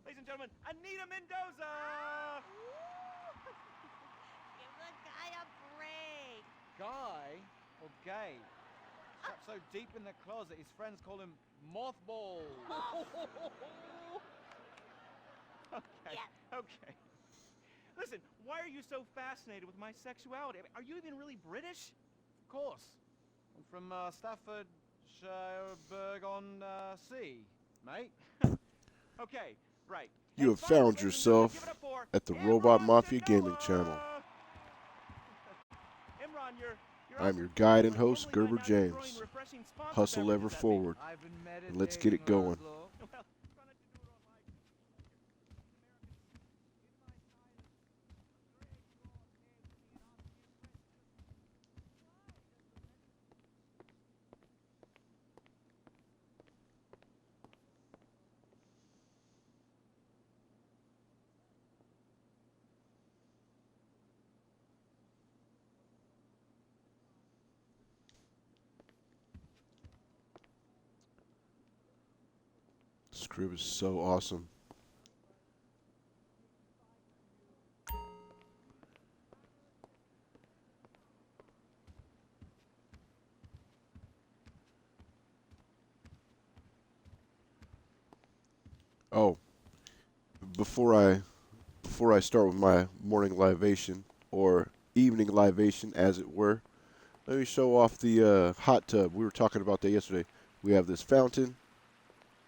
Ladies and gentlemen, Anita Mendoza! Give the guy a break. Guy or gay? Trapped so deep in the closet, his friends call him Mothball. Okay, Yeah. okay. Listen, why are you so fascinated with my sexuality? I mean, are you even really British? Of course. I'm from Staffordshire-on-Sea, mate. Okay, right. You have Finally, found ladies and gentlemen, give it yourself up for at the Robot Imran Mafia Gaming channel. Sanoa! Imran, you're I'm awesome. your guide and Like, host, normally by Gerber now you're throwing James. refreshing sponsor Hustle ever beverages at me. forward, I've been and let's get it meditating, going. Laszlo. Well, try not to do it on my This crib is so awesome. Oh, before I start with my morning libation or evening libation, as it were, let me show off the hot tub. We were talking about that yesterday. We have this fountain.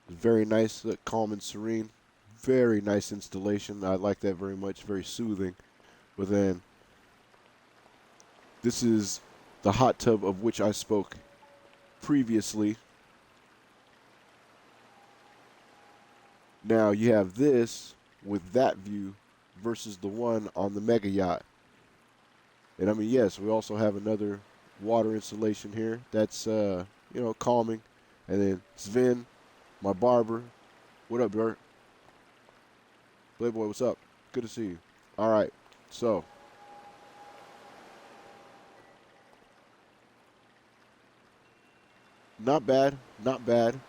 It's very nice, calm and serene. Very nice installation. I like that very much. Very soothing. But then, this is the hot tub of which I spoke previously. Now you have this with that view versus the one on the mega yacht. And I mean, yes, we also have another water installation here that's calming. And then Sven, my barber. What up, Bert? Playboy, what's up? Good to see you. All right, so not bad, not bad.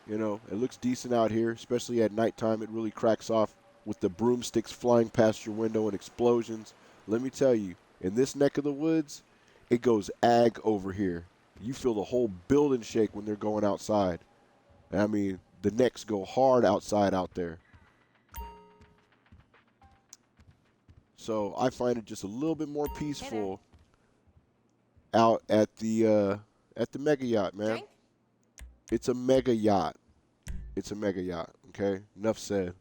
You know, it looks decent out here, especially at nighttime. It really cracks off with the broomsticks flying past your window and explosions. Let me tell you, in this neck of the woods, it goes ag over here. You feel the whole building shake when they're going outside. I mean, the necks go hard outside out there. So I find it just a little bit more peaceful out at the mega yacht, man. Drink? It's a mega yacht. It's a mega yacht. Okay, enough said.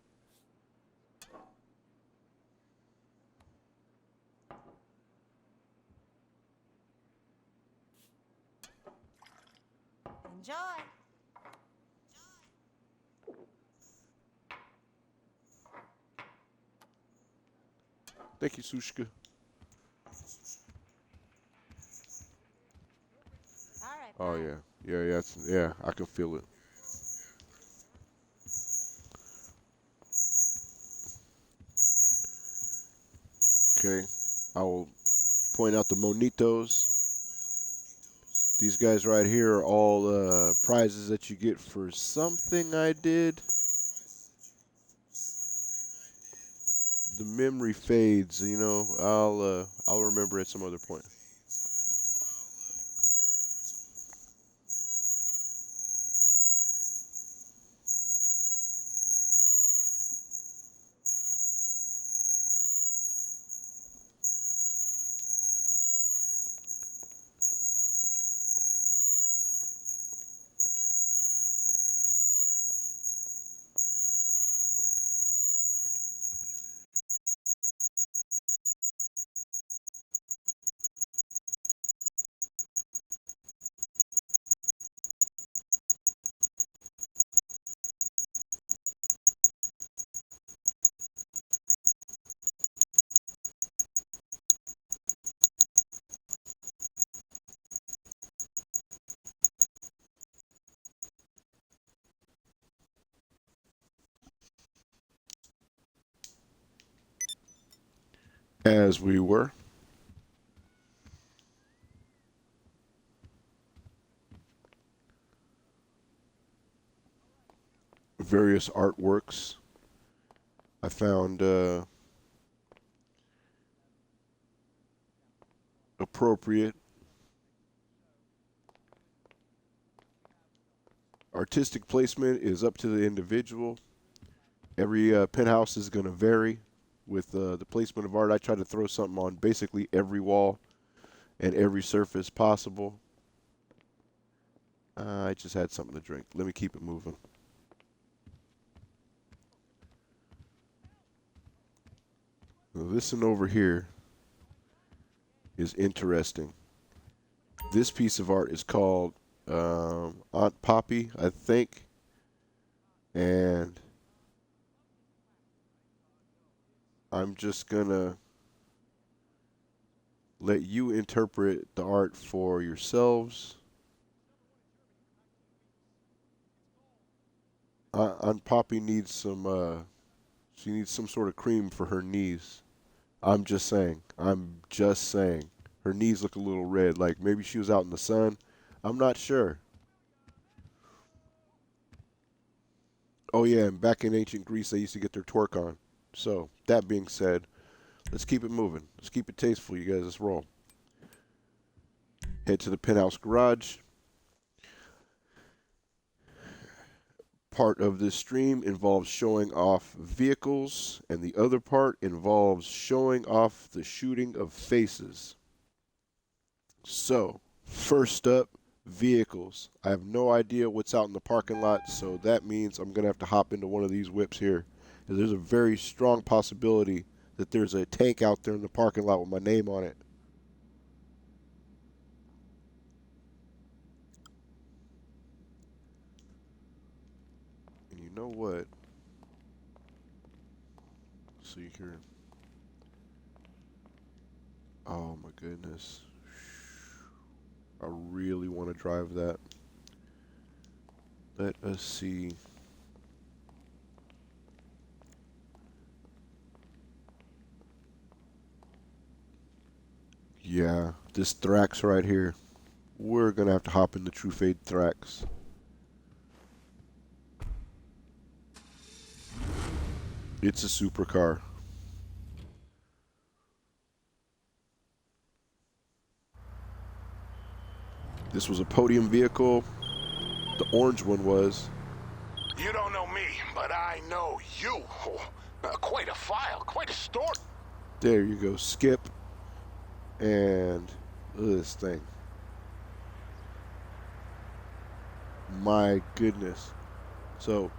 Enjoy. Thank you, Sushka. All right, Oh bye. yeah. I can feel it. Okay, I will point out the Monitos. These guys right here are all prizes that you get for something I did. The memory fades, you know. I'll remember at some other point. As we were. various artworks. I found appropriate. Artistic placement is up to the individual. Every penthouse is going to vary with the placement of art. I try to throw something on basically every wall and every surface possible. I just had something to drink. Let me keep it moving. Listen over here is interesting. This piece of art is called Aunt Poppy, I think. And I'm just gonna let you interpret the art for yourselves. Aunt Poppy needs some she needs some sort of cream for her knees. I'm just saying. Her knees look a little red, like maybe she was out in the sun. I'm not sure. Oh yeah, and back in ancient Greece they used to get their twerk on. So, that being said, let's keep it moving. Let's keep it tasteful, you guys. Let's roll. Head to the penthouse garage. Part of this stream involves showing off vehicles, and the other part involves showing off the shooting of faces. So, first up, vehicles. I have no idea what's out in the parking lot, so that means I'm going to have to hop into one of these whips here. There's a very strong possibility that there's a tank out there in the parking lot with my name on it. And you know what? Let's see here. Oh my goodness. I really want to drive that. Let us see. Yeah, this Thrax right here. We're going to have to hop in the True Fade Thrax. It's a supercar. This was a podium vehicle. The orange one was. You don't know me, but I know you. Quite a file, quite a story. There you go, Skip. And look at this thing. My goodness. So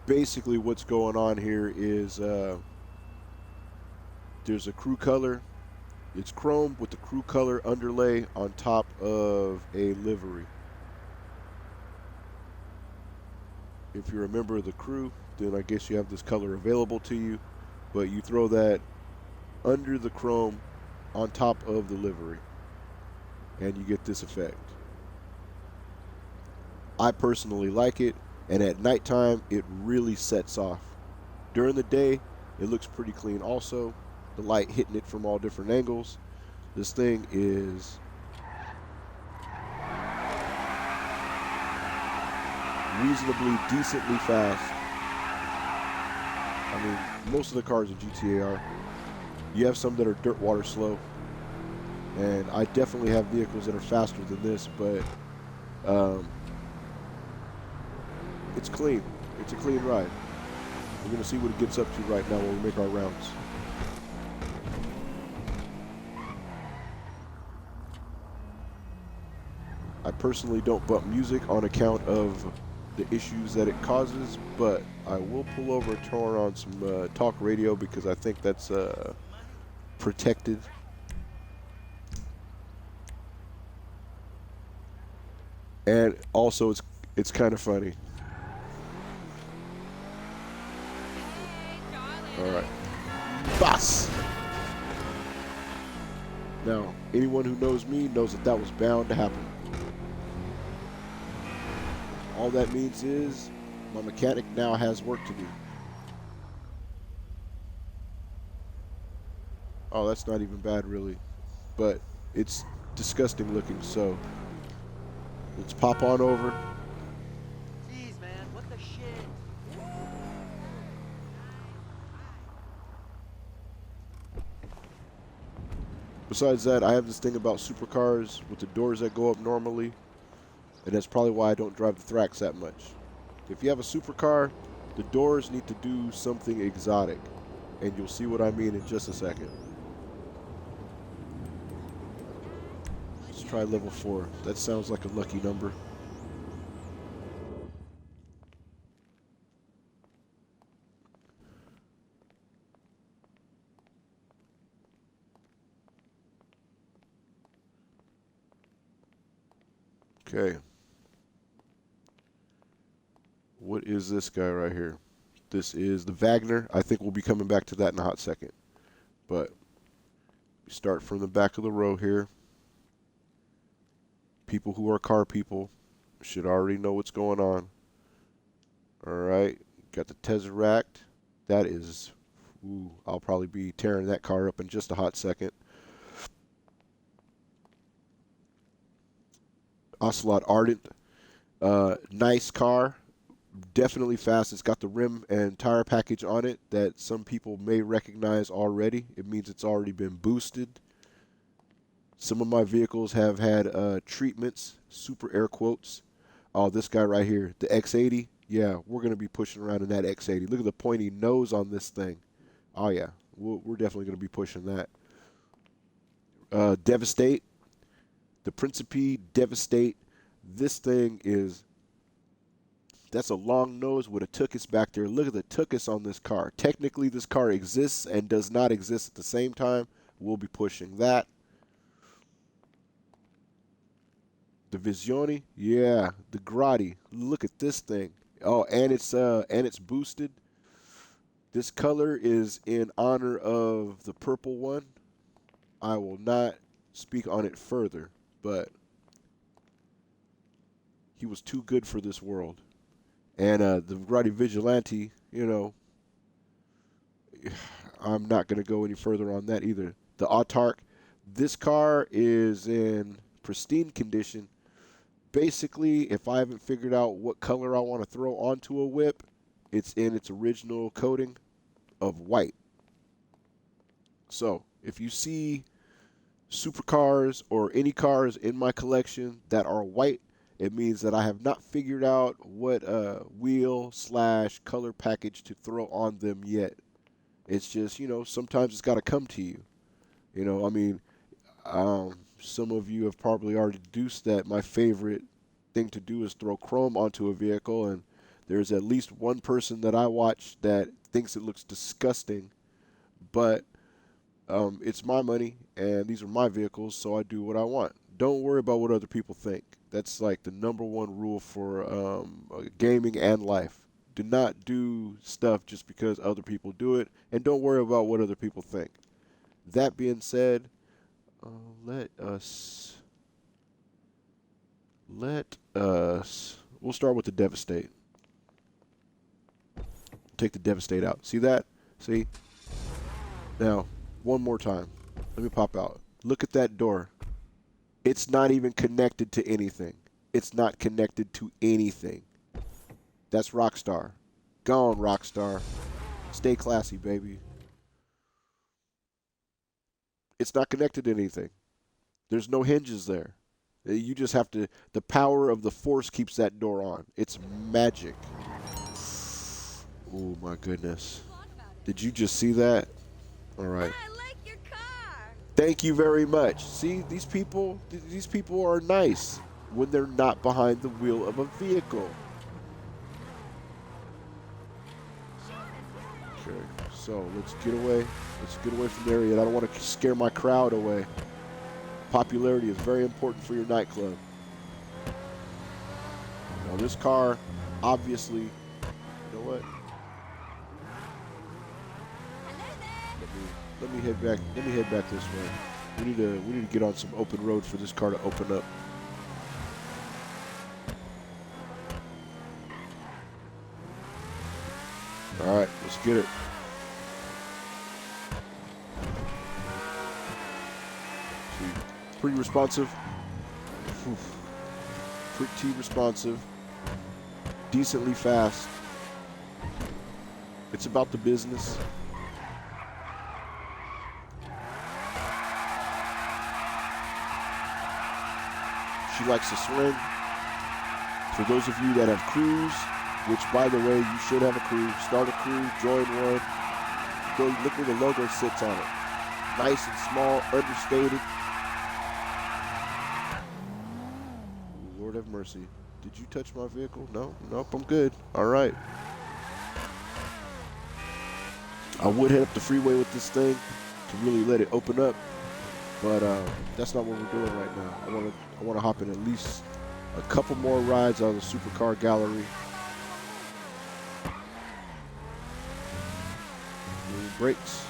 basically what's going on here is there's a crew color. It's chrome with the crew color underlay on top of a livery. If you're a member of the crew, then I guess you have this color available to you, but you throw that under the chrome on top of the livery, and you get this effect. I personally like it, and at nighttime, it really sets off. During the day, it looks pretty clean also. The light hitting it from all different angles. This thing is reasonably, decently fast. I mean, most of the cars in GTA are. You have some that are dirt water slow, and I definitely have vehicles that are faster than this, but it's clean. It's a clean ride. We're going to see what it gets up to right now when we make our rounds. I personally don't bump music on account of the issues that it causes, but I will pull over and turn on some talk radio because I think that's protected. And also it's kind of funny. All right. Boss! Now, anyone who knows me knows that that was bound to happen. All that means is my mechanic now has work to do. Oh, that's not even bad, really. But it's disgusting looking, so let's pop on over. Jeez, man, what the shit? Besides that, I have this thing about supercars with the doors that go up normally, and that's probably why I don't drive the Thrax that much. If you have a supercar, the doors need to do something exotic, and you'll see what I mean in just a second. Let's try level 4. That sounds like a lucky number. Okay. What is this guy right here? This is the Wagner. I think we'll be coming back to that in a hot second. But we start from the back of the row here. People who are car people should already know what's going on. Alright. Got the Tesseract. That is... Ooh, I'll probably be tearing that car up in just a hot second. Ocelot Ardent. Nice car. Definitely fast. It's got the rim and tire package on it that some people may recognize already. It means it's already been boosted. Some of my vehicles have had treatments, super air quotes. Oh, this guy right here, the X80. Yeah, we're going to be pushing around in that X80. Look at the pointy nose on this thing. Oh, yeah, we're definitely going to be pushing that. Devastate. The Principe Devastate. This thing is... That's a long nose with a tuchus back there. Look at the tuchus on this car. Technically, this car exists and does not exist at the same time. We'll be pushing that. The Visione, yeah. The Grotti, look at this thing. Oh, and it's boosted. This color is in honor of the purple one. I will not speak on it further, but he was too good for this world. And the Grotti Vigilante, you know, I'm not going to go any further on that either. The Autark, this car is in pristine condition. Basically, if I haven't figured out what color I want to throw onto a whip, it's in its original coating of white. So, if you see supercars or any cars in my collection that are white, it means that I have not figured out what wheel/color package to throw on them yet. It's just, you know, sometimes it's got to come to you. You know, I mean, some of you have probably already deduced that my favorite thing to do is throw chrome onto a vehicle, and there's at least one person that I watch that thinks it looks disgusting, but it's my money, and these are my vehicles, so I do what I want. Don't worry about what other people think. That's like the #1 rule for gaming and life. Do not do stuff just because other people do it, and don't worry about what other people think. That being said, let us, we'll start with the Devastate. Take the Devastate out. See that? See? Now, one more time. Let me pop out. Look at that door. It's not even connected to anything. It's not connected to anything. That's Rockstar. Go on, Rockstar. Stay classy, baby. It's not connected to anything. There's no hinges there. You just have to... The power of the Force keeps that door on. It's magic. Oh, my goodness. Did you just see that? All right. I like your car. Thank you very much. See, these people are nice when they're not behind the wheel of a vehicle. Okay, so let's get away. Let's get away from there yet. I don't want to scare my crowd away. Popularity is very important for your nightclub. Now this car, obviously, you know what? Let me head back. Let me head back this way. We need to get on some open road for this car to open up. All right, let's get it. See, pretty responsive. Pretty responsive. Decently fast. It's about the business. She likes to swing. For those of you that have crews, which by the way, you should have a crew. Start a crew, join one. Go look where the logo sits on it. Nice and small, understated. Lord have mercy. Did you touch my vehicle? No? Nope, I'm good. All right. I would head up the freeway with this thing to really let it open up, but that's not what we're doing right now. I want to hop in at least a couple more rides on the supercar gallery. Brakes,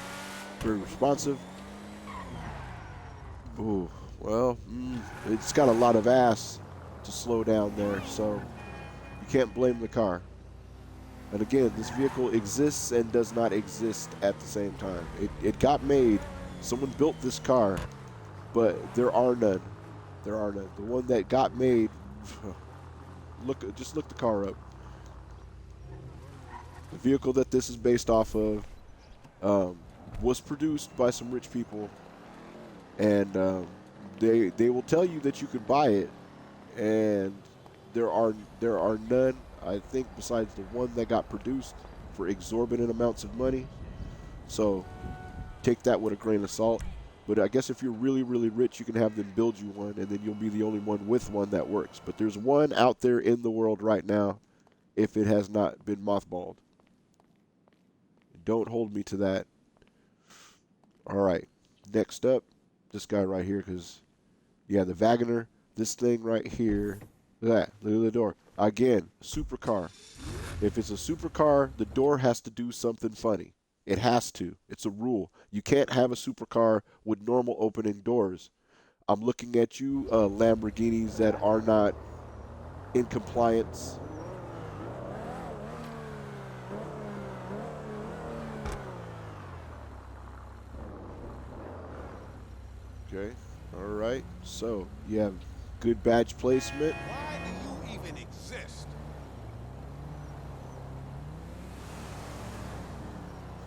very responsive. Ooh, well, it's got a lot of ass to slow down there, so you can't blame the car. And again, this vehicle exists and does not exist at the same time. It got made, someone built this car, but there are none. There are none. The one that got made, just look the car up. The vehicle that this is based off of was produced by some rich people, and they will tell you that you could buy it, and there are none, I think, besides the one that got produced for exorbitant amounts of money. So take that with a grain of salt. But I guess if you're really, really rich, you can have them build you one, and then you'll be the only one with one that works. But there's one out there in the world right now, if it has not been mothballed. Don't hold me to that. All right, next up, this guy right here, because, yeah, the Wagoner, this thing right here, look at that, look at the door. Again, supercar. If it's a supercar, the door has to do something funny. It has to. It's a rule. You can't have a supercar with normal opening doors. I'm looking at you, Lamborghinis that are not in compliance. Okay, all right. So you have good badge placement. Why do you even exist?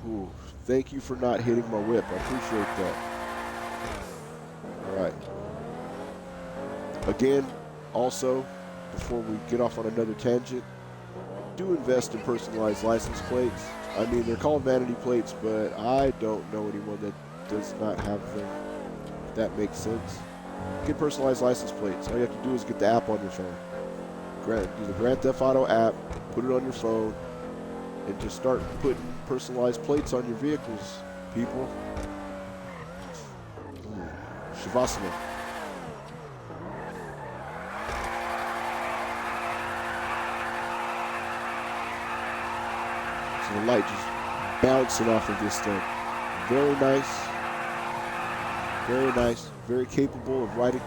Ooh, thank you for not hitting my whip. I appreciate that. All right. Again, also, before we get off on another tangent, do invest in personalized license plates. I mean, they're called vanity plates, but I don't know anyone that does not have them. If that makes sense. Get personalized license plates. All you have to do is get the app on your phone. Do the Grand Theft Auto app, put it on your phone, and just start putting personalized plates on your vehicles, people. Ooh, Shavasana. So the light just bouncing off of this thing. Very nice. Very nice. Very capable of riding. Ooh,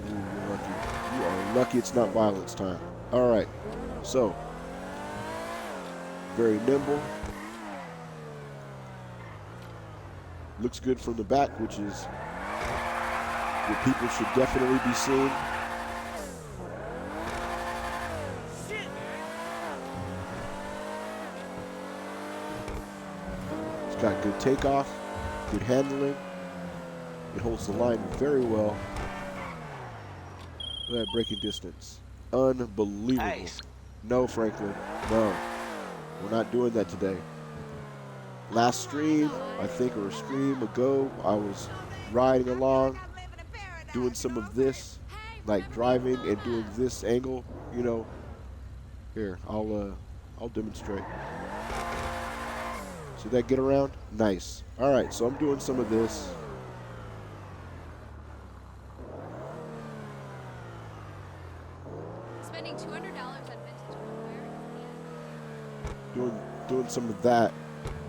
you're lucky. You are lucky it's not violence time. All right. So, very nimble. Looks good from the back, which is what people should definitely be seeing. It's got good takeoff, good handling. It holds the line very well. Look at that braking distance. Unbelievable. Nice. No, Franklin. No. We're not doing that today. Last stream, I think, or a stream ago, I was riding along, doing some of this, like driving and doing this angle, you know. Here, I'll demonstrate. See that get around? Nice. All right, so I'm doing some of this. Spending $200 on vintage footwear is Doing some of that,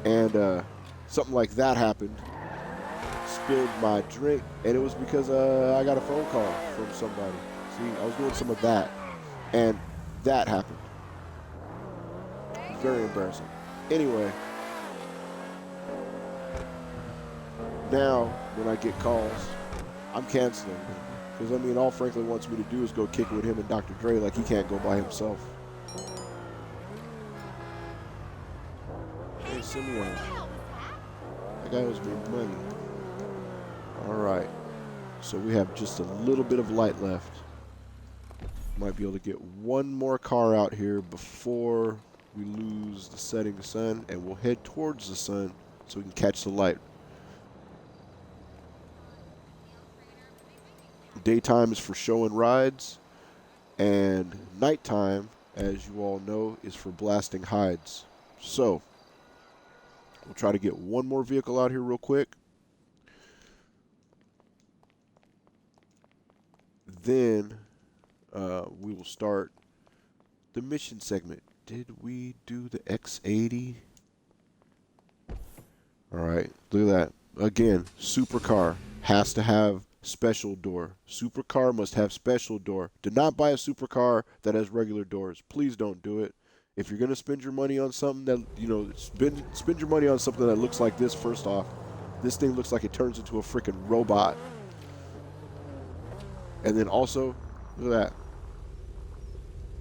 and something like that happened. Spilled my drink, and it was because I got a phone call from somebody. See, I was doing some of that, and that happened. Very embarrassing. Anyway, now when I get calls, I'm canceling them. Because, I mean, all Franklin wants me to do is go kick it with him and Dr. Dre like he can't go by himself. Hey, Simeon. That guy owes me money. All right. So we have just a little bit of light left. Might be able to get one more car out here before we lose the setting sun, and we'll head towards the sun so we can catch the light. Daytime is for showing rides, and nighttime, as you all know, is for blasting hides. So, we'll try to get one more vehicle out here real quick. Then, we will start the mission segment. Did we do the X80? Alright, look at that. Again, supercar has to have special door. Supercar must have special door. Do not buy a supercar that has regular doors. Please don't do it. If you're going to spend your money on something that, you know, spend your money on something that looks like this first off. This thing looks like it turns into a freaking robot. And then also, look at that.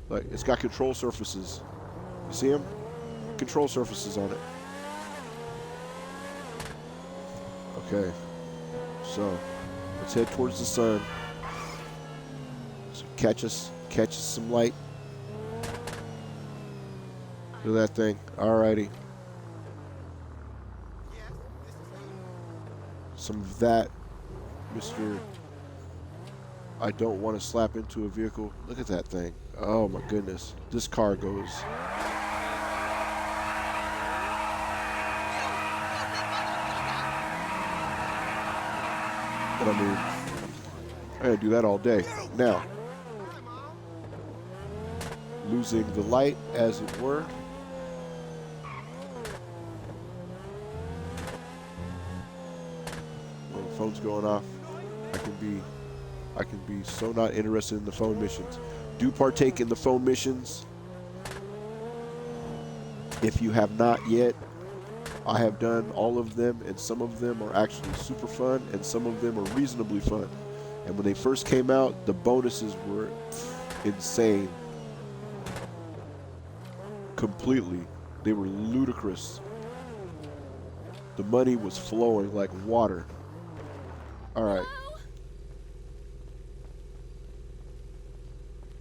Like, it's got control surfaces. You see them? Control surfaces on it. Okay. So, let's head towards the sun. So catch us some light. Look at that thing. Alrighty. Some of that, Mr. I don't want to slap into a vehicle. Look at that thing. Oh my goodness. This car goes. But I mean, I gotta do that all day. Now, losing the light, as it were. When the phone's going off, I can be so not interested in the phone missions. Do partake in the phone missions. If you have not yet, I have done all of them, and some of them are actually super fun, and some of them are reasonably fun. And when they first came out, the bonuses were insane. Completely. They were ludicrous. The money was flowing like water. All right.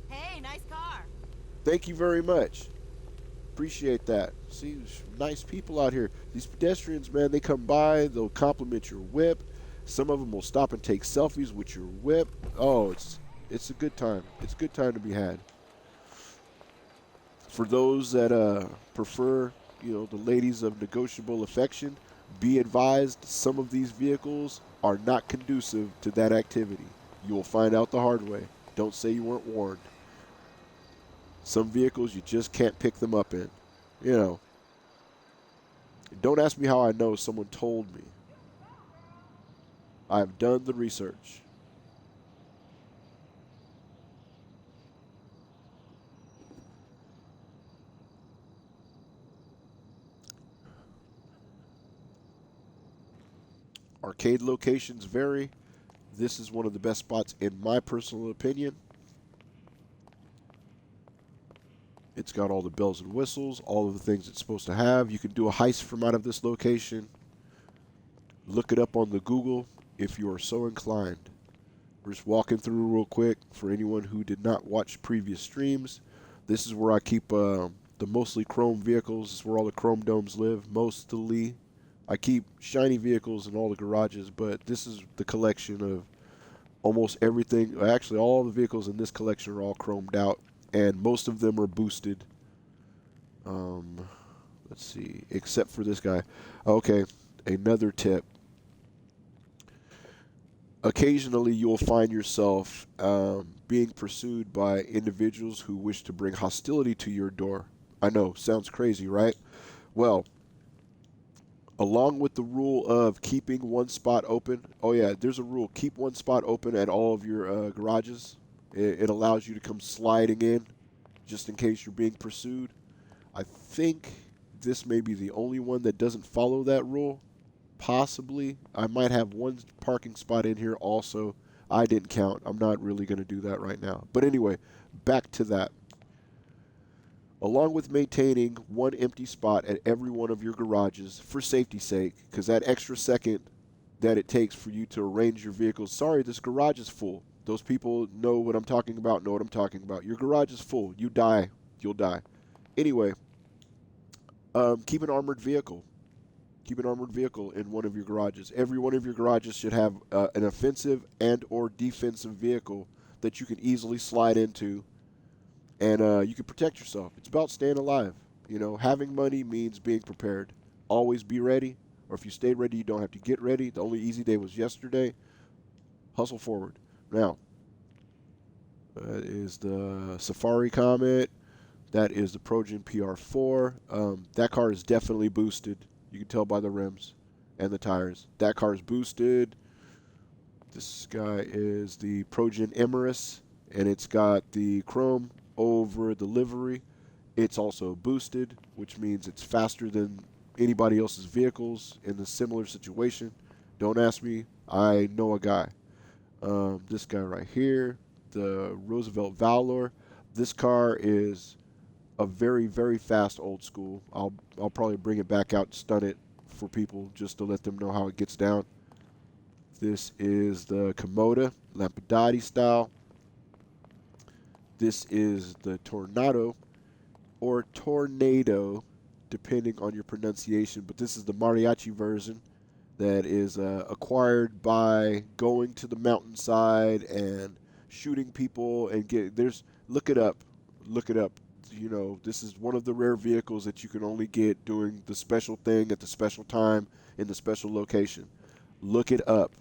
Hey, nice car. Thank you very much. Appreciate that. See, there's nice people out here. These pedestrians, man, they come by, they'll compliment your whip. Some of them will stop and take selfies with your whip. Oh, it's a good time. It's a good time to be had. For those that prefer, you know, the ladies of negotiable affection, be advised some of these vehicles are not conducive to that activity. You will find out the hard way. Don't say you weren't warned. Some vehicles you just can't pick them up in. You know. Don't ask me how I know. Someone told me. I've done the research. Arcade locations vary. This is one of the best spots in my personal opinion. It's got all the bells and whistles, all of the things it's supposed to have. You can do a heist from out of this location. Look it up on the Google if you are so inclined. We're just walking through real quick for anyone who did not watch previous streams. This is where I keep the mostly chrome vehicles. This is where all the chrome domes live, mostly. I keep shiny vehicles in all the garages, but this is the collection of almost everything. Actually, all the vehicles in this collection are all chromed out, and most of them are boosted. Let's see, except for this guy. Okay, another tip. Occasionally, you'll find yourself being pursued by individuals who wish to bring hostility to your door. I know, sounds crazy, right? Well, along with the rule of keeping one spot open. Oh, yeah, there's a rule. Keep one spot open at all of your garages. It allows you to come sliding in just in case you're being pursued. I think this may be the only one that doesn't follow that rule. Possibly. I might have one parking spot in here also. I didn't count. I'm not really going to do that right now. But anyway, back to that. Along with maintaining one empty spot at every one of your garages for safety's sake, because that extra second that it takes for you to arrange your vehicles. Sorry, this garage is full. Those people know what I'm talking about, know what I'm talking about. Your garage is full. You die. You'll die. Anyway, keep an armored vehicle. Keep an armored vehicle in one of your garages. Every one of your garages should have an offensive and or defensive vehicle that you can easily slide into, and you can protect yourself. It's about staying alive. You know, having money means being prepared. Always be ready, or if you stay ready, you don't have to get ready. The only easy day was yesterday. Hustle forward. Now, that is the Safari Comet. That is the Progen PR4. That car is definitely boosted. You can tell by the rims and the tires. That car is boosted. This guy is the Progen Emirates, and it's got the chrome over the livery. It's also boosted, which means it's faster than anybody else's vehicles in a similar situation. Don't ask me. I know a guy. This guy right here, the Roosevelt Valor. This car is a very, very fast old school. I'll probably bring it back out and stun it for people just to let them know how it gets down. This is the Komoda Lampadati style. This is the Tornado or Tornado, depending on your pronunciation. But this is the mariachi version that is acquired by going to the mountainside and shooting people and look it up. Look it up. You know, this is one of the rare vehicles that you can only get doing the special thing at the special time in the special location. Look it up.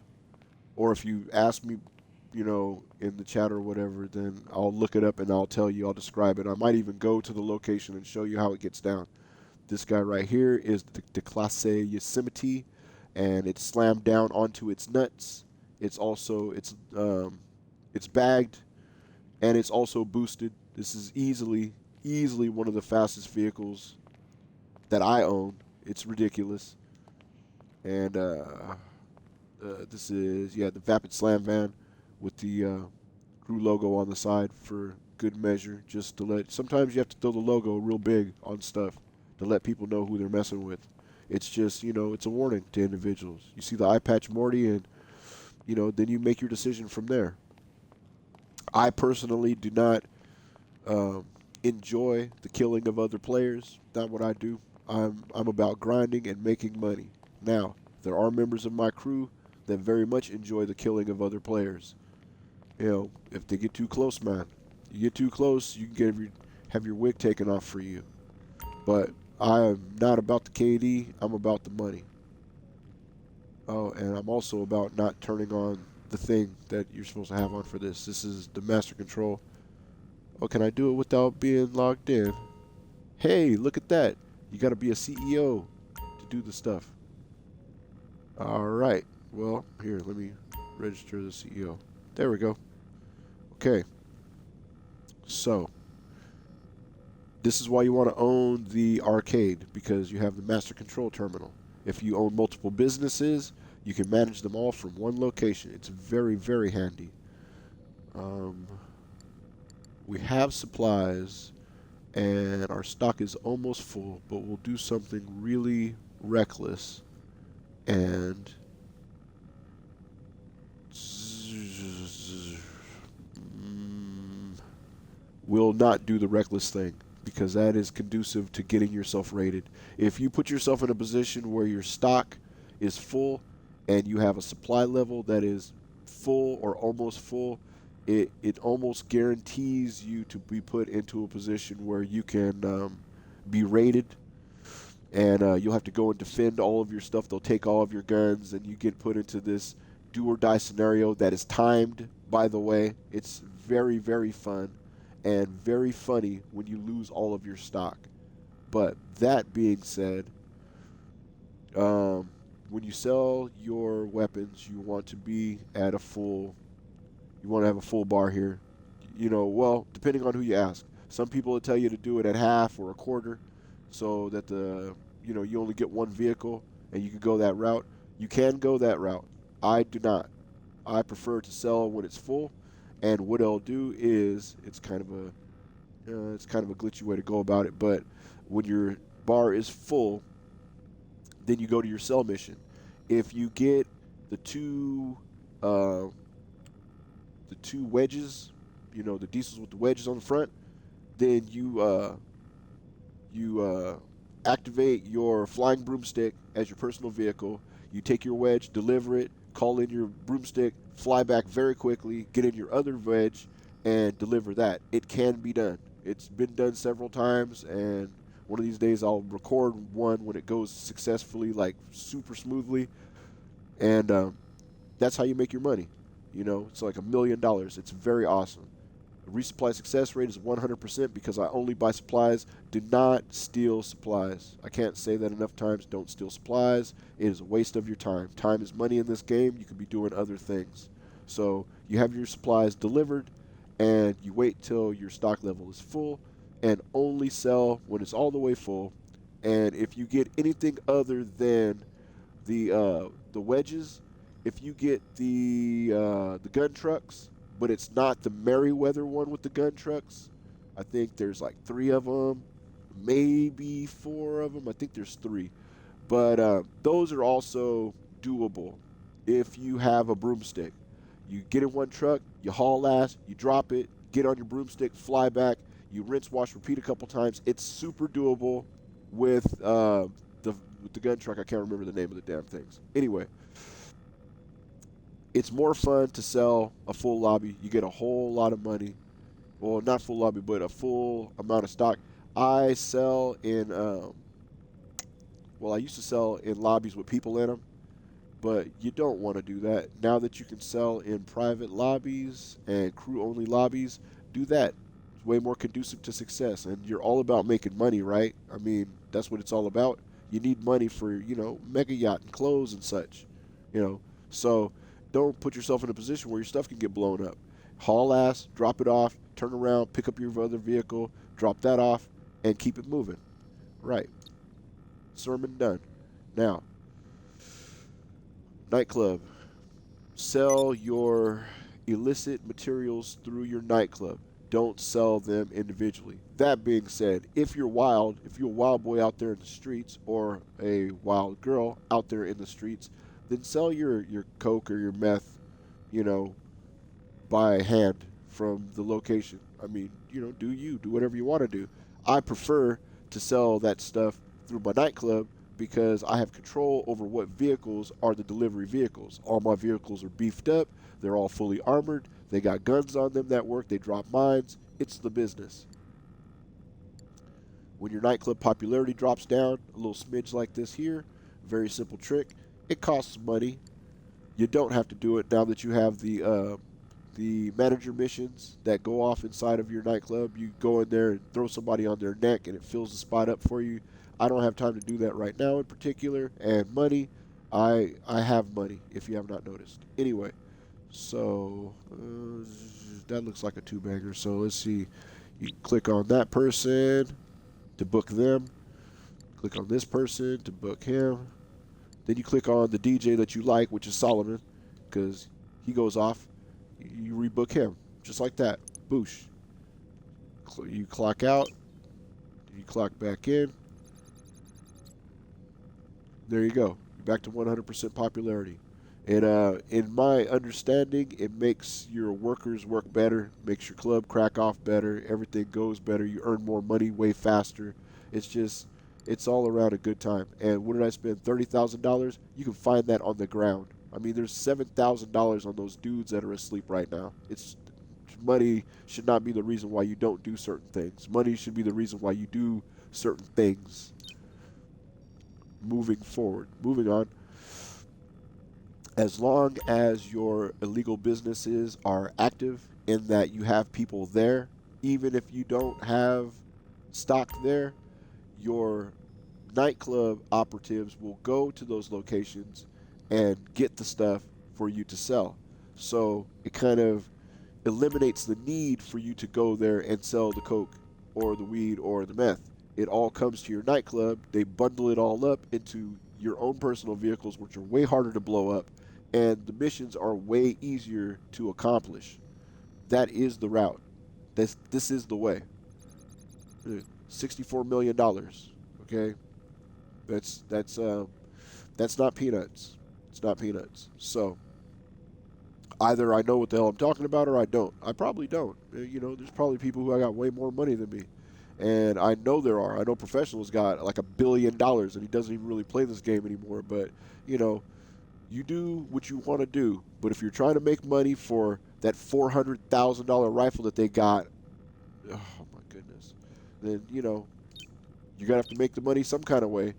Or if you ask me, you know, in the chat or whatever, then I'll look it up and I'll tell you, I'll describe it. I might even go to the location and show you how it gets down. This guy right here is the Classe Yosemite, and it's slammed down onto its nuts. It's also, it's bagged, and it's also boosted. This is easily one of the fastest vehicles that I own. It's ridiculous. And this is, the Vapid Slam van with the crew logo on the side for good measure, just to let, sometimes you have to throw the logo real big on stuff to let people know who they're messing with. It's just, you know, it's a warning to individuals. You see the eye patch Morty, and, you know, then you make your decision from there. I personally do not enjoy the killing of other players. Not what I do. I'm about grinding and making money. Now, there are members of my crew that very much enjoy the killing of other players. You know, if they get too close, man, you get too close, you can have your wig taken off for you. But I am not about the KD. I'm about the money. Oh, and I'm also about not turning on the thing that you're supposed to have on for this. This is the master control. Oh, can I do it without being logged in? Hey, look at that. You got to be a CEO to do the stuff. All right. Well, here, let me register the CEO. There we go. Okay. So, this is why you want to own the arcade, because you have the master control terminal. If you own multiple businesses, you can manage them all from one location. It's very, very handy. We have supplies, and our stock is almost full, but we'll do something really reckless and we'll not do the reckless thing, because that is conducive to getting yourself raided. If you put yourself in a position where your stock is full and you have a supply level that is full or almost full, it almost guarantees you to be put into a position where you can be raided, and you'll have to go and defend all of your stuff. They'll take all of your guns, and you get put into this do or die scenario that is timed, by the way. It's very, very fun and very funny when you lose all of your stock. But that being said, when you sell your weapons, you want to be at a full, you want to have a full bar here. You know, well, depending on who you ask. Some people will tell you to do it at half or a quarter, so that you only get one vehicle and you can go that route. You can go that route. I do not. I prefer to sell when it's full, and what I'll do is, it's kind of a glitchy way to go about it, but when your bar is full, then you go to your sell mission. If you get the two uh, wedges, the diesels with the wedges on the front, then you activate your flying broomstick as your personal vehicle. You take your wedge, deliver it, call in your broomstick, fly back very quickly, get in your other wedge, and deliver that. It can be done. It's been done several times, and one of these days I'll record one when it goes successfully, like super smoothly, and that's how you make your money. It's like $1 million. It's very awesome. The resupply success rate is 100% because I only buy supplies. Do not steal supplies. I can't say that enough times. Don't steal supplies. It is a waste of your time. Time is money in this game. You could be doing other things. So you have your supplies delivered, and you wait till your stock level is full, and only sell when it's all the way full. And if you get anything other than the wedges, if you get the gun trucks, but it's not the Merryweather one with the gun trucks. I think there's like 3 of them, maybe 4 of them. I think there's 3. But those are also doable if you have a broomstick. You get in one truck, you haul ass, you drop it, get on your broomstick, fly back, you rinse, wash, repeat a couple times. It's super doable with the gun truck. I can't remember the name of the damn things. Anyway. It's more fun to sell a full lobby. You get a whole lot of money. Well, not full lobby, but a full amount of stock. I sell in, I used to sell in lobbies with people in them, but you don't want to do that. Now that you can sell in private lobbies and crew-only lobbies, do that. It's way more conducive to success, and you're all about making money, right? I mean, that's what it's all about. You need money for, mega yacht and clothes and such, so don't put yourself in a position where your stuff can get blown up. Haul ass, drop it off, turn around, pick up your other vehicle, drop that off, and keep it moving. Right. Sermon done. Now, nightclub. Sell your illicit materials through your nightclub. Don't sell them individually. That being said, if you're a wild boy out there in the streets, or a wild girl out there in the streets, then sell your coke or your meth, by hand from the location. I mean, do whatever you want to do. I prefer to sell that stuff through my nightclub because I have control over what vehicles are the delivery vehicles. All my vehicles are beefed up. They're all fully armored. They got guns on them that work. They drop mines. It's the business. When your nightclub popularity drops down, a little smidge like this here, very simple trick. It costs money. You don't have to do it now that you have the manager missions that go off inside of your nightclub. You go in there and throw somebody on their neck and it fills the spot up for you. I don't have time to do that right now in particular. And money, I have money, if you have not noticed. Anyway, so that looks like a 2-banger. So let's see. You click on that person to book them. Click on this person to book him. Then you click on the DJ that you like, which is Solomon, because he goes off. You rebook him, just like that. Boosh. You clock out. You clock back in. There you go. Back to 100% popularity. And in my understanding, it makes your workers work better, makes your club crack off better, everything goes better, you earn more money way faster. It's all around a good time. And what did I spend? $30,000? You can find that on the ground. I mean, there's $7,000 on those dudes that are asleep right now. Money should not be the reason why you don't do certain things. Money should be the reason why you do certain things. Moving forward. Moving on. As long as your illegal businesses are active in that you have people there, even if you don't have stock there, your nightclub operatives will go to those locations and get the stuff for you to sell. So it kind of eliminates the need for you to go there and sell the coke or the weed or the meth. It all comes to your nightclub. They bundle it all up into your own personal vehicles, which are way harder to blow up, and the missions are way easier to accomplish. That is the route. This is the way. $64 million. Okay, that's not peanuts. It's not peanuts. So either I know what the hell I'm talking about or I don't. I probably don't. You know, there's probably people who got way more money than me. And I know there are. I know Professional's got like $1 billion and he doesn't even really play this game anymore. But, you know, you do what you want to do. But if you're trying to make money for that $400,000 rifle that they got, oh my goodness, then, you know, you're going to have to make the money some kind of way.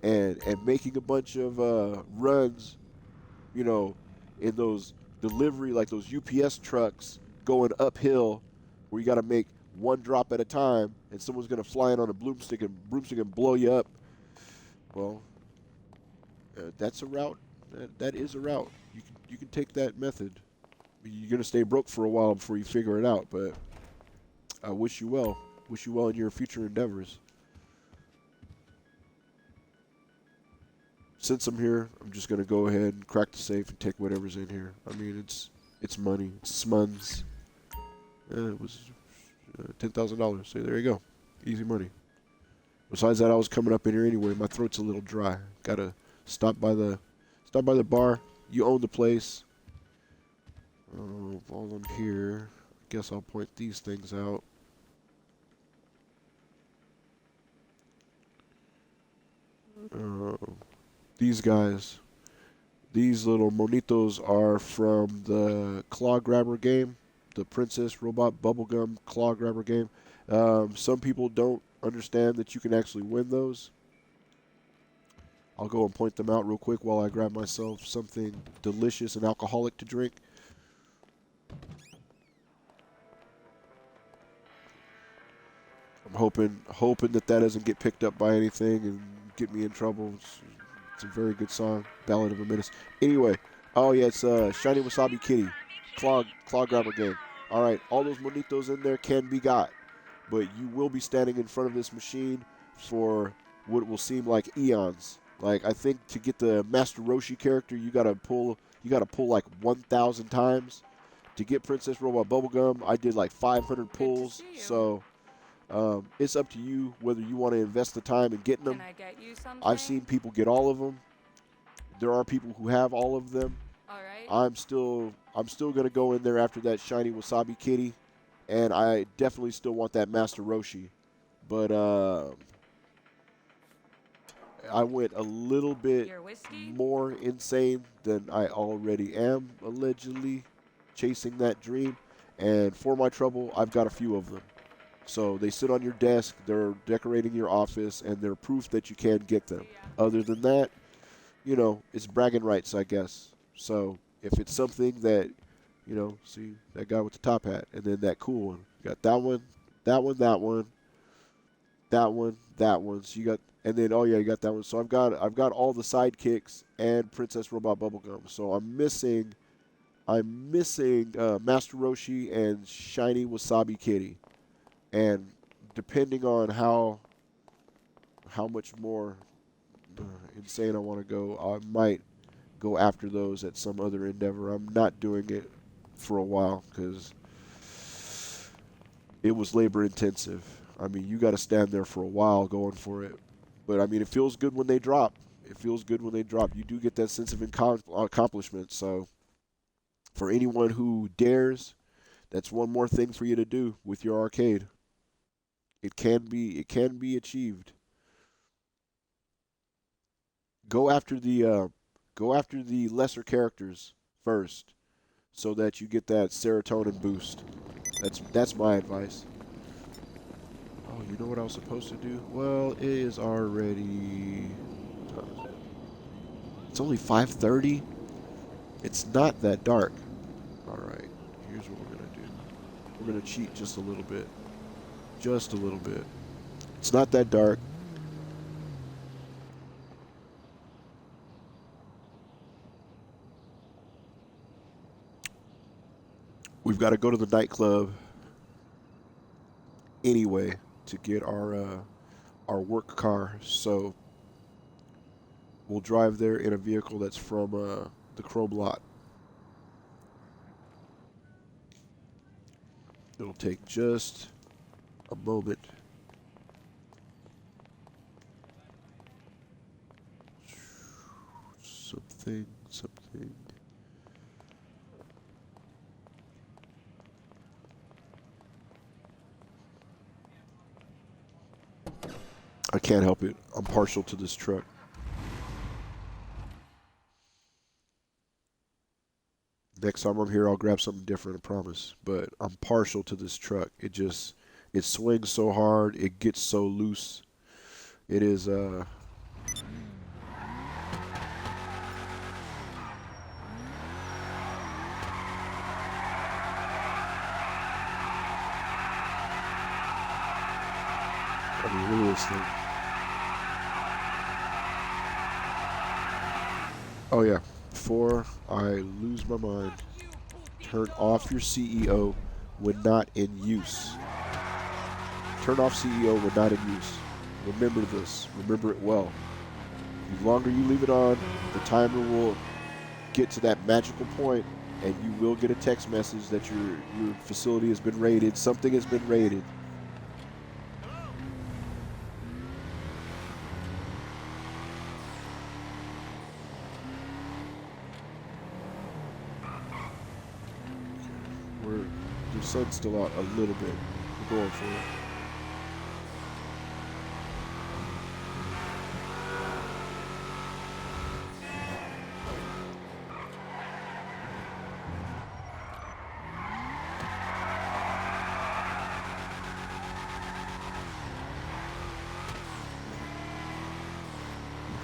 And making a bunch of runs, you know, in those delivery, like those UPS trucks going uphill where you got to make one drop at a time and someone's going to fly in on a broomstick and blow you up. Well, that's a route. That is a route. You can take that method. You're going to stay broke for a while before you figure it out, but I wish you well. Wish you well in your future endeavors. Since I'm here, I'm just going to go ahead and crack the safe and take whatever's in here. I mean, it's money. It's smuns. It was $10,000. So there you go. Easy money. Besides that, I was coming up in here anyway. My throat's a little dry. Got to stop by the bar. You own the place. While I'm here, I guess I'll point these things out. These guys, these little monitos are from the Claw Grabber game, the Princess Robot Bubblegum Claw Grabber game. Some people don't understand that you can actually win those. I'll go and point them out real quick while I grab myself something delicious and alcoholic to drink. I'm hoping that doesn't get picked up by anything and get me in trouble. It's a very good song, Ballad of a Menace. Anyway, oh yeah, it's Shiny Wasabi Kitty, Claw Grabber game. All right, all those monitos in there can be got, but you will be standing in front of this machine for what will seem like eons. Like, I think to get the Master Roshi character, you gotta pull like 1,000 times. To get Princess Robot Bubblegum, I did like 500 pulls. So it's up to you whether you want to invest the time in getting them. Can I get you something? I've seen people get all of them. There are people who have all of them. All right. I'm still gonna go in there after that Shiny Wasabi Kitty, and I definitely still want that Master Roshi, but I went a little bit Your whiskey? more insane than I already am, allegedly chasing that dream. And for my trouble, I've got a few of them. So they sit on your desk, they're decorating your office, and they're proof that you can get them. Other than that, you know, it's bragging rights, I guess. So if it's something that, you know, see that guy with the top hat, and then that cool one. You got that one, that one, that one, that one, that one. So you got, and then oh yeah, you got that one. So I've got all the sidekicks and Princess Robot Bubblegum. So I'm missing Master Roshi and Shiny Wasabi Kitty. And depending on how much more insane I want to go, I might go after those at some other endeavor. I'm not doing it for a while because it was labor intensive. I mean, you got to stand there for a while going for it. But I mean, it feels good when they drop. It feels good when they drop. You do get that sense of accomplishment. So for anyone who dares, that's one more thing for you to do with your arcade. It can be achieved. Go after the lesser characters first, so that you get that serotonin boost. That's my advice. Oh, you know what I was supposed to do? Well, it is already. It's only 5:30. It's not that dark. All right. Here's what we're gonna do. We're gonna cheat just a little bit. Just a little bit. It's not that dark. We've got to go to the nightclub anyway to get our work car. So we'll drive there in a vehicle that's from the Chrome lot. It'll take just a moment. Something something. I can't help it. I'm partial to this truck. Next time I'm here, I'll grab something different, I promise. But I'm partial to this truck. It swings so hard. It gets so loose. It is, I mean, look at this thing. Oh yeah, before I lose my mind, turn off your CEO when not in use. Turn off CEO when not in use. Remember this. Remember it well. The longer you leave it on, the timer will get to that magical point, and you will get a text message that your facility has been raided. Something has been raided. The sun's still out a little bit. We're going for it.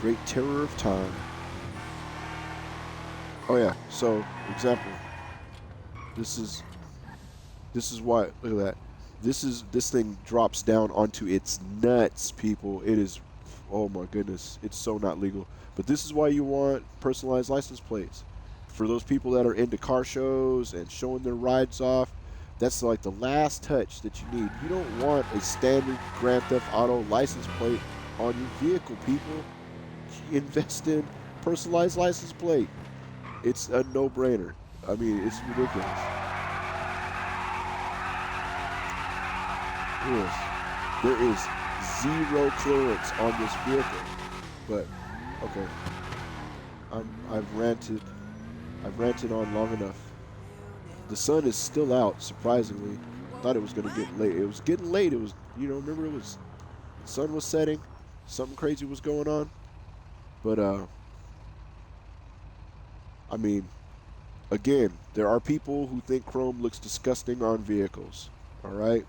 Great terror of time. Oh yeah, so example. This is why, look at that. This thing drops down onto its nuts, people. It is, oh my goodness, it's so not legal. But this is why you want personalized license plates. For those people that are into car shows and showing their rides off, that's like the last touch that you need. You don't want a standard Grand Theft Auto license plate on your vehicle, people. Invest in personalized license plate. It's a no-brainer. I mean, it's ridiculous. There is zero clearance on this vehicle. But okay, I've ranted on long enough. The sun is still out, surprisingly. Thought it was gonna get late. It was getting late. It was, remember, the sun was setting. Something crazy was going on. But I mean, again, there are people who think chrome looks disgusting on vehicles. All right.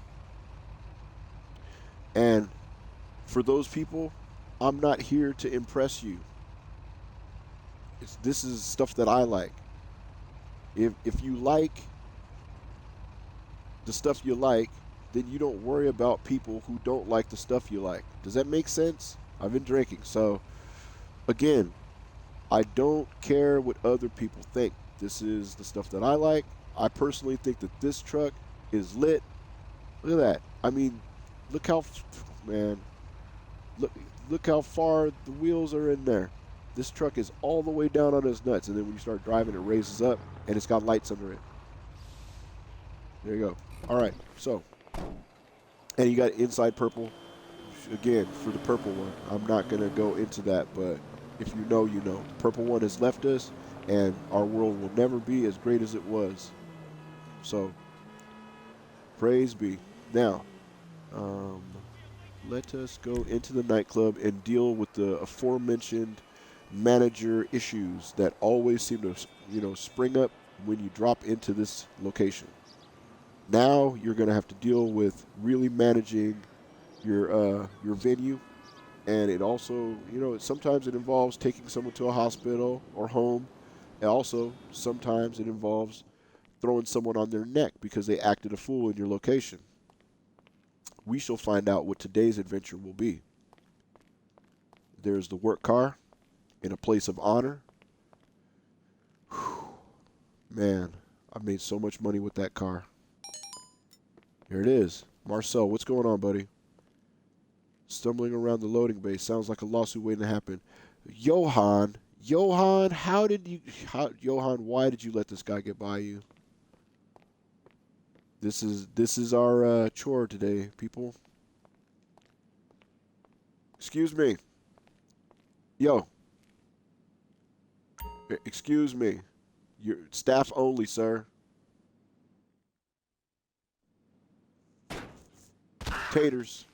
And for those people, I'm not here to impress you. This is stuff that I like. If you like the stuff you like, then you don't worry about people who don't like the stuff you like. Does that make sense? I've been drinking, so again, I don't care what other people think. This is the stuff that I like. I personally think that this truck is lit. Look at that. I mean, look how, man, look how far the wheels are in there. This truck is all the way down on its nuts, and then when you start driving, it raises up, and it's got lights under it. There you go. All right, so, and you got inside purple. Again, for the purple one, I'm not going to go into that, but if you know, you know. The purple one has left us, and our world will never be as great as it was. So, praise be. Now, let us go into the nightclub and deal with the aforementioned manager issues that always seem to, spring up when you drop into this location. Now you're going to have to deal with really managing your venue, and it also, sometimes it involves taking someone to a hospital or home, and also sometimes it involves throwing someone on their neck because they acted a fool in your location. We shall find out what today's adventure will be. There's the work car in a place of honor. Whew. Man, I made so much money with that car. Here it is. Marcel, what's going on, buddy? Stumbling around the loading bay. Sounds like a lawsuit waiting to happen. Johan, Johan, why did you let this guy get by you? This is our chore today, people. Excuse me. Yo. Excuse me. Your staff only, sir. Taters.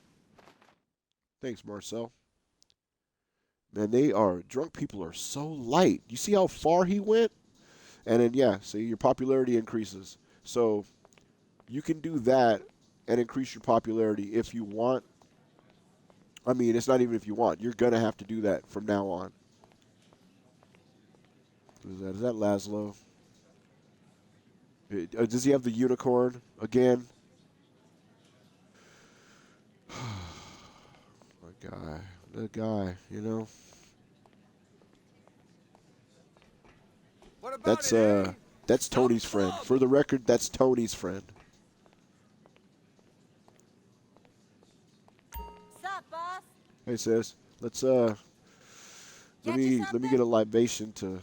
Thanks, Marcel. Man, drunk people are so light. You see how far he went? And then, yeah, see, your popularity increases. So you can do that and increase your popularity if you want. I mean, it's not even if you want. You're going to have to do that from now on. Who is that? Is that Laszlo? Does he have the unicorn again? The guy, you know. What about That's Tony's friend. For the record, that's Tony's friend. Sup, boss? Hey sis, let's let me get a libation to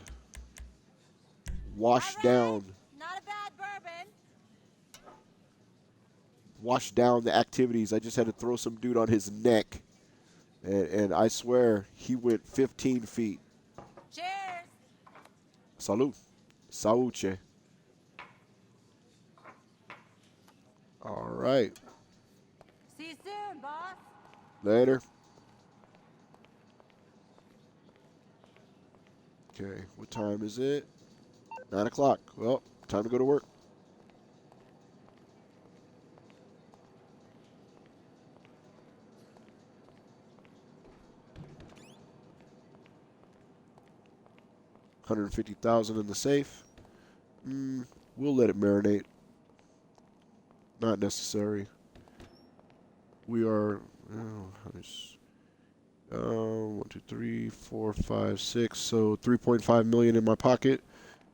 wash down Not a bad bourbon. wash down the activities. I just had to throw some dude on his neck. And I swear he went 15 feet. Cheers. Salud. Sauce. All right. See you soon, boss. Later. Okay, what time is it? 9 o'clock. Well, time to go to work. $150,000 in the safe. We'll let it marinate. Not necessary. We are 1, 2, 3, 4, 5, 6. So 3.5 million in my pocket.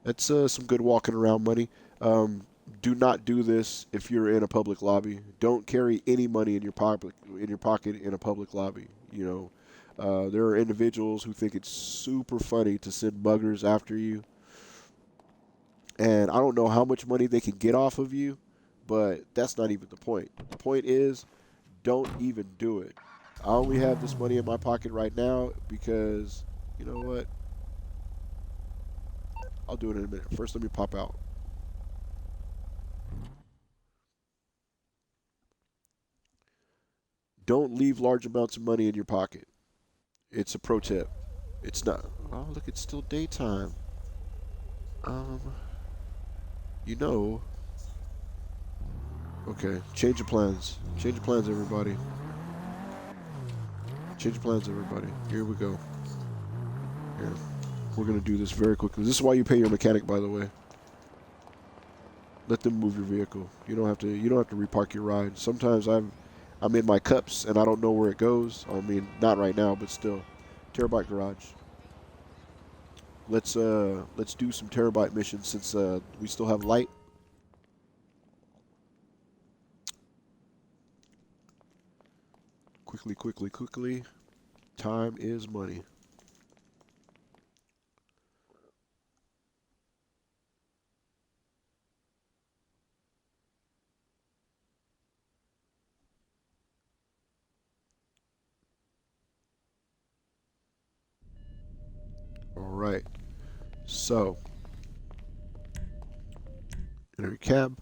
That's some good walking around money. Do not do this if you're in a public lobby. Don't carry any money in your pocket in a public lobby. You know. There are individuals who think it's super funny to send buggers after you. And I don't know how much money they can get off of you, but that's not even the point. The point is, don't even do it. I only have this money in my pocket right now because, you know what? I'll do it in a minute. First, let me pop out. Don't leave large amounts of money in your pocket. It's a pro tip. It's not. Oh, look, it's still daytime. You know. Okay, change your plans. Change your plans, everybody. Change your plans, everybody. Here we go. Here. We're going to do this very quickly. This is why you pay your mechanic, by the way. Let them move your vehicle. You don't have to repark your ride. Sometimes I'm in my cups and I don't know where it goes. I mean, not right now, but still. Terabyte garage. Let's do some terabyte missions since we still have light. Quickly. Time is money. All right. So, enter cab.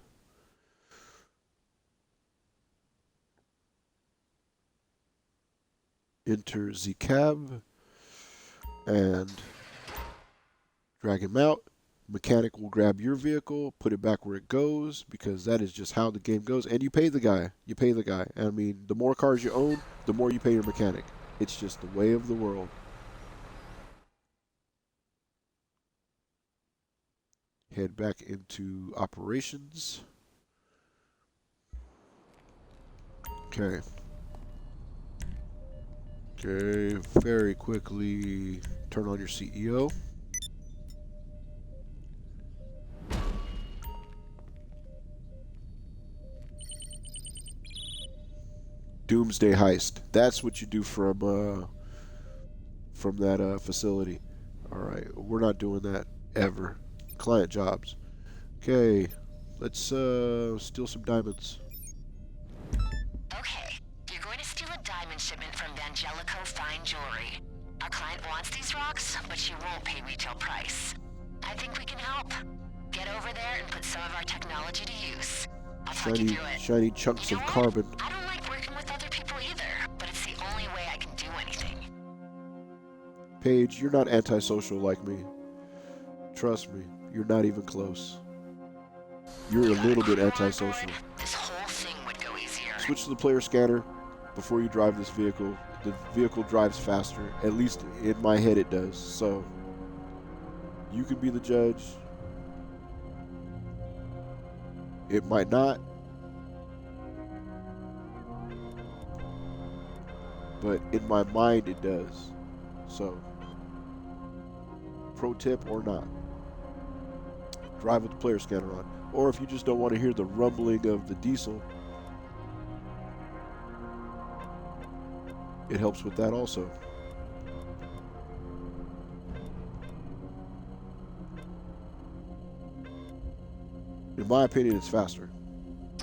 Enter the cab and drag him out. Mechanic will grab your vehicle, put it back where it goes, because that is just how the game goes. And you pay the guy. You pay the guy. I mean, the more cars you own, the more you pay your mechanic. It's just the way of the world. Head back into operations. Okay. Okay, very quickly turn on your CEO. Doomsday heist. That's what you do from that facility. All right, we're not doing that ever. Client jobs. Okay, let's steal some diamonds. Okay, you're going to steal a diamond shipment from Vangelico Fine Jewelry. Our client wants these rocks, but she won't pay retail price. I think we can help. Get over there and put some of our technology to use. I'll talk you through it. Shiny chunks You of know what? carbon. I don't like working with other people either, but it's the only way I can do anything. Paige, you're not antisocial like me. Trust me, you're not even close. You're a little bit antisocial. This whole thing would go easier. Switch to the player scanner before you drive this vehicle. The vehicle drives faster. At least in my head it does. So, you can be the judge. It might not. But in my mind it does. So, pro tip or not, drive with the player scanner on. Or if you just don't want to hear the rumbling of the diesel, it helps with that also. In my opinion, it's faster.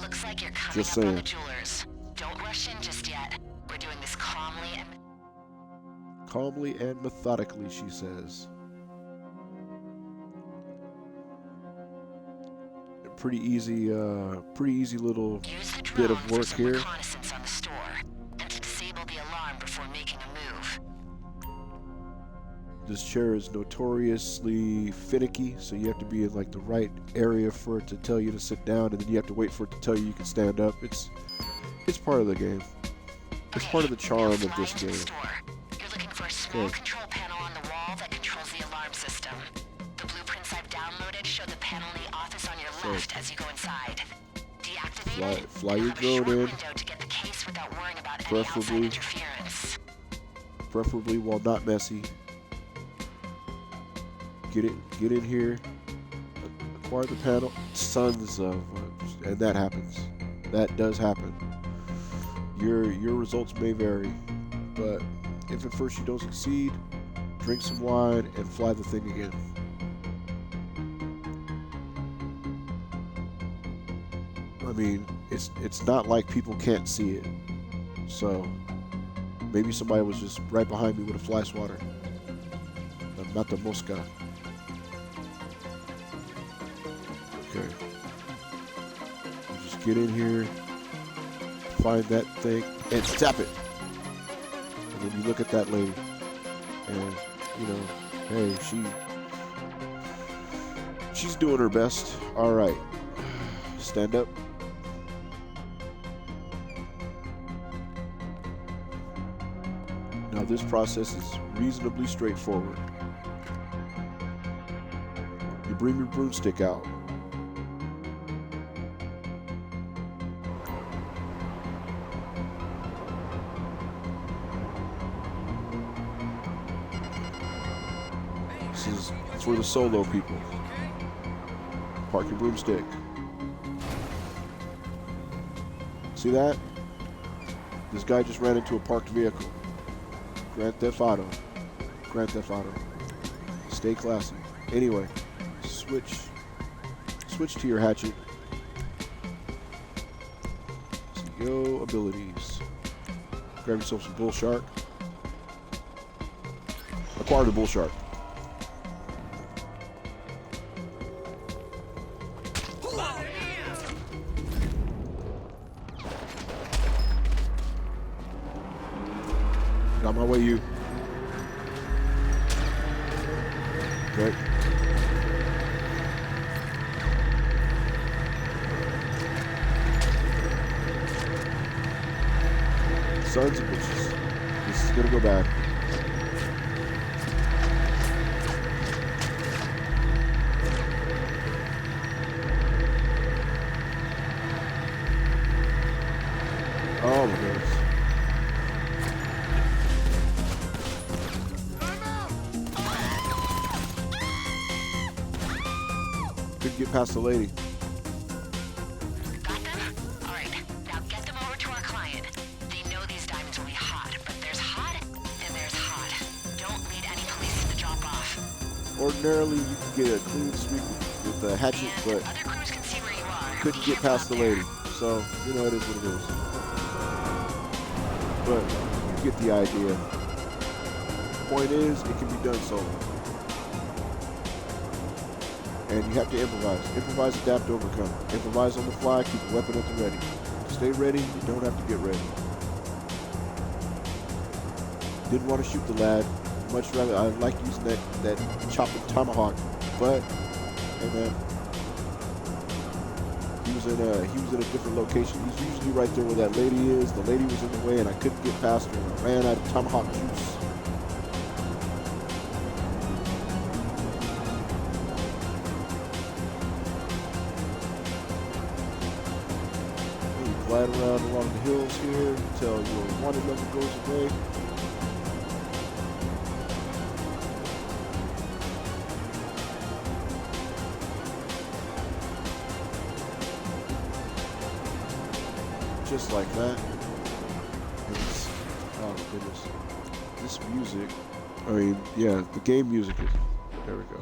Looks like you're coming Just up on saying. the jewelers. Don't rush in just yet. We're doing this calmly and Calmly and methodically, she says. Pretty easy little use the bit drone of work for some here. reconnaissance on the store and to disable the alarm before making a move. This chair is notoriously finicky, so you have to be in like the right area for it to tell you to sit down, and then you have to wait for it to tell you can stand up. It's part of the game. It's part of the charm of this Fly into the game. store. You're looking for a small Okay. control panel on the wall that controls the alarm system. The blueprints I've downloaded show the panel in the office on your So, left as you go inside. Deactivate it. Fly and your have a short drone in, window to get the case without worrying about any outside preferably interference. while not messy. Get in here, acquire the panel. Sons of, and that happens. That does happen. Your results may vary, but if at first you don't succeed, drink some wine and fly the thing again. I mean, it's not like people can't see it. So maybe somebody was just right behind me with a fly swatter. A mata mosca. Okay. You just get in here, find that thing, and tap it. And then you look at that lady, and you know, hey, she's doing her best. All right, stand up. Now this process is reasonably straightforward. You bring your broomstick out. This is for the solo people. Park your broomstick. See that? This guy just ran into a parked vehicle. Grand Theft Auto. Grand Theft Auto. Stay classy. Anyway, switch to your hatchet. CEO abilities. Grab yourself some bull shark. Acquire the bull shark. Got my way, you. Okay. Sons of bitches. This is gonna go bad. Oh my goodness. Couldn't get past the lady. Got them? Alright, now get them over to our client. They know these diamonds will be hot, but there's hot and there's hot. Don't lead any police to the drop-off. Ordinarily, you can get a clean sweep with the hatchet, And but other crews can see where you are. couldn't Be get careful past the out there. lady. So, you know, it is what it is. But you get the idea. Point is, it can be done solo. And you have to improvise. Improvise, adapt, overcome. Improvise on the fly, keep a weapon at the ready. Stay ready, you don't have to get ready. Didn't want to shoot the lad. Much rather, I like using that chopping tomahawk. But, hey man, he was in a different location. He's usually right there where that lady is. The lady was in the way and I couldn't get past her. And I ran out of tomahawk juice. Glide around along the hills here until your wanted level goes away. Just like that. It's, oh goodness. This music, I mean, yeah, the game music is, there we go.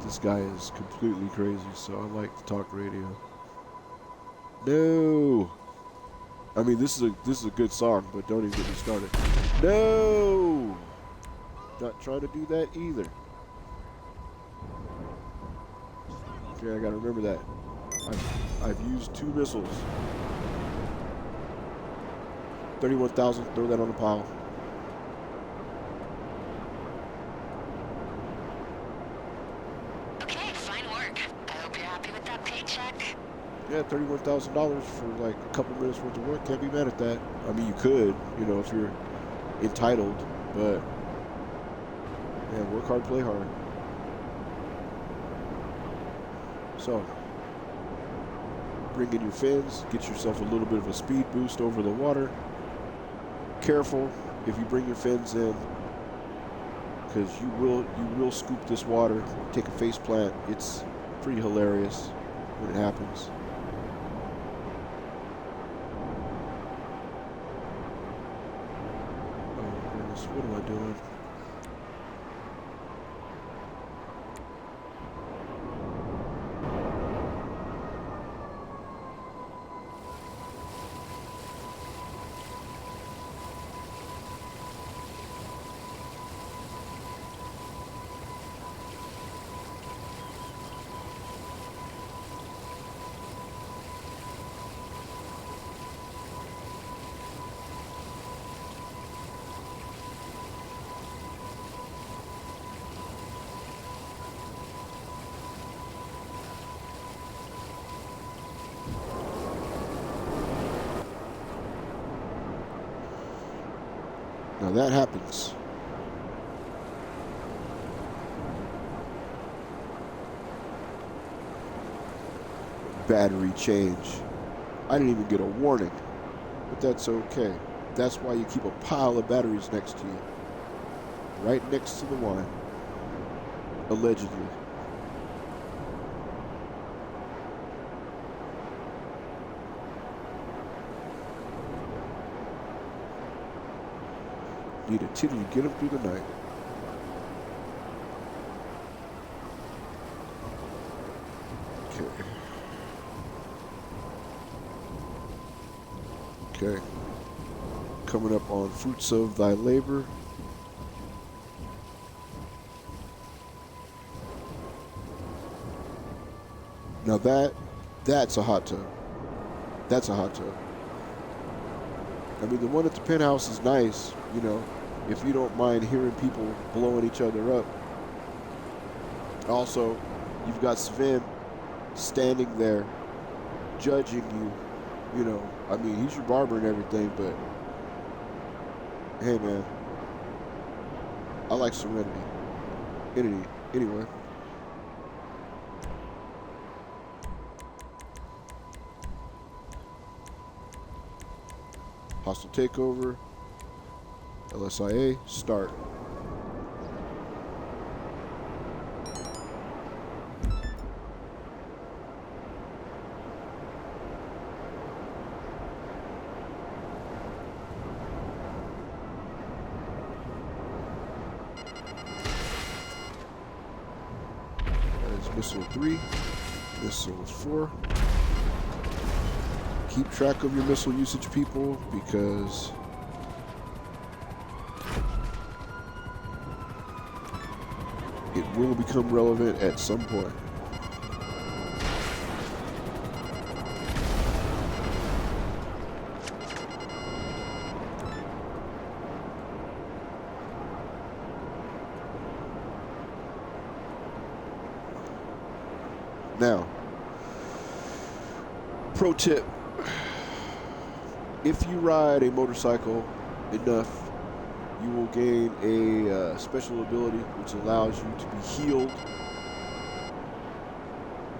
This guy is completely crazy, so I like to talk radio. No! I mean, this is a good song, but don't even get me started. No! Not trying to do that either. Okay, I gotta remember that. I've used 2 missiles. 31,000, throw that on the pile. Yeah, $31,000 for like a couple minutes worth of work. Can't be mad at that. I mean, you could, you know, if you're entitled, but yeah, work hard, play hard. So, bring in your fins, get yourself a little bit of a speed boost over the water. Careful if you bring your fins in, because you will scoop this water, take a face plant. It's pretty hilarious when it happens. What am I doing? Now that happens. Battery change. I didn't even get a warning, but that's okay. That's why you keep a pile of batteries next to you. Right next to the one. Allegedly. Need a titty to get them through the night. Okay. Coming up on fruits of thy labor. Now that's a hot tub. That's a hot tub. I mean, the one at the penthouse is nice, you know, if you don't mind hearing people blowing each other up. Also, you've got Sven standing there judging you, you know. I mean, he's your barber and everything, but hey, man, I like Serenity. Anyway. Hostile takeover. LSIA, start. That is missile 3, missile 4. Keep track of your missile usage, people, because it will become relevant at some point. Now, pro tip, if you ride a motorcycle enough, you will gain a special ability which allows you to be healed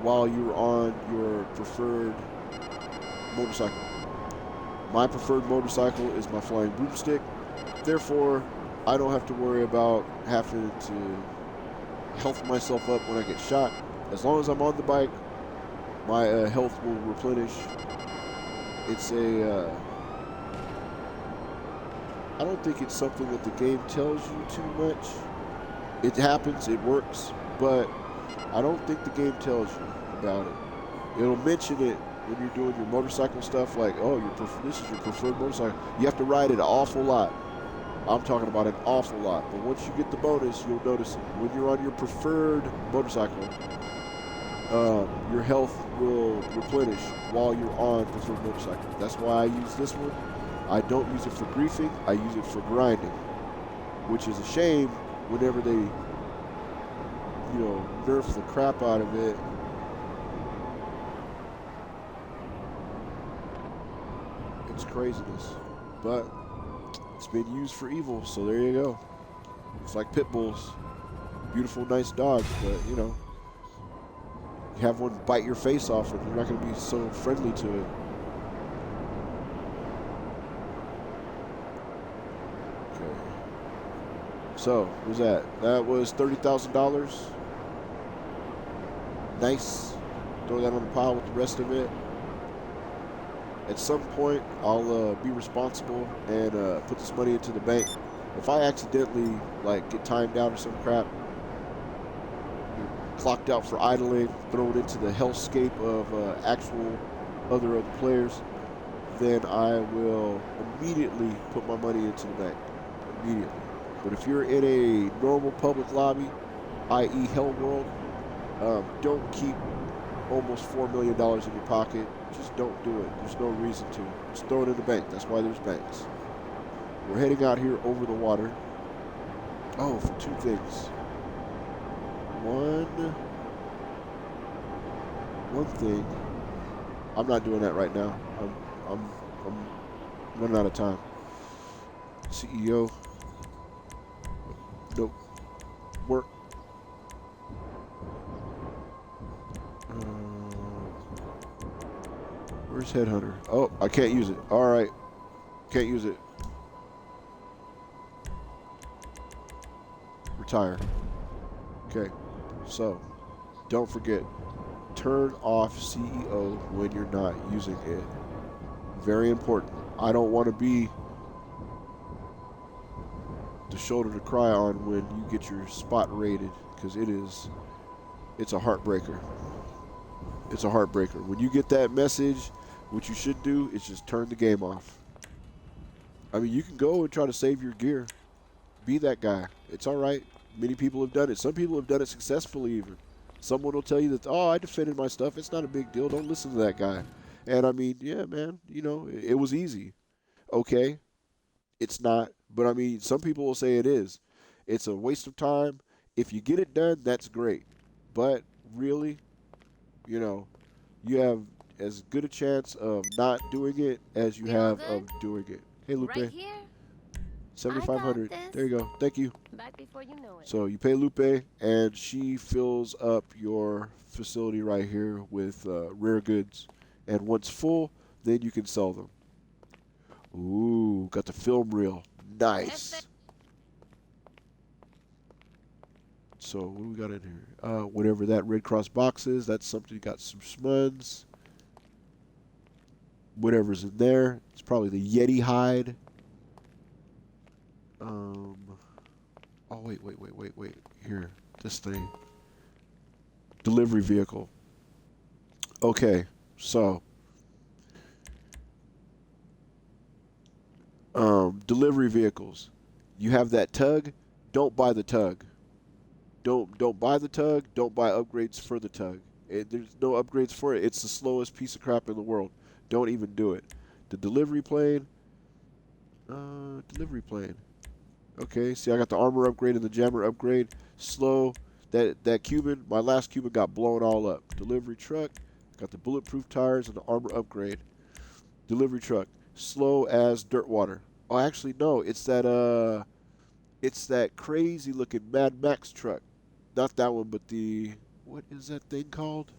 while you're on your preferred motorcycle. My preferred motorcycle is my flying broomstick. Therefore, I don't have to worry about having to health myself up when I get shot. As long as I'm on the bike, my health will replenish. It's a I don't think it's something that the game tells you too much. It happens, it works, but I don't think the game tells you about it. It'll mention it when you're doing your motorcycle stuff, like, oh, this is your preferred motorcycle. You have to ride it an awful lot. I'm talking about an awful lot. But once you get the bonus, you'll notice it. When you're on your preferred motorcycle, your health will replenish while you're on preferred motorcycle. That's why I use this one. I don't use it for griefing, I use it for grinding, which is a shame whenever they, nerf the crap out of it. It's craziness, but it's been used for evil, so there you go. It's like pit bulls, beautiful, nice dogs, but you have one bite your face off and you're not going to be so friendly to it. So, what was that? That was $30,000. Nice. Throw that on the pile with the rest of it. At some point, I'll be responsible and put this money into the bank. If I accidentally, get timed out or some crap, clocked out for idling, throw it into the hellscape of actual other players, then I will immediately put my money into the bank. Immediately. But if you're in a normal public lobby, i.e. Hell World, don't keep almost $4 million in your pocket. Just don't do it. There's no reason to. Just throw it in the bank. That's why there's banks. We're heading out here over the water. Oh, for two things. One thing. I'm not doing that right now. I'm running out of time. CEO. Nope. Work. Where's Headhunter? Oh, I can't use it. All right. Can't use it. Retire. Okay. So, don't forget. Turn off CEO when you're not using it. Very important. I don't want to be the shoulder to cry on when you get your spot rated, because it's a heartbreaker. It's a heartbreaker. When you get that message, what you should do is just turn the game off. I mean, you can go and try to save your gear. Be that guy. It's all right. Many people have done it. Some people have done it successfully even. Someone will tell you that, oh, I defended my stuff. It's not a big deal. Don't listen to that guy. And I mean, yeah, man, it was easy. Okay. It's not. But I mean, some people will say it is. It's a waste of time. If you get it done, that's great. But really, you have as good a chance of not doing it as you have of doing it. Hey, Lupe. Right here. 7,500. I got this. There you go. Thank you. Back before you know it. So you pay Lupe, and she fills up your facility right here with rare goods. And once full, then you can sell them. Ooh, got the film reel. Nice. So what do we got in here? Whatever that Red Cross box is, that's something. Got some smuds. Whatever's in there. It's probably the Yeti hide. Oh, wait. Here, this thing. Delivery vehicle. Okay, so. Delivery vehicles. You have that tug. Don't buy the tug. Don't buy the tug. Don't buy upgrades for the tug. There's no upgrades for it. It's the slowest piece of crap in the world. Don't even do it. The delivery plane. Delivery plane. Okay, see, I got the armor upgrade and the jammer upgrade. Slow. That Cuban, my last Cuban got blown all up. Delivery truck. Got the bulletproof tires and the armor upgrade. Delivery truck. Slow as dirt water. Oh, actually, no. It's that crazy looking Mad Max truck. Not that one, but the... What is that thing called?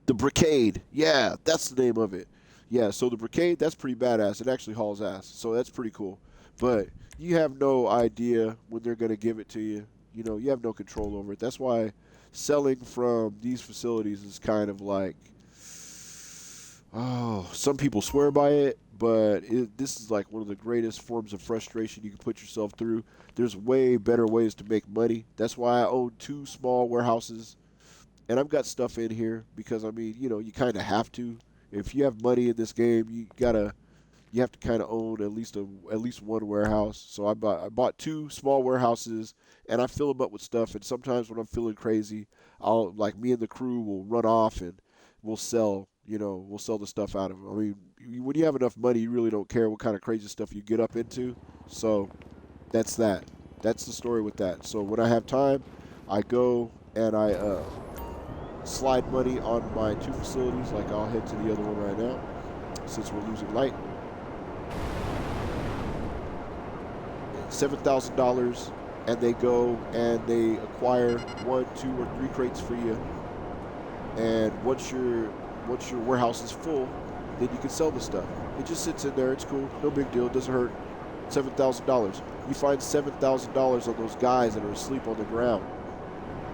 The Brigade. Yeah, that's the name of it. Yeah, so the Brigade, that's pretty badass. It actually hauls ass, so that's pretty cool. But you have no idea when they're going to give it to you. You know, you have no control over it. That's why selling from these facilities is kind of like, oh, some people swear by it, but this is like one of the greatest forms of frustration you can put yourself through. There's way better ways to make money. That's why I own 2 small warehouses. And I've got stuff in here because, I mean, you know, you kind of have to. If you have money in this game, you have to kind of own at least one warehouse. So I bought 2 small warehouses, and I fill them up with stuff. And sometimes when I'm feeling crazy, me and the crew will run off and we'll sell the stuff out of them. I mean, when you have enough money, you really don't care what kind of crazy stuff you get up into. So that's that. That's the story with that. So when I have time, I go and I slide money on my 2 facilities. Like, I'll head to the other one right now since we're losing light. $7,000, and they go and they acquire 1, 2, or 3 crates for you. And once your warehouse is full, then you can sell the stuff. It just sits in there. It's cool. No big deal. It doesn't hurt. $7,000. You find $7,000 on those guys that are asleep on the ground.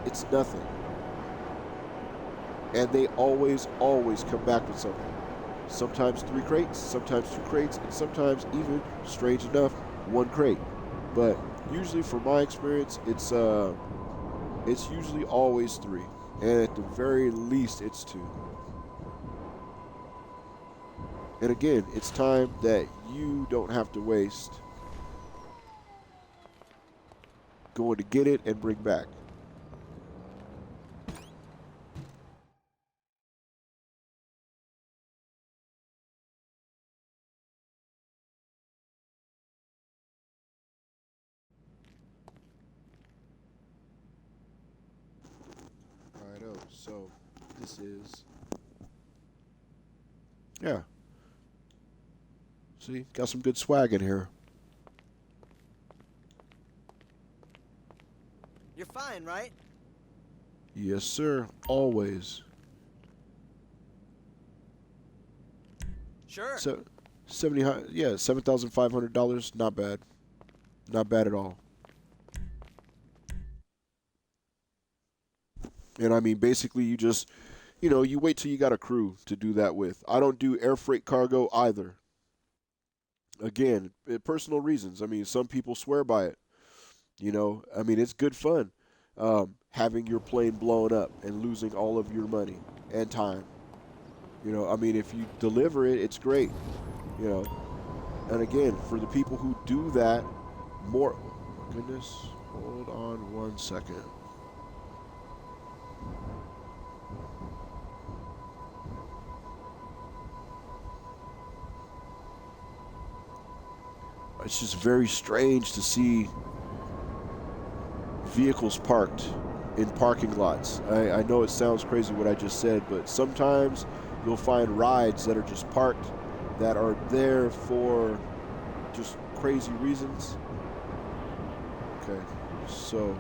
It's nothing. And they always come back with something. Sometimes 3 crates, sometimes 2 crates, and sometimes even, strange enough, 1 crate. But usually, from my experience, it's usually always 3, and at the very least, it's 2. And again, it's time that you don't have to waste going to get it and bring back. Righto, so this is, yeah. See, got some good swag in here. You're fine, right? Yes, sir. Always. Sure. So, $7,500. Not bad. Not bad at all. And I mean, basically, you just, you wait till you got a crew to do that with. I don't do air freight cargo either. Again, personal reasons. I mean, some people swear by it. I mean, it's good fun having your plane blown up and losing all of your money and time. I mean, if you deliver it, it's great. And again, for the people who do that, more. Goodness, hold on 1 second. It's just very strange to see vehicles parked in parking lots. I know it sounds crazy what I just said, but sometimes you'll find rides that are just parked that are there for just crazy reasons. Okay, so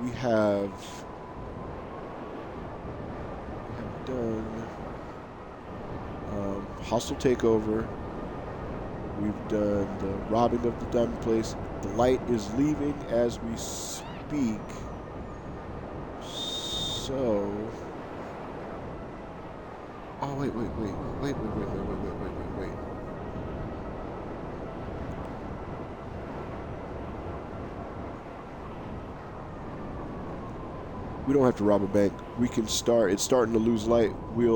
we have done hostile takeover. We've done the robbing of the diamond place. The light is leaving as we speak. So, oh wait. We don't have to rob a bank. We can start. It's starting to lose light. We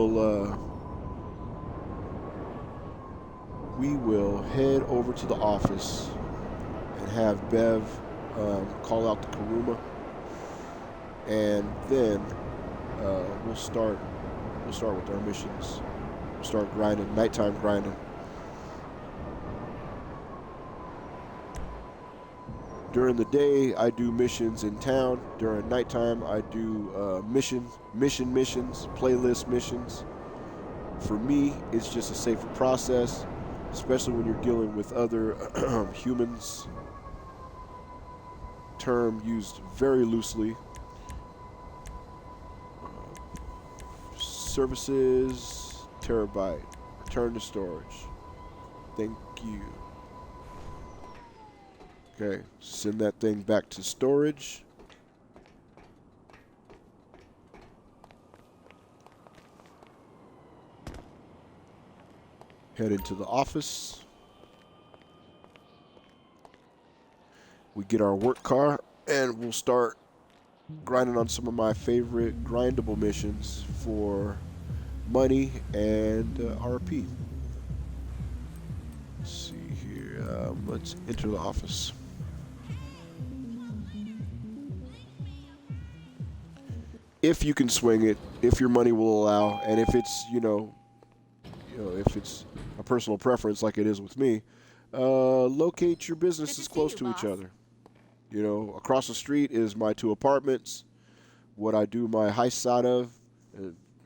will head over to the office and have Bev call out the Karuma, and then we'll start with our missions. We'll start grinding, nighttime grinding. During the day, I do missions in town. During nighttime, I do missions, playlist missions. For me, it's just a safer process, especially when you're dealing with other humans. Term used very loosely. Services, terabyte, return to storage. Thank you. Okay, send that thing back to storage. Head into the office. We get our work car and we'll start grinding on some of my favorite grindable missions for money and RP. Let's see here. Let's enter the office. If you can swing it, if your money will allow, and if it's if it's a personal preference like it is with me, locate your businesses close to each other. You know, across the street is my 2 apartments, what I do my heist out of,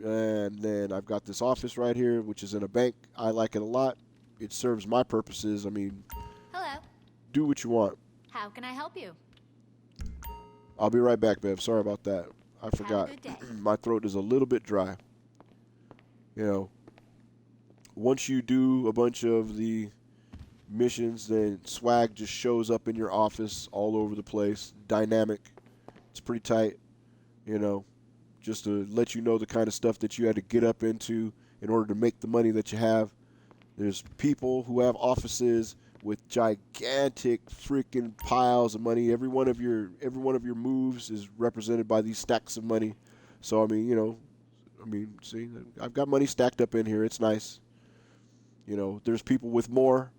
and then I've got this office right here, which is in a bank. I like it a lot. It serves my purposes. I mean, Hello. do what you want. How can I help you? I'll be right back, Bev. Sorry about that. I forgot. Have a good day. My throat is a little bit dry. You know, once you do a bunch of the missions, then swag just shows up in your office all over the place. Dynamic. It's pretty tight, you know, just to let you know the kind of stuff that you had to get up into in order to make the money that you have. There's people who have offices with gigantic freaking piles of money. Every one of your moves is represented by these stacks of money. So see, I've got money stacked up in here. It's nice. You know, there's people with more,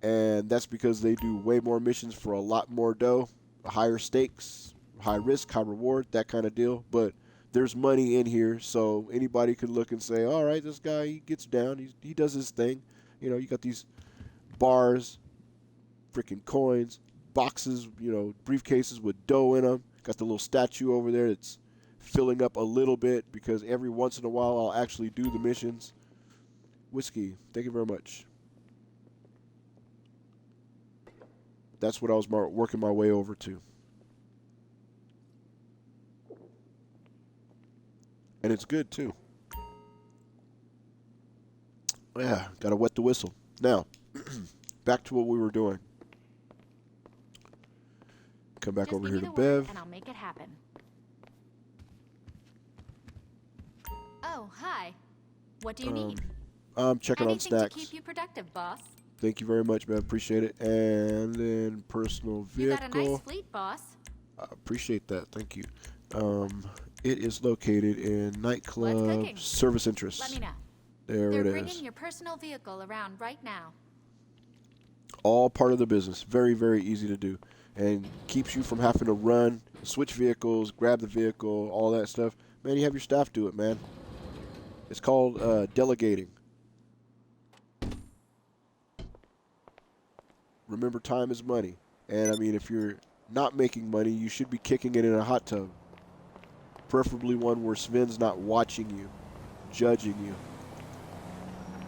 and that's because they do way more missions for a lot more dough, higher stakes, high risk, high reward, that kind of deal. But there's money in here, so anybody could look and say, all right, this guy, he gets down, he does his thing. You know, you got these bars, freaking coins, boxes, you know, briefcases with dough in them. Got the little statue over there that's filling up a little bit because every once in a while I'll actually do the missions. Whiskey, thank you very much. That's what I was working my way over to. And it's good too. Yeah, gotta wet the whistle. Now, back to what we were doing. Come back Just over give here me to the word Bev. and I'll make it happen. Oh, hi. What do you need? I'm checking on Anything to stacks. keep you productive, boss. Thank you very much, Bev. Appreciate it. And then personal You vehicle. got a nice fleet, boss. I appreciate that. Thank you. It is located in nightclub cooking? service interest. Let me know. There They're it bringing is. your personal vehicle around right now. All part of the business. Very, very easy to do. And keeps you from having to run, switch vehicles, grab the vehicle, all that stuff. Man, you have your staff do it, man. It's called delegating. Remember, time is money. And, I mean, if you're not making money, you should be kicking it in a hot tub. Preferably one where Sven's not watching you, judging you.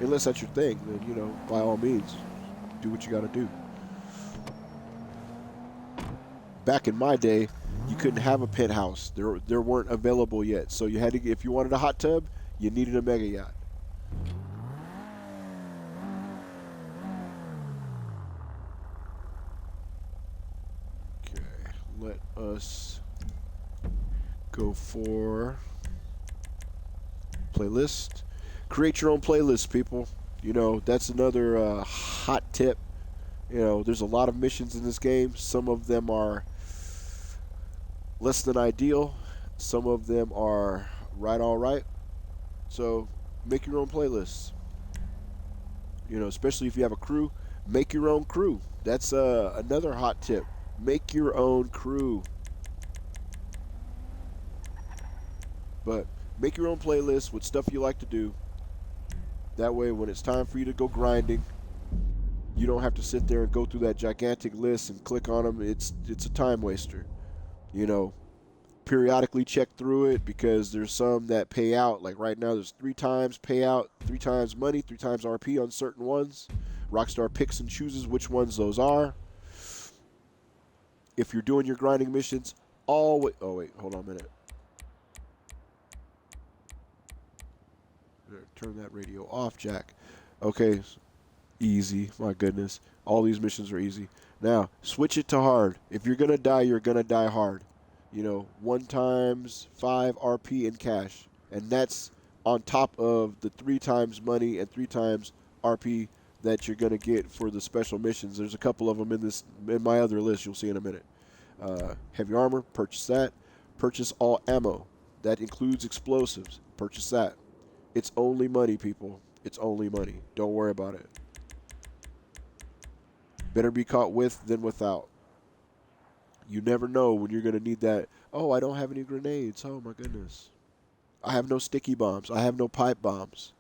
Unless that's your thing, then, you know, by all means, do what you got to do. Back in my day, you couldn't have a penthouse. There weren't available yet. So you had to, if you wanted a hot tub, you needed a mega yacht. Okay, let us go for playlist. Create your own playlist, people. You know, that's another hot tip. You know, there's a lot of missions in this game. Some of them are less than ideal. Some of them are right all right. So make your own playlists. You know, especially if you have a crew, make your own crew. That's another hot tip. Make your own crew. But make your own playlist with stuff you like to do. That way, when it's time for you to go grinding, you don't have to sit there and go through that gigantic list and click on them. It's a time waster. You know, periodically check through it because there's some that pay out. Like right now, there's 3 times payout, 3 times money, 3 times RP on certain ones. Rockstar picks and chooses which ones those are. If you're doing your grinding missions, always... Oh, wait, hold on a minute. Turn that radio off, Jack. Okay, easy. My goodness. All these missions are easy. Now, switch it to hard. If you're going to die, you're going to die hard. You know, 1 times 5 RP in cash. And that's on top of the 3 times money and 3 times RP that you're going to get for the special missions. There's a couple of them in my other list you'll see in a minute. Heavy armor, purchase that. Purchase all ammo. That includes explosives. Purchase that. It's only money, people. It's only money. Don't worry about it. Better be caught with than without. You never know when you're going to need that. Oh, I don't have any grenades. Oh, my goodness. I have no sticky bombs. I have no pipe bombs.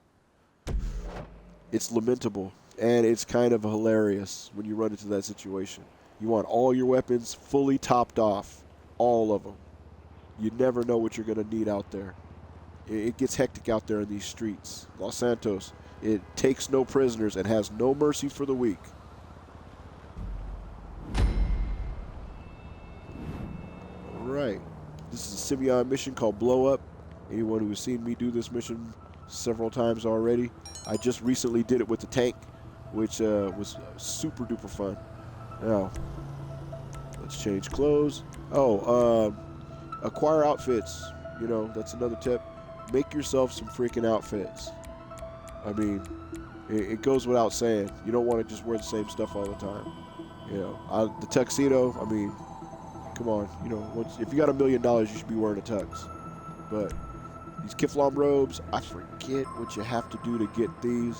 It's lamentable. And it's kind of hilarious when you run into that situation. You want all your weapons fully topped off. All of them. You never know what you're going to need out there. It gets hectic out there in these streets. Los Santos, it takes no prisoners and has no mercy for the weak. Alright. This is a Simeon mission called Blow Up. Anyone who has seen me do this mission several times already. I just recently did it with the tank, which was super duper fun. Now, let's change clothes. Oh, acquire outfits. You know, that's another tip. Make yourself some freaking outfits. I mean, it goes without saying. You don't want to just wear the same stuff all the time. You know, the tuxedo, I mean, come on. You know, if you got $1 million, you should be wearing a tux. But these Kiflam robes, I forget what you have to do to get these.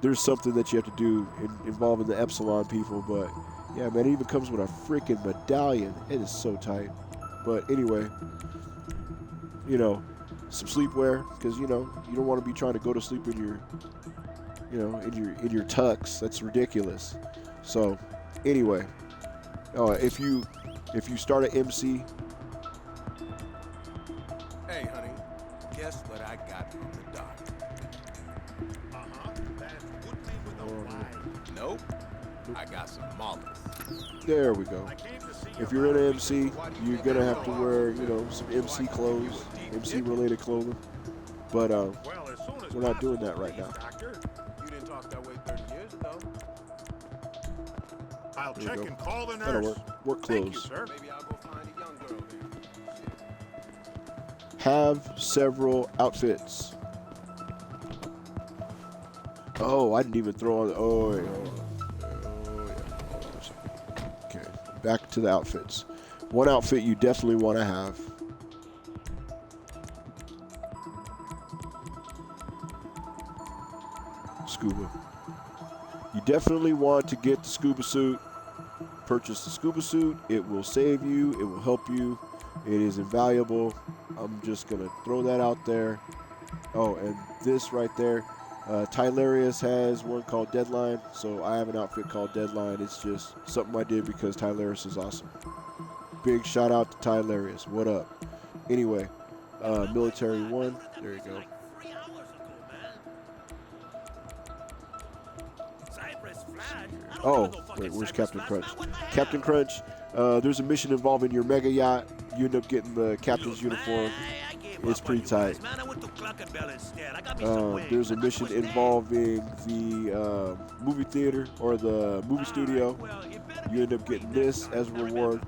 There's something that you have to do involving the Epsilon people, but yeah, man, it even comes with a freaking medallion. It is so tight. But anyway, you know, some sleepwear, because you know you don't want to be trying to go to sleep in your, you know, in your tux. That's ridiculous. So, anyway, if you start an MC. Hey, honey, guess what I got from the doc? That's good thing with a wine. Nope. I got some mollusks. There we go. If you're in an MC, you're gonna have to wear, you know, some MC clothes, MC-related clothing. But we're not doing that right now. You didn't talk that way 30 years ago. I'll There you check go. and call the nurse. That'll work. Work Thank you, clothes. sir. Maybe I'll go find a young girl then. Have several outfits. Oh, I didn't even throw on. Oh, yeah. Okay, back to the outfits. One outfit you definitely want to have. Scuba. You definitely want to get the scuba suit. Purchase the scuba suit. It will save you. It will help you. It is invaluable. I'm just going to throw that out there. Oh, and this right there. Tylarius has one called Deadline, so I have an outfit called Deadline. It's just something I did because Tylarius is awesome. Big shout out to Tylarius. What up? Anyway, Military 1. There you go. Oh, wait, where's Captain Crunch? Captain Crunch, there's a mission involving your mega yacht. You end up getting the captain's uniform. It's pretty tight. There's a mission involving the movie theater or the movie studio. You end up getting this as a reward.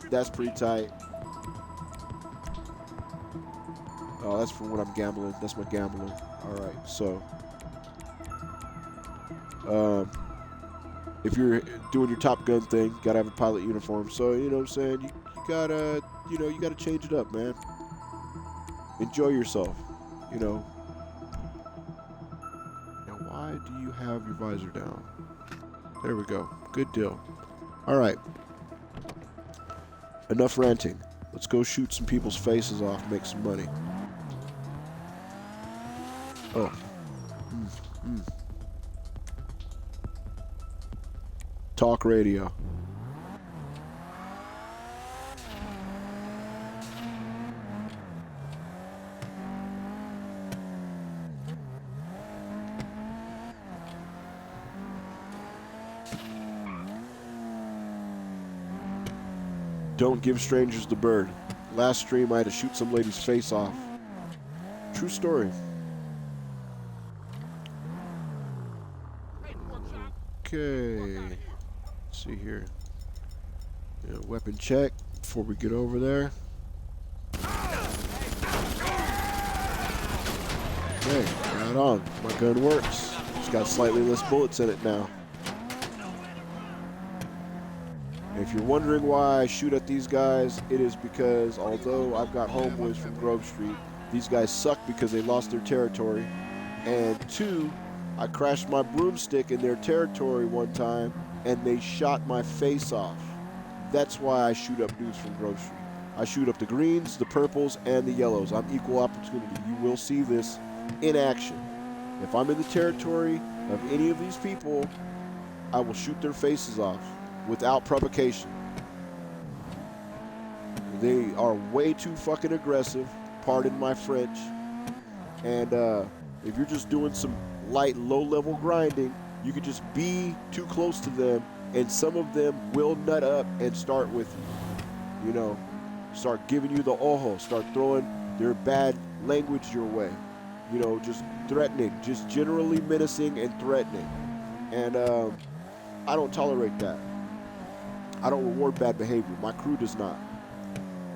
That's pretty tight. Oh, that's for when I'm gambling. That's my gambling. All right, so if you're doing your Top Gun thing, gotta have a pilot uniform. So you know what I'm saying. You gotta, you gotta change it up, man. Enjoy yourself, you know. Now, why do you have your visor down? There we go. Good deal. Alright. Enough ranting. Let's go shoot some people's faces off, make some money. Oh. Talk radio. Don't give strangers the bird. Last stream I had to shoot some lady's face off. True story. Okay. Let's see here. Yeah, weapon check before we get over there. Okay, right on. My gun works. It's got slightly less bullets in it now. If you're wondering why I shoot at these guys, it is because although I've got homeboys from Grove Street, these guys suck because they lost their territory. And 2, I crashed my broomstick in their territory one time and they shot my face off. That's why I shoot up dudes from Grove Street. I shoot up the greens, the purples, and the yellows. I'm equal opportunity. You will see this in action. If I'm in the territory of any of these people, I will shoot their faces off without provocation. They are way too fucking aggressive, pardon my French. And if you're just doing some light, low-level grinding, you could just be too close to them, and some of them will nut up and start with you. You know, start giving you the ojo, start throwing their bad language your way. You know, just threatening, just generally menacing and threatening. And I don't tolerate that. I don't reward bad behavior. My crew does not.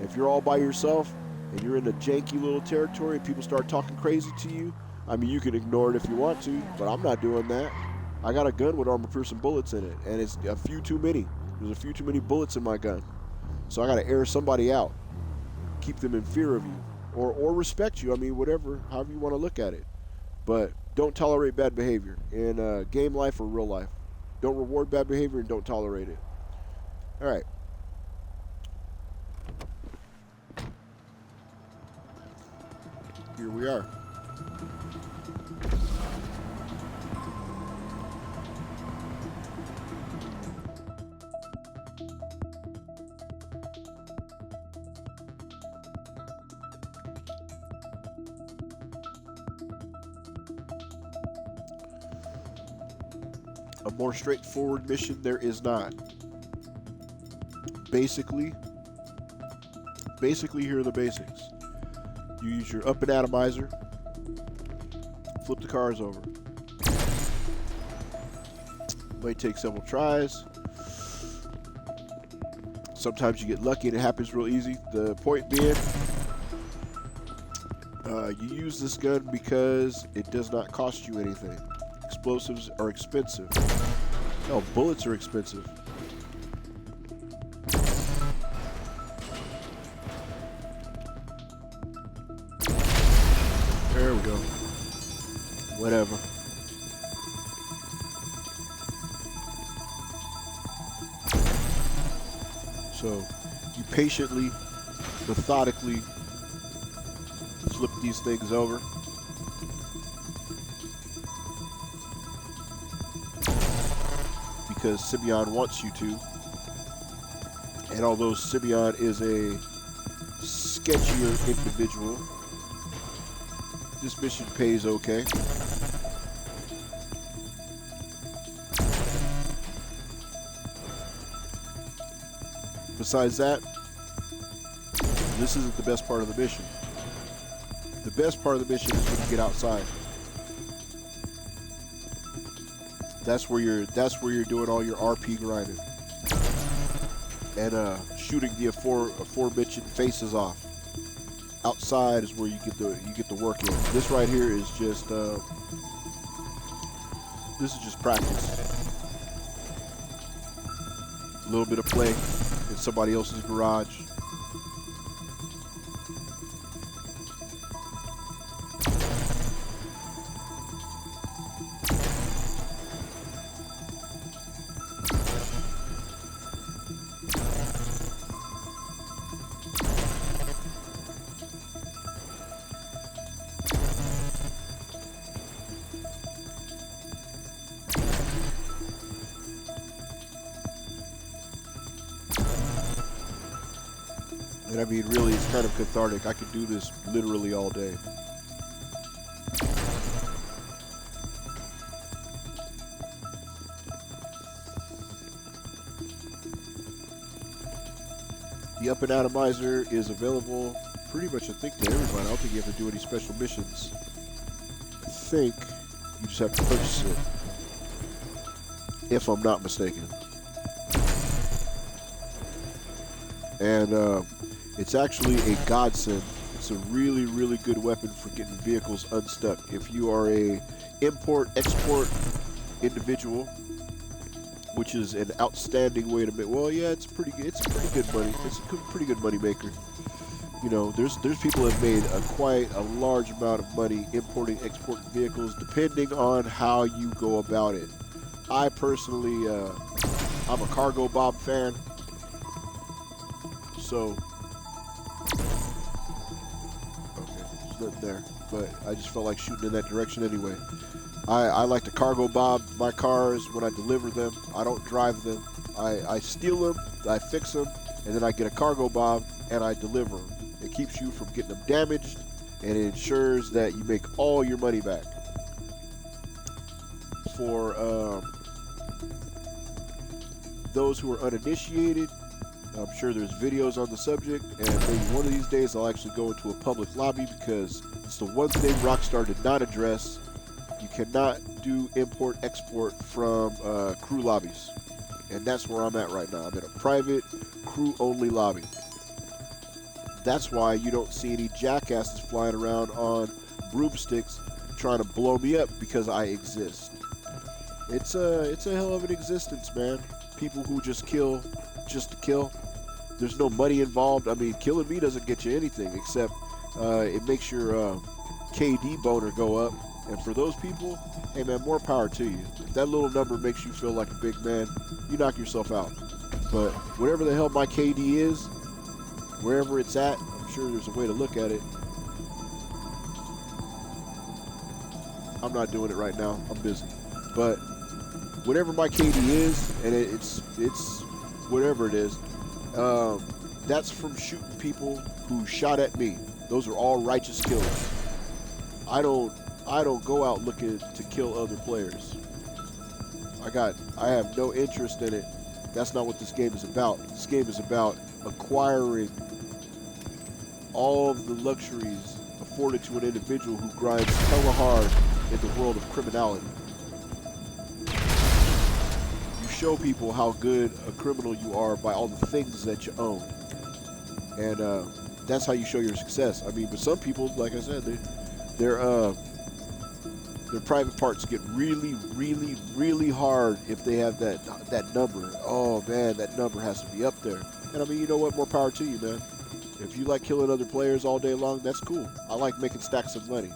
If you're all by yourself and you're in a janky little territory and people start talking crazy to you, I mean, you can ignore it if you want to, but I'm not doing that. I got a gun with armor-piercing bullets in it, and it's a few too many. There's a few too many bullets in my gun. So I got to air somebody out, keep them in fear of you, or respect you. I mean, whatever, however you want to look at it. But don't tolerate bad behavior in game life or real life. Don't reward bad behavior and don't tolerate it. All right. Here we are. A more straightforward mission there is not. Basically, here are the basics. You use your up and atomizer, flip the cars over. Might take several tries. Sometimes you get lucky and it happens real easy. The point being, you use this gun because it does not cost you anything. Explosives are expensive. No, bullets are expensive. There we go. Whatever. So, you patiently, methodically flip these things over. Because Simeon wants you to. And although Simeon is a sketchier individual, this mission pays okay. Besides that, this isn't the best part of the mission. The best part of the mission is when you get outside. That's where you're doing all your RP grinding and shooting the aforementioned faces off. Outside is where you get the work in. This right here is just practice. A little bit of play in somebody else's garage. And I mean, really, it's kind of cathartic. I could do this literally all day. The Up and Atomizer is available pretty much, I think, to everybody. I don't think you have to do any special missions. I think you just have to purchase it, if I'm not mistaken. And it's actually a godsend. It's a really, really good weapon for getting vehicles unstuck. If you are a import-export individual, which is an outstanding way to make. Well, yeah, it's pretty good money. It's a pretty good money maker. You know, there's people that have made quite a large amount of money importing, exporting vehicles, depending on how you go about it. I personally, I'm a Cargo Bob fan, so okay, there's nothing there. But I just felt like shooting in that direction anyway. I like to Cargo Bob my cars when I deliver them. I don't drive them. I steal them, I fix them, and then I get a Cargo Bob and I deliver them. It keeps you from getting them damaged, and it ensures that you make all your money back. For those who are uninitiated, I'm sure there's videos on the subject, and maybe one of these days I'll actually go into a public lobby, because it's the one thing Rockstar did not address. You cannot do import-export from crew lobbies. And that's where I'm at right now. I'm in a private, crew-only lobby. That's why you don't see any jackasses flying around on broomsticks trying to blow me up because I exist. It's a hell of an existence, man. People who just kill just to kill. There's no money involved. I mean, killing me doesn't get you anything, except it makes your KD boner go up. And for those people, hey man, more power to you. If that little number makes you feel like a big man, you knock yourself out. But whatever the hell my KD is, wherever it's at, I'm sure there's a way to look at it. I'm not doing it right now. I'm busy. But whatever my KD is, and it's whatever it is, that's from shooting people who shot at me. Those are all righteous kills. I don't go out looking to kill other players. I have no interest in it. That's not what this game is about. This game is about acquiring all of the luxuries afforded to an individual who grinds hella hard in the world of criminality. You show people how good a criminal you are by all the things that you own. And that's how you show your success. I mean, but some people, like I said, their private parts get really, really, really hard if they have that number. Oh man, that number has to be up there. And I mean, you know what? More power to you, man. If you like killing other players all day long, that's cool. I like making stacks of money.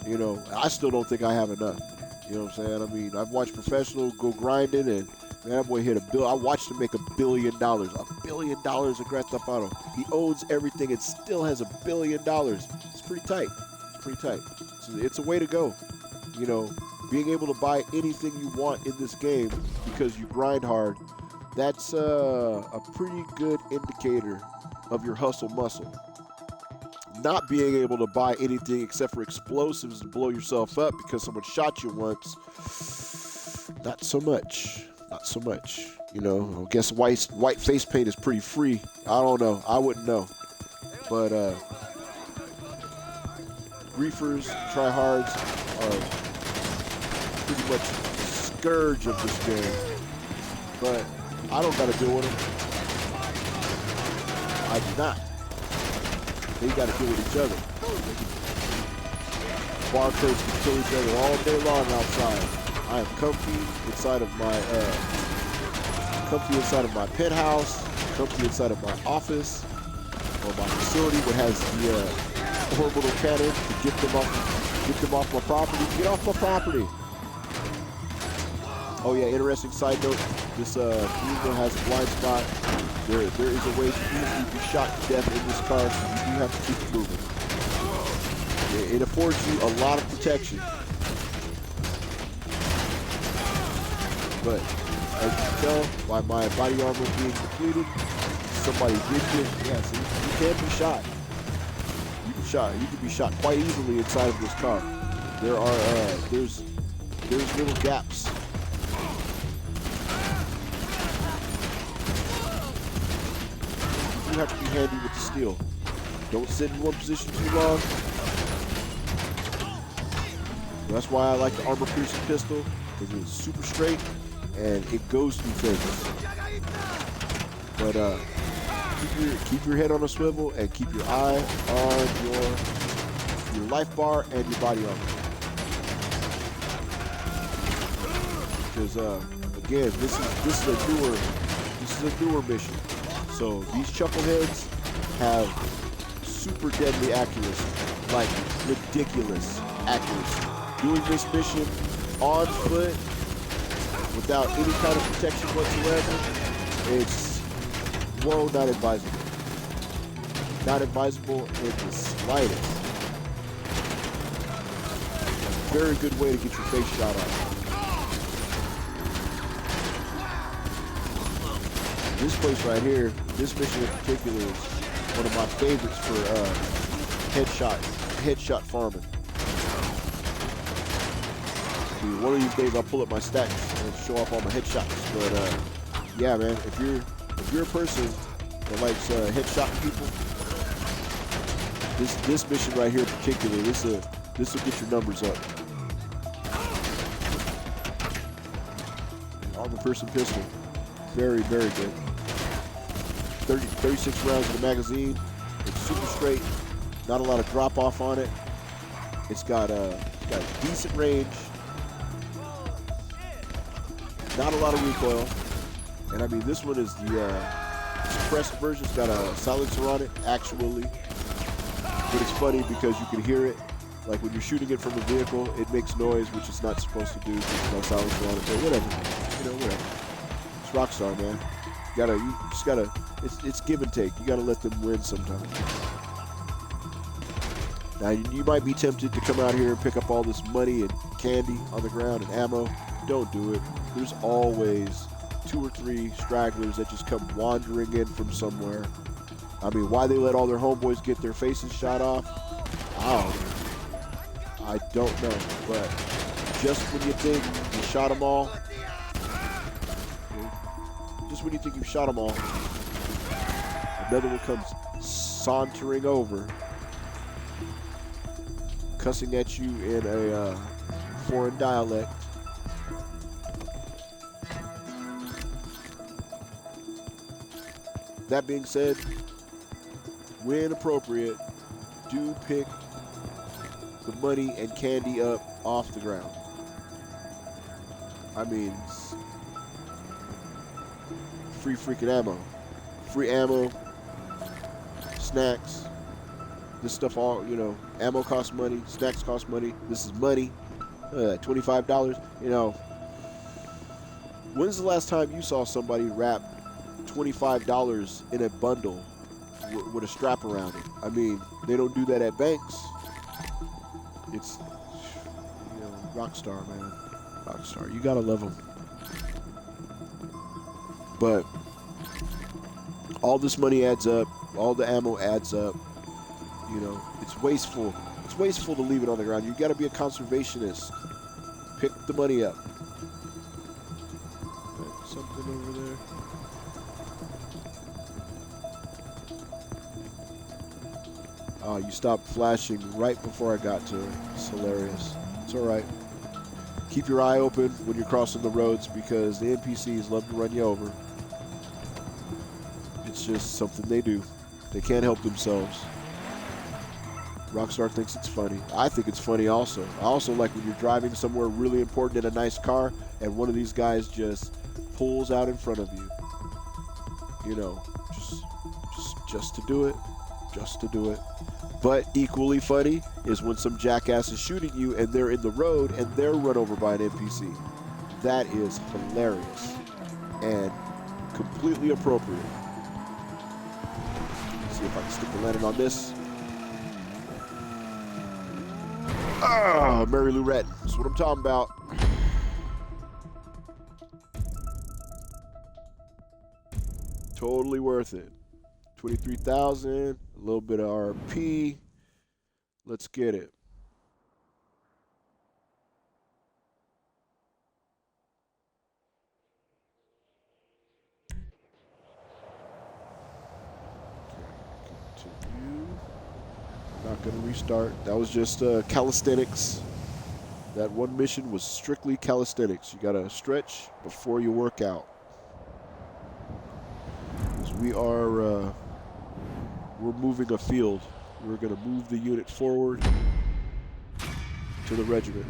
You know, I still don't think I have enough. You know what I'm saying? I mean, I've watched professionals go grinding, and man, that boy hit $1 billion. I watched him make $1 billion. $1 billion in Grand Theft Auto. He owns everything and still has $1 billion. It's pretty tight. It's pretty tight. So it's a way to go. You know, being able to buy anything you want in this game because you grind hard, that's a pretty good indicator of your hustle muscle. Not being able to buy anything except for explosives to blow yourself up because someone shot you once, not so much. Not so much. You know, I guess white face paint is pretty free. I don't know. I wouldn't know. But griefers, tryhards are pretty much the scourge of this game. But I don't got to deal with them. I do not. They got to deal with each other. Barcodes can kill each other all day long outside. I am comfy inside of my penthouse, comfy inside of my office or my facility, what has the orbital cannon to get them off my property. Get off my property. Oh yeah, interesting side note. This vehicle has a blind spot. There is a way to easily be shot to death in this car, so you do have to keep it moving. It affords you a lot of protection. But as you can tell by my body armor being depleted, somebody did get, yeah, see, you can be shot. You can be shot quite easily inside of this car. There are, there's little gaps. You have to be handy with the steel. Don't sit in one position too long. That's why I like the armor-piercing pistol, because it's super straight and it goes through things. But keep your head on a swivel and keep your eye on your life bar and your body armor. Because again, this is a newer mission. So these chuckleheads have super deadly accuracy, like ridiculous accuracy. Doing this mission on foot without any kind of protection whatsoever, it's not advisable. Not advisable in the slightest. Very good way to get your face shot off. This place right here, this mission in particular is one of my favorites for headshot farming. Dude, one of these days I'll pull up my stats and show off all my headshots. But yeah, man, if you're a person that likes headshotting people, this mission right here in particular, this will get your numbers up. Armor-piercing pistol, very, very good. 36 rounds in the magazine. It's super straight. Not a lot of drop off on it. It's got decent range. Not a lot of recoil. And I mean, this one is the suppressed version. It's got a silencer on it, actually. But it's funny because you can hear it. Like when you're shooting it from a vehicle, it makes noise, which it's not supposed to do. There's no silencer on it, but whatever. You know, whatever. It's Rockstar, man. You just gotta, it's give and take. You gotta let them win sometimes. Now, you might be tempted to come out here and pick up all this money and candy on the ground and ammo. Don't do it. There's always 2 or 3 stragglers that just come wandering in from somewhere. I mean, why they let all their homeboys get their faces shot off? I don't know. But just when you think you shot them all, just when you think you've shot them all, another one comes sauntering over, cussing at you in a foreign dialect. That being said, when appropriate, do pick the money and candy up off the ground. I mean, free freaking ammo. Free ammo, snacks. This stuff all, you know, ammo costs money, snacks cost money. This is money. $25. You know, when's the last time you saw somebody wrap $25 in a bundle with a strap around it? I mean, they don't do that at banks. It's, you know, Rockstar, man. Rockstar. You gotta love them. But all this money adds up. All the ammo adds up. You know, it's wasteful. It's wasteful to leave it on the ground. You gotta be a conservationist. Pick the money up. Something over there. Oh, you stopped flashing right before I got to it. It's hilarious. It's alright. Keep your eye open when you're crossing the roads because the NPCs love to run you over. It's just something they do. They can't help themselves. Rockstar thinks it's funny. I think it's funny also. I also like when you're driving somewhere really important in a nice car and one of these guys just pulls out in front of you. You know, just to do it. Just to do it. But equally funny is when some jackass is shooting you and they're in the road and they're run over by an NPC. That is hilarious and completely appropriate. Let's see if I can stick the landing on this. Ah, Mary Lou Retton. That's what I'm talking about. Totally worth it. 23,000. A little bit of RP. Let's get it. Continue. Not going to restart. That was just calisthenics. That one mission was strictly calisthenics. You got to stretch before you work out. Because we're moving a field. We're going to move the unit forward to the regiment.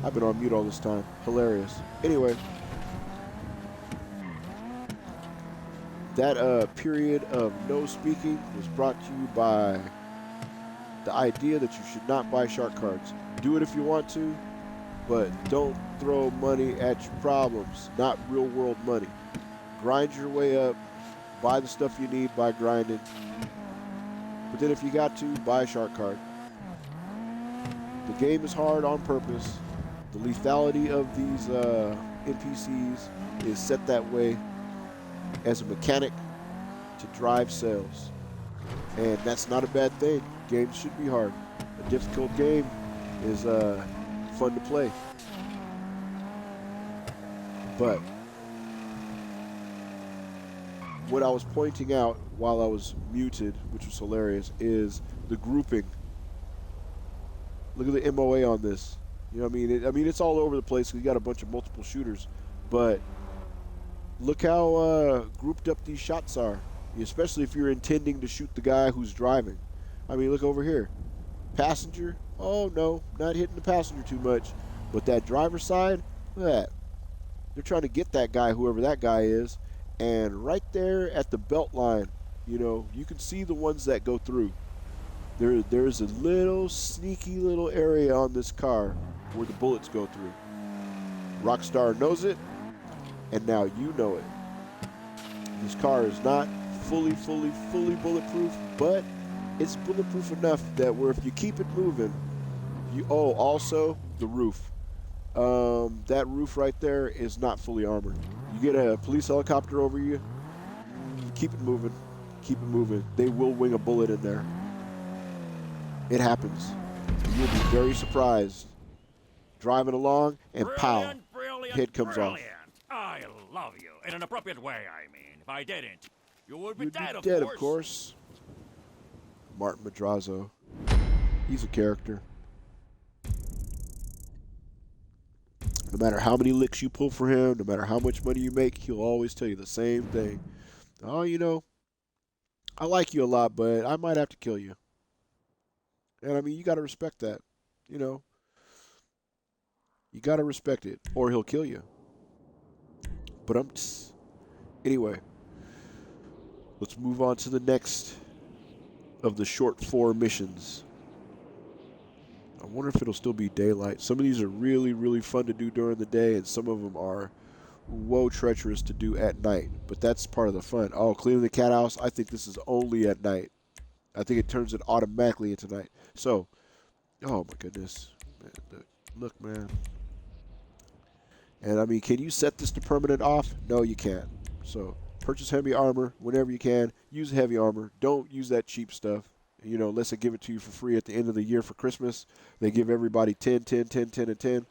I've been on mute all this time. Hilarious. Anyway, that period of no speaking was brought to you by the idea that you should not buy shark cards. Do it if you want to, but don't throw money at your problems. Not real world money. Grind your way up. Buy the stuff you need by grinding. But then if you got to, buy a shark card. The game is hard on purpose. The lethality of these NPCs is set that way as a mechanic to drive sales. And that's not a bad thing. Games should be hard. A difficult game is fun to play. But what I was pointing out while I was muted, which was hilarious, is the grouping. Look at the MOA on this. You know what I mean? It's all over the place. We got a bunch of multiple shooters, but look how grouped up these shots are, especially if you're intending to shoot the guy who's driving. I mean, look over here. Passenger, oh no, not hitting the passenger too much. But that driver's side, look at that. They're trying to get that guy, whoever that guy is. And right there at the belt line, you know, you can see the ones that go through. There's a little sneaky little area on this car where the bullets go through. Rockstar knows it, and now you know it. This car is not fully bulletproof, but it's bulletproof enough that where if you keep it moving, also the roof. That roof right there is not fully armored. You get a police helicopter over you, keep it moving, keep it moving. They will wing a bullet in there. It happens. You'll be very surprised. Driving along, and pow, head comes off. I love you. In an appropriate way, I mean. If I didn't, you would be You'd dead, be dead, of course. Martin Madrazo. He's a character. No matter how many licks you pull for him, no matter how much money you make, he'll always tell you the same thing. Oh, you know, I like you a lot, but I might have to kill you. And I mean, you got to respect that, you know. You got to respect it, or he'll kill you. But anyway, let's move on to the next of the short 4 missions. I wonder if it'll still be daylight. Some of these are really fun to do during the day, and some of them are treacherous to do at night. But that's part of the fun. Oh, cleaning the cat house. I think this is only at night. I think it turns it automatically into night. So, oh my goodness. Man, look, man. And I mean, can you set this to permanent off? No, you can't. So, purchase heavy armor whenever you can. Use heavy armor. Don't use that cheap stuff. You know, unless they give it to you for free at the end of the year for Christmas. They give everybody 10, 10, 10, 10, and 10.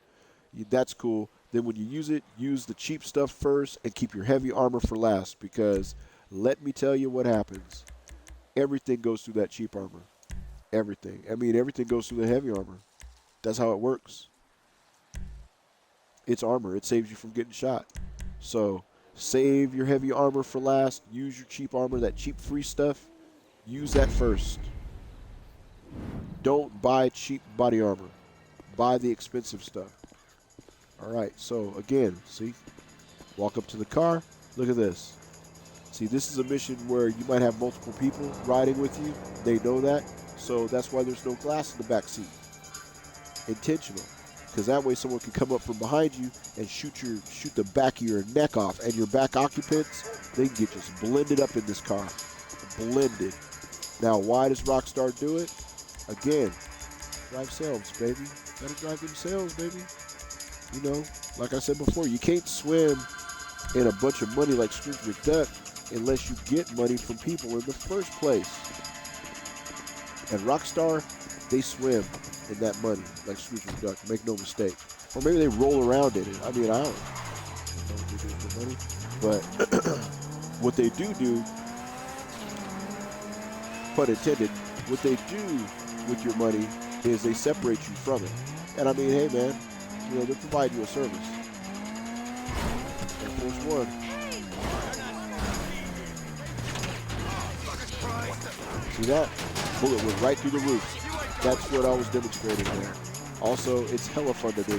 That's cool. Then when you use it, use the cheap stuff first and keep your heavy armor for last. Because let me tell you what happens. Everything goes through that cheap armor. Everything. I mean, everything goes through the heavy armor. That's how it works. It's armor. It saves you from getting shot. So save your heavy armor for last. Use your cheap armor, that cheap free stuff. Use that first. Don't buy cheap body armor. Buy the expensive stuff. All right. So again, see, walk up to the car. Look at this. See, this is a mission where you might have multiple people riding with you. They know that. So that's why there's no glass in the back seat. Intentional. Because that way someone can come up from behind you and shoot the back of your neck off. And your back occupants, they can get just blended up in this car. Blended. Now, why does Rockstar do it? Again, drive sales, baby. Gotta drive them sales, baby. You know, like I said before, you can't swim in a bunch of money like Scrooge McDuck unless you get money from people in the first place. And Rockstar, they swim in that money like Scrooge McDuck, make no mistake. Or maybe they roll around in it. I mean, I don't know what they do with the money. But what they do, pun intended, what they do with your money is they separate you from it. And I mean, hey man, you know, they provide you a service. Air Force One. See that? Bullet went right through the roof. That's what I was demonstrating there. Also, it's hella fun to do.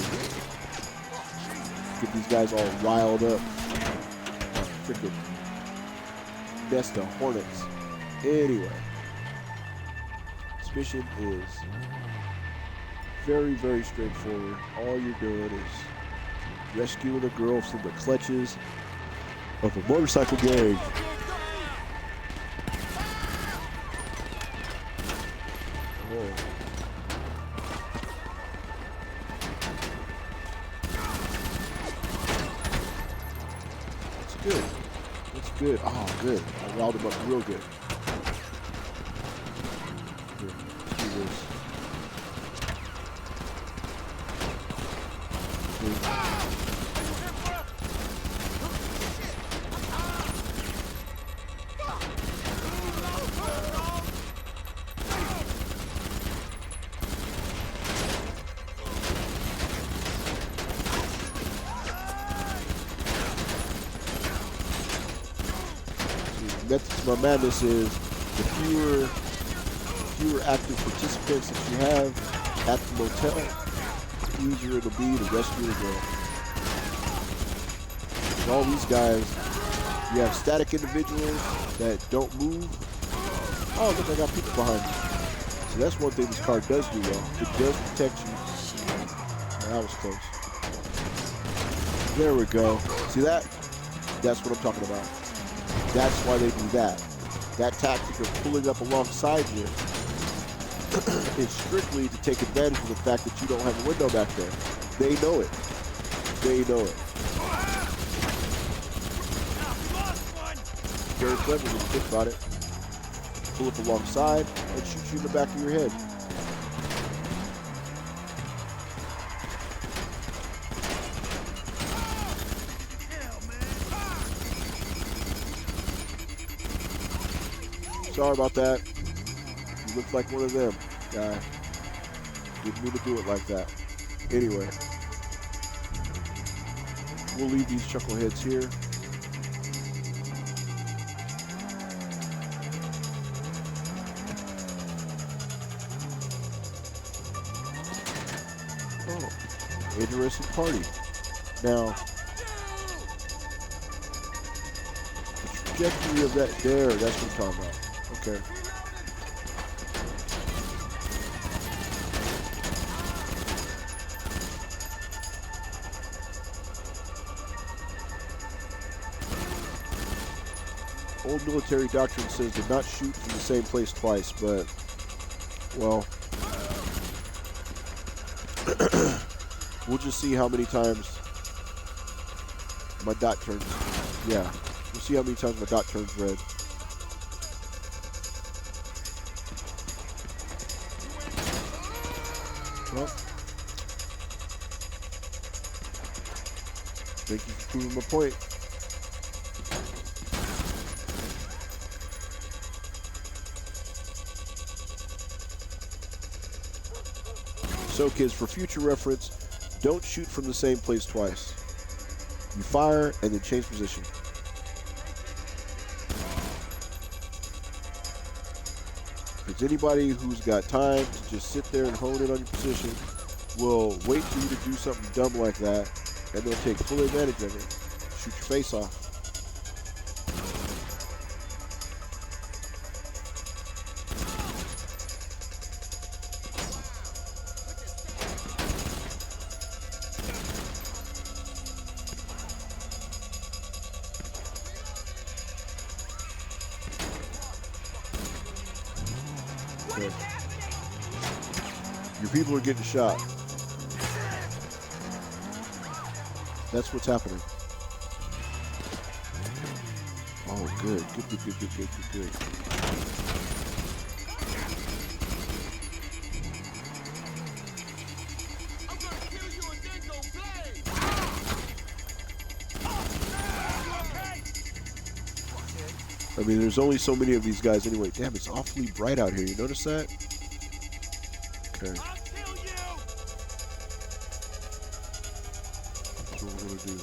Get these guys all riled up. Freaking nest of hornets. Anyway, this mission is very, very straightforward. All you're doing is rescuing a girl from the clutches of a motorcycle gang. Oh. That's good. That's good. Oh, good. I riled him up real good. Here, let's do this. Method to my madness is the fewer active participants that you have at the motel, the easier it'll be to rescue the girl. And all these guys, you have static individuals that don't move. Oh, look, I got people behind me. So that's one thing this car does do well. It does protect you. That was close. There we go. See that? That's what I'm talking about. That's why they do that. That tactic of pulling up alongside you is strictly to take advantage of the fact that you don't have a window back there. They know it. They know it. Very clever when you think about it. Pull up alongside and shoot you in the back of your head. Sorry about that. You look like one of them, guy. Didn't mean to do it like that. Anyway, we'll leave these chuckleheads here. Oh, interesting party. Now, the trajectory of that there, that's what I'm talking about. Okay. Old military doctrine says to not shoot from the same place twice, but, well, we'll just see how many times my dot turns, yeah, we'll see how many times my dot turns red. Well, thank you for proving my point. So kids, for future reference, don't shoot from the same place twice. You fire and then change position. If it's anybody who's got time to just sit there and hone in on your position, will wait for you to do something dumb like that, and they'll take full advantage of it. Shoot your face off. Okay. Your people are getting shot. That's what's happening. Oh, good. Good. I mean, there's only so many of these guys anyway. Damn, it's awfully bright out here. You notice that? Okay. That's what we're gonna do.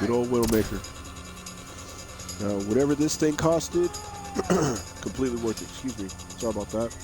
Good old Widowmaker. Whatever this thing costed, completely worth it. Excuse me. Sorry about that.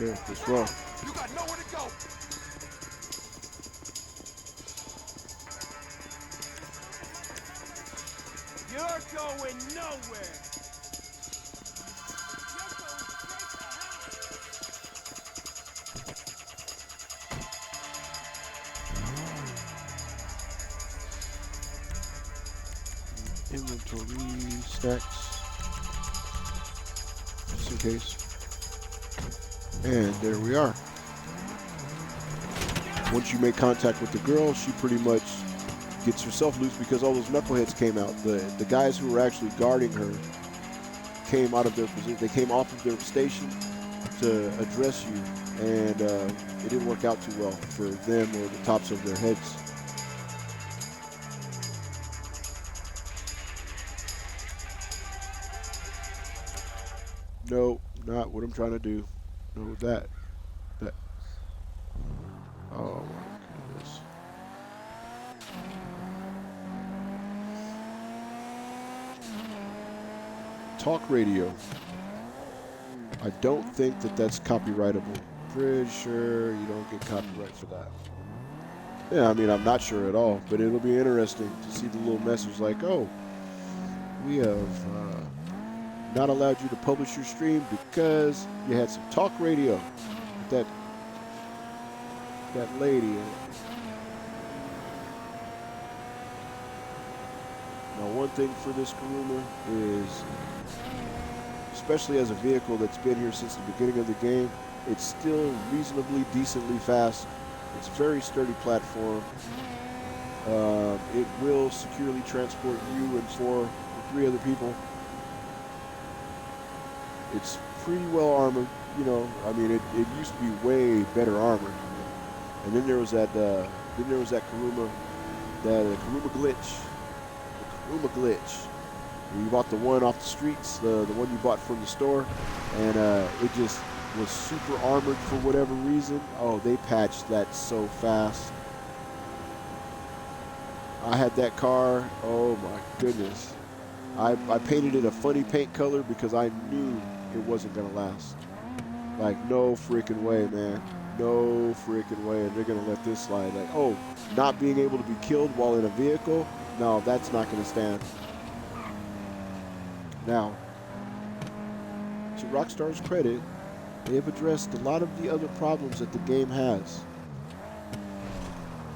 Yeah, what's wrong? You got nowhere to go. You're going nowhere. Inventory, stacks, just in case. And there we are. Once you make contact with the girl, she pretty much gets herself loose because all those knuckleheads came out. The guys who were actually guarding her came out of their position. They came off of their station to address you, and it didn't work out too well for them or the tops of their heads. No, not what I'm trying to do. No, that. Oh my goodness. Talk radio. I don't think that that's copyrightable. Pretty sure you don't get copyright for that. Yeah, I mean, I'm not sure at all, but it'll be interesting to see the little message like, oh, we have not allowed you to publish your stream because you had some talk radio with that lady. Now, one thing for this Kuruma is, especially as a vehicle that's been here since the beginning of the game, it's still reasonably decently fast. It's a very sturdy platform. It will securely transport you and 4 or 3 other people. It's pretty well armored, you know. I mean, it used to be way better armored. And then there was that Kuruma, the Kuruma glitch. The Kuruma glitch. You bought the one off the streets, the one you bought from the store, and it just was super armored for whatever reason. Oh, they patched that so fast. I had that car. Oh my goodness. I painted it a funny paint color because I knew it wasn't gonna last. Like, no freaking way, man. No freaking way. And they're gonna let this slide. Like, oh, not being able to be killed while in a vehicle? No, that's not gonna stand. Now, to Rockstar's credit, they have addressed a lot of the other problems that the game has.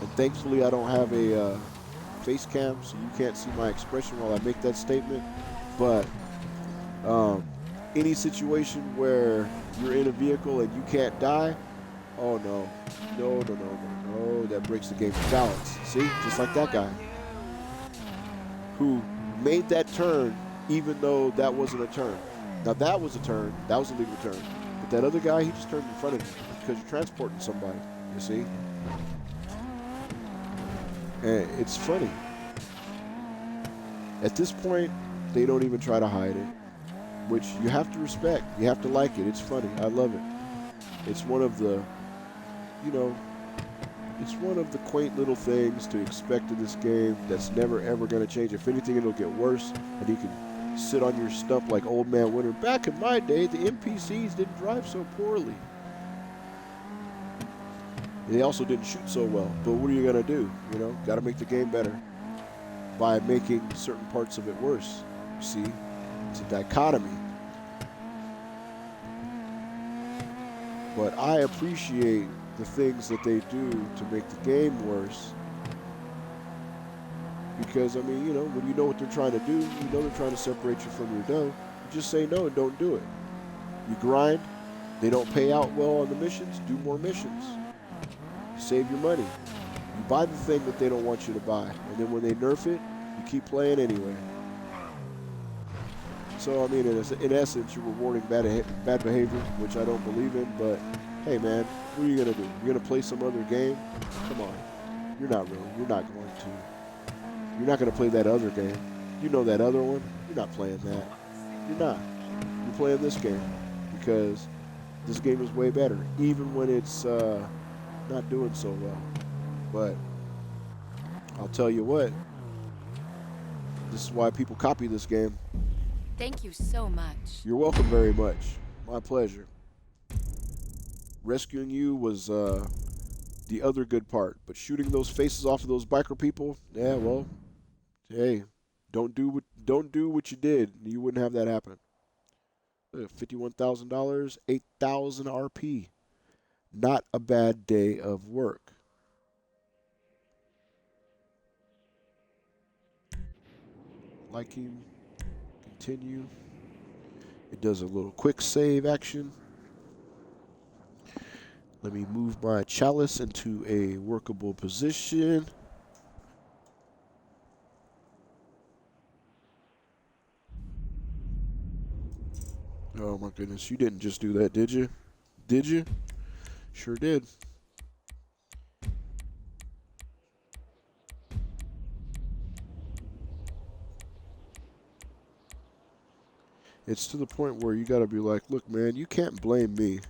And thankfully, I don't have a face cam, so you can't see my expression while I make that statement. But any situation where you're in a vehicle and you can't die, oh no, no, that breaks the game's balance. See, just like that guy who made that turn even though that wasn't a turn. Now that was a turn, that was a legal turn. But that other guy, he just turned in front of you because you're transporting somebody, you see? And it's funny. At this point, they don't even try to hide it, which you have to respect. You have to like it. It's funny. I love it. It's one of the, you know, it's one of the quaint little things to expect in this game that's never ever going to change. If anything, it'll get worse, and you can sit on your stump like Old Man Winter. Back in my day, the NPCs didn't drive so poorly. They also didn't shoot so well. But what are you going to do? You know, got to make the game better by making certain parts of it worse. You see, it's a dichotomy. But I appreciate the things that they do to make the game worse. Because, I mean, you know, when you know what they're trying to do, you know they're trying to separate you from your dough, you just say no and don't do it. You grind, they don't pay out well on the missions, do more missions. You save your money. You buy the thing that they don't want you to buy, and then when they nerf it, you keep playing anyway. So, I mean, in essence, you're rewarding bad behavior, which I don't believe in, but hey, man, what are you going to do? You're going to play some other game? Come on. You're not really. You're not going to. You're not going to play that other game. You know that other one? You're not playing that. You're not. You're playing this game because this game is way better, even when it's not doing so well. But I'll tell you what, this is why people copy this game. Thank you so much. You're welcome very much. My pleasure. Rescuing you was the other good part, but shooting those faces off of those biker people, yeah, well, hey, don't do what you did. You wouldn't have that happen. $51,000, 8,000 RP. Not a bad day of work. Liking, continue. It does a little quick save action. Let me move my chalice into a workable position. Oh my goodness, you didn't just do that, did you? Did you? Sure did. It's to the point where you gotta be like, look, man, you can't blame me.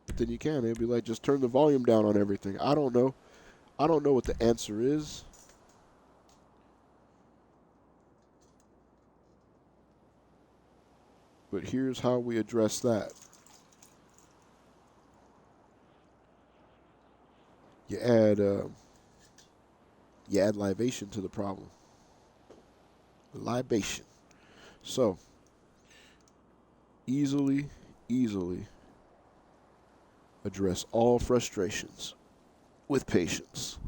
But then you can. It'd be like, just turn the volume down on everything. I don't know. I don't know what the answer is. But here's how we address that. You add libation to the problem. Libation. So, easily address all frustrations with patience.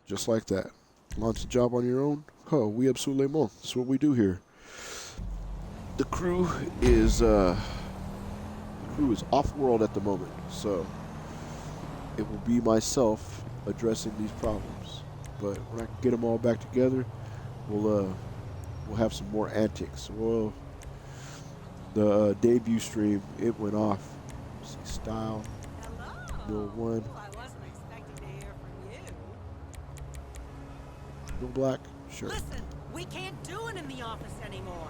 Just like that. Launch the job on your own? Oh, oui, absolument. That's what we do here. The crew is off-world at the moment, so it will be myself addressing these problems. But when I get them all back together, we'll have some more antics. Well, the debut stream, it went off. Let's see, style. Hello. No one. I wasn't expecting to hear from you. No black. Sure. Listen, we can't do it in the office anymore.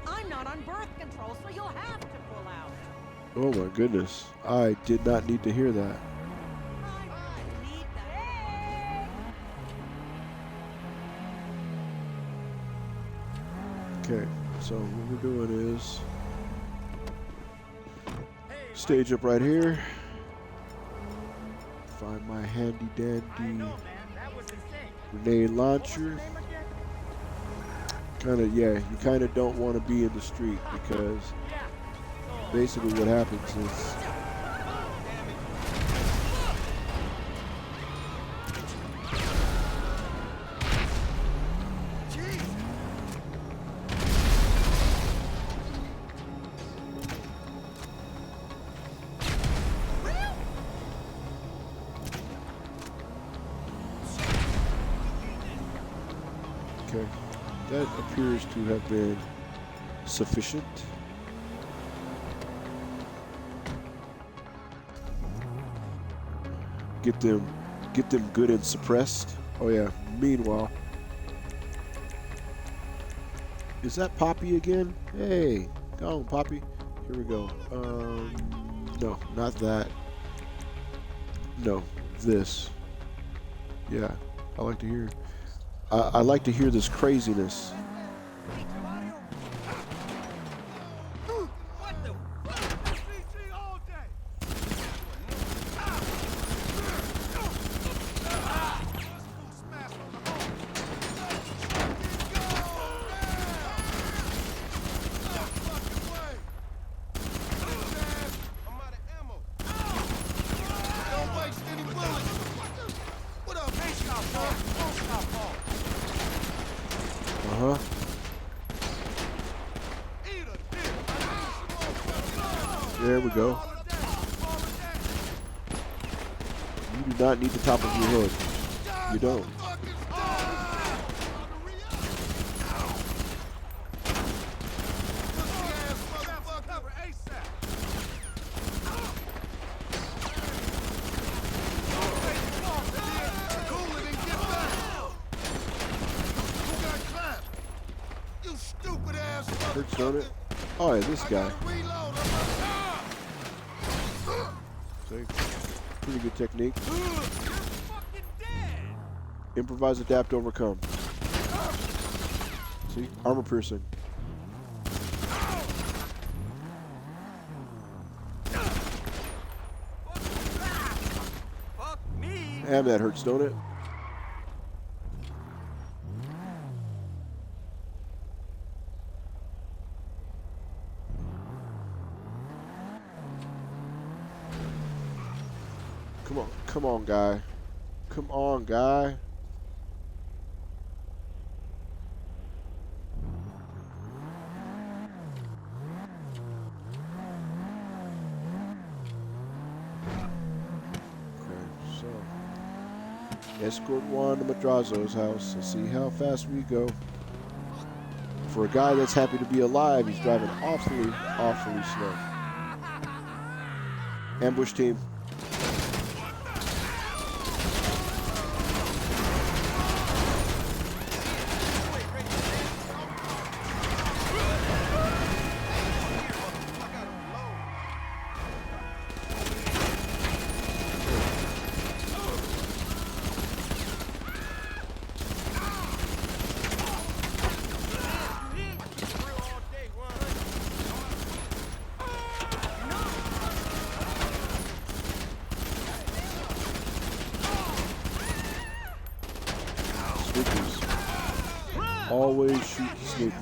I'm not on birth control, so you'll have to pull out. Oh my goodness. I did not need to hear that. I need that. Okay, so what we're doing is stage up right here. Find my handy dandy grenade launcher. You kind of don't want to be in the street because basically what happens is okay. That appears to have been sufficient. Get them good and suppressed. Oh yeah. Meanwhile, is that Poppy again? Hey, go on, Poppy. Here we go. No, not that. No, this. Yeah, I like to hear. I like to hear this craziness. There we go. You do not need the top of your head. You don't. Hurts, don't it? Oh, yeah, this guy. See? Pretty good technique. Improvise, adapt, overcome. See? Armor piercing. Damn, that hurts, don't it? Come on, guy. Come on, guy. Okay, so escort Juan to Madrazo's house and see how fast we go. For a guy that's happy to be alive, he's driving awfully, awfully slow. Ambush team. Always shoot sneakers.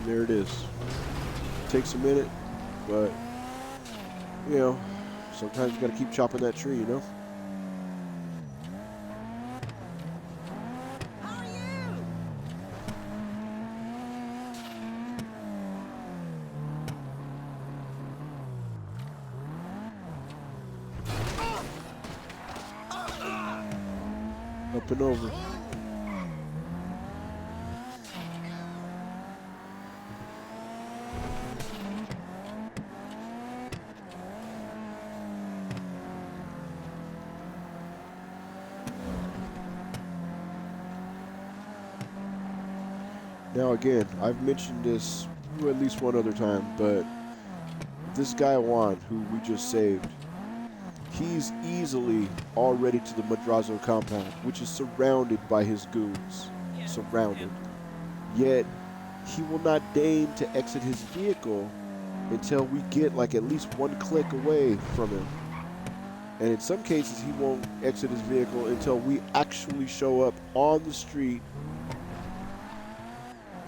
There it is. Takes a minute, but you know, sometimes you gotta keep chopping that tree, you know? How are you? Up and over. Now again, I've mentioned this at least one other time, but this guy Juan, who we just saved, he's easily already to the Madrazo compound, which is surrounded by his goons. Surrounded. Yet, he will not deign to exit his vehicle until we get like at least one click away from him. And in some cases, he won't exit his vehicle until we actually show up on the street.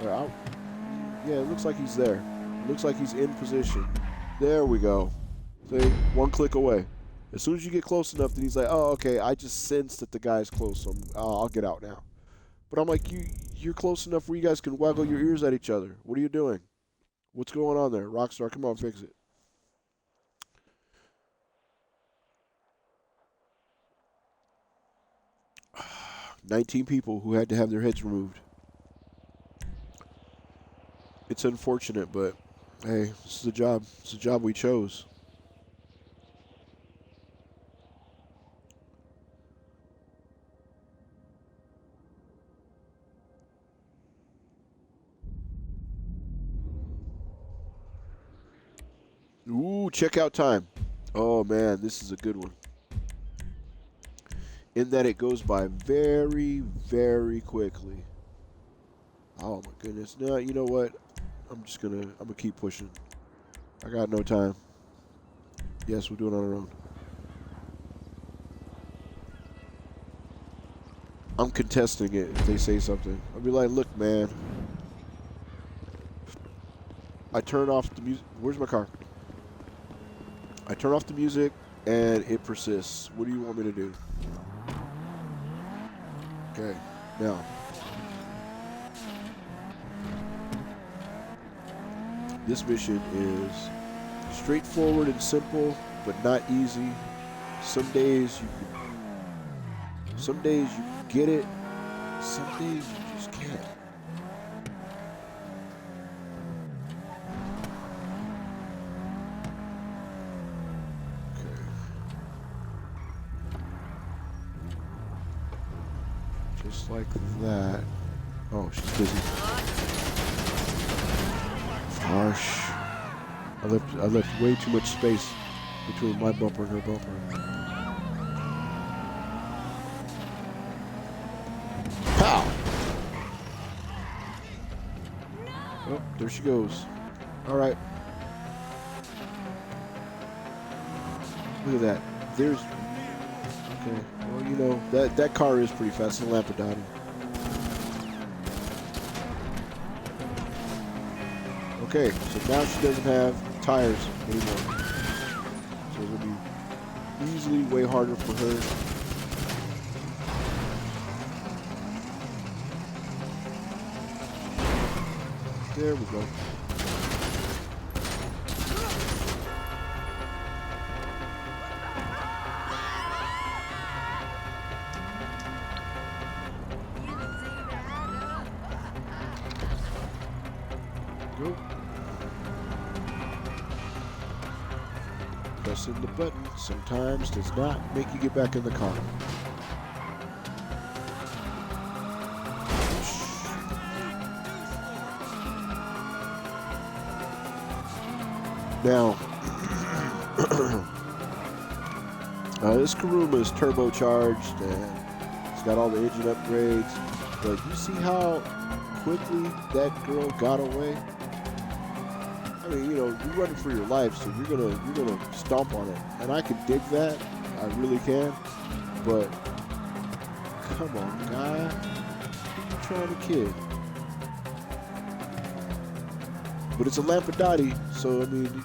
Yeah, it looks like he's there. It looks like he's in position. There we go. See, one click away. As soon as you get close enough, then he's like, oh, okay, I just sensed that the guy's close, so I'll get out now. But I'm like, you're close enough where you guys can waggle your ears at each other. What are you doing? What's going on there? Rockstar, come on, fix it. $19 people who had to have their heads removed. It's unfortunate, but hey, this is a job. It's a job we chose. Ooh, checkout time. Oh man, this is a good one. in that it goes by very, very quickly. Oh my goodness. No, you know what? I'm gonna keep pushing. I got no time. Yes, we're doing it on our own. I'm contesting it if they say something. I'll be like, look, man. I turn off the music. Where's my car? I turn off the music and it persists. What do you want me to do? Okay, now. This mission is straightforward and simple, but not easy. Some days you can get it. Some days you just can't. Okay. Just like that. Oh, she's busy. Harsh. I left way too much space between my bumper and her bumper. Pow! Oh, there she goes. All right. Look at that. There's. Okay. Well, you know that car is pretty fast. It's a Lampadati. Okay, so now she doesn't have tires anymore. So it'll be easily way harder for her. There we go. Go. Pressing the button sometimes does not make you get back in the car. Now, this Kuruma is turbocharged and it's got all the engine upgrades, but you see how quickly that girl got away? I mean, you know, you're running for your life, so you're gonna stomp on it, and I can dig that. I really can, but come on, guy, you're trying to kid. But it's a Lampadati, so I mean.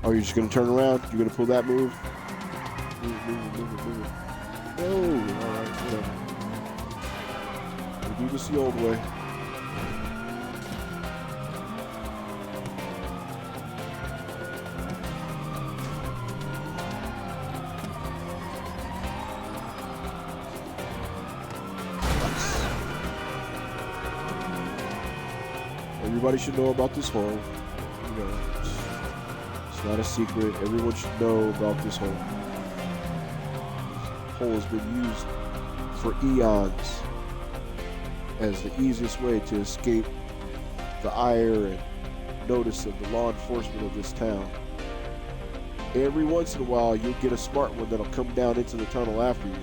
Oh, you're just gonna turn around? You're gonna pull that move? Move it. Oh, all right, whatever. We'll do this the old way. Everybody should know about this hole. You know, it's not a secret. Everyone should know about this hole. This hole has been used for eons as the easiest way to escape the ire and notice of the law enforcement of this town. Every once in a while, you'll get a smart one that'll come down into the tunnel after you.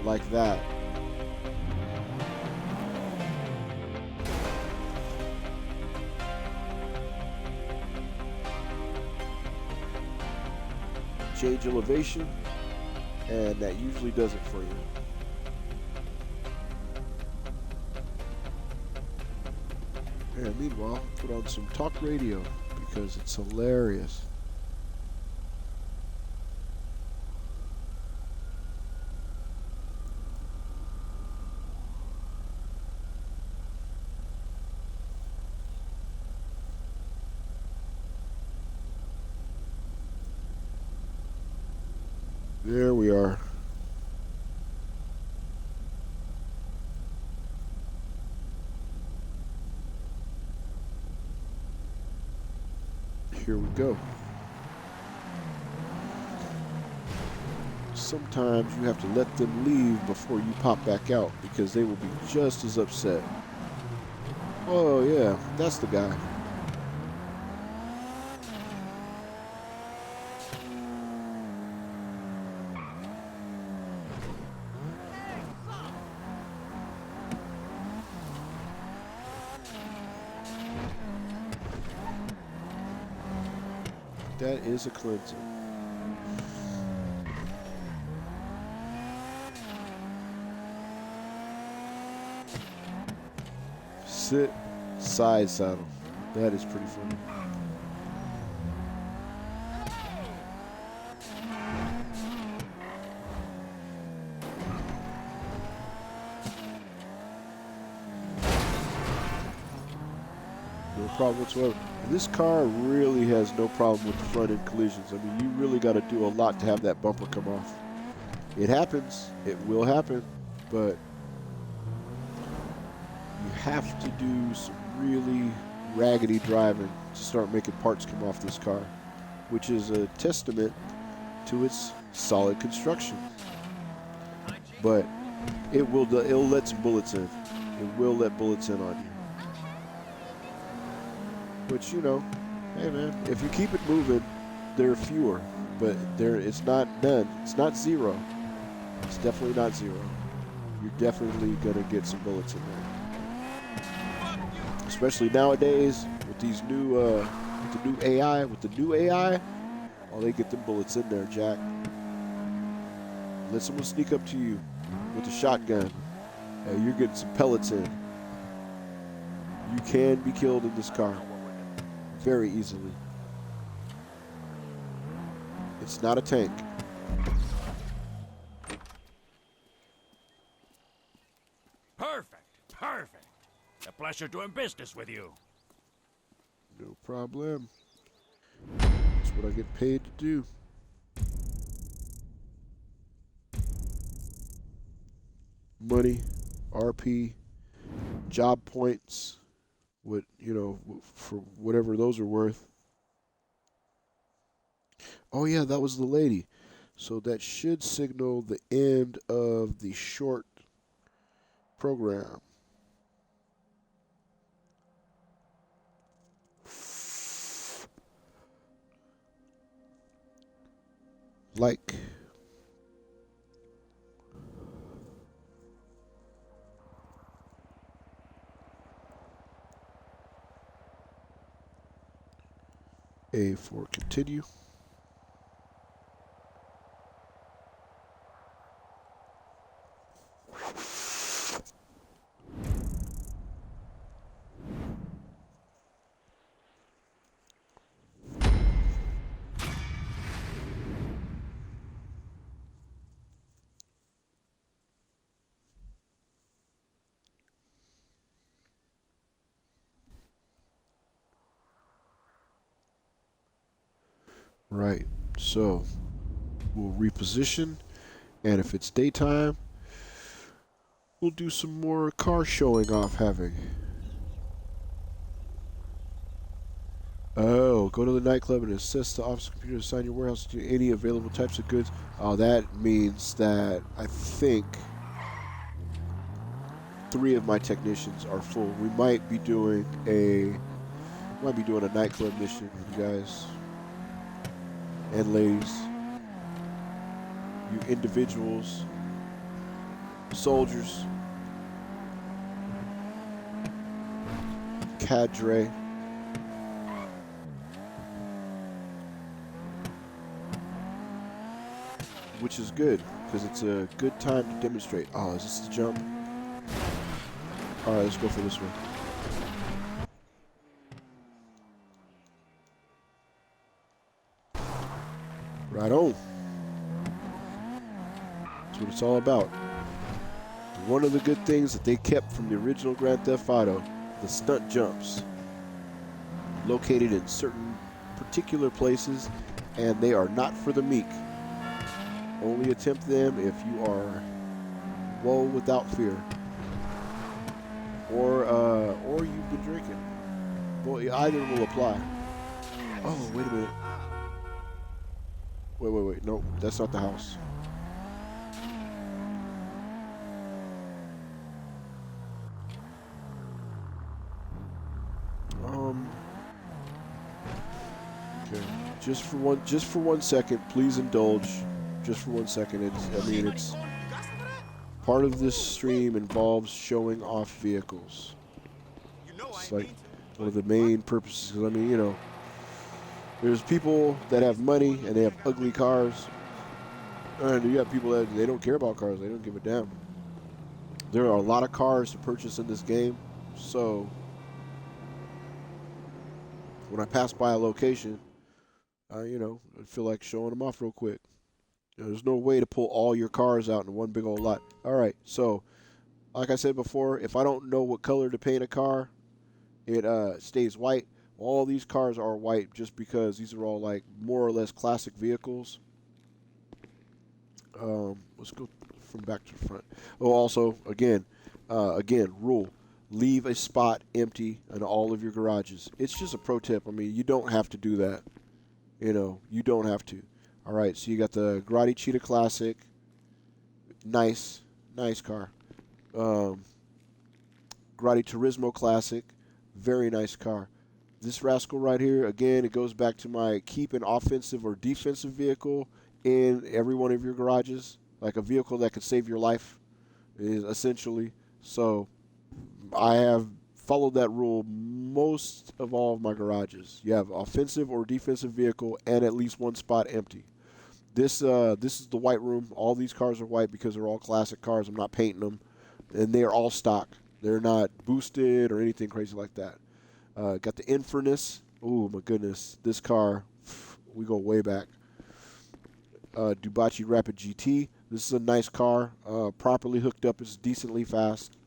Like that. Change elevation, and that usually does it for you. And meanwhile, put on some talk radio because it's hilarious. There we are. Here we go. Sometimes you have to let them leave before you pop back out because they will be just as upset. Oh yeah, that's the guy. That is a Clinton. Sit, side saddle. That is pretty funny. No problem whatsoever. And this car really has no problem with the front end collisions. I mean, you really got to do a lot to have that bumper come off. It happens. It will happen. But you have to do some really raggedy driving to start making parts come off this car, which is a testament to its solid construction. But it'll let some bullets in. It will let bullets in on you. Which, you know, hey man, if you keep it moving, there are fewer. But it's not none. It's not zero. It's definitely not zero. You're definitely gonna get some bullets in there. Especially nowadays with these new with the new AI, oh, they get them bullets in there, Jack. Let someone sneak up to you with a shotgun. Hey, you're getting some pellets in. You can be killed in this car very easily. It's not a tank. Perfect. Perfect. A pleasure doing business with you. No problem. That's what I get paid to do. Money, RP, job points, what, you know, for whatever those are worth. Oh yeah, that was the lady. So that should signal the end of the short program. Like. A for continue. Right, so we'll reposition, and if it's daytime, we'll do some more car showing off having. Oh, go to the nightclub and assist the office computer to assign your warehouse to any available types of goods. Oh, that means that I think 3 of my technicians are full. We might be doing a nightclub mission, you guys. And ladies, you individuals, soldiers, cadre, which is good because it's a good time to demonstrate. Oh, is this the jump? All right, let's go for this one. Right on. That's what it's all about. One of the good things that they kept from the original Grand Theft Auto, the stunt jumps, located in certain particular places, and they are not for the meek. Only attempt them if you are woe without fear, or you've been drinking. Boy, either will apply. Oh, wait a minute. Wait. No, that's not the house. Okay. Just for one second, please indulge. Just for 1 second. It's part of this stream involves showing off vehicles. It's like one of the main purposes. I mean, you know, There's people that have money and they have ugly cars. And you have people that they don't care about cars. They don't give a damn. There are a lot of cars to purchase in this game. So when I pass by a location, I feel like showing them off real quick. There's no way to pull all your cars out in one big old lot. All right, so like I said before, if I don't know what color to paint a car, it stays white. All these cars are white just because these are all like more or less classic vehicles. Let's go from back to the front. Oh, also, again, rule. Leave a spot empty in all of your garages. It's just a pro tip. I mean, you don't have to do that. You don't have to. All right, so you got the Grotti Cheetah Classic. Nice car. Grotti Turismo Classic. Very nice car. This rascal right here, again, it goes back to my keep an offensive or defensive vehicle in every one of your garages. Like a vehicle that could save your life, is essentially. So I have followed that rule most of all of my garages. You have offensive or defensive vehicle and at least one spot empty. This is the white room. All these cars are white because they're all classic cars. I'm not painting them. And they are all stock. They're not boosted or anything crazy like that. Got the Infernus. Oh, my goodness. This car, we go way back. Dubachi Rapid GT. This is a nice car. Properly hooked up. It's decently fast.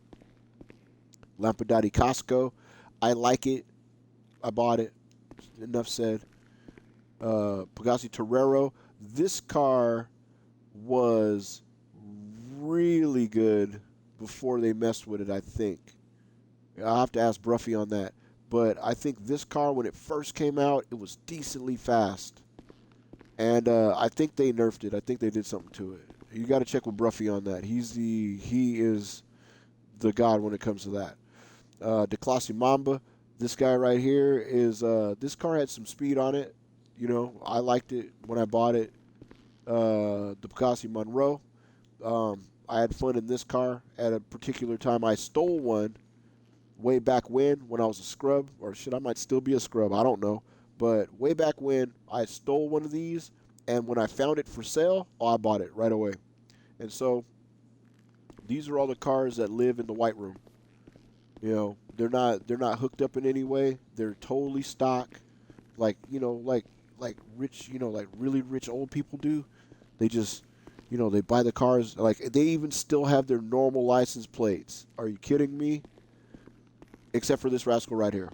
Lampadati Casco. I like it. I bought it. Enough said. Pagani Torero. This car was really good before they messed with it, I think. I'll have to ask Bruffy on that. But I think this car, when it first came out, it was decently fast. And I think they nerfed it. I think they did something to it. You got to check with Bruffy on that. He is the god when it comes to that. DeClasse Mamba. This guy right here is, this car had some speed on it. I liked it when I bought it. The Picasso Monroe. I had fun in this car at a particular time. I stole one way back when I was a scrub. Or shit, I might still be a scrub. I don't know. But way back when, I stole one of these. And when I found it for sale, I bought it right away. And so, these are all the cars that live in the white room. They're not hooked up in any way. They're totally stock. Like rich, like really rich old people do. They just, they buy the cars. Like, they even still have their normal license plates. Are you kidding me? Except for this rascal right here.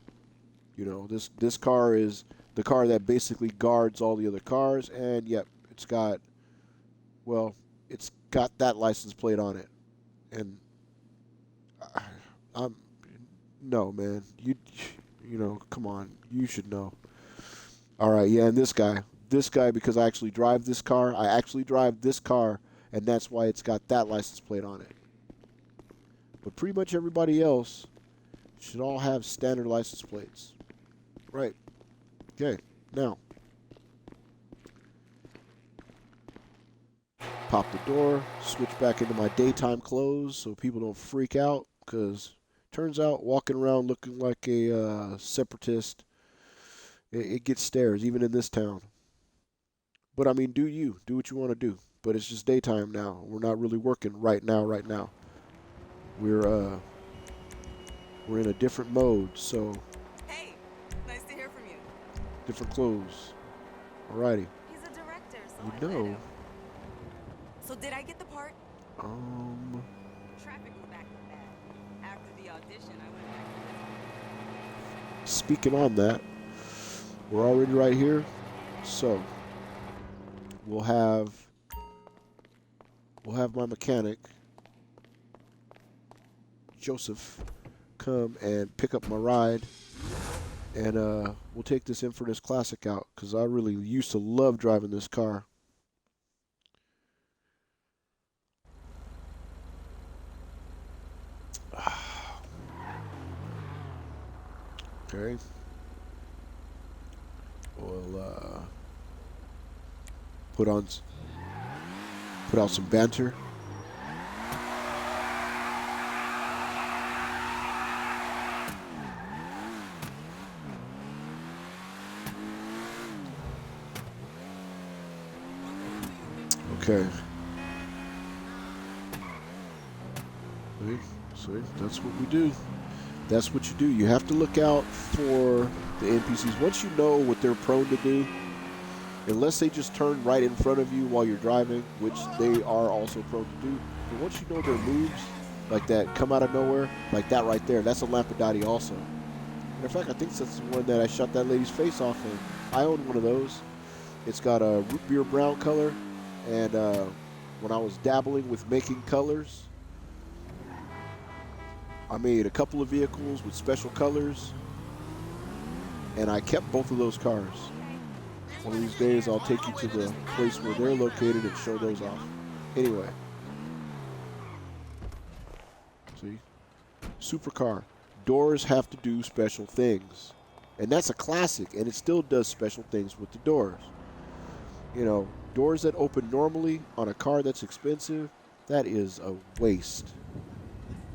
This car is the car that basically guards all the other cars. And, yep, it's got that license plate on it. And no, man. Come on. You should know. All right, yeah, and this guy, because I actually drive this car, and that's why it's got that license plate on it. But pretty much everybody else should all have standard license plates. Right. Okay, now. Pop the door, switch back into my daytime clothes so people don't freak out, because turns out walking around looking like a separatist, it gets stares, even in this town. But, I mean, do what you want to do. But it's just daytime now. We're not really working right now. We're in a different mode, so. Hey, nice to hear from you. Different clothes. Alrighty. He's a director, so You I know. let him. So did I get the part? Traffic was back to bad. After the audition, I went back to Speaking on that, we're already right here, so we'll have my mechanic Joseph come and pick up my ride, and we'll take this Infernus Classic out because I really used to love driving this car. Okay. We'll put out some banter. Okay. See, that's what we do. That's what you do. You have to look out for the NPCs. Once you know what they're prone to do, unless they just turn right in front of you while you're driving, which they are also prone to do, but once you know their moves, like that come out of nowhere, like that right there, that's a Lampadati also. And in fact, I think that's the one that I shot that lady's face off in. I own one of those. It's got a root beer brown color, and when I was dabbling with making colors, I made a couple of vehicles with special colors, and I kept both of those cars. One of these days, I'll take you to the place where they're located and show those off. Anyway. See? Supercar. Doors have to do special things. And that's a classic, and it still does special things with the doors. You know, doors that open normally on a car that's expensive, that is a waste.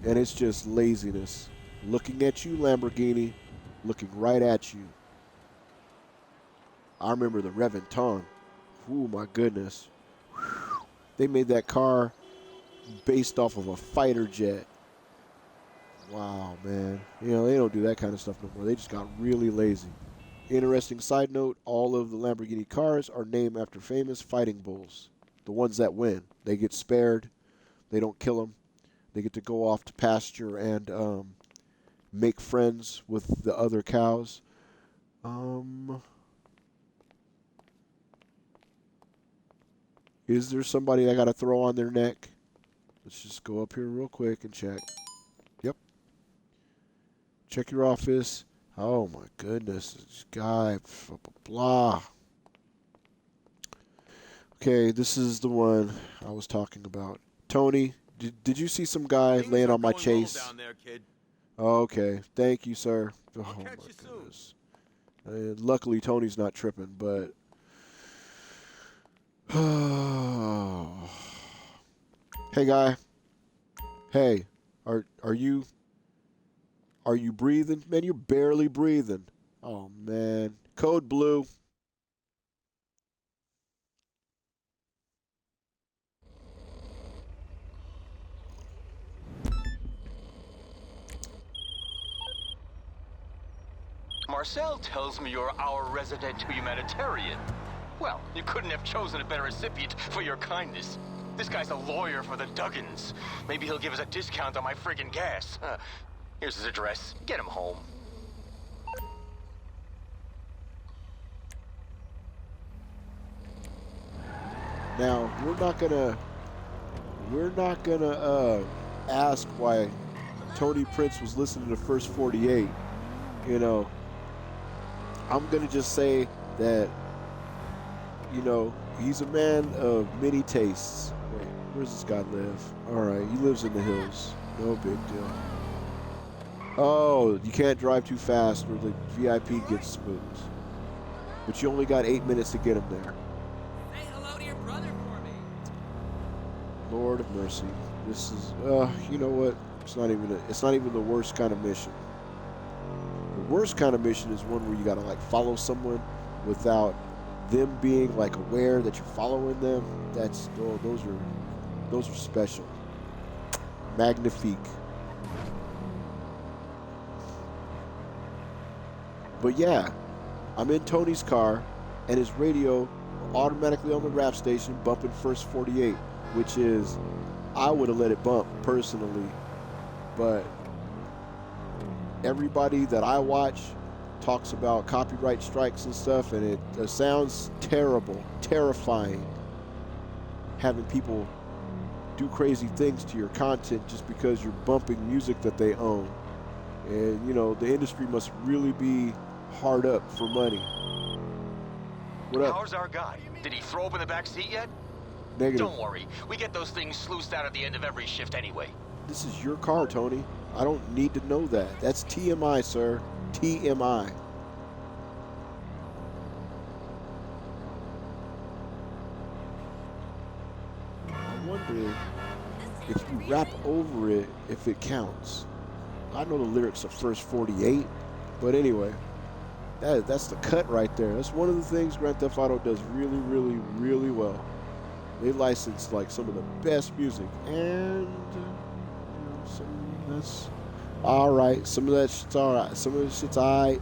And it's just laziness. Looking at you, Lamborghini, looking right at you. I remember the Reventon. Ooh, my goodness. They made that car based off of a fighter jet. Wow, man. You know, they don't do that kind of stuff no more. They just got really lazy. Interesting side note, all of the Lamborghini cars are named after famous fighting bulls. The ones that win. They get spared. They don't kill them. They get to go off to pasture and make friends with the other cows. Is there somebody I got to throw on their neck? Let's just go up here real quick and check. Yep. Check your office. Oh my goodness. This guy. Blah, blah, blah. Okay, this is the one I was talking about. Tony, did you see some guy laying on my chase? Down there, kid. Okay, thank you, sir. Oh my catch you goodness. Luckily, Tony's not tripping, but hey, guy. Hey, are you breathing? Man, you're barely breathing. Oh man, code blue. Marcel tells me you're our resident humanitarian. Well, you couldn't have chosen a better recipient for your kindness. This guy's a lawyer for the Duggins. Maybe he'll give us a discount on my friggin' gas. Here's his address. Get him home. Now, we're not gonna ask why Tony Prince was listening to First 48. You know, I'm gonna just say that, you know, he's a man of many tastes. Wait, where's this guy live? All right, he lives in the hills. No big deal. Oh, you can't drive too fast or the VIP gets spooked. But you only got 8 minutes to get him there. Say hello to your brother for me. Lord of mercy. This is, you know what? It's not even the worst kind of mission. The worst kind of mission is one where you gotta like follow someone without them being like aware that you're following them. That's those are special. Magnifique. But yeah, I'm in Tony's car and his radio automatically on the rap station bumping First 48, which is, I would have let it bump personally, but everybody that I watch talks about copyright strikes and stuff, and it sounds terrible, terrifying, having people do crazy things to your content just because you're bumping music that they own. And you know, the industry must really be hard up for money. What up? How's our guy? Did he throw up in the back seat yet? Negative. Don't worry. We get those things sluiced out at the end of every shift anyway. This is your car, Tony. I don't need to know that. That's TMI, sir. TMI. I wonder if you rap over it, if it counts. I know the lyrics of First 48, but anyway, that's the cut right there. That's one of the things Grand Theft Auto does really, really, really well. They license like some of the best music, and that's all right. Some of that shit's all right. Some of that shit's all right.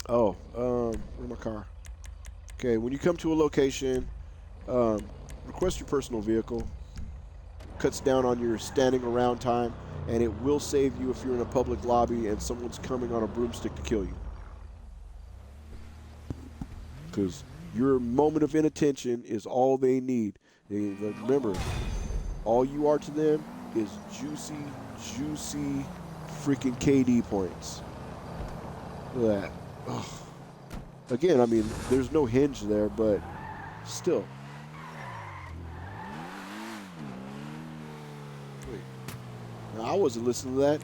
Oh, where's my car? Okay, when you come to a location, request your personal vehicle. Cuts down on your standing around time, and it will save you if you're in a public lobby and someone's coming on a broomstick to kill you. Because your moment of inattention is all they need. Remember, all you are to them is juicy, juicy freaking KD points. Look at that. Ugh. Again, I mean, there's no hinge there, but still. Wait. Now, I wasn't listening to that.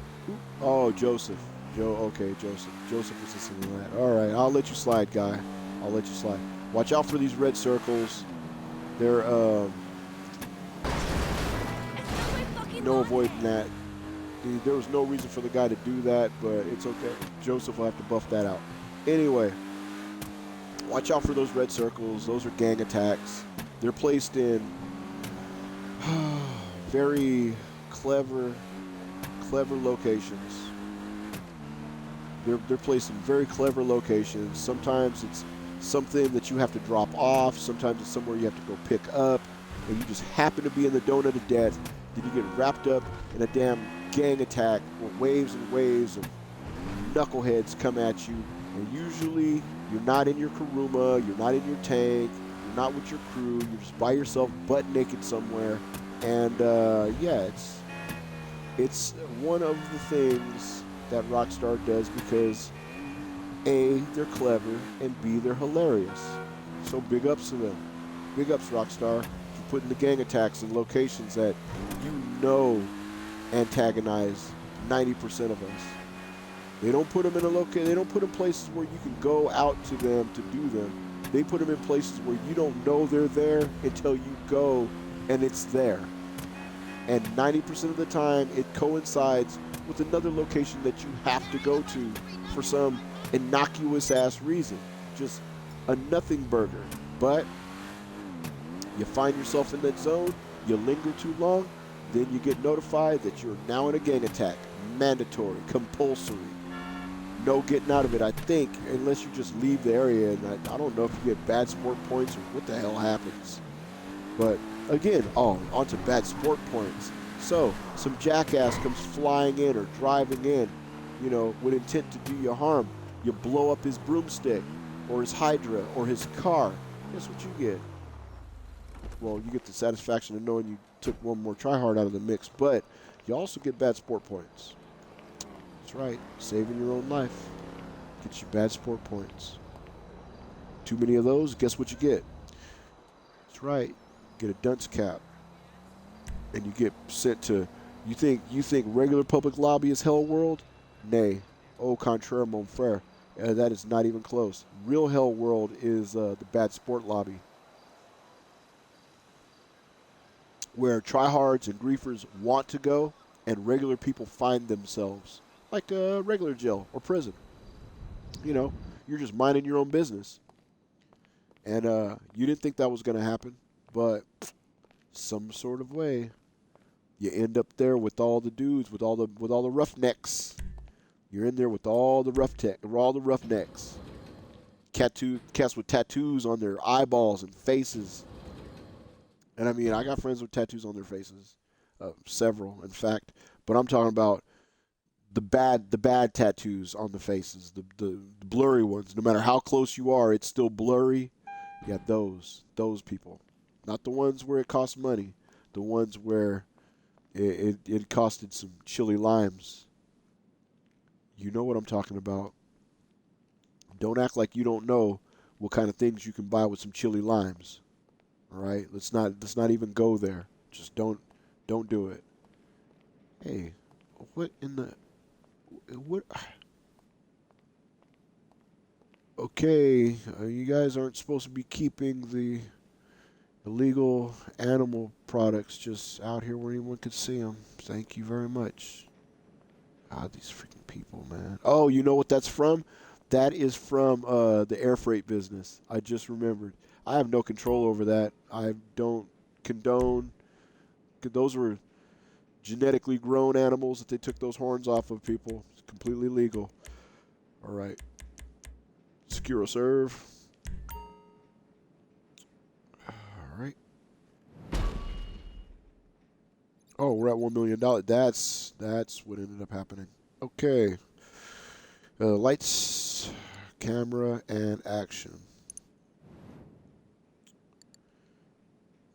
Oh, Joseph. Okay, Joseph. Joseph was listening to that. All right, I'll let you slide, guy. I'll let you slide. Watch out for these red circles. They're, no avoiding that. There was no reason for the guy to do that, but it's okay. Joseph will have to buff that out. Anyway, watch out for those red circles. Those are gang attacks. They're placed in very clever locations. They're placed in very clever locations. Sometimes it's something that you have to drop off. Sometimes it's somewhere you have to go pick up, and you just happen to be in the donut of death. Then you get wrapped up in a damn gang attack where waves and waves of knuckleheads come at you. And usually you're not in your Kuruma, you're not in your tank, you're not with your crew, you're just by yourself, butt naked somewhere. And yeah, it's one of the things that Rockstar does because A, they're clever, and B, they're hilarious. So big ups to them. Big ups, Rockstar, for putting the gang attacks in locations that you know antagonize 90% of us. They don't put them in they don't put them places where you can go out to them to do them. They put them in places where you don't know they're there until you go and it's there. And 90% of the time, it coincides with another location that you have to go to for some innocuous-ass reason. Just a nothing burger. But you find yourself in that zone, you linger too long, then you get notified that you're now in a gang attack. Mandatory, compulsory. No getting out of it, I think, unless you just leave the area. And I don't know if you get bad sport points or what the hell happens. But again, onto bad sport points. So, some jackass comes flying in or driving in, with intent to do you harm. You blow up his broomstick or his Hydra or his car. Guess what you get? Well, you get the satisfaction of knowing you took one more tryhard out of the mix, but you also get bad sport points. That's right, saving your own life gets you bad sport points. Too many of those, guess what you get? That's right, get a dunce cap, and you get sent to. You think regular public lobby is hell world? Nay, au contraire, mon frère. That is not even close. Real hell world is the bad sport lobby, where tryhards and griefers want to go, and regular people find themselves, like a regular jail or prison. You're just minding your own business, and you didn't think that was going to happen, but some sort of way, you end up there with all the dudes, with all the roughnecks. You're in there with all the roughnecks. Cats with tattoos on their eyeballs and faces. And I mean, I got friends with tattoos on their faces, several, in fact. But I'm talking about the bad tattoos on the faces, the blurry ones. No matter how close you are, it's still blurry. Yeah, those people, not the ones where it costs money, the ones where it costed some chili limes. You know what I'm talking about. Don't act like you don't know what kind of things you can buy with some chili limes. All right, let's not even go there. Just don't do it. Hey, what? Okay, you guys aren't supposed to be keeping the illegal animal products just out here where anyone could see them. Thank you very much. God, these freaking people, man. Oh, you know what that's from? That is from the air freight business. I just remembered. I have no control over that. I don't condone. Those were genetically grown animals that they took those horns off of people. It's completely legal. All right. Secure a serve. All right. Oh, we're at $1 million. That's what ended up happening. Okay. Lights, camera, and action.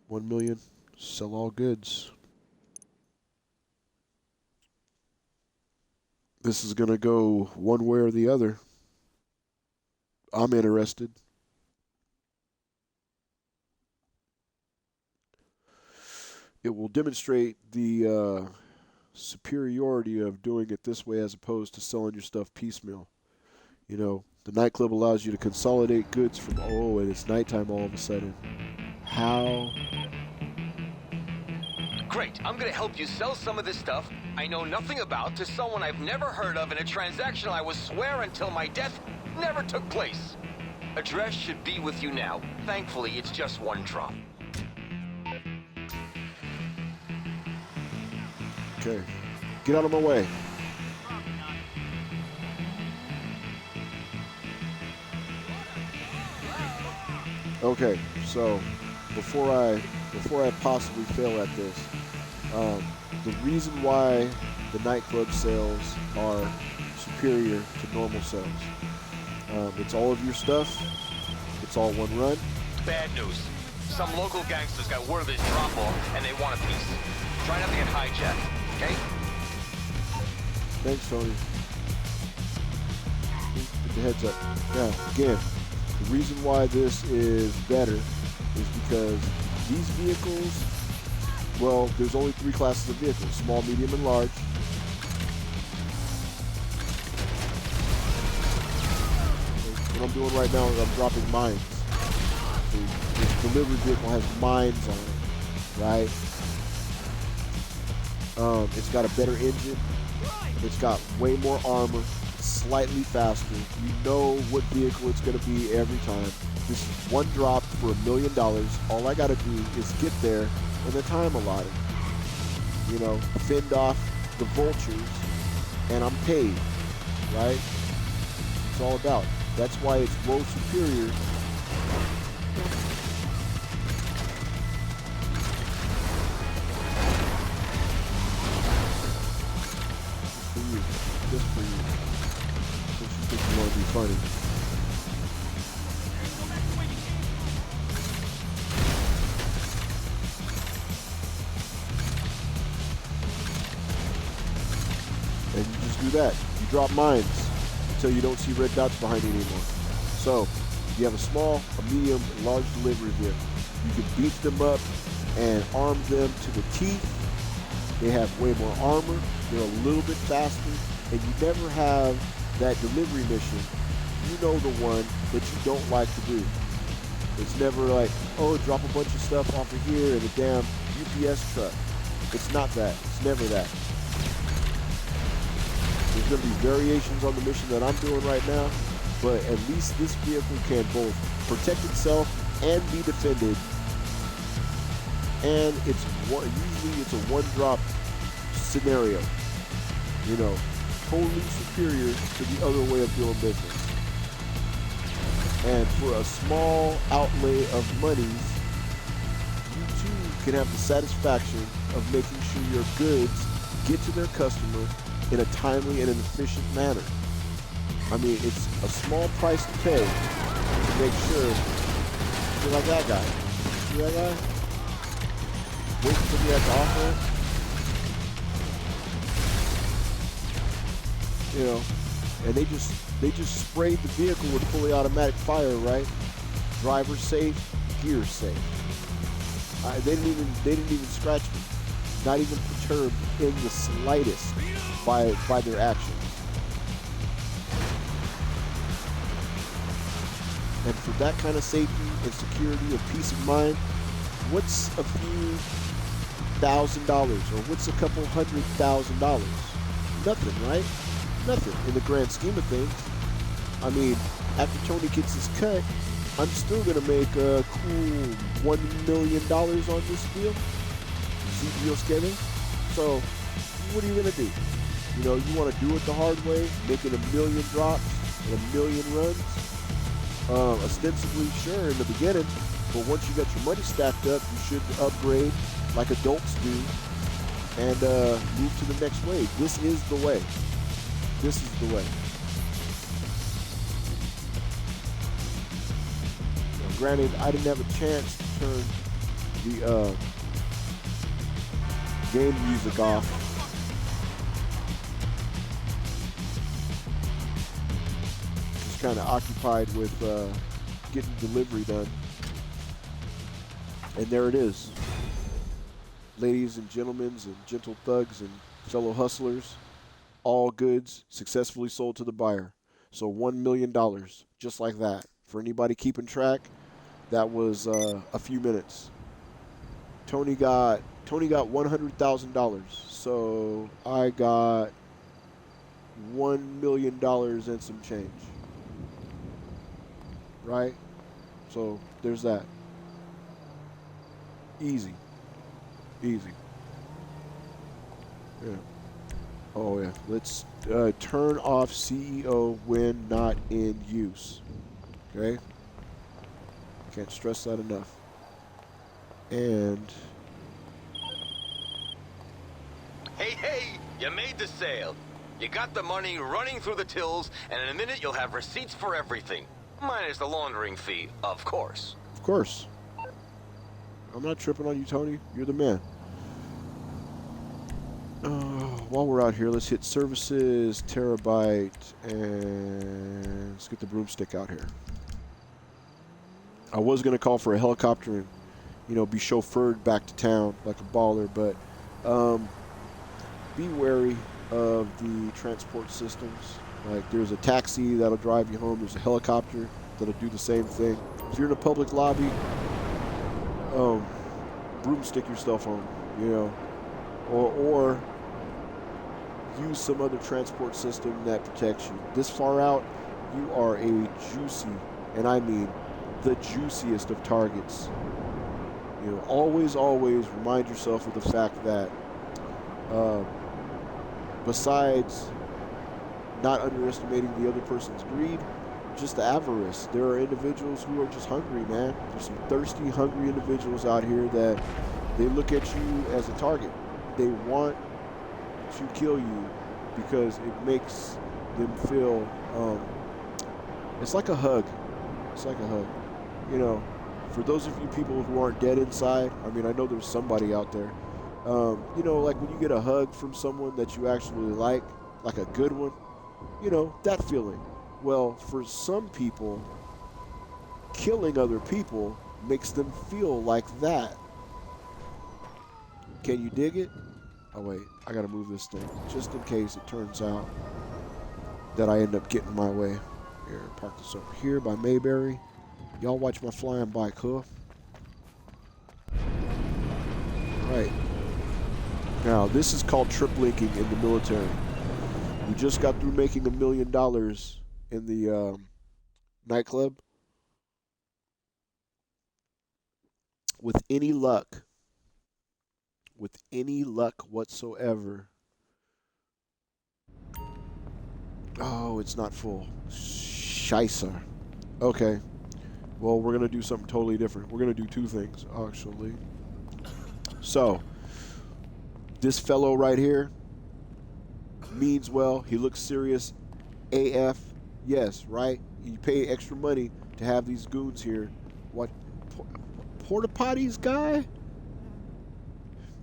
1 million. Sell all goods. This is going to go one way or the other. I'm interested. It will demonstrate the superiority of doing it this way as opposed to selling your stuff piecemeal. You know, the nightclub allows you to consolidate goods from, oh, and it's nighttime all of a sudden. How? Great, I'm gonna help you sell some of this stuff I know nothing about to someone I've never heard of in a transaction I would swear until my death never took place. Address should be with you now. Thankfully, it's just one drop. Okay, get out of my way. Okay, so before I possibly fail at this, the reason why the nightclub sales are superior to normal sales, it's all of your stuff, it's all one run. Bad news. Some local gangsters got word of this drop-off and they want a piece. Try not to get hijacked, okay? Thanks, Tony. Get the heads up. Now, again, the reason why this is better is because these vehicles, well, there's only 3 classes of vehicles, small, medium, and large. What I'm doing right now is I'm dropping mines. This delivery vehicle has mines on it, right? It's got a better engine. It's got way more armor, slightly faster. You know what vehicle it's going to be every time. This is one drop for $1 million. All I got to do is get there in the time allotted. You know, fend off the vultures, and I'm paid, right? It's all about. That's why it's low superior. Just for you. Since you think you want to be funny. And you just do that. You drop mines until you don't see red dots behind you anymore. So, you have a small, a medium, and large delivery vehicle. You can beat them up and arm them to the teeth. They have way more armor. They're a little bit faster. And you never have that delivery mission. You know the one that you don't like to do. It's never like, oh, drop a bunch of stuff off of here in a damn UPS truck. It's not that. It's never that. There's going to be variations on the mission that I'm doing right now, but at least this vehicle can both protect itself and be defended. And it's usually it's a one-drop scenario. You know, totally superior to the other way of doing business. And for a small outlay of monies, you too can have the satisfaction of making sure your goods get to their customer in a timely and an efficient manner. I mean, it's a small price to pay to make sure you're like that guy. See that guy? Waiting for me at the offer. You know, and they just sprayed the vehicle with fully automatic fire, right? Driver safe, gear safe. They didn't even scratch me, not even perturbed in the slightest by their actions. And for that kind of safety and security and peace of mind, what's a few $1,000 or what's a couple $100,000? Nothing, right? Nothing in the grand scheme of things. I mean, after Tony gets his cut, I'm still gonna make a cool $1 million on this deal. See deal schedule. So, what are you gonna do? You know, you want to do it the hard way, making 1 million drops and 1 million runs. Ostensibly, sure, in the beginning, but once you got your money stacked up, you should upgrade like adults do and move to the next wave. This is the way. This is the way. Now, granted, I didn't have a chance to turn the game music off. Just kind of occupied with getting delivery done. And there it is. Ladies and gentlemen and gentle thugs and fellow hustlers, all goods successfully sold to the buyer. So $1 million, just like that. For anybody keeping track, that was a few minutes. Tony got $100,000. So I got $1 million and some change. Right? So there's that. Easy. Easy. Yeah. Oh yeah. Let's turn off CEO when not in use. Okay? Can't stress that enough. And Hey, you made the sale. You got the money running through the tills, and in a minute you'll have receipts for everything. Minus the laundering fee, of course. of course. I'm not tripping on you, Tony. You're the man. While we're out here, let's hit services, terabyte, and let's get the broomstick out here. I was going to call for a helicopter and, you know, be chauffeured back to town like a baller, but be wary of the transport systems. Like, there's a taxi that'll drive you home. There's a helicopter that'll do the same thing. If you're in a public lobby, broomstick yourself home, you know, or use some other transport system that protects you. This far out, you are a juicy, and I mean the juiciest of targets. You know, always remind yourself of the fact that besides not underestimating the other person's greed, just the avarice. There are individuals who are just hungry, man. There's some thirsty, hungry individuals out here that they look at you as a target. They want to kill you because it makes them feel, it's like a hug. It's like a hug. You know, for those of you people who aren't dead inside, I mean, I know there's somebody out there. You know, like when you get a hug from someone that you actually like a good one, you know, that feeling. Well, for some people, killing other people makes them feel like that. Can you dig it? Oh, wait. I got to move this thing just in case it turns out that I end up getting my way. Here, park this over here by Mayberry. Y'all watch my flying bike, huh? Right. Now, this is called trip linking in the military. We just got through making $1 million in the nightclub. With any luck whatsoever. Oh, it's not full. Scheisse. Okay. Well, we're going to do something totally different. We're going to do two things, actually. So, this fellow right here means well. He looks serious AF. Yes, right? You pay extra money to have these goons here. What? Porta potties, guy?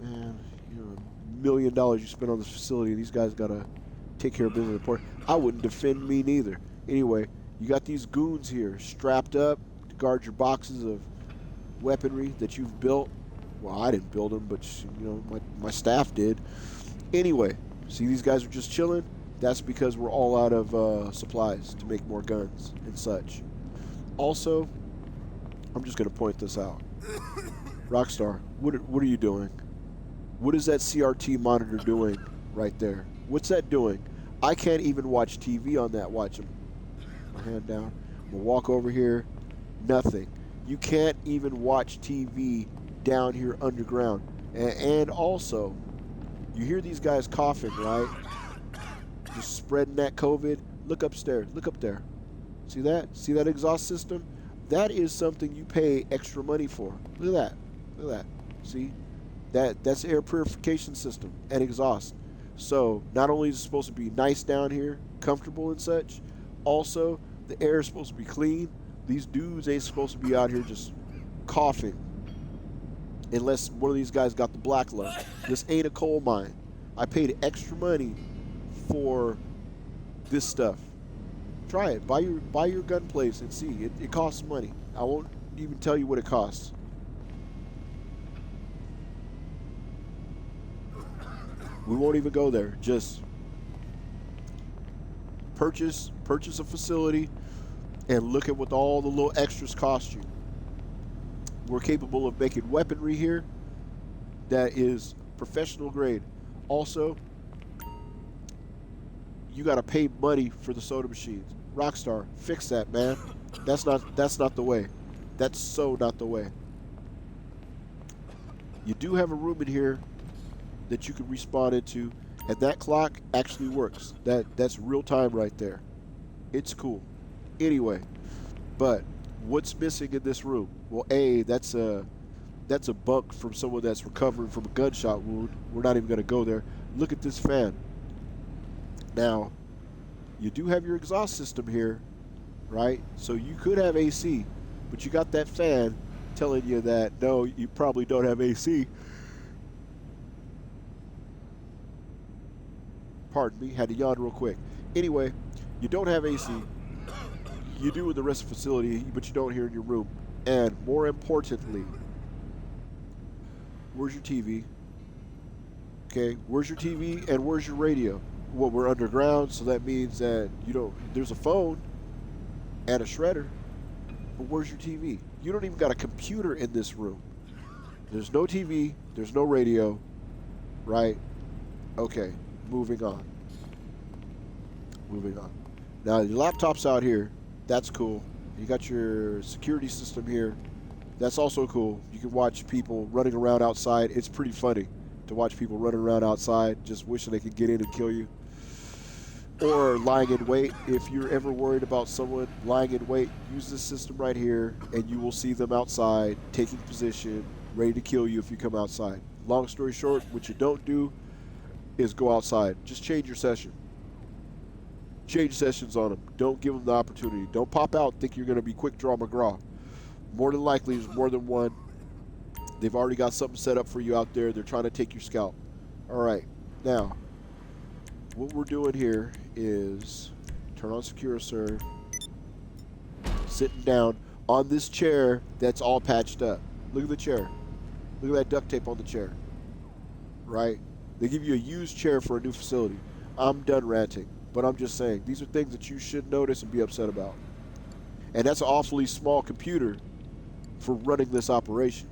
Man, you know, $1 million you spend on this facility. These guys got to take care of business. I wouldn't defend me neither. Anyway, you got these goons here strapped up to guard your boxes of weaponry that you've built. Well, I didn't build them, but you know, my staff did. Anyway, see, these guys are just chilling. That's because we're all out of supplies to make more guns and such. Also, I'm just going to point this out. Rockstar, what are you doing? What is that CRT monitor doing right there? What's that doing? I can't even watch TV on that. Watch him. My hand down. I'm going to walk over here. Nothing. You can't even watch TV down here underground. And also, you hear these guys coughing, right? Just spreading that COVID. Look upstairs. Look up there. See that? See that exhaust system? That is something you pay extra money for. Look at that. Look at that. See? That's air purification system and exhaust. So not only is it supposed to be nice down here, comfortable and such, also the air is supposed to be clean. These dudes ain't supposed to be out here just coughing. Unless one of these guys got the black lung. This ain't a coal mine. I paid extra money for this stuff. Try it. Buy your gun place and see. It costs money. I won't even tell you what it costs. We won't even go there. Just purchase a facility and look at what all the little extras cost you. We're capable of making weaponry here that is professional grade. Also, you got to pay money for the soda machines. Rockstar, fix that, man. That's not the way. That's so not the way. You do have a room in here that you can respawn into, and that clock actually works. That's real time right there. It's cool. Anyway, but what's missing in this room? Well, that's a bunk from someone that's recovering from a gunshot wound. We're not even going to go there. Look at this fan. Now, you do have your exhaust system here, right? So you could have AC, but you got that fan telling you that, no, you probably don't have AC. Pardon me, had to yawn real quick. Anyway, you don't have AC. You do in the rest of the facility, but you don't here in your room. And more importantly, where's your TV? Okay, where's your TV and where's your radio? Well, we're underground, so that means that there's a phone and a shredder, but where's your TV? You don't even got a computer in this room. There's no TV, there's no radio, right? Okay, moving on. Moving on. Now, your laptop's out here. That's cool. You got your security system here. That's also cool. You can watch people running around outside. It's pretty funny to watch people running around outside just wishing they could get in and kill you. Or lying in wait. If you're ever worried about someone lying in wait, use this system right here and you will see them outside taking position, ready to kill you if you come outside. Long story short, what you don't do is go outside. Just change your session. Change sessions on them. Don't give them the opportunity. Don't pop out and think you're going to be Quick Draw McGraw. More than likely, there's more than one. They've already got something set up for you out there. They're trying to take your scalp. All right. Now, what we're doing here is turn on Secure Serve. Sitting down on this chair that's all patched up. Look at the chair. Look at that duct tape on the chair. Right? They give you a used chair for a new facility. I'm done ranting. But I'm just saying, these are things that you should notice and be upset about. And that's an awfully small computer for running this operation.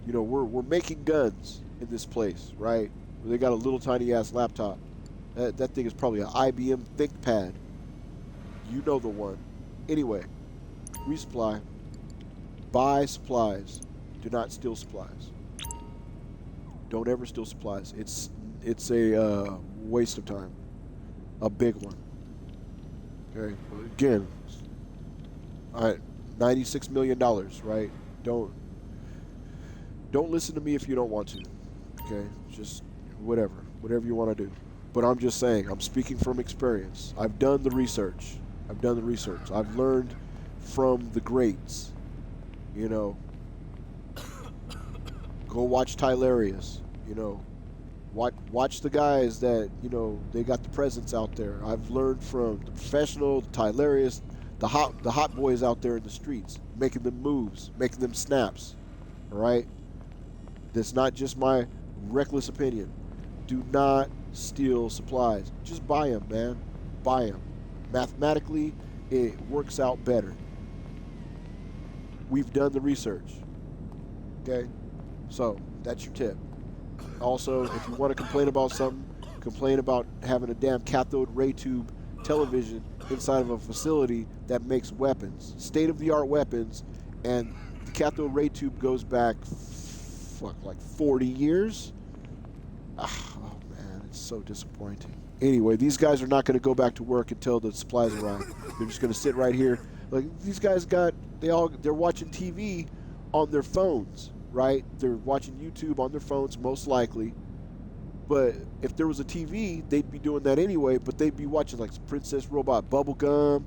You know, we're making guns in this place, right? They got a little tiny ass laptop. That thing is probably an IBM ThinkPad. You know the one. Anyway, resupply. Buy supplies. Do not steal supplies. Don't ever steal supplies. It's a waste of time. A big one. Okay. Again, $96 million, right? Don't listen to me if you don't want to. Okay. Just whatever you want to do. But I'm just saying, I'm speaking from experience. I've done the research. I've learned from the greats. You know, go watch Tylarius. You know, watch the guys that, you know, they got the presence out there. I've learned from the professional, the Tylarius, the hot boys out there in the streets, making them moves, making them snaps. All right? That's not just my reckless opinion. Do not steal supplies. Just buy them, man. Buy them. Mathematically, it works out better. We've done the research. Okay? So, that's your tip. Also, if you want to complain about something, complain about having a damn cathode ray tube television inside of a facility that makes weapons, state-of-the-art weapons, And the cathode ray tube goes back, like 40 years? Oh, man, it's so disappointing. Anyway, these guys are not going to go back to work until the supplies arrive. They're just going to sit right here. Like, these guys they're watching TV on their phones, right? They're watching YouTube on their phones, most likely. But if there was a TV, they'd be doing that anyway, but they'd be watching like Princess Robot Bubblegum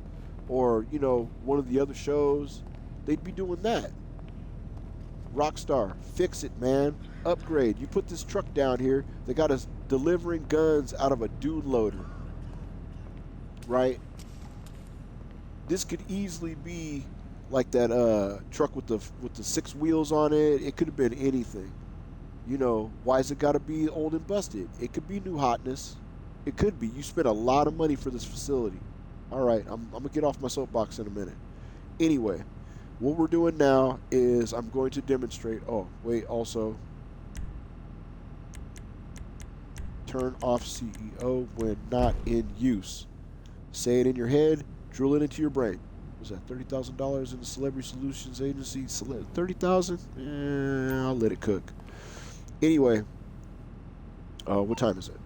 or, you know, one of the other shows. They'd be doing that. Rockstar, fix it, man. Upgrade. You put this truck down here. They got us delivering guns out of a dune loader. Right? This could easily be like that truck with the 6 wheels on it. It could have been anything. You know, why has it got to be old and busted? It could be new hotness. It could be. You spent a lot of money for this facility. All right, I'm going to get off my soapbox in a minute. Anyway, what we're doing now is I'm going to demonstrate. Oh, wait, also turn off CEO when not in use. Say it in your head, drill it into your brain. Was that $30,000 in the Celebrity Solutions Agency? $30,000? I'll let it cook. Anyway, what time is it?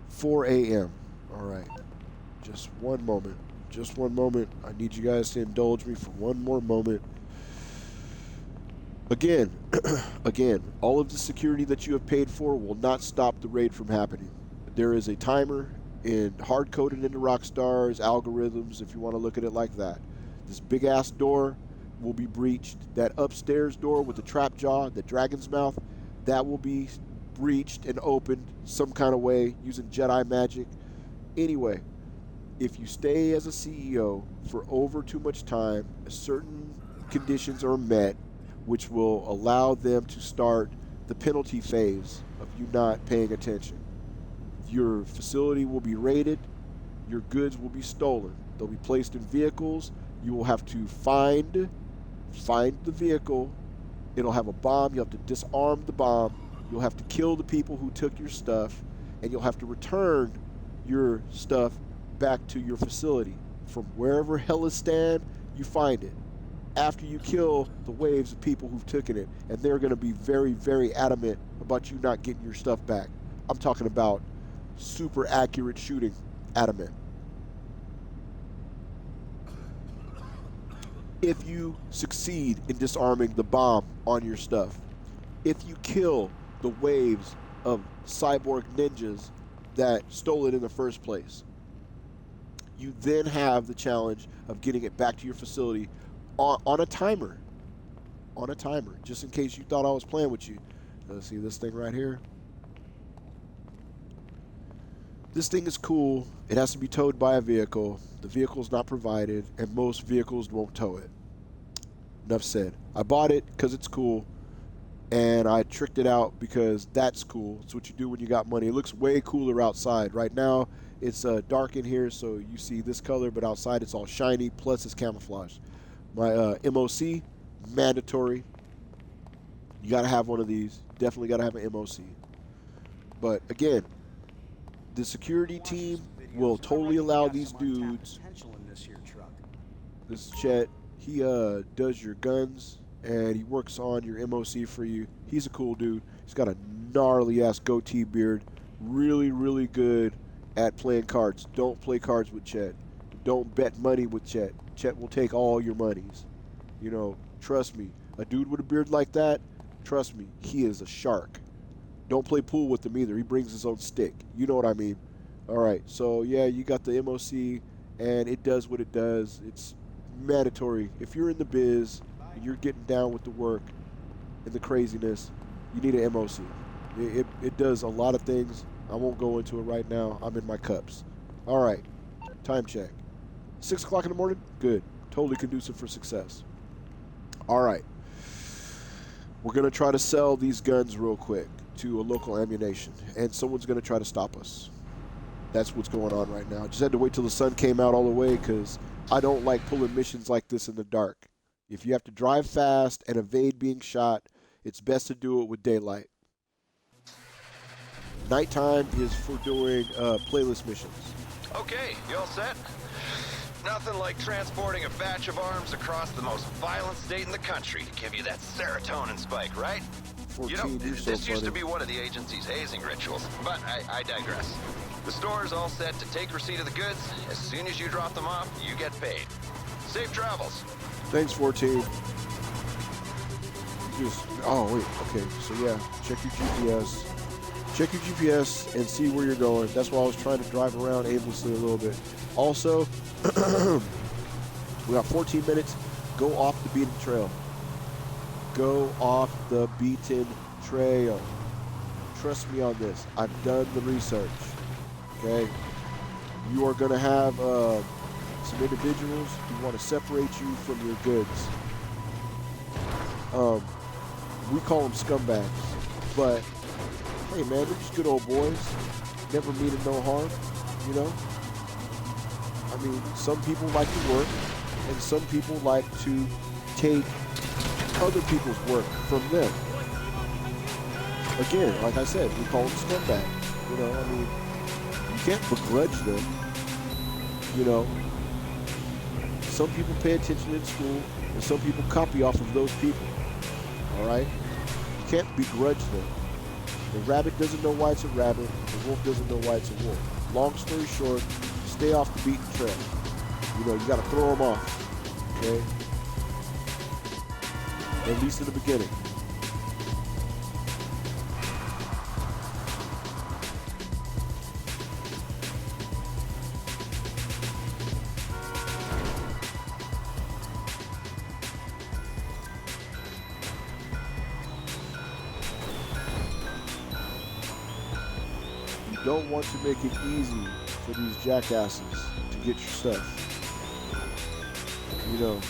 4 a.m. All right. Just one moment. Just one moment. I need you guys to indulge me for one more moment. Again, all of the security that you have paid for will not stop the raid from happening. There is a timer hard-coded into Rockstar's algorithms, if you want to look at it like that. This big-ass door will be breached. That upstairs door with the trap jaw, the dragon's mouth, that will be breached and opened some kind of way using Jedi magic. Anyway, if you stay as a CEO for over too much time, certain conditions are met which will allow them to start the penalty phase of you not paying attention. Your facility will be raided. Your goods will be stolen. They'll be placed in vehicles. You will have to find the vehicle. It'll have a bomb. You'll have to disarm the bomb. You'll have to kill the people who took your stuff, and you'll have to return your stuff back to your facility. From wherever Hellistan, you find it. After you kill the waves of people who've taken it, and they're going to be very, very adamant about you not getting your stuff back. I'm talking about super accurate shooting, adamant. If you succeed in disarming the bomb on your stuff, if you kill the waves of cyborg ninjas that stole it in the first place, you then have the challenge of getting it back to your facility on a timer. On a timer, just in case you thought I was playing with you. Let's see this thing right here. This thing is cool. It has to be towed by a vehicle. The vehicle is not provided, and most vehicles won't tow it. Enough said. I bought it because it's cool, and I tricked it out because that's cool. It's what you do when you got money. It looks way cooler outside. Right now, it's dark in here, so you see this color, but outside it's all shiny, plus it's camouflage. My MOC, mandatory. You got to have one of these. Definitely got to have an MOC. But again, the security team will totally allow these dudes. This is Chet. He does your guns, and he works on your MOC for you. He's a cool dude. He's got a gnarly-ass goatee beard. Really, really good at playing cards. Don't play cards with Chet. Don't bet money with Chet. Chet will take all your monies. You know, trust me. A dude with a beard like that, trust me, he is a shark. Don't play pool with him either. He brings his own stick. You know what I mean. All right, so yeah, you got the MOC, and it does what it does. It's mandatory. If you're in the biz and you're getting down with the work and the craziness, you need an MOC. It does a lot of things. I won't go into it right now. I'm in my cups. All right, time check. 6 o'clock in the morning? Good. Totally conducive for success. All right. We're going to try to sell these guns real quick to a local ammunition, and someone's going to try to stop us. That's what's going on right now. Just had to wait till the sun came out all the way because I don't like pulling missions like this in the dark. If you have to drive fast and evade being shot, it's best to do it with daylight. Nighttime is for doing playlist missions. Okay, you all set? Nothing like transporting a batch of arms across the most violent state in the country to give you that serotonin spike, right? 14, You know, you're so this used to funny. be one of the agency's hazing rituals, but I digress. The store's all set to take receipt of the goods. As soon as you drop them off, you get paid. Safe travels. Thanks, 14. Oh, wait, okay. So, yeah, check your GPS. Check your GPS and see where you're going. That's why I was trying to drive around aimlessly a little bit. Also, we got 14 minutes. Go off the beaten trail. Go off the beaten trail. Trust me on this. I've done the research. Okay? You are going to have some individuals who want to separate you from your goods. We call them scumbags. But, hey man, they're just good old boys. Never meaning no harm, you know? I mean, some people like to work, and some people like to take other people's work from them. Again, like I said, we call them scumbags. You know, I mean, you can't begrudge them. You know, some people pay attention in school, and some people copy off of those people. All right? You can't begrudge them. The rabbit doesn't know why it's a rabbit. The wolf doesn't know why it's a wolf. Long story short, stay off the beaten trail. You know, you got to throw them off. Okay? At least in the beginning. You don't want to make it easy for these jackasses to get your stuff. You know,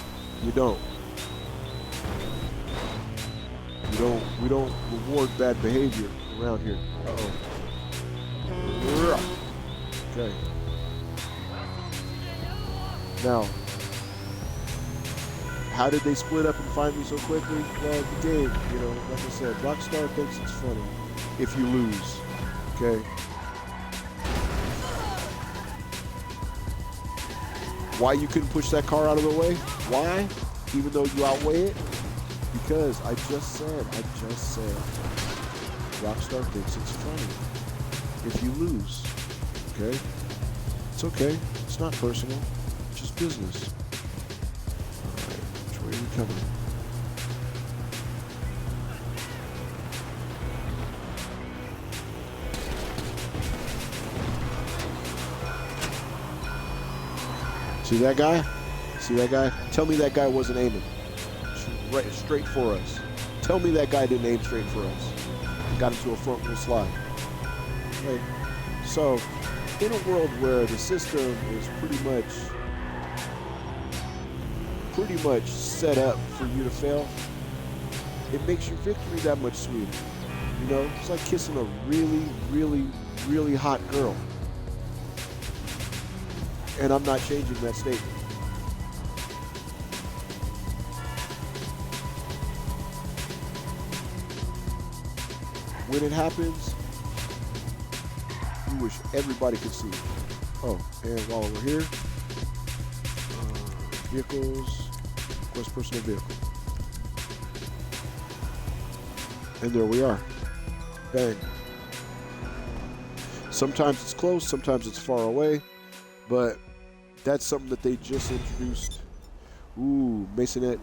you don't. We don't reward bad behavior around here. Uh-oh. Okay. Now, how did they split up and find me so quickly? Well, the game, you know, like I said, Rockstar thinks it's funny if you lose. Okay. Why you couldn't push that car out of the way? Why? Even though you outweigh it? Because I just said, Rockstar thinks it's funny if you lose. Okay? It's okay. It's not personal. It's just business. Alright, which way are you coming? See that guy? See that guy? Tell me that guy wasn't aiming right straight for us. Tell me that guy didn't aim straight for us. Got into a front wheel slide. Okay. So, in a world where the system is pretty much set up for you to fail, it makes your victory that much sweeter. You know, it's like kissing a really, really, really hot girl. And I'm not changing that statement. When it happens, you wish everybody could see it. Oh, and while we're here, vehicles, request personal vehicle. And there we are. Bang. Sometimes it's close, sometimes it's far away, but that's something that they just introduced. Ooh, Masonette.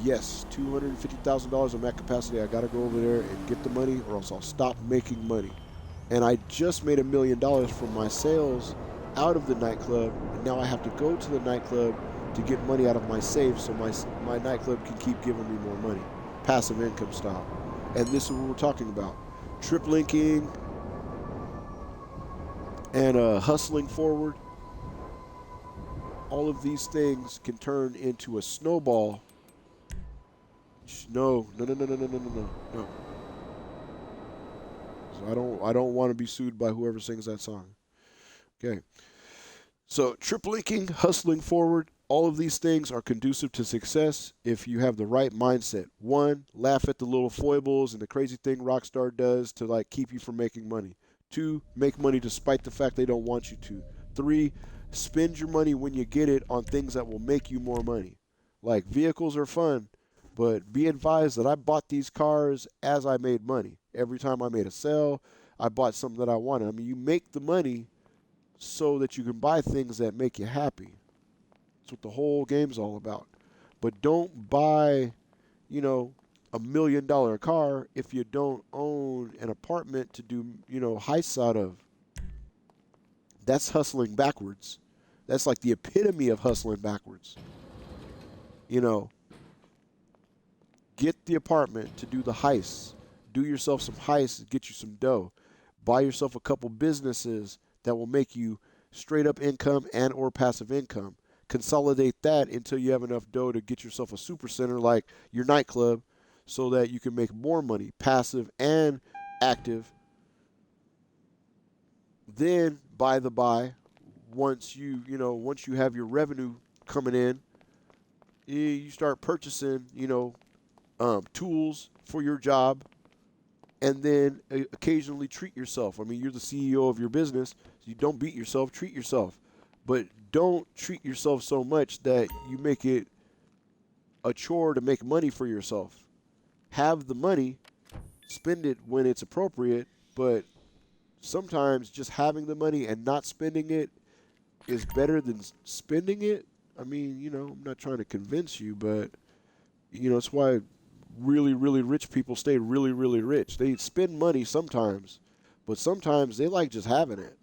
Yes, $250,000 on that capacity. I got to go over there and get the money or else I'll stop making money. And I just made $1 million from my sales out of the nightclub. And now I have to go to the nightclub to get money out of my safe so my nightclub can keep giving me more money. Passive income style. And this is what we're talking about. Trip linking and hustling forward. All of these things can turn into a snowball. No. So I don't want to be sued by whoever sings that song. Okay. So trip linking, hustling forward, all of these things are conducive to success if you have the right mindset. 1, laugh at the little foibles and the crazy thing Rockstar does to like keep you from making money. 2, make money despite the fact they don't want you to. 3, spend your money when you get it on things that will make you more money. Like, vehicles are fun, but be advised that I bought these cars as I made money. Every time I made a sale, I bought something that I wanted. I mean, you make the money so that you can buy things that make you happy. That's what the whole game's all about. But don't buy, you know, $1 million car if you don't own an apartment to do, you know, heists out of. That's hustling backwards. That's like the epitome of hustling backwards. You know, get the apartment to do the heists. Do yourself some heists, get you some dough. Buy yourself a couple businesses that will make you straight up income and or passive income. Consolidate that until you have enough dough to get yourself a super center like your nightclub so that you can make more money, passive and active. Then, by the by, once you have your revenue coming in, you start purchasing, tools for your job, and then occasionally treat yourself. I mean, you're the CEO of your business, so you don't beat yourself, treat yourself. But don't treat yourself so much that you make it a chore to make money for yourself. Have the money, spend it when it's appropriate, but sometimes just having the money and not spending it is better than spending it. I mean, I'm not trying to convince you, but, it's why really, really rich people stay really, really rich. They spend money sometimes, but sometimes they like just having it.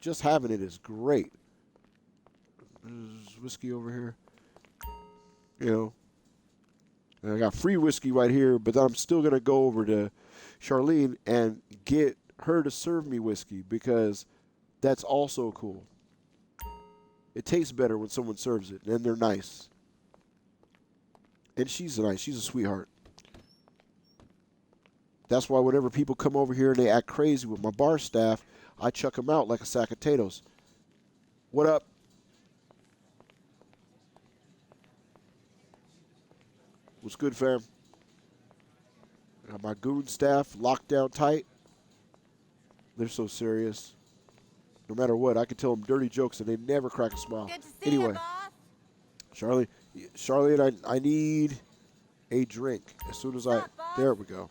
Just having it is great. There's whiskey over here. And I got free whiskey right here, but I'm still going to go over to Charlene and get her to serve me whiskey because that's also cool. It tastes better when someone serves it, and they're nice. And she's nice. She's a sweetheart. That's why whenever people come over here and they act crazy with my bar staff, I chuck them out like a sack of potatoes. What up? What's good, fam? Got my goon staff locked down tight. They're so serious. No matter what, I can tell them dirty jokes and they never crack a smile. Good to see Anyway, you, boss. Charlotte, I need a drink. As soon as there we go.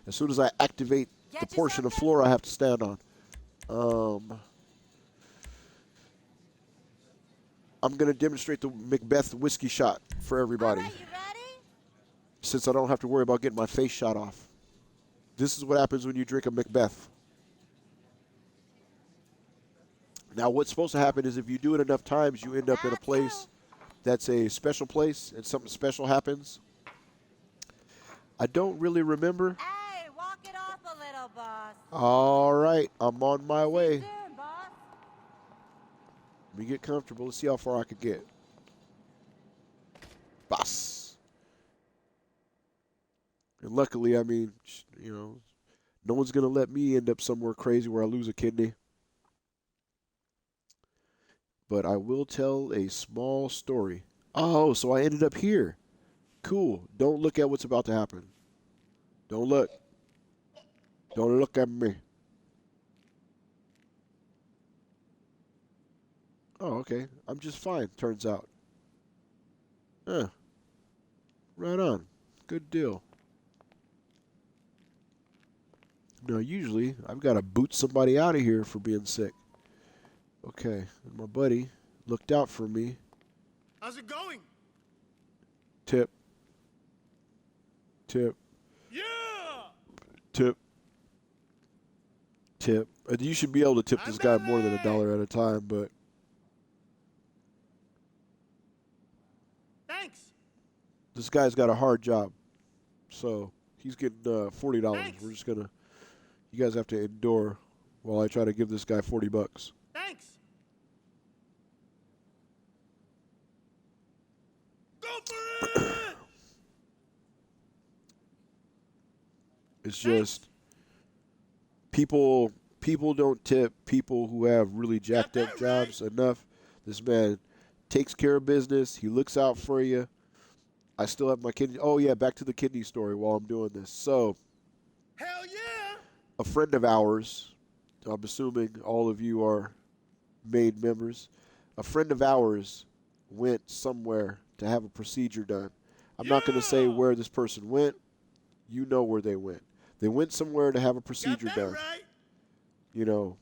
As soon as I activate the portion of floor I have to stand on. I'm going to demonstrate the Macbeth whiskey shot for everybody. All right, you ready? Since I don't have to worry about getting my face shot off. This is what happens when you drink a Macbeth. Now, what's supposed to happen is if you do it enough times, you end up in a place that's a special place and something special happens. I don't really remember. Hey, walk it off a little, boss. All right, I'm on my way. See you soon, boss. Let me get comfortable. Let's see how far I can get. Boss. And luckily, I mean, no one's going to let me end up somewhere crazy where I lose a kidney. But I will tell a small story. Oh, so I ended up here. Cool. Don't look at what's about to happen. Don't look. Don't look at me. Oh, okay. I'm just fine, turns out. Right on. Good deal. Now, usually, I've got to boot somebody out of here for being sick. Okay, my buddy looked out for me. How's it going? Tip. Tip. Yeah! Tip. Tip. You should be able to tip this guy more than $1 at a time, but... Thanks! This guy's got a hard job. So, he's getting $40. Thanks. We're just going to... You guys have to endure while I try to give this guy $40. Thanks! Go for it! It's just people don't tip people who have really jacked up jobs enough. This man takes care of business. He looks out for you. I still have my kidney. Oh, yeah, back to the kidney story while I'm doing this. So, Hell yeah! a friend of ours, I'm assuming all of you are made members. A friend of ours went somewhere to have a procedure done. I'm not going to say where this person went. You know where they went. They went somewhere to have a procedure done. Right. You know,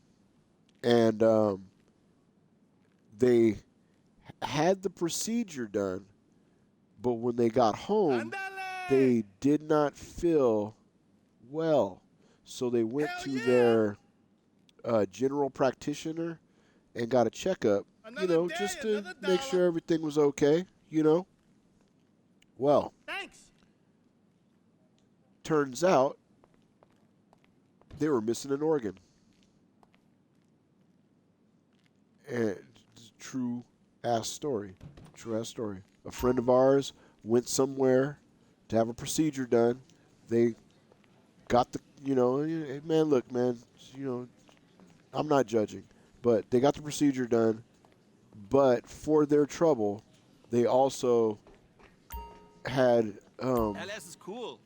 and they had the procedure done, but when they got home, they did not feel well. So they went to their general practitioner and got a checkup, just to make sure everything was okay, Well, Thanks. turns out they were missing an organ. And true ass story. A friend of ours went somewhere to have a procedure done. They got the, man, look, man, I'm not judging, but they got the procedure done. But for their trouble, they also had LS is cool.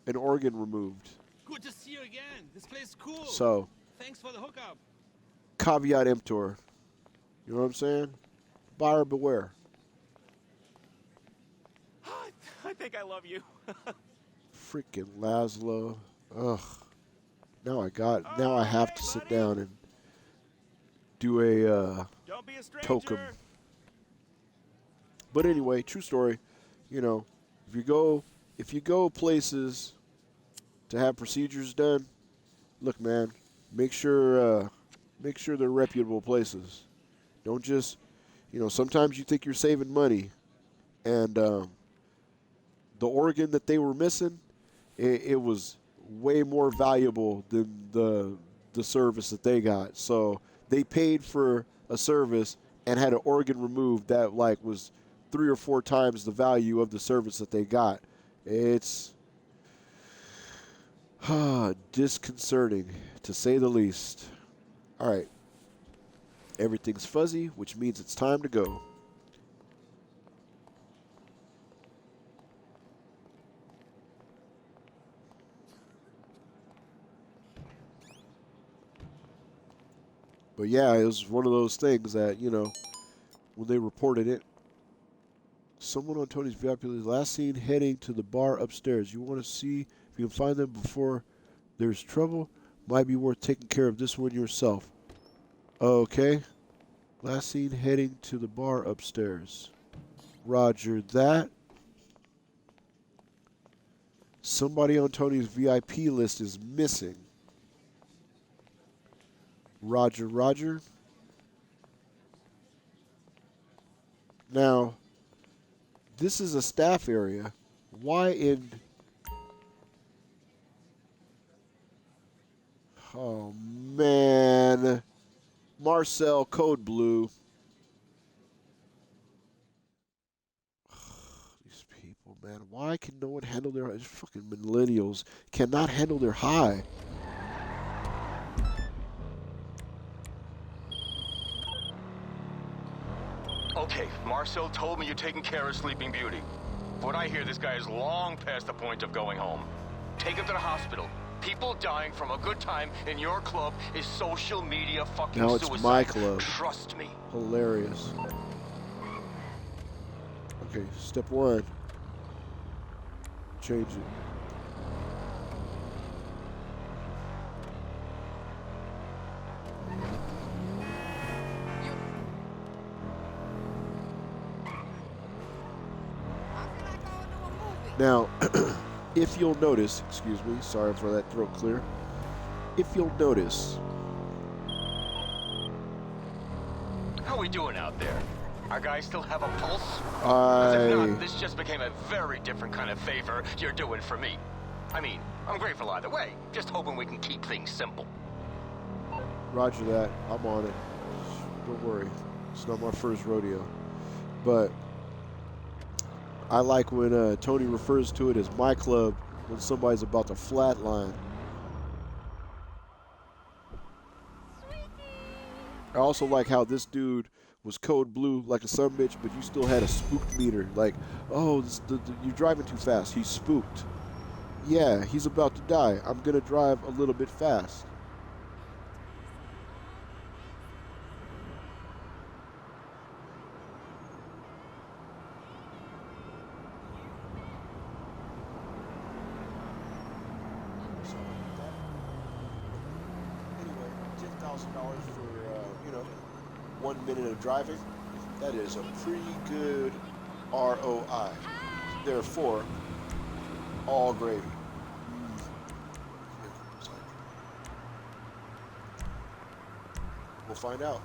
an organ removed. Good to see you again. This place is cool. So, Thanks for the hookup. caveat emptor. You know what I'm saying? Buyer beware. I think I love you. Freaking Laszlo. Ugh. Now I have to sit down and do a Don't be a stranger. token. But anyway, true story. If you go places to have procedures done, look, man, make sure they're reputable places. Don't just, sometimes you think you're saving money, and the organ that they were missing, it was way more valuable than the service that they got. So they paid for a service and had an organ removed that was 3 or 4 times the value of the service that they got. It's disconcerting, to say the least. All right. Everything's fuzzy, which means it's time to go. But yeah, it was one of those things that, when they reported it, someone on Tony's VIP list last seen heading to the bar upstairs. You want to see if you can find them before there's trouble? Might be worth taking care of this one yourself. Okay. Last seen heading to the bar upstairs. Roger that. Somebody on Tony's VIP list is missing. Roger, roger. Now, this is a staff area. Why in... Oh, man. Marcel, Code Blue. These people, man. Why can no one handle their... These fucking millennials cannot handle their high. Okay, Marcel told me you're taking care of Sleeping Beauty. What I hear, this guy is long past the point of going home. Take him to the hospital. People dying from a good time in your club is social media fucking now it's suicide. my club. Trust me. Hilarious. Okay, step 1. Change it. Now, if you'll notice, excuse me, sorry for that throat clear. If you'll notice. How we doing out there? Our guys still have a pulse? 'Cause if not, this just became a very different kind of favor you're doing for me. I mean, I'm grateful either way. Just hoping we can keep things simple. Roger that. I'm on it. Don't worry. It's not my first rodeo. But I like when Tony refers to it as my club when somebody's about to flatline. I also like how this dude was Code Blue like a sumbitch, but you still had a spooked meter. Like, oh, you're driving too fast. He's spooked. Yeah, he's about to die. I'm going to drive a little bit fast. for 1 minute of driving. That is a pretty good ROI. Therefore, all gravy. We'll find out.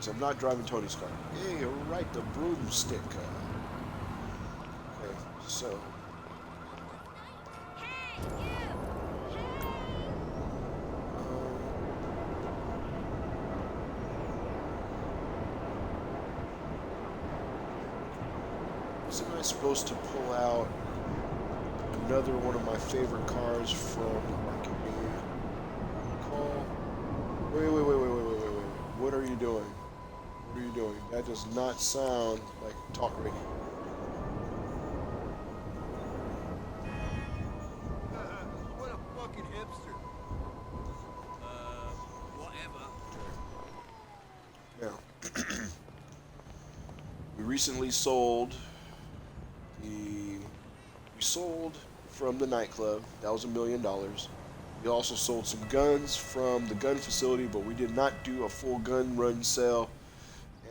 So I'm not driving Tony's car. Hey, you're right, the broomstick. Okay, so. Wasn't I supposed to pull out another one of my favorite cars from the market? Call. Wait. What are you doing? What are you doing? That does not sound like talk radio. What a fucking hipster. Whatever. Now, we recently sold from the nightclub. That was $1 million. We also sold some guns from the gun facility, but we did not do a full gun run sale.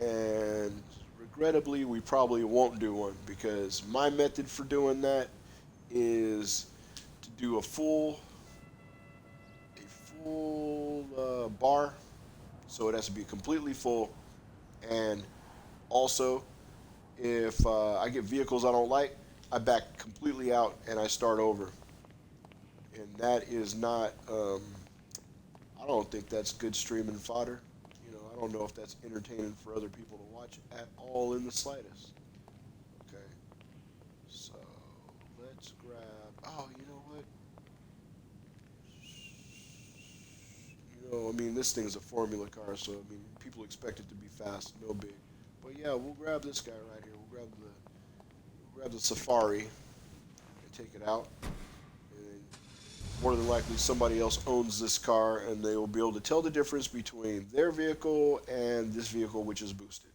And regrettably, we probably won't do one, because my method for doing that is to do a full bar. So it has to be completely full. And also, if I get vehicles I don't like, I back completely out and I start over. And that is not, I don't think that's good streaming fodder. I don't know if that's entertaining for other people to watch at all in the slightest. Okay. So, let's grab, oh, you know what? I mean, this thing's a formula car, so, I mean, people expect it to be fast, no big. But yeah, we'll grab this guy right here. We'll grab the Safari and take it out. And more than likely somebody else owns this car, and they will be able to tell the difference between their vehicle and this vehicle, which is boosted.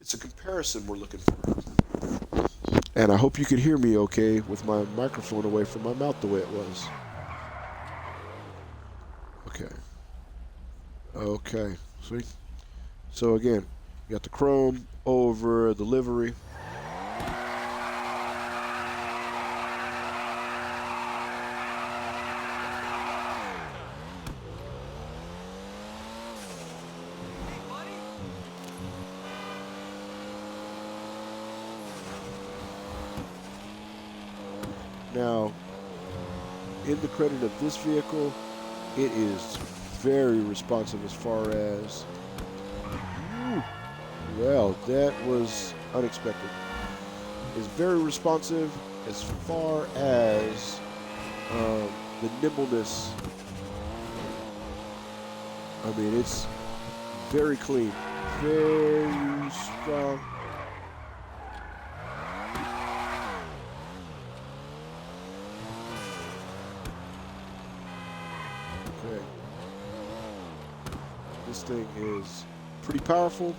It's a comparison we're looking for. And I hope you could hear me okay with my microphone away from my mouth the way it was. Okay. See? So again, you got the chrome over the livery. Now, in the credit of this vehicle, it is very responsive as far as, well, that was unexpected. It's very responsive as far as the nimbleness. I mean, it's very clean, very strong. Okay. This thing is pretty powerful.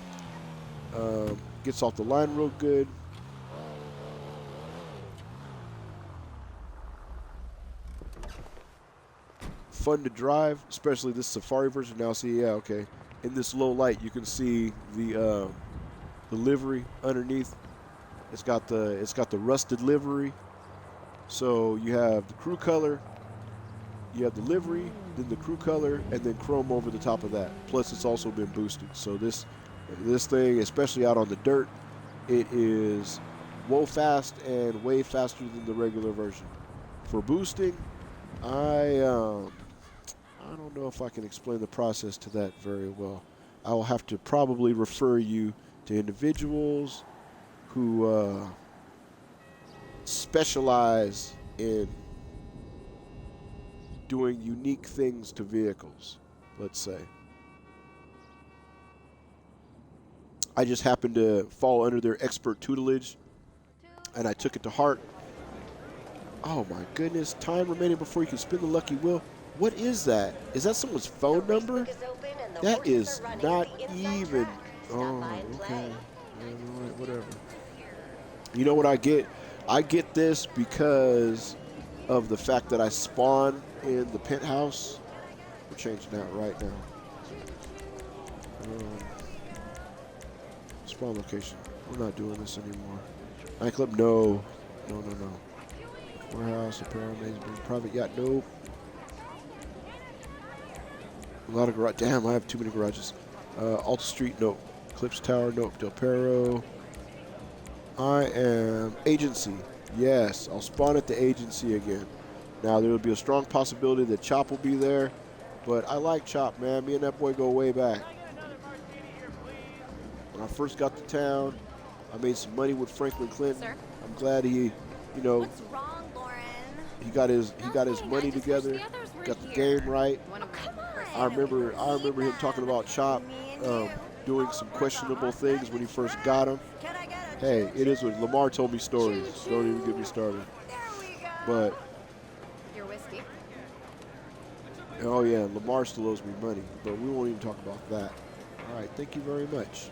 Gets off the line real good. Fun to drive, especially this Safari version. Now, see, yeah, okay. In this low light, you can see the livery underneath. It's got the rusted livery. So you have the crew color, you have the livery, then the crew color, and then chrome over the top of that. Plus, it's also been boosted. So this thing, especially out on the dirt, it is whoa fast and way faster than the regular version. For boosting, I don't know if I can explain the process to that very well. I will have to probably refer you to individuals who specialize in doing unique things to vehicles, let's say. I just happened to fall under their expert tutelage, and I took it to heart. Oh my goodness, time remaining before you can spin the lucky wheel. What is that? Is that someone's phone number? That is not even. Oh, okay. All right, whatever. You know what I get? I get this because of the fact that I spawn in the penthouse. We're changing that right now. Spawn location. We're not doing this anymore. Nightclub, no. No. Warehouse, apparel, amazing, private yacht, nope. A lot of garage. Damn, I have too many garages. Alta Street, nope. Clips Tower, nope. Del Perro. I am agency. Yes, I'll spawn at the agency again. Now, there will be a strong possibility that Chop will be there, but I like Chop, man. Me and that boy go way back. When I first got to town, I made some money with Franklin Clinton. Sir? I'm glad he, you know, What's wrong, Lauren? he got his money together, got the game right. I remember him talking about Chop doing some questionable things when he first got him. Hey, it is what Lamar told me stories. Don't even get me started. But Your whiskey. oh yeah, Lamar still owes me money, but we won't even talk about that. All right, thank you very much.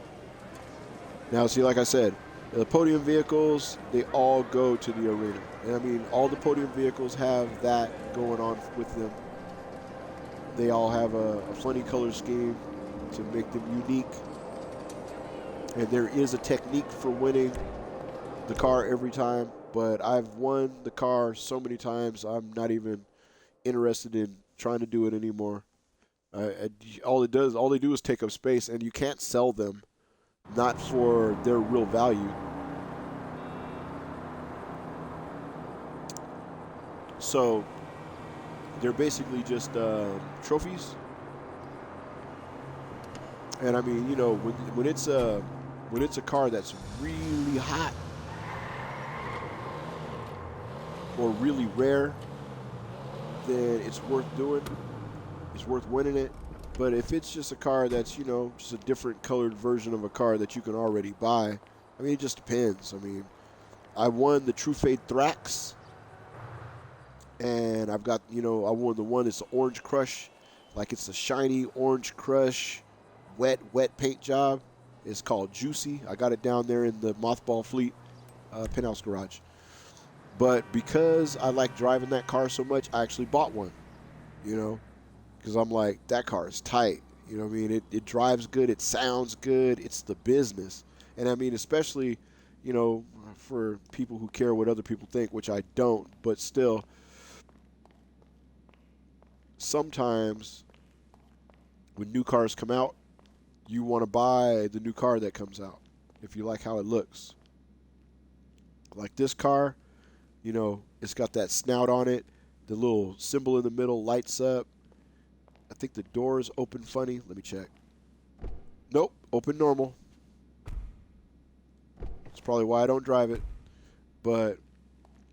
Now, see, like I said, the podium vehicles, they all go to the arena. And I mean, all the podium vehicles have that going on with them. They all have a funny color scheme to make them unique. And there is a technique for winning the car every time, but I've won the car so many times, I'm not even interested in trying to do it anymore. All they do is take up space, and you can't sell them, not for their real value. So they're basically just trophies. And I mean, you know, when it's a car that's really hot or really rare, then it's worth doing. It's worth winning it. But if it's just a car that's, you know, just a different colored version of a car that you can already buy, I mean, it just depends. I mean, I won the True Fade Thrax, and I've got, you know, I won the one that's the Orange Crush, like it's a shiny Orange Crush, wet paint job. It's called Juicy. I got it down there in the Mothball Fleet penthouse garage. But because I like driving that car so much, I actually bought one, you know, because I'm like, that car is tight. You know what I mean? It drives good. It sounds good. It's the business. And I mean, especially, you know, for people who care what other people think, which I don't, but still, sometimes when new cars come out, you want to buy the new car that comes out if you like how it looks. Like this car, you know, it's got that snout on it. The little symbol in the middle lights up. I think the doors open funny. Let me check. Nope, open normal. That's probably why I don't drive it. But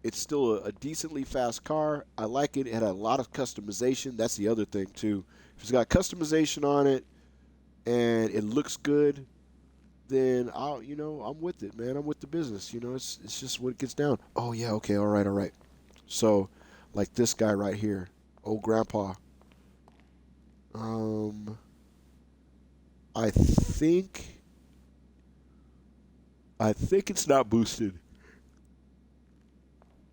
it's still a decently fast car. I like it. It had a lot of customization. That's the other thing, too. If it's got customization on it and it looks good, then I'm with it, man. I'm with the business. You know, it's just what it gets down. Oh, yeah, okay, all right. So, like this guy right here, old grandpa. I think it's not boosted.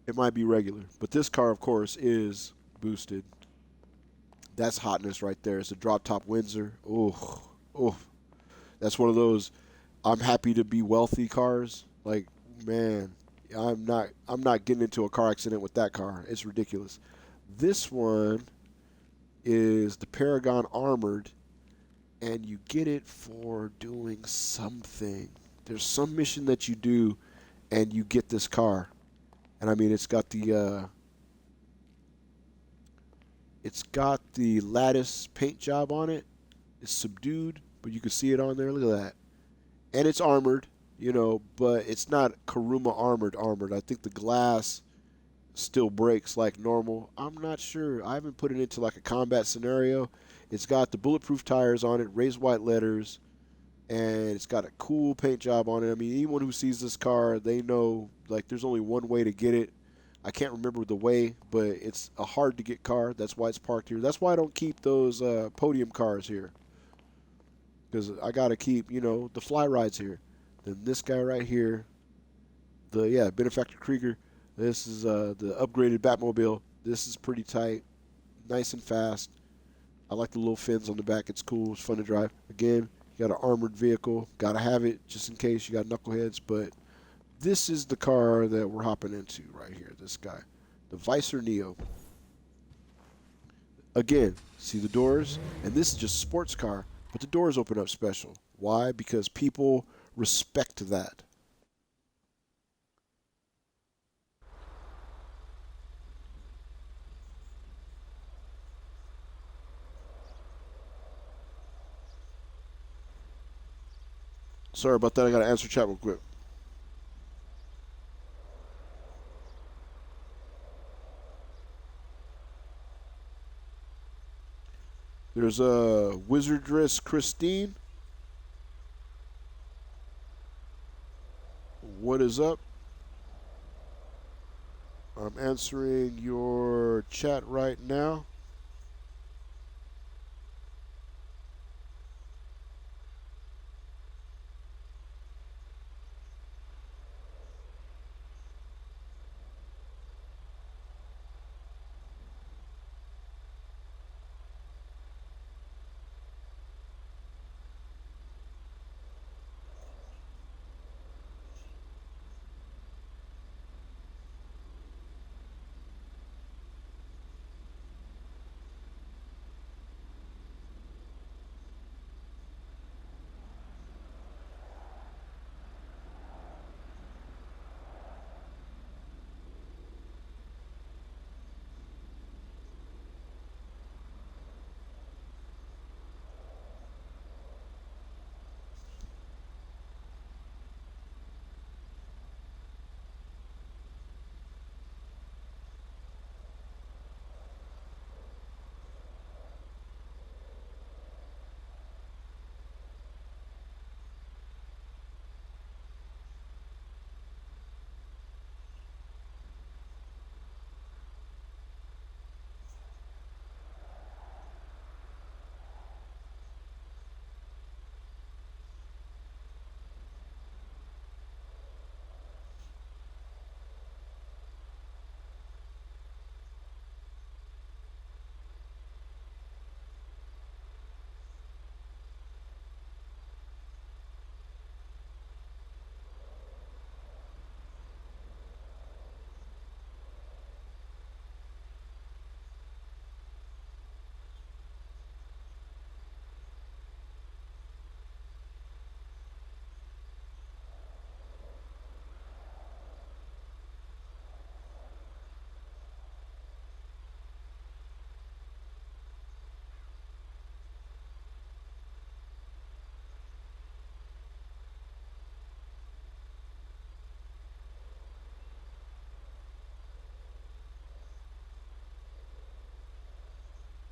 It might be regular, but this car, of course, is boosted. That's hotness right there. It's a drop top Windsor. Oh, that's one of those I'm happy to be wealthy cars. Like, man, I'm not getting into a car accident with that car. It's ridiculous. This one is the Paragon Armored, and you get it for doing something. There's some mission that you do, and you get this car. And I mean, it's got the lattice paint job on it. It's subdued, but you can see it on there. Look at that. And it's armored, you know, but it's not Karuma armored. I think the glass still breaks like normal. I'm not sure. I haven't put it into like a combat scenario. It's got the bulletproof tires on it, raised white letters, and it's got a cool paint job on it. I mean, anyone who sees this car, they know, like, there's only one way to get it. I can't remember the way, but it's a hard-to-get car. That's why it's parked here. That's why I don't keep those podium cars here, because I got to keep, you know, the fly rides here. Then this guy right here Benefactor Krieger. This is the upgraded Batmobile. This is pretty tight, nice and fast. I like the little fins on the back. It's cool. It's fun to drive. Again, you got an armored vehicle. Got to have it just in case you got knuckleheads. But this is the car that we're hopping into right here. This guy, the Vicer Neo. Again, see the doors? And this is just a sports car, but the doors open up special. Why? Because people respect that. Sorry about that. I got to answer chat real quick. There's a Wizardress Christine. What is up? I'm answering your chat right now.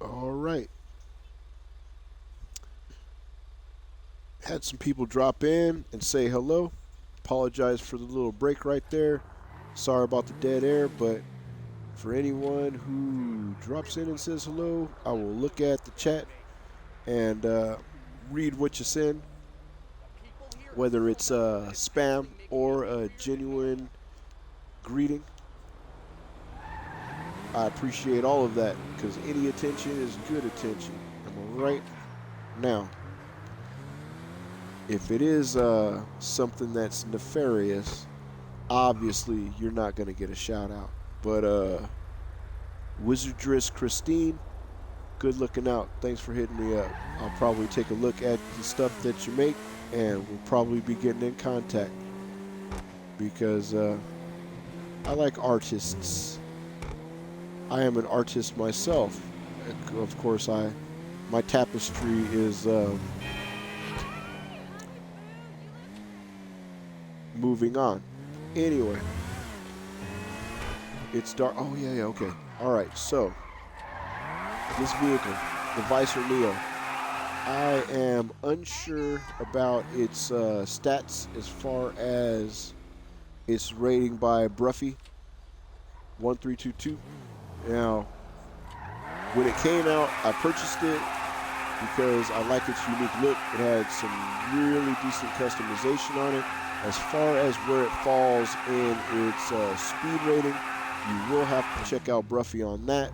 All right. Had some people drop in and say hello. Apologize for the little break right there. Sorry about the dead air, but for anyone who drops in and says hello, I will look at the chat and read what you send, whether it's spam or a genuine greeting. I appreciate all of that because any attention is good attention. Am I right? Now, if it is something that's nefarious, obviously you're not going to get a shout out. But Wizardress Christine, good looking out. Thanks for hitting me up. I'll probably take a look at the stuff that you make and we'll probably be getting in contact because I like artists. I am an artist myself. Of course, my tapestry is moving on. Anyway, it's dark. Oh yeah, okay. All right. So this vehicle, the Vicer Neo, I am unsure about its stats as far as its rating by Bruffy 1322. Now, when it came out, I purchased it because I like its unique look. It had some really decent customization on it. As far as where it falls in its speed rating, you will have to check out Bruffy on that,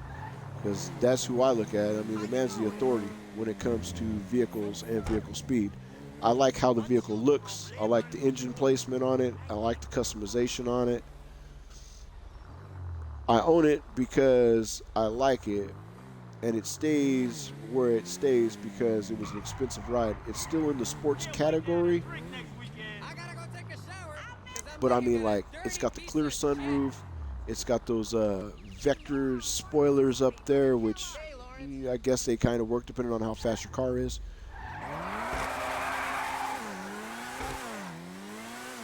because that's who I look at. I mean, the man's the authority when it comes to vehicles and vehicle speed. I like how the vehicle looks. I like the engine placement on it. I like the customization on it. I own it because I like it, and it stays where it stays because it was an expensive ride. It's still in the sports category, but I mean, like, it's got the clear sunroof. It's got those vector spoilers up there, which I guess they kind of work depending on how fast your car is.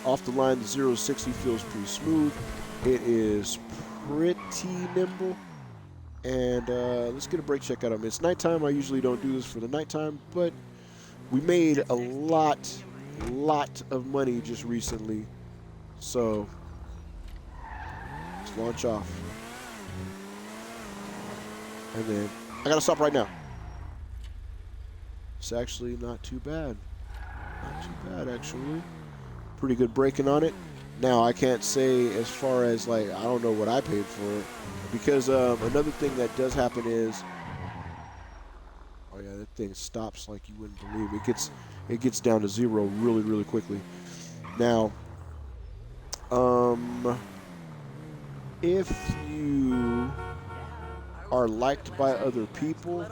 Off the line, the 0 to 60 feels pretty smooth. It is pretty nimble. And let's get a brake check out of it. It's nighttime. I usually don't do this for the nighttime, but we made a lot of money just recently. So let's launch off. And then I gotta stop right now. It's actually not too bad. Not too bad, actually. Pretty good braking on it. Now, I can't say as far as, like, I don't know what I paid for it. Because another thing that does happen is, oh yeah, that thing stops like you wouldn't believe. It gets down to 0 really quickly. Now, if you are liked by other people,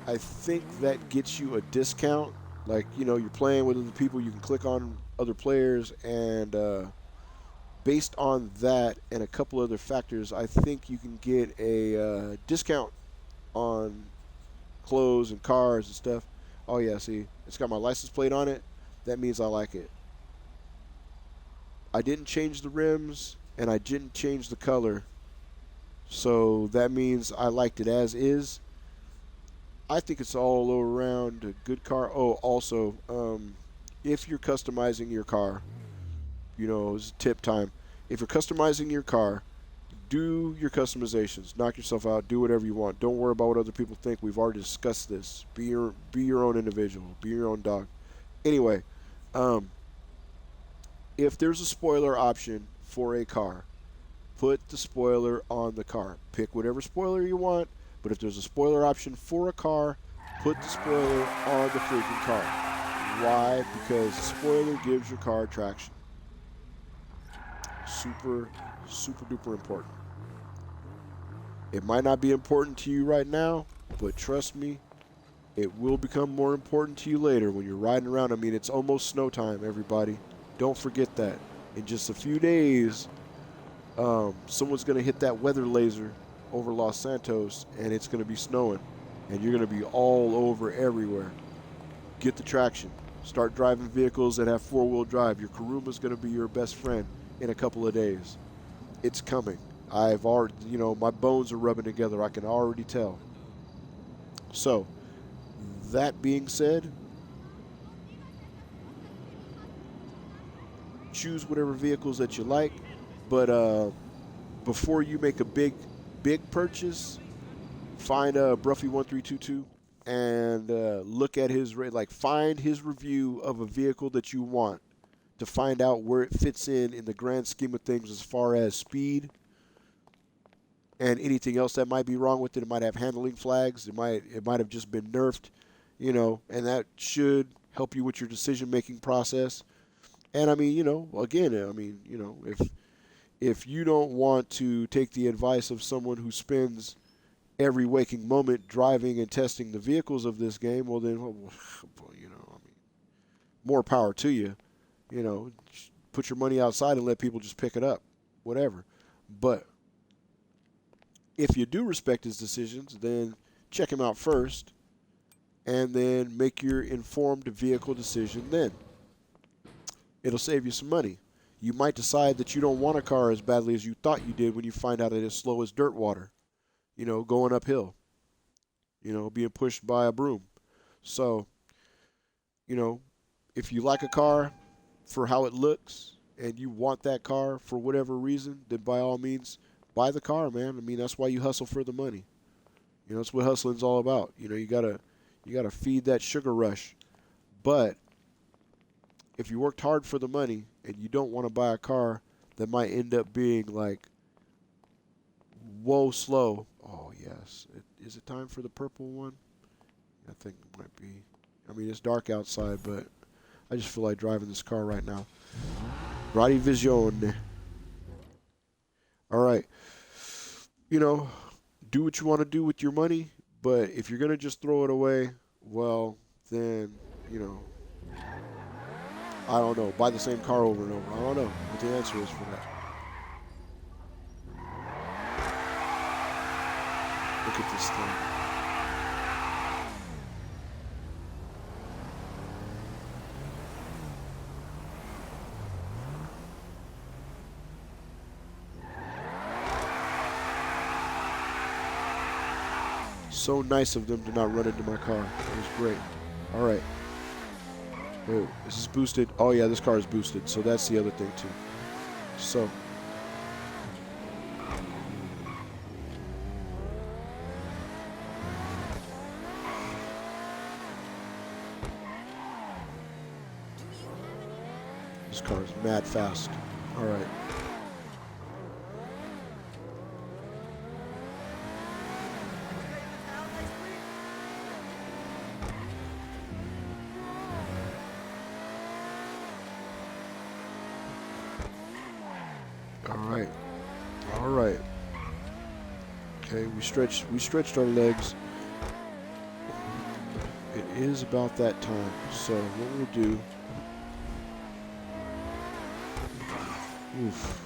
I think that gets you a discount. Like, you know, you're playing with other people, you can click on other players, and based on that and a couple other factors, I think you can get a discount on clothes and cars and stuff. Oh yeah, see, it's got my license plate on it. That means I like it. I didn't change the rims, and I didn't change the color, so that means I liked it as is. I think it's all around a good car. Oh, also, if you're customizing your car, you know, it's tip time. If you're customizing your car, do your customizations. Knock yourself out. Do whatever you want. Don't worry about what other people think. We've already discussed this. Be your own individual. Be your own dog. Anyway, if there's a spoiler option for a car, put the spoiler on the car. Pick whatever spoiler you want. But if there's a spoiler option for a car, put the spoiler on the freaking car. Why? Because the spoiler gives your car traction. Super duper important. It might not be important to you right now, but trust me, it will become more important to you later when you're riding around. I mean, it's almost snow time, everybody. Don't forget that. In just a few days, someone's going to hit that weather laser over Los Santos, and it's going to be snowing, and you're going to be all over everywhere. Get the traction. Start driving vehicles that have four-wheel drive. Your Karuma's going to be your best friend in a couple of days. It's coming. I've already, you know, my bones are rubbing together. I can already tell. So, that being said, choose whatever vehicles that you like, but before you make a big purchase, find Bruffy1322 and look at his find his review of a vehicle that you want to find out where it fits in the grand scheme of things as far as speed and anything else that might be wrong with it. It might have handling flags. It might have just been nerfed, you know, and that should help you with your decision-making process. And I mean, you know, again, I mean, you know, if you don't want to take the advice of someone who spends every waking moment driving and testing the vehicles of this game, well then, well, you know, I mean, more power to you. You know, put your money outside and let people just pick it up, whatever. But if you do respect his decisions, then check him out first, and then make your informed vehicle decision then. It'll save you some money. You might decide that you don't want a car as badly as you thought you did when you find out it's as slow as dirt water, you know, going uphill, you know, being pushed by a broom. So, you know, if you like a car for how it looks and you want that car for whatever reason, then by all means, buy the car, man. I mean, that's why you hustle for the money. You know, that's what hustling's all about. You know, you gotta feed that sugar rush. But if you worked hard for the money and you don't want to buy a car that might end up being like, whoa, slow. Oh, yes. Is it time for the purple one? I think it might be. I mean, it's dark outside, but I just feel like driving this car right now. Radivision. All right. You know, do what you want to do with your money, but if you're going to just throw it away, well, then, you know, I don't know. Buy the same car over and over. I don't know what the answer is for that. Look at this thing. So nice of them to not run into my car. It was great. All right. Oh, is this boosted? Oh, yeah, this car is boosted. So that's the other thing, too. So. This car is mad fast. All right. All right. Okay, we stretched our legs. It is about that time. So what we'll do. Oof.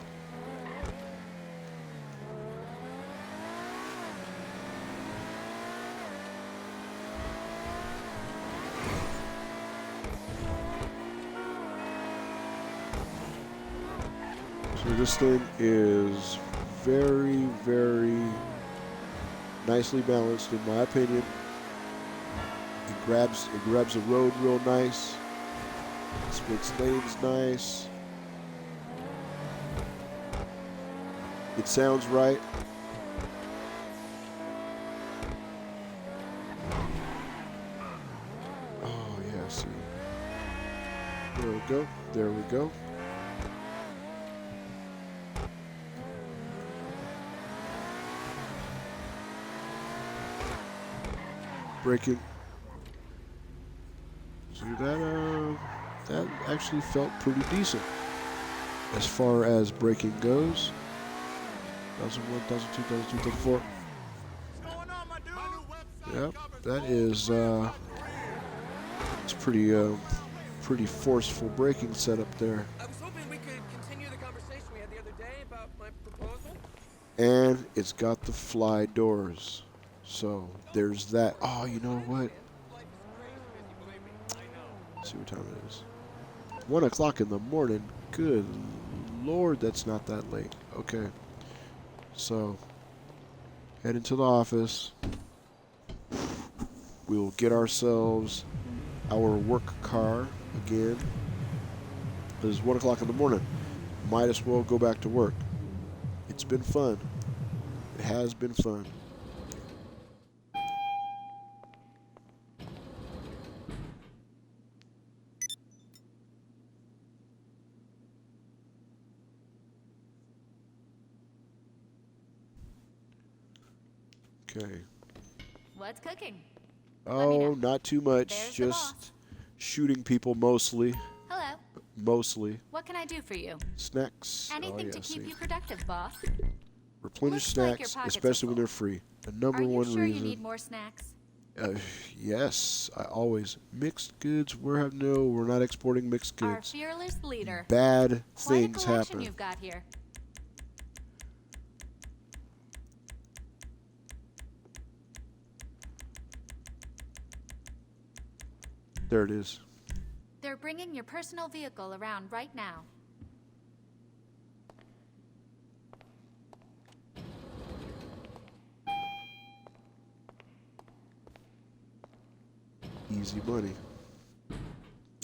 So this thing is very, very nicely balanced, in my opinion. It grabs the road real nice. It splits lanes nice. It sounds right. Oh yeah, see. There we go. There we go. Braking. So that actually felt pretty decent as far as braking goes. 1001, 1002, 1003, 1004. Yep, that is it's pretty forceful braking setup there. I was hoping we could continue the conversation we had the other day about my proposal. And it's got the fly doors. So there's that. Oh, you know what? Let's see what time it is. 1 o'clock in the morning. Good Lord, that's not that late. Okay. So, head into the office. We'll get ourselves our work car again. It's 1 o'clock in the morning. Might as well go back to work. It's been fun. It has been fun. Okay. What's cooking? Oh, not too much. There's the Just boss. shooting people mostly. Hello. Mostly. What can I do for you? Snacks. Anything oh, to yeah, keep see. you productive, boss. Replenish Looks like your snacks, pockets are especially when full. they're free. The number Are you one sure reason. you need more snacks? Yes, I always. Mixed goods. We're not exporting mixed Our goods. fearless leader. Bad Quite things a collection happen. you've got here. There it is. They're bringing your personal vehicle around right now. Easy money.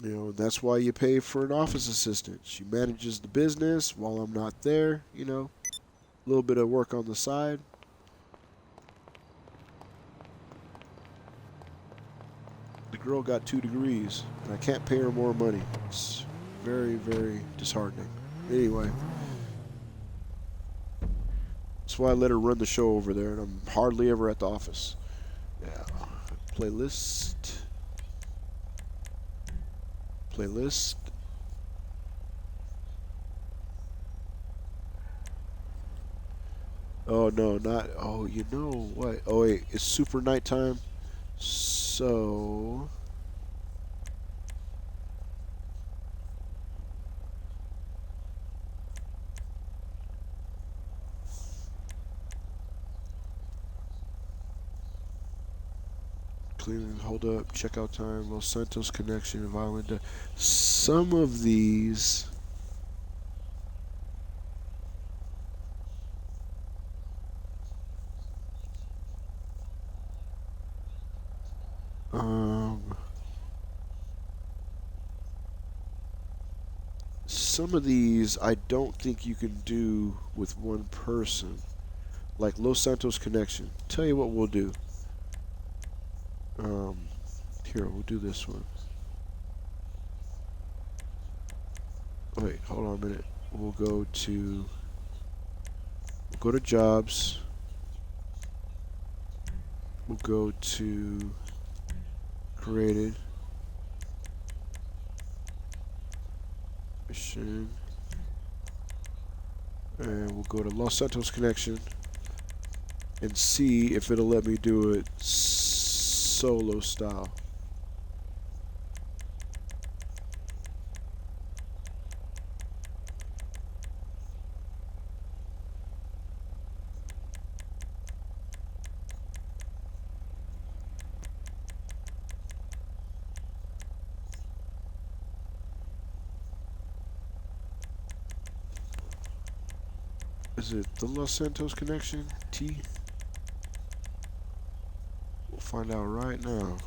You know, that's why you pay for an office assistant. She manages the business while I'm not there, you know. A little bit of work on the side. The girl got 2 degrees, and I can't pay her more money. It's Very, very disheartening. Anyway. That's why I let her run the show over there, and I'm hardly ever at the office. Yeah. Playlist. Playlist. Oh, no, not... Oh, you know what? Oh, wait. It's super nighttime. So... Cleaning, hold up, checkout time, Los Santos connection, violent death. Some of these... some of these I don't think you can do with one person. Like Los Santos connection. Tell you what we'll do. Here, we'll do this one. Wait, hold on a minute. We'll go to jobs. We'll go to created. Mission. And we'll go to Los Santos connection and see if it'll let me do it solo style. Is it the Los Santos connection? T? We'll find out right now.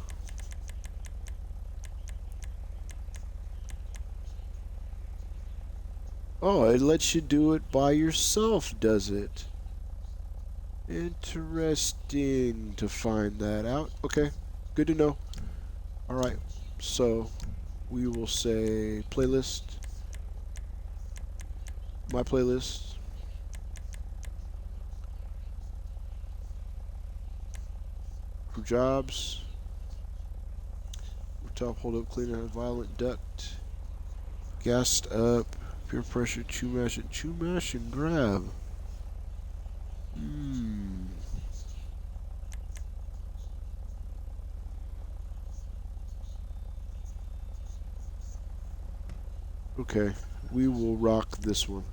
Oh, it lets you do it by yourself, does it? Interesting to find that out. Okay, good to know. Alright, so we will say playlist. My playlist. Jobs. Top hold up, cleaner, violent duct. Gassed up, pure pressure, chew mash and grab. Okay, we will rock this one.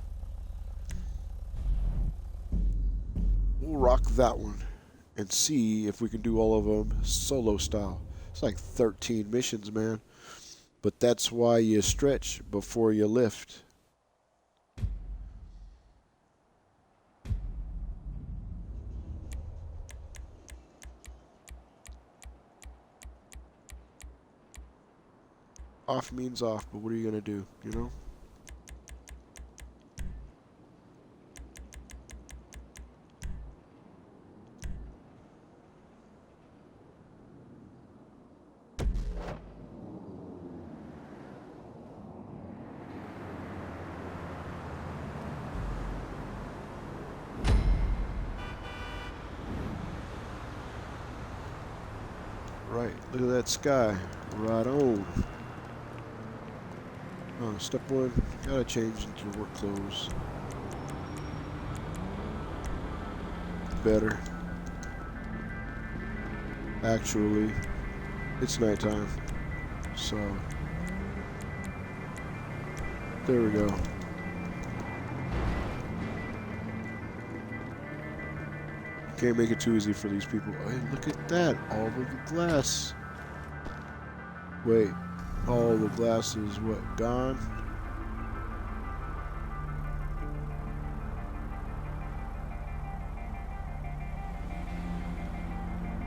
We'll rock that one. And see if we can do all of them solo style. It's like 13 missions, man. But that's why you stretch before you lift. Off means off, but what are you gonna do, you know? Right, look at that sky. Right on. Oh, step one, gotta change into work clothes. Better. Actually, it's nighttime. So, there we go. Can't make it too easy for these people. Hey, look at that. All of the glass. Wait. All the glass is what? Gone?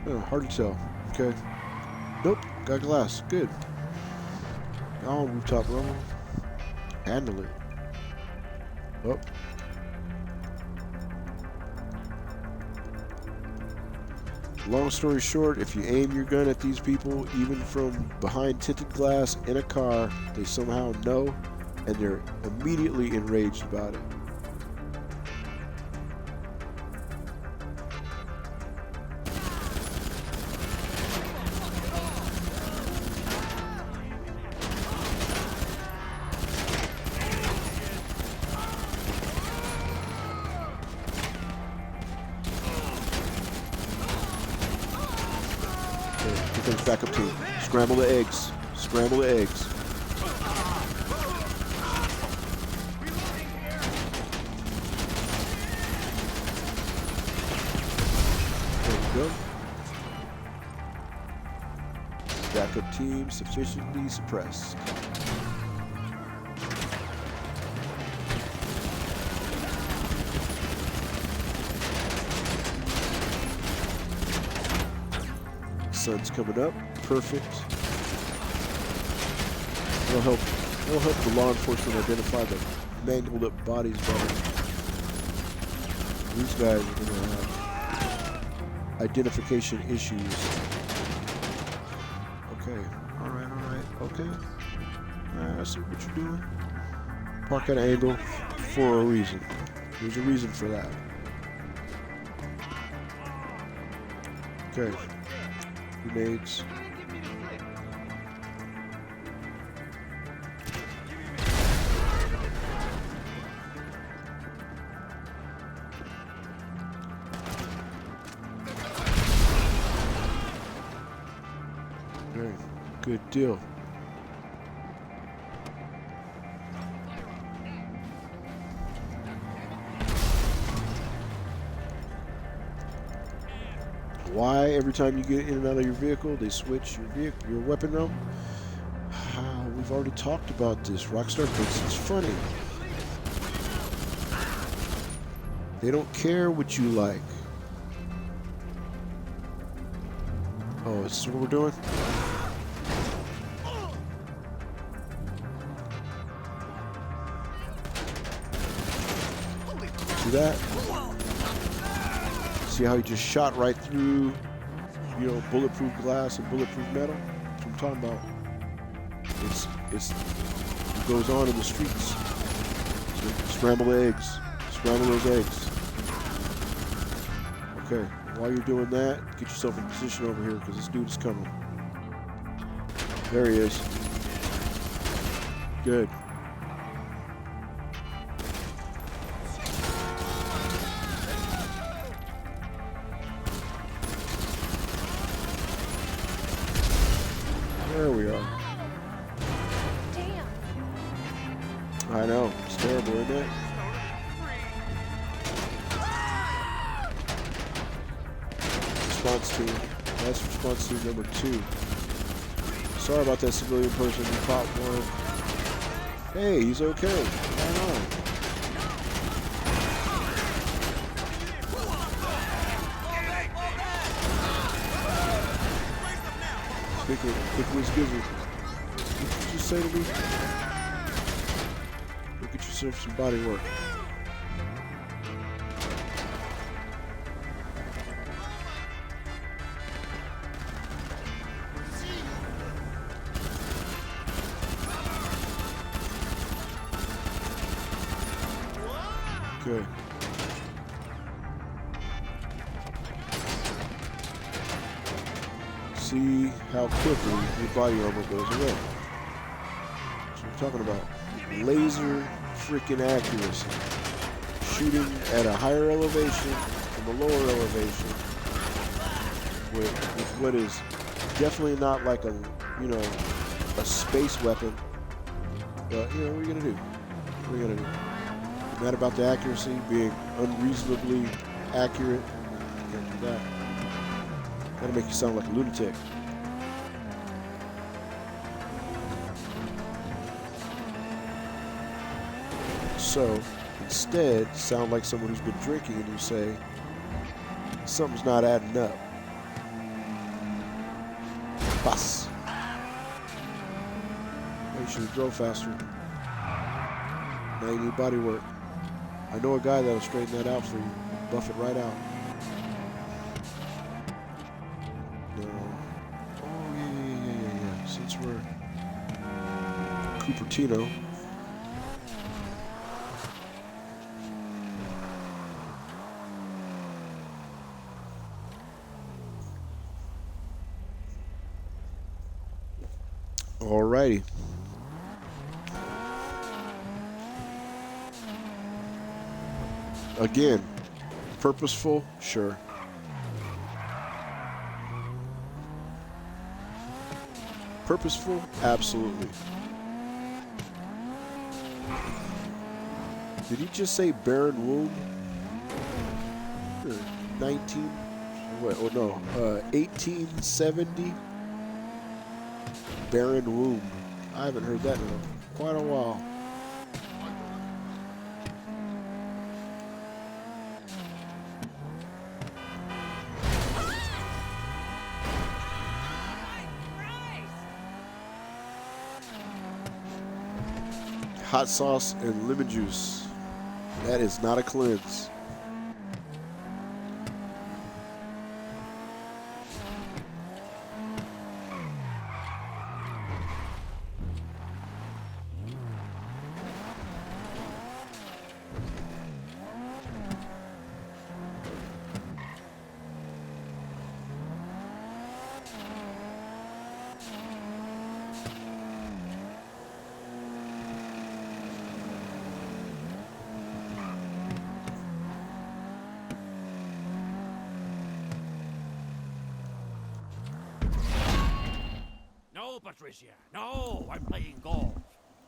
Oh, hard to tell. Okay. Nope. Got glass. Good. On rooftop level. Handle it. Oh. Long story short, if you aim your gun at these people, even from behind tinted glass in a car, they somehow know and they're immediately enraged about it. Here comes backup team. Scramble the eggs. Scramble the eggs. There we go. Backup team sufficiently suppressed. Sun's coming up. Perfect. It'll help the law enforcement identify the mangled up bodies better. These guys are gonna have identification issues. Okay. Alright, okay. I see what you're doing. Park at an angle for a reason. There's a reason for that. Okay. Grenades. Okay, good deal. Why every time you get in and out of your vehicle, they switch your weapon realm? We've already talked about this. Rockstar thinks it's funny. They don't care what you like. Oh, is this what we're doing? See that? See how he just shot right through, you know, bulletproof glass and bulletproof metal? That's what I'm talking about. It goes on in the streets. So scramble eggs. Scramble those eggs. Okay, while you're doing that, get yourself in position over here because this dude is coming. There he is. Good. There we are. Damn. I know. It's terrible, isn't it? Response team. That's response team number 2. Sorry about that civilian person who caught one. Hey, he's okay. Right on. Quick whiz gizzard. What did you just say to me? Go get yourself some body work. Okay. See how quickly your body armor goes away. That's what I'm talking about. Laser freaking accuracy. Shooting at a higher elevation from a lower elevation with what is definitely not like a, you know, a space weapon. But, you know, what are you going to do? What are you going to do? Mad about the accuracy being unreasonably accurate. You can't do that. That'll make you sound like a lunatic. So, instead, sound like someone who's been drinking and you say, something's not adding up. Bus. You should drove faster. Now you need body work. I know a guy that'll straighten that out for you. Buff it right out. Since we're Cupertino, Alrighty. Again, purposeful, sure. Purposeful, absolutely. Did he just say barren womb? 1870? Barren womb. I haven't heard that in quite a while. Hot sauce and lemon juice. That is not a cleanse. No, Patricia. No, I'm playing golf.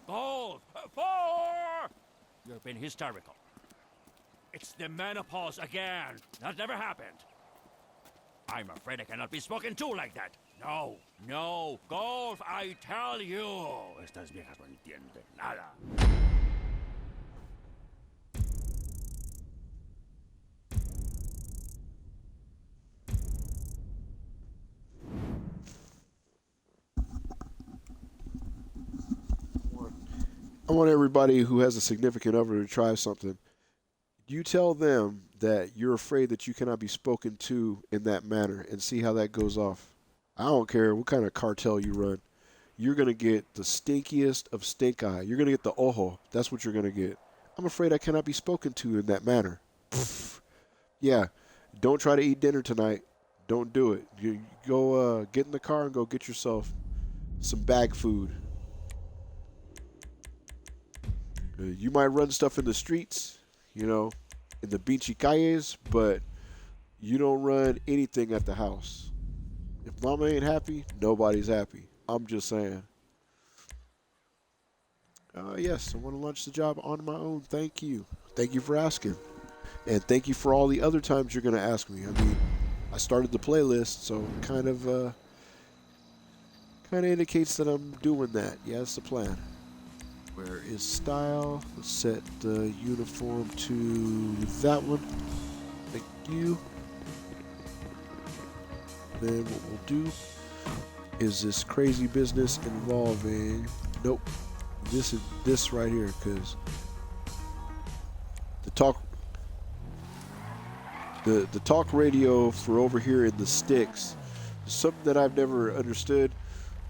Golf. 4! You've been hysterical. It's the menopause again. That never happened. I'm afraid I cannot be spoken to like that. No, no. Golf, I tell you. Estas viejas no entienden nada. I want everybody who has a significant other to try something. You tell them that you're afraid that you cannot be spoken to in that manner and see how that goes off. I don't care what kind of cartel you run. You're going to get the stinkiest of stink eye. You're going to get the ojo. That's what you're going to get. I'm afraid I cannot be spoken to in that manner. Pfft. Yeah, don't try to eat dinner tonight. Don't do it. You go get in the car and go get yourself some bag food. You might run stuff in the streets, you know, in the beachy calles, but you don't run anything at the house. If mama ain't happy, nobody's happy. I'm just saying. Yes, I want to launch the job on my own. Thank you. Thank you for asking. And thank you for all the other times you're going to ask me. I mean, I started the playlist, so it kind of indicates that I'm doing that. Yeah, that's the plan. Where is style? Let's set the uniform to that one. Thank you. Then what we'll do is this crazy business involving, nope, this is this right here, because the talk radio for over here in the sticks is something that I've never understood.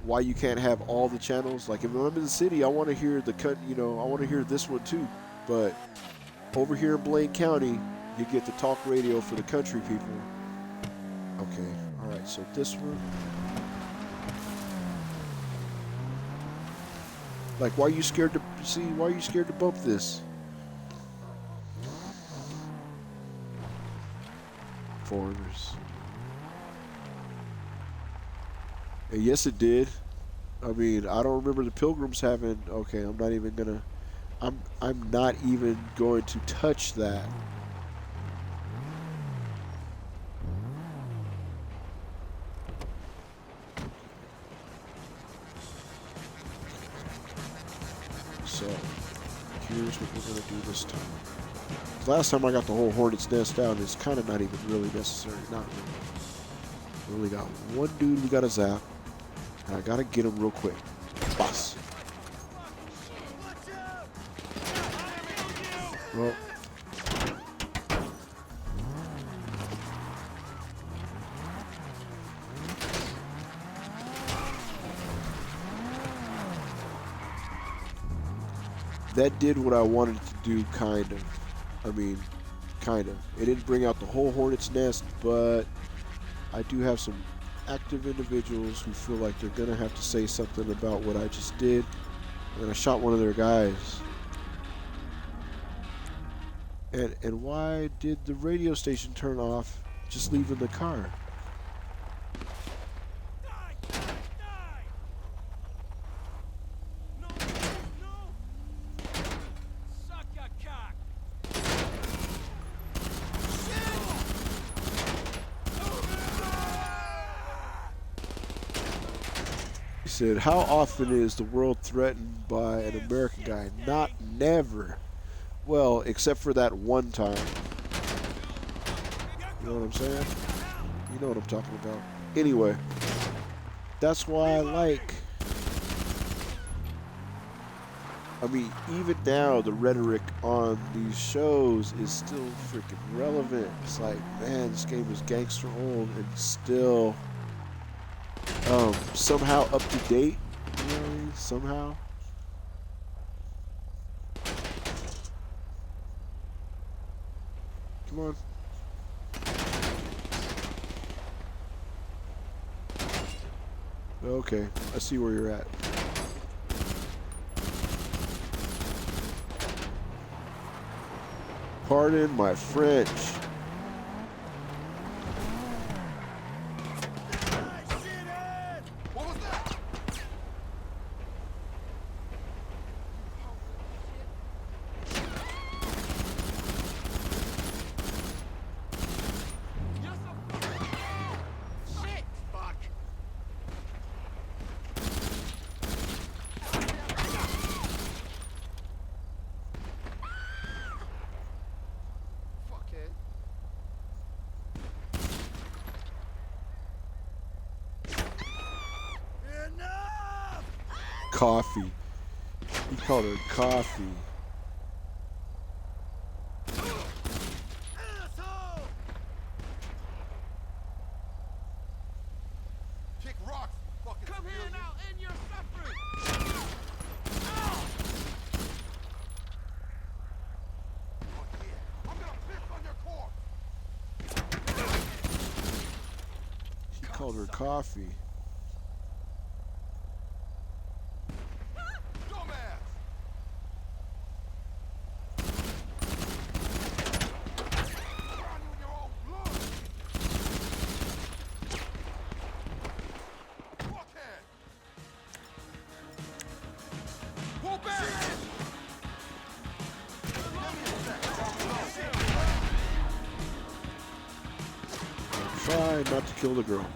Why you can't have all the channels. Like if I'm in the city, I want to hear I want to hear this one too. But over here in Blaine County, you get the talk radio for the country people. Okay, all right. So this one, like, why are you scared to see? Why are you scared to bump this? Foreigners. Yes, it did. I mean, I don't remember the Pilgrims having. Okay, I'm not even gonna. I'm not even going to touch that. So, here's what we're gonna do this time. Last time I got the whole Hornet's Nest down. It's kind of not even really necessary. Not really. We only got one dude we got to zap. And I gotta get him real quick. Boss. Well. That did what I wanted to do, kind of. I mean, kind of. It didn't bring out the whole Hornet's Nest, but I do have some active individuals who feel like they're gonna have to say something about what I just did, and I shot one of their guys. And why did the radio station turn off just leaving the car? He said, how often is the world threatened by an American guy? Not never. Well, except for that one time. You know what I'm saying? You know what I'm talking about. Anyway, that's why I like... I mean, even now, the rhetoric on these shows is still freaking relevant. It's like, man, this game is gangster old and still somehow up to date. You know what I mean? Somehow. Come on. Okay, I see where you're at. Pardon my French. What was that? Shit! Fuck. Fuckhead. Enough! Coffee. He called her coffee. Asshole! Kick rocks, fucking Come here civilian. now, end your suffering! Fuck yeah. I'm gonna piss on your corpse. He called her coffee. Dumbass! Drown you in your own blood! Fuckhead! Pull back! Try not to kill the girl.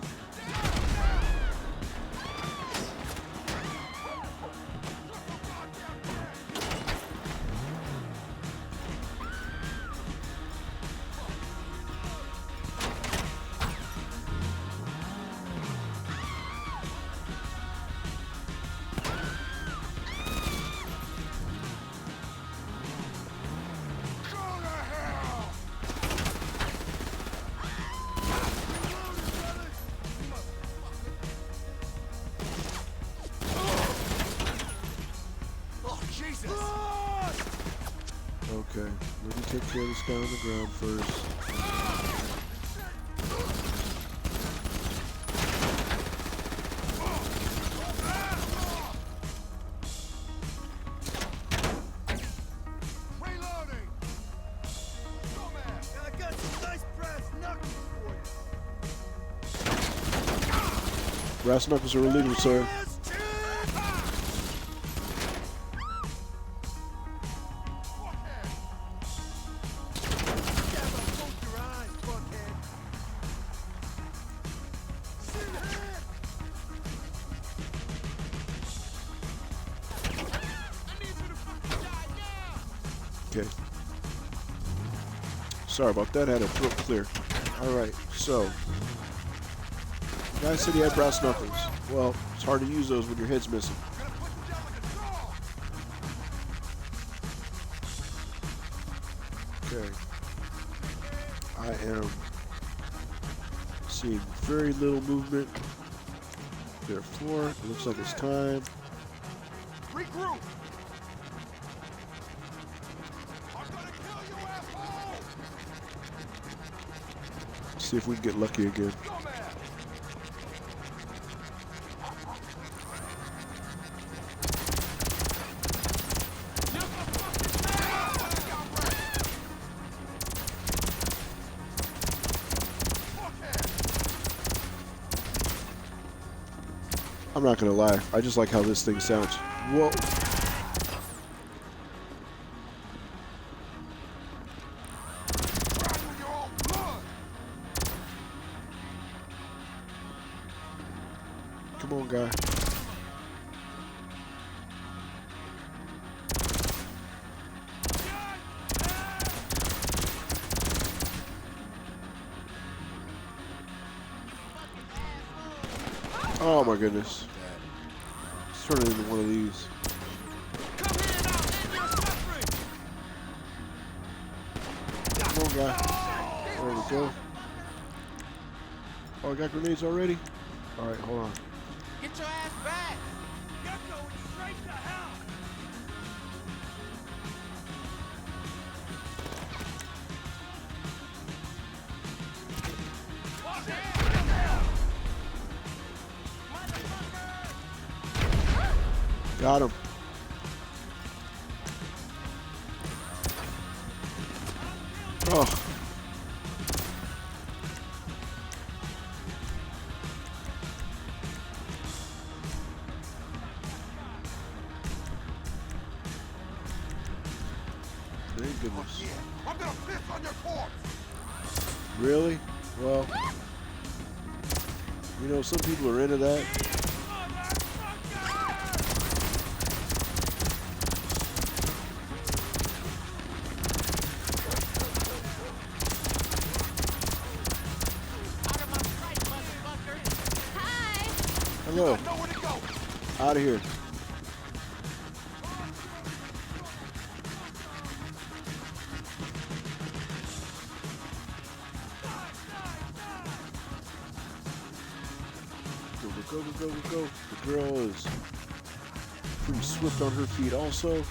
Oh, Jesus! Okay, let me take care of this guy on the ground first. Reloading! Dumbass! I got some nice brass knuckles for you. Brass knuckles are illegal, sir. Okay. Sorry about that. I had a throat clear. Alright, so. The guy said he had brass knuckles. Well, it's hard to use those when your head's missing. Okay. I am seeing very little movement. Therefore, it looks like it's time. Regroup! I'm gonna kill you, asshole! See if we can get lucky again. Dumbass! I'm not gonna lie. I just like how this thing sounds. Whoa. Come on, guy. Oh my goodness. Let's turn it into one of these. Come on, guy. There we go. Oh, I got grenades already? Alright, hold on. Get your ass back! You're going straight to hell! Got him. Oh. Thank goodness. I'm gonna piss on your corpse! Really? Well, you know, some people are into that. Hello. Out of here. Go, go, go, go, go. The girl is pretty swift on her feet also.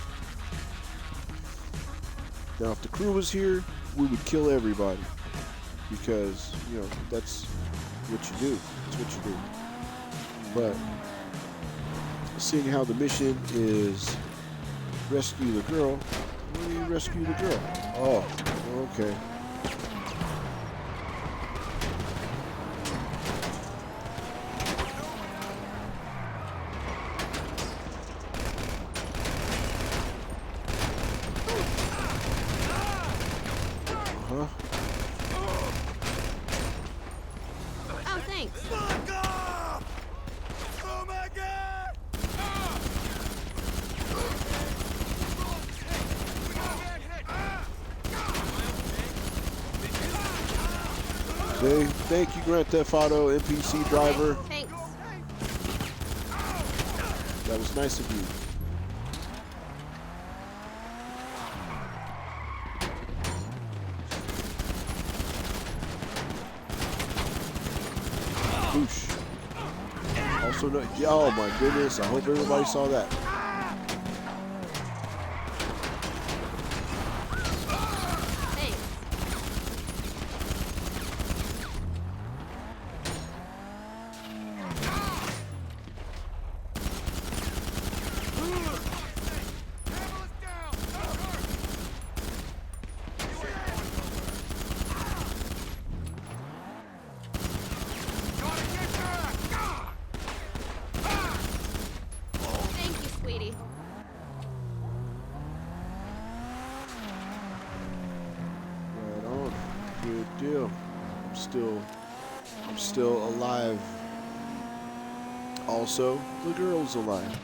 Now, if the crew was here, we would kill everybody. Because, you know, that's what you do. That's what you do. But seeing how the mission is rescue the girl, why do you rescue the girl? Oh, okay. Uh-huh. Oh, thanks. Oh my god! Okay, thank you, Grand Theft Auto NPC driver. Thanks. That was nice of you. Boosh. Also, no, oh my goodness! I hope everybody saw that. Thanks. Thank you, sweetie. Right on. Good deal. I'm still alive. Also, the girl's alive.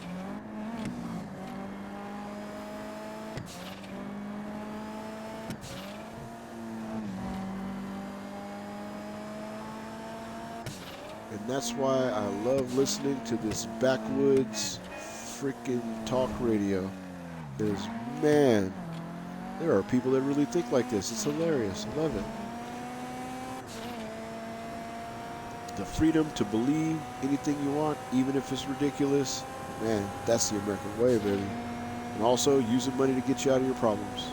And that's why I love listening to this backwoods freaking talk radio. Because, man, there are people that really think like this. It's hilarious. I love it. The freedom to believe anything you want, even if it's ridiculous. Man, that's the American way, baby. And also, using money to get you out of your problems.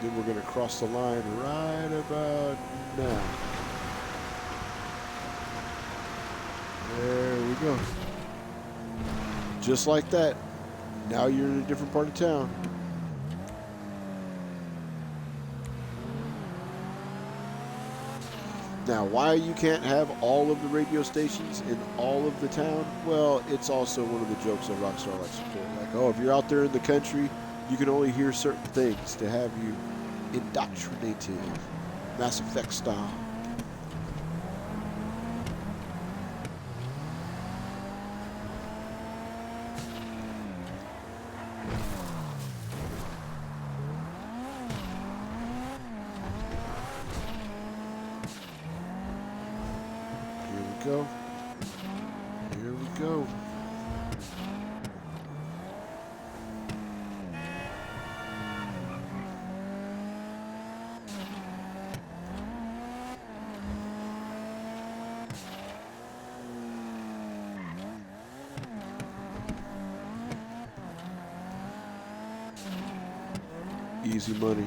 Then we're going to cross the line right about now. There we go. Just like that. Now you're in a different part of town. Now, why you can't have all of the radio stations in all of the town? Well, it's also one of the jokes that Rockstar likes to pull. Like, oh, if you're out there in the country, you can only hear certain things to have you indoctrinated, Mass Effect style. Go. Here we go. Easy money.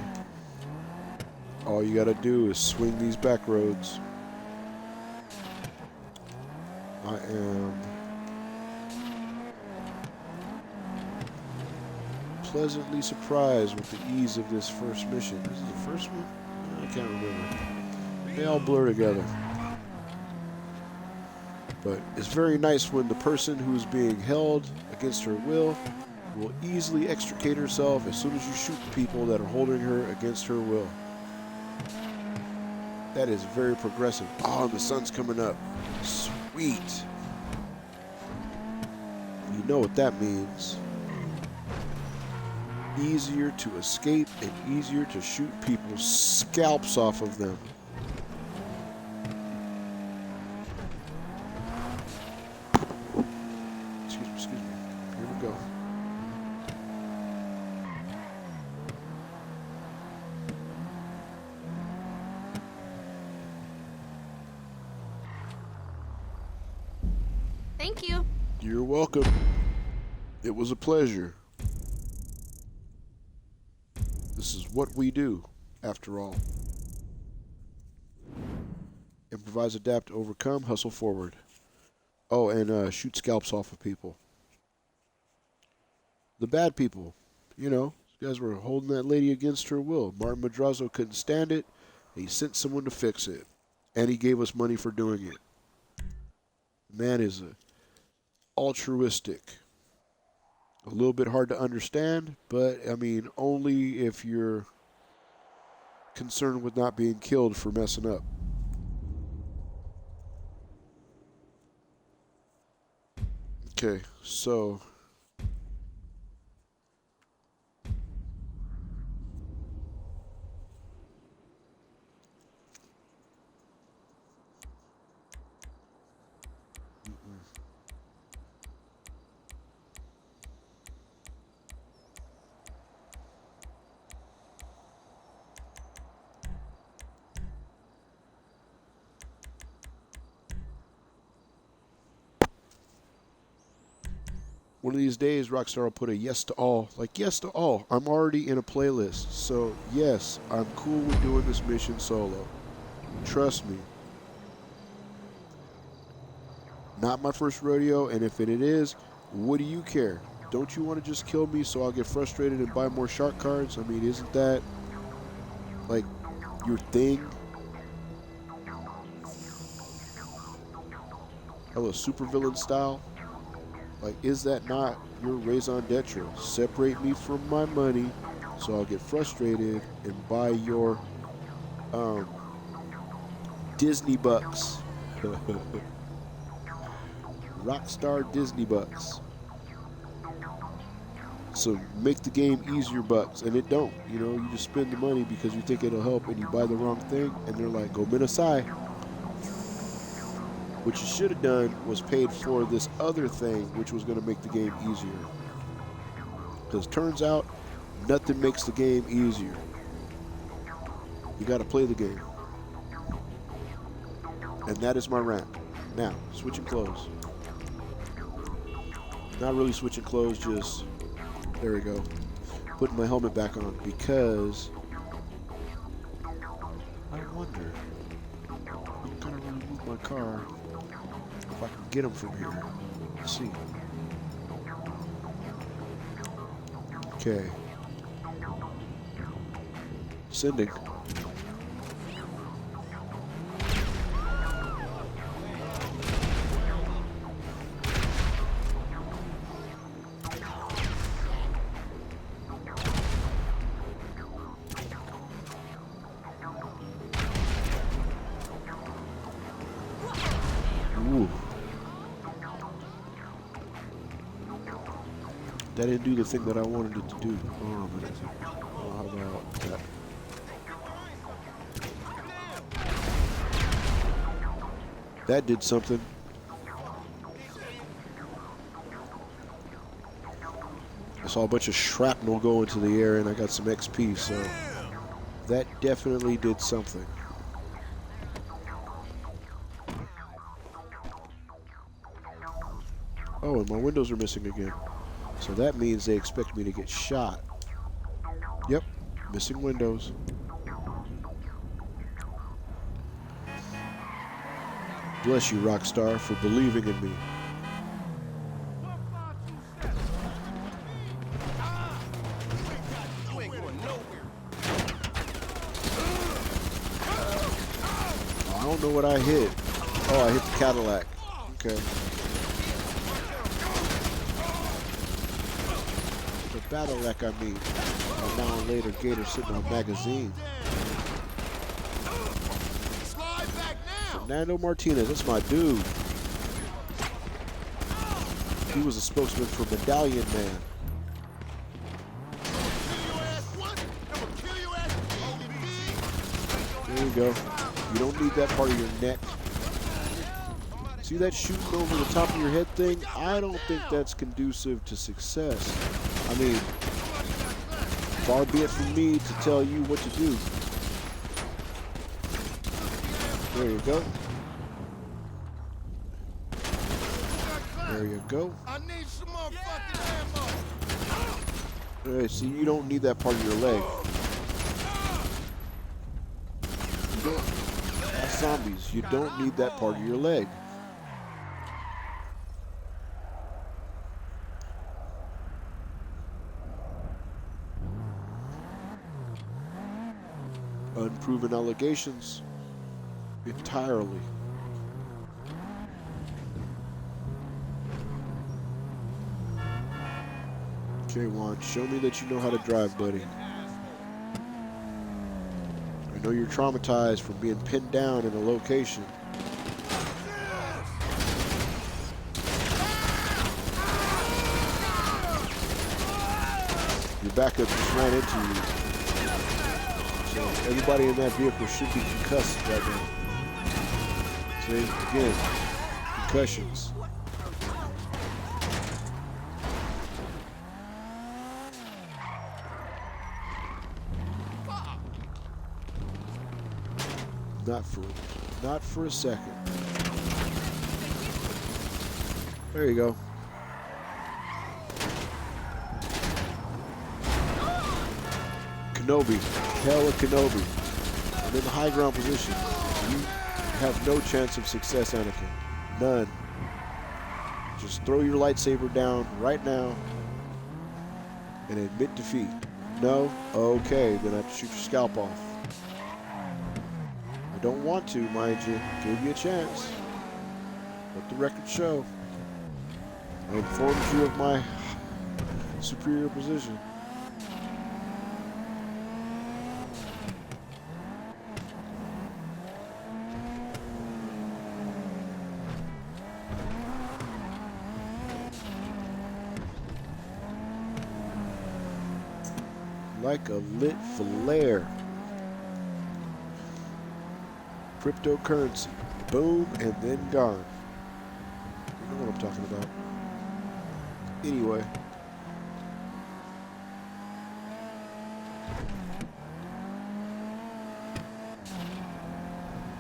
All you gotta do is swing these back roads. I am pleasantly surprised with the ease of this first mission. This is the first one? I can't remember. They all blur together. But it's very nice when the person who's being held against her will easily extricate herself as soon as you shoot the people that are holding her against her will. That is very progressive. Oh, the sun's coming up. Sweet. You know what that means. Easier to escape and easier to shoot people's scalps off of them. Excuse me. Here we go. Thank you. You're welcome. It was a pleasure. This is what we do, after all. Improvise, adapt, overcome, hustle forward. Oh, and shoot scalps off of people. The bad people. You know, these guys were holding that lady against her will. Martin Madrazo couldn't stand it. He sent someone to fix it. And he gave us money for doing it. Man is altruistic. A little bit hard to understand, but I mean, only if you're concerned with not being killed for messing up. Okay, so one of these days, Rockstar will put a yes to all. Like, yes to all. I'm already in a playlist. So, yes, I'm cool with doing this mission solo. Trust me. Not my first rodeo, and if it is, what do you care? Don't you want to just kill me so I'll get frustrated and buy more shark cards? I mean, isn't that, like, your thing? Hello, supervillain style? Like, is that not your raison d'etre? Separate me from my money so I'll get frustrated and buy your Disney bucks. Rockstar Disney bucks. So make the game easier bucks, and it don't. You know, you just spend the money because you think it'll help and you buy the wrong thing and they're like, go Minasai. What you should have done was paid for this other thing, which was going to make the game easier. Because turns out, nothing makes the game easier. You got to play the game. And that is my rant. Now, switching clothes. Not really switching clothes, just, there we go. Putting my helmet back on because here. I'm gonna remove my car. If I can get him from here. Let's see. Okay. Sending. Ooh. That didn't do the thing that I wanted it to do. Hold on a minute. Oh, how about that? That did something. I saw a bunch of shrapnel go into the air and I got some XP, so that definitely did something. Oh, and my windows are missing again. So that means they expect me to get shot. Yep, missing windows. Bless you, Rockstar, for believing in me. I don't know what I hit. Oh, I hit the Cadillac. Okay. The Cadillac, I mean. And now later, Gator sitting on magazine. Fernando Martinez, that's my dude. He was a spokesman for Medallion Man. There you go. You don't need that part of your neck. See that shooting over the top of your head thing? I don't think that's conducive to success. I mean, far be it from me to tell you what to do. There you go. There you go. I need some more fucking ammo. Alright, see, you don't need that part of your leg. That's zombies. You don't need that part of your leg. Unproven allegations. Entirely. Okay, Juan, show me that you know how to drive, buddy. I know you're traumatized from being pinned down in a location. Your backup just ran into you. So everybody in that vehicle should be concussed right now. See, again, concussions. Not for a second. There you go. Kenobi, hella Kenobi. I'm in the high ground position. You have no chance of success, Anakin. None. Just throw your lightsaber down right now and admit defeat. No? Okay, then I have to shoot your scalp off. I don't want to, mind you. Gave you a chance. Let the record show. I informed you of my superior position. Like a lit flare. Cryptocurrency. Boom, and then gone. You know what I'm talking about. Anyway.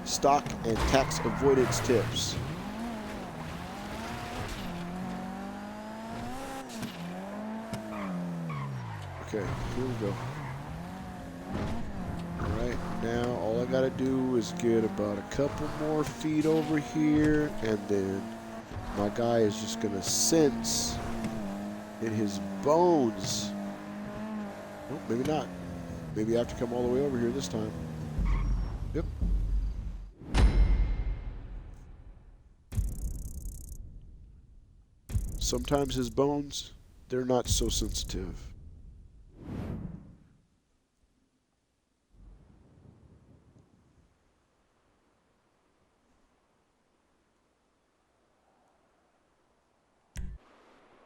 Stock and tax avoidance tips. Okay, here we go. All right. Now all I gotta do is get about a couple more feet over here, and then my guy is just gonna sense in his bones. Oh, maybe not. Maybe I have to come all the way over here this time. Yep. Sometimes his bones, they're not so sensitive.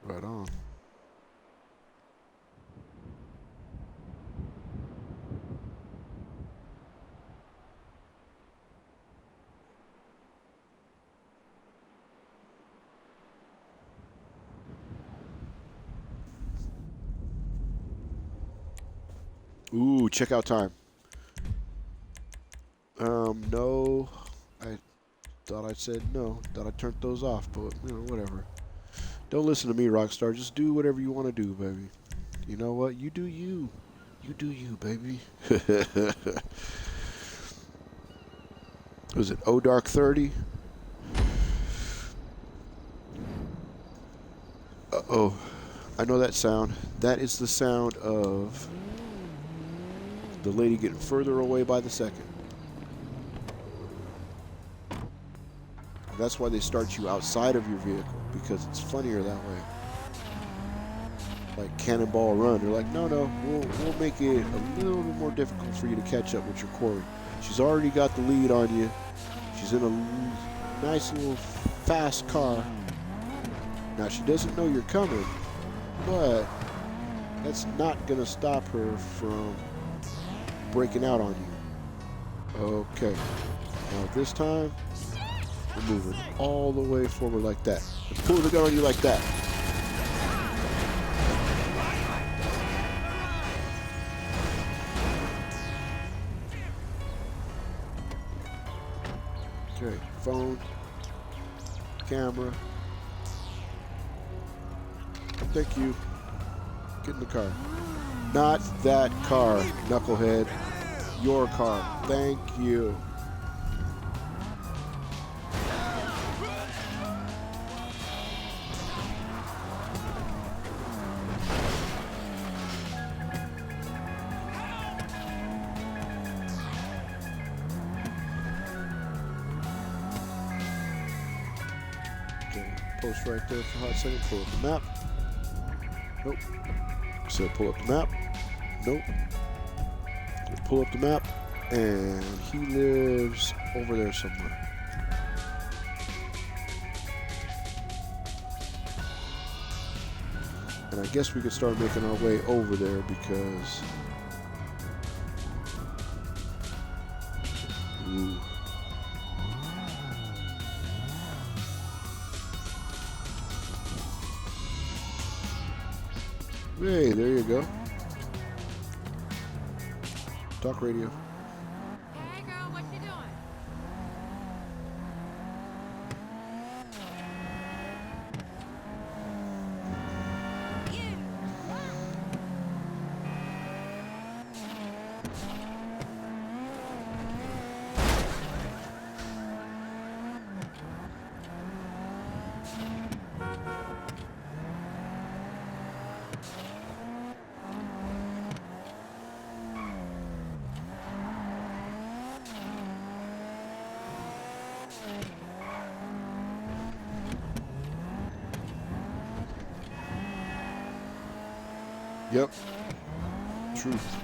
Right on. Ooh, checkout time. No. I thought I said no. Thought I turned those off, but, you know, whatever. Don't listen to me, Rockstar. Just do whatever you want to do, baby. You know what? You do you. You do you, baby. Was it O Dark 30? Uh-oh. I know that sound. That is the sound of the lady getting further away by the second. That's why they start you outside of your vehicle, because it's funnier that way. Like Cannonball Run, they're like, no, we'll make it a little bit more difficult for you to catch up with your quarry. She's already got the lead on you. She's in a nice little fast car. Now she doesn't know you're coming, but that's not gonna stop her from breaking out on you. Okay, now this time we're moving all the way forward like that. Pull the gun on you like that. Okay, phone, camera. Thank you. Get in the car. Not that car, knucklehead. Your car. Thank you. Post right there for a hot second. Pull up the map. Nope. So pull up the map. Nope. Pull up the map. And he lives over there somewhere. And I guess we could start making our way over there because... Ooh. Hey, there you go. Talk radio. Hey girl, what you doing? Yep. Truth.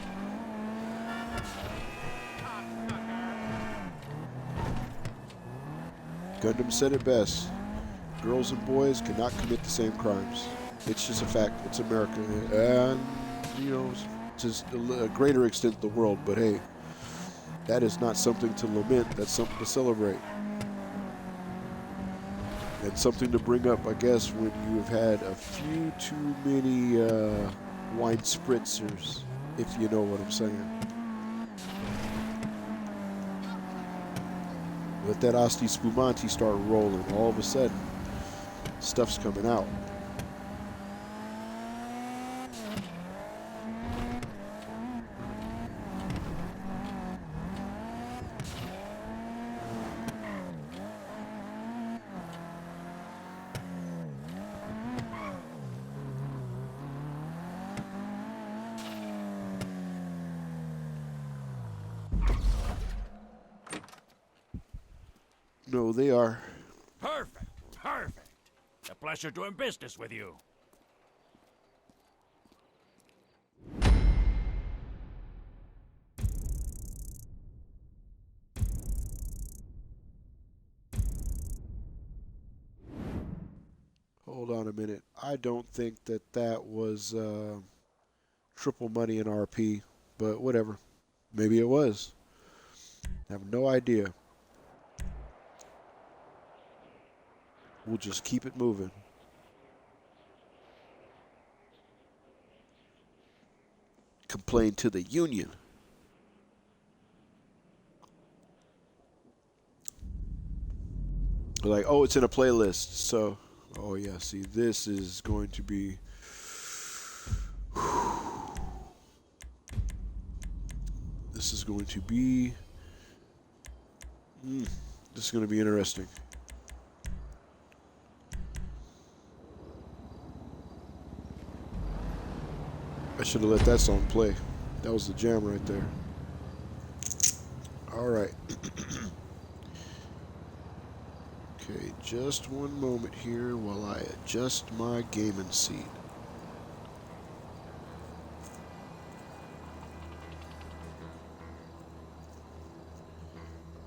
Gundam said it best. Girls and boys cannot commit the same crimes. It's just a fact. It's America. And, you know, just a greater extent the world. But hey, that is not something to lament. That's something to celebrate. And something to bring up, I guess, when you've had a few too many wine spritzers, if you know what I'm saying. Let that Asti Spumante start rolling. All of a sudden, stuff's coming out. No, they are. Perfect. Perfect. A pleasure doing business with you. Hold on a minute. I don't think that that was triple money in RP, but whatever. Maybe it was. I have no idea. We'll just keep it moving. Complain to the union. They're like, oh, it's in a playlist. So, oh yeah, see, this is going to be... This is going to be... this is going to be interesting. I should have let that song play. That was the jam right there. All right. Okay, just one moment here while I adjust my gaming seat.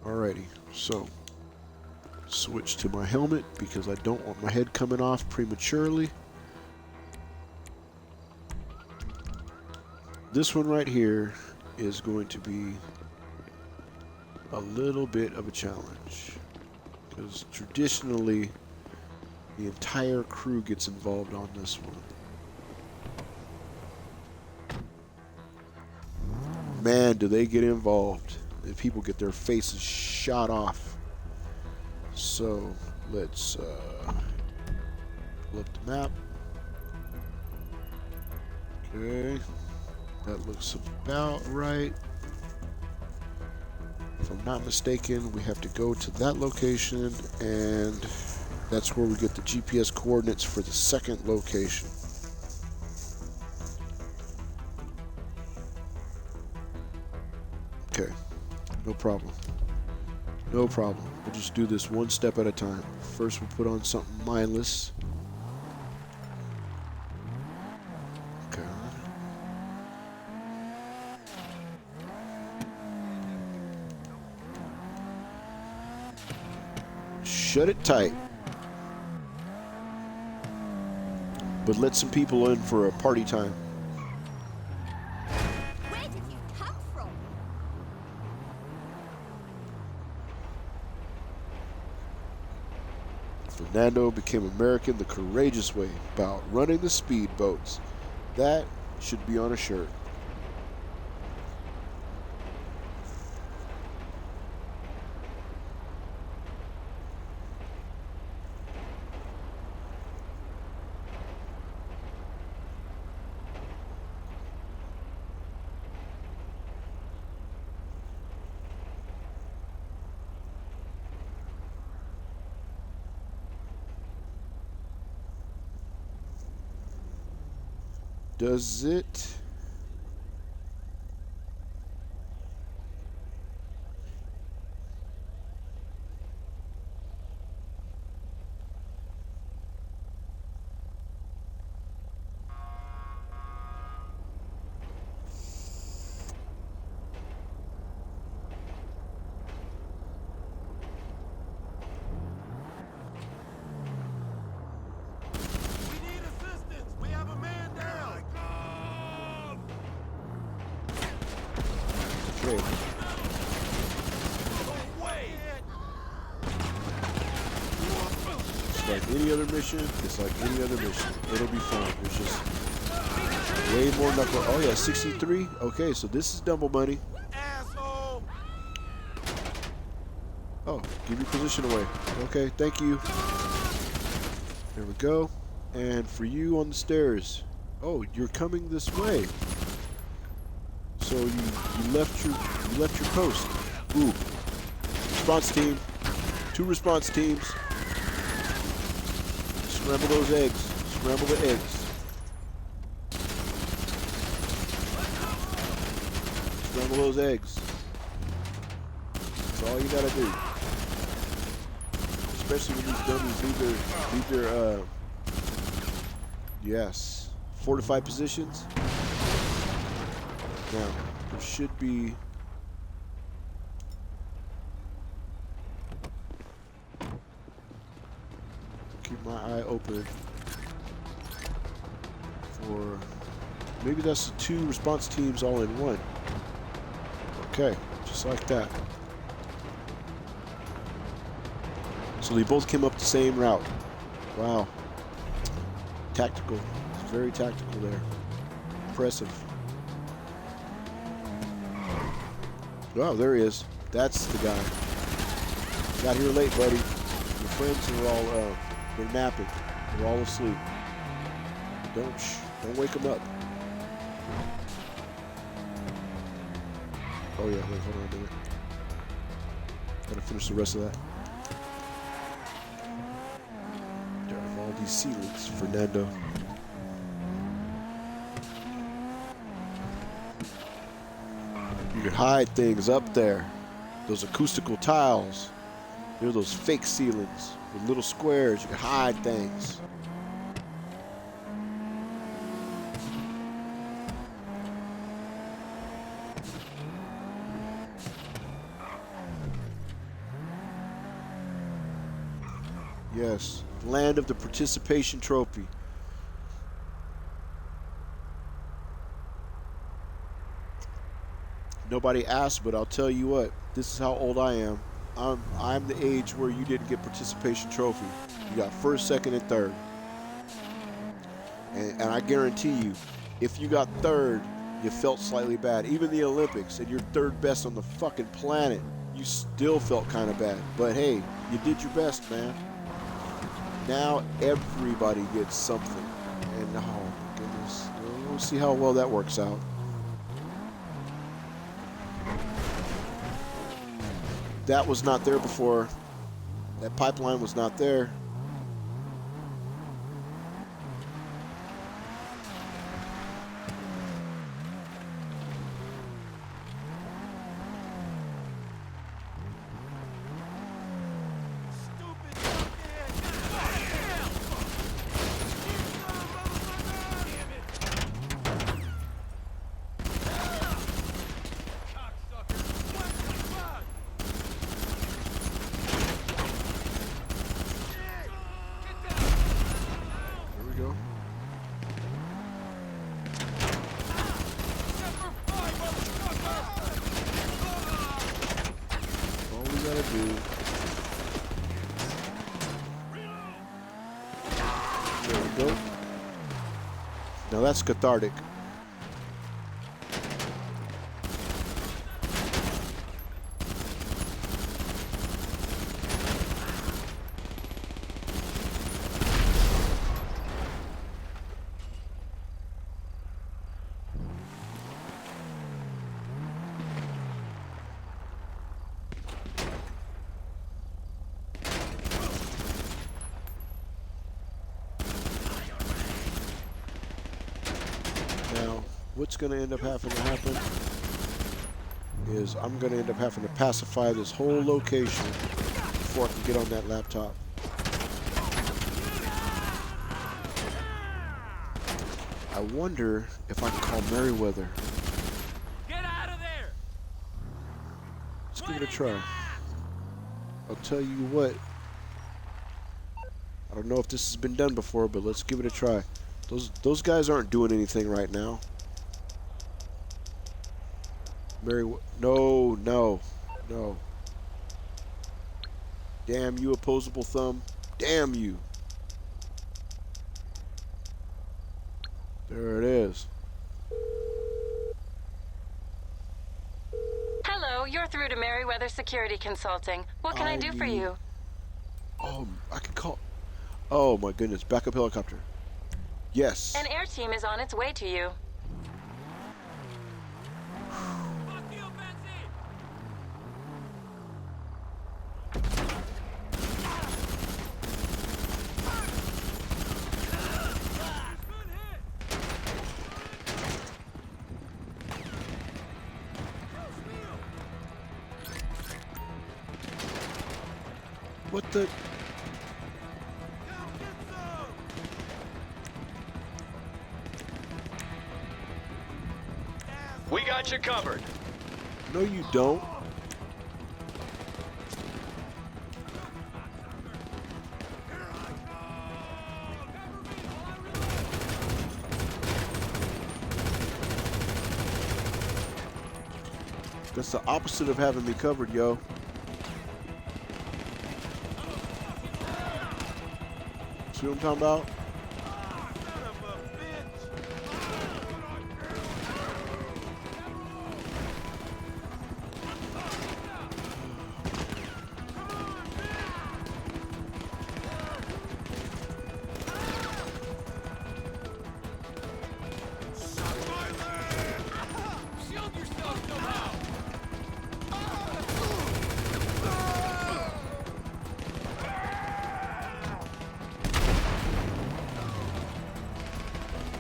Alrighty, so switch to my helmet because I don't want my head coming off prematurely. This one right here is going to be a little bit of a challenge because traditionally the entire crew gets involved on this one. Man, do they get involved. And people get their faces shot off. So let's pull up the map. Okay. That looks about right. If I'm not mistaken, we have to go to that location, and that's where we get the GPS coordinates for the second location. Okay, no problem. No problem. We'll just do this one step at a time. First, we'll put on something mindless. Okay. Shut it tight. But let some people in for a party time. Where did you come from? Fernando became American the courageous way, about running the speedboats. That should be on a shirt. Does it? Like any other mission, it's like any other mission. It'll be fun. It's just way more knuckle. Oh yeah, 63. Okay, so this is double money. Asshole! Oh, give your position away. Okay, thank you. There we go. And for you on the stairs. Oh, you're coming this way. So you left your post. Ooh. Response team. 2 response teams. Scramble those eggs. Scramble the eggs. Scramble those eggs. That's all you gotta do. especially when these dummies leave their yes, fortified positions. Now, there should be keep my eye open for maybe that's the 2 response teams all in one. Okay, just like that. So they both came up the same route. Wow. Tactical. It's very tactical there. Impressive. Wow, there he is. That's the guy. Got here late, buddy. Your friends are all they're napping. They're all asleep. Don't wake them up. Oh yeah, wait, hold on a minute. Gotta finish the rest of that. Drive all these ceilings, Fernando. You can hide things up there. Those acoustical tiles. They're those fake ceilings with little squares. You can hide things. Yes, land of the participation trophy. Nobody asked, but I'll tell you what, this is how old I am. I'm the age where you didn't get participation trophy. You got first, second, and third. And I guarantee you, if you got third, you felt slightly bad. Even the Olympics, and you're third best on the fucking planet, you still felt kind of bad. But hey, you did your best, man. Now everybody gets something. And oh my goodness, we'll see how well that works out. That was not there before. That pipeline was not there. Now that's cathartic. What's going to end up having to happen is I'm going to end up having to pacify this whole location before I can get on that laptop. I wonder if I can call Merryweather. Get out of there! Let's give it a try. I'll tell you what. I don't know if this has been done before, but let's give it a try. Those guys aren't doing anything right now. No. Damn you, opposable thumb. Damn you. There it is. Hello, you're through to Merryweather Security Consulting. What can I do for you? Oh, I can call. Oh my goodness, backup helicopter. Yes. An air team is on its way to you. What the? We got you covered. No, you don't. That's the opposite of having me covered, yo. See what I'm talking about? Shield yourself somehow!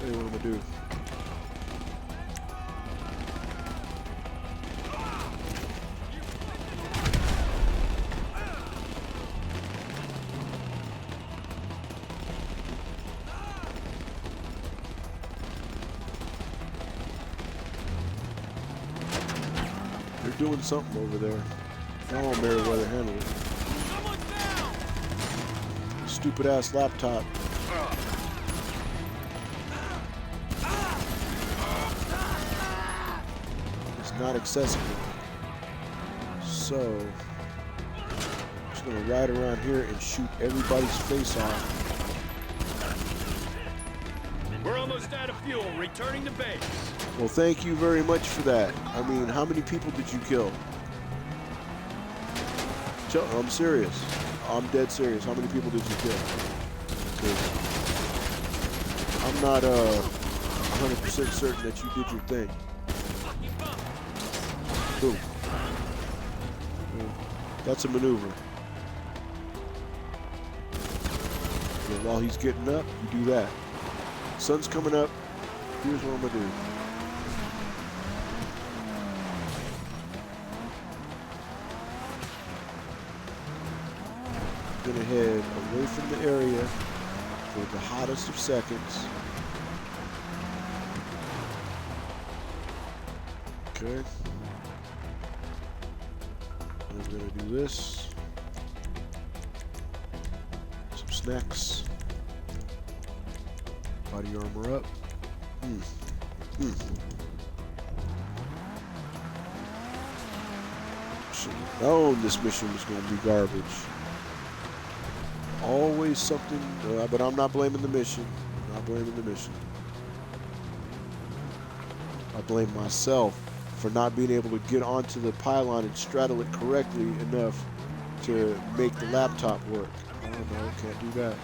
Hey, what am I do? They're doing something over there. I don't want Meriwether handle it. Stupid ass laptop. It's not accessible. So I'm just gonna ride around here and shoot everybody's face off. We're almost out of fuel. Returning to base. Well, thank you very much for that. I mean, how many people did you kill? I'm serious. I'm dead serious. How many people did you kill? Because I'm not 100% certain that you did your thing. Boom. Yeah, that's a maneuver. And while he's getting up, you do that. Sun's coming up. Here's what I'm gonna do. I'm gonna head away from the area for the hottest of seconds. Okay. I'm gonna do this. Some snacks. Body armor up. Should have known this mission was going to be garbage. Always something, but I'm not blaming the mission. I'm not blaming the mission. I blame myself for not being able to get onto the pylon and straddle it correctly enough to make the laptop work. Oh no, can't do that.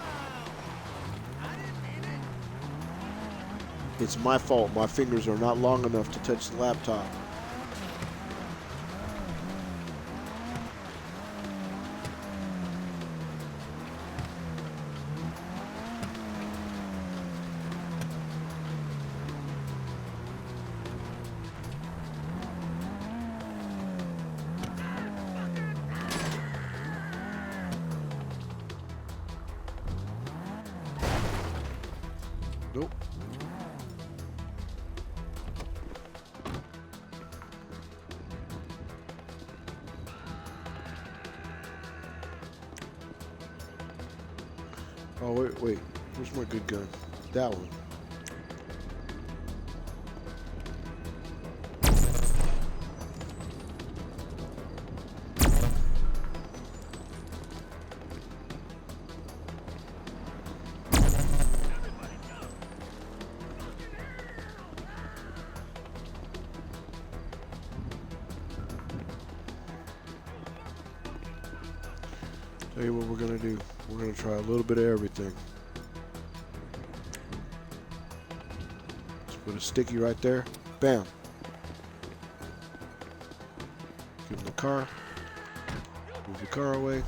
It's my fault. My fingers are not long enough to touch the laptop. Nope. Oh, wait. Where's my good gun? That one. Tell you what we're gonna do. We're gonna try a little bit of everything. Let's put a sticky right there. Bam. Give him the car. Move the car away.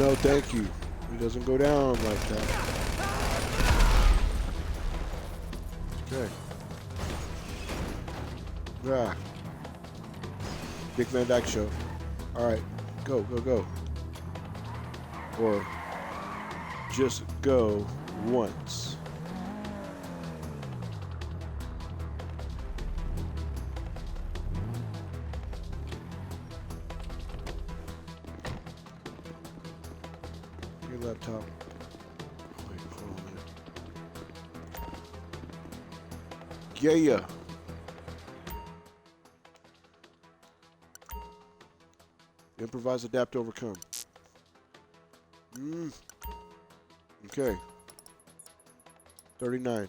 no, thank you. It doesn't go down like that. Okay. Ah. Dick Van Dyke Show. Alright. Go, go, go. Or just go once. Your laptop. Wait, hold on a minute. Yeah. Improvise, adapt, overcome. Okay. 39.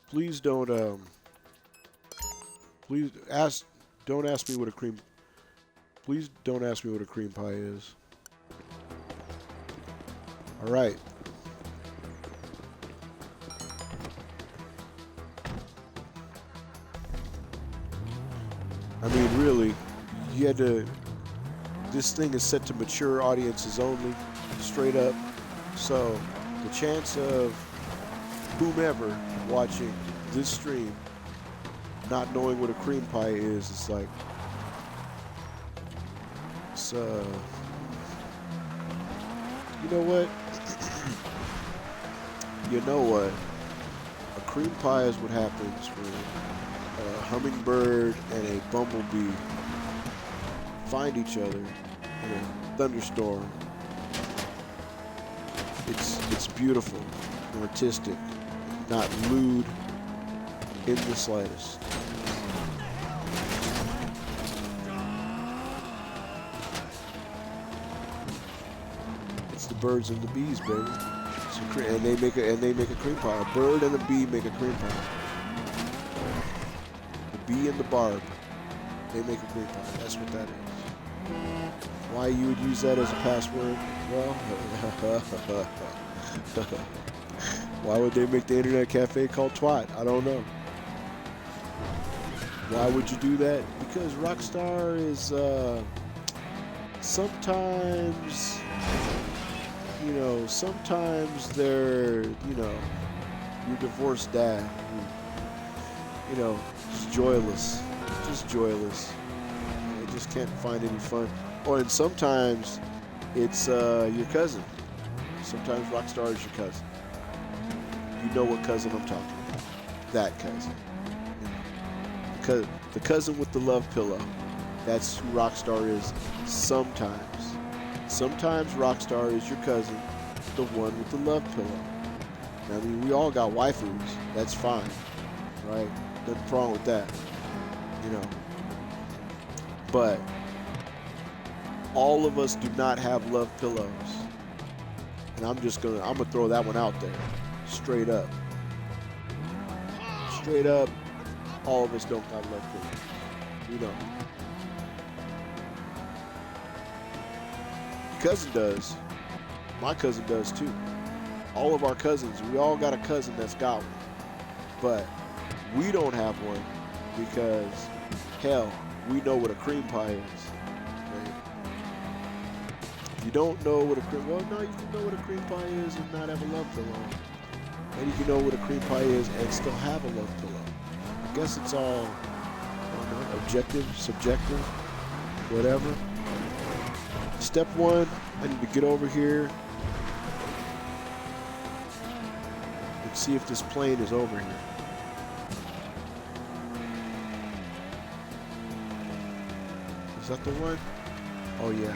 Please don't don't ask me what a cream pie is. All right. I mean, really, you had to. This thing is set to mature audiences only, straight up. So the chance of whomever watching this stream not knowing what a cream pie is, it's like, it's, you know what? You know what? A cream pie is what happens when a hummingbird and a bumblebee find each other in a thunderstorm. It's beautiful, artistic, not lewd in the slightest. It's the birds and the bees, baby. And they make a cream pie. A bird and a bee make a cream pie. The bee and the barb, they make a cream pie. That's what that is. Why you would use that as a password? Well, why would they make the internet cafe called Twat? I don't know. Why would you do that? Because Rockstar is sometimes, you know, sometimes they're, you know, your divorced dad, you know, just joyless. They just can't find any fun. Or and sometimes it's your cousin. Sometimes Rockstar is your cousin. You know what cousin I'm talking about. That cousin. The cousin with the love pillow. That's who Rockstar is sometimes. Sometimes Rockstar is your cousin, the one with the love pillow. I mean, we all got waifus. That's fine. Right? Nothing wrong with that. You know. But all of us do not have love pillows. And I'm gonna throw that one out there. Straight up. Straight up, all of us don't got love pillows. We don't. Your cousin does. My cousin does too. All of our cousins, we all got a cousin that's got one. But we don't have one because, hell, we know what a cream pie is. Right? If you don't know what a cream, well, no, you can know what a cream pie is and not have a love pillow. And you can know what a cream pie is and still have a love pillow. I guess it's all, I don't know, objective, subjective, whatever. Step one, I need to get over here and see if this plane is over here. Is that the one? Oh yeah.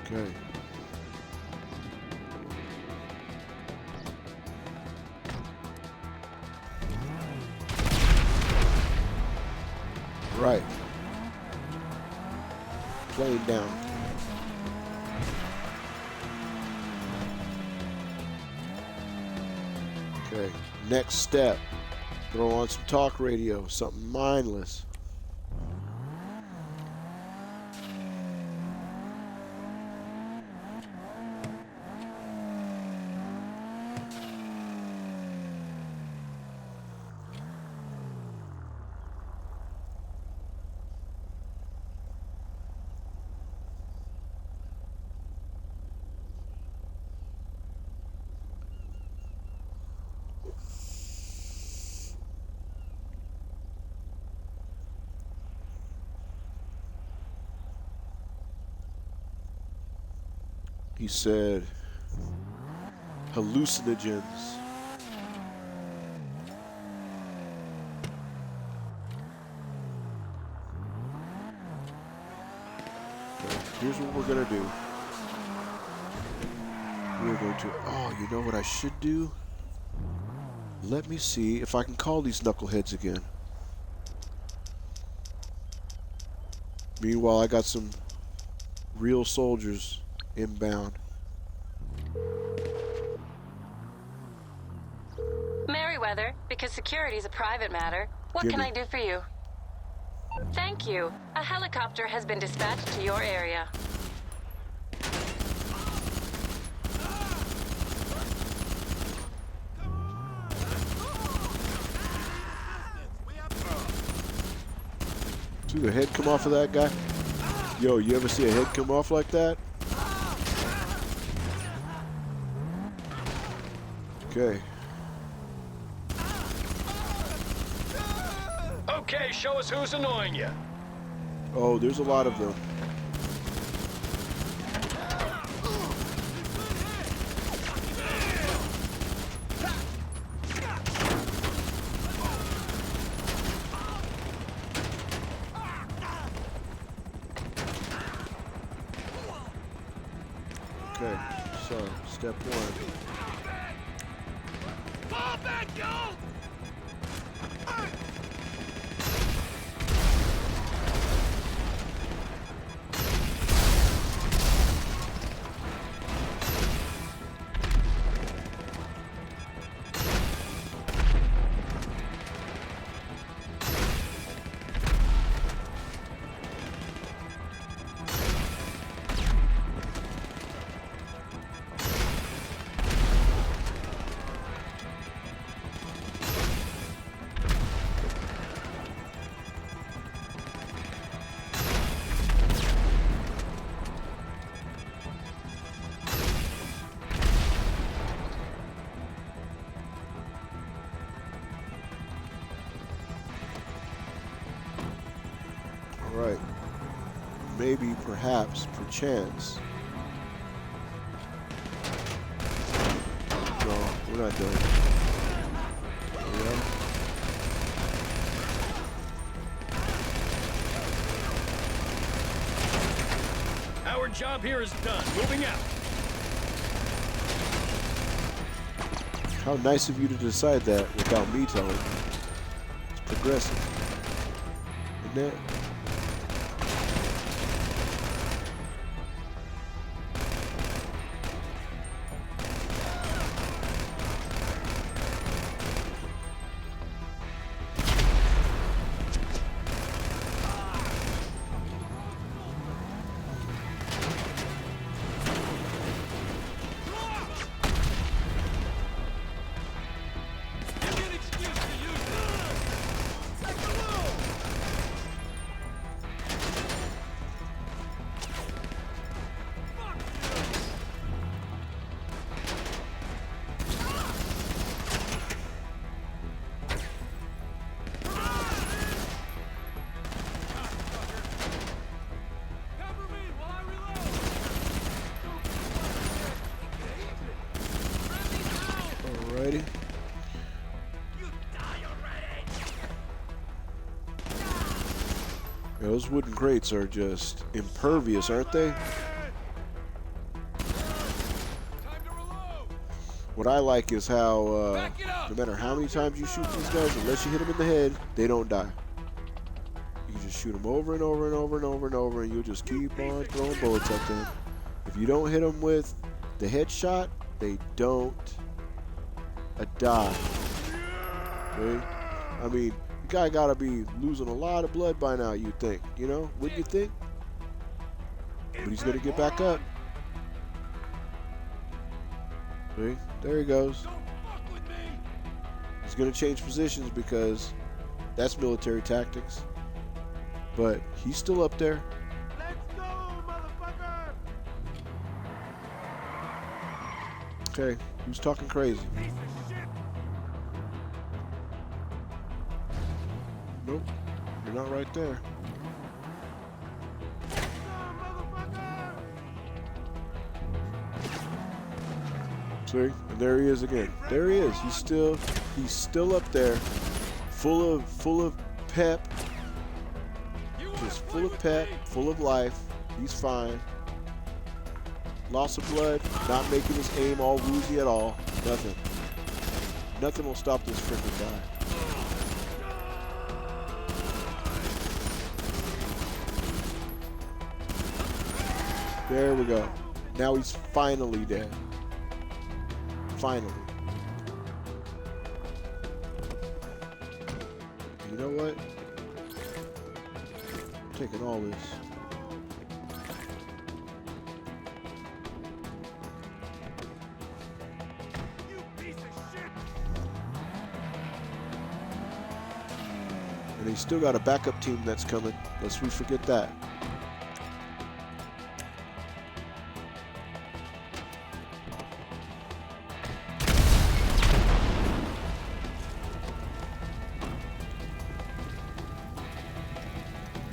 Okay. Right. Plane down. Okay, next step. Throw on some talk radio, something mindless. He said hallucinogens. Okay, here's what we're gonna do. We're going to, oh, you know what I should do? Let me see if I can call these knuckleheads again. Meanwhile, I got some real soldiers inbound. Merryweather, because security is a private matter, what can I do for you? Thank you. A helicopter has been dispatched to your area. See the head come off of that guy? Yo, you ever see a head come off like that? Okay. Okay, show us who's annoying you. Oh, there's a lot of them. Okay, so step one. Fall back, go! Right. Maybe, perhaps, perchance. No, we're not done. Yeah. Our job here is done. Moving out. How nice of you to decide that without me telling. It's progressive. Isn't it? Alrighty. Yeah, those wooden crates are just impervious, aren't they? What I like is how no matter how many times you shoot these guys, unless you hit them in the head, they don't die. You can just just shoot them over and over and over and over and over, and you'll just keep on throwing bullets at them. If you don't hit them with the headshot, they don't die. Okay? I mean, the guy gotta be losing a lot of blood by now, you'd think. You know? Wouldn't you think? But he's gonna get back up. See? There he goes. He's gonna change positions because that's military tactics. But he's still up there. Let's go, motherfucker! Okay, who's talking crazy? Nope, you're not right there. See, and there he is again. There he is. He's still up there, full of pep. Just full of pep, full of life. He's fine. Loss of blood, not making his aim all woozy at all. Nothing. Nothing will stop this freaking guy. There we go. Now he's finally dead. Finally. You know what? I'm taking all this. And he's still got a backup team that's coming, lest we forget that.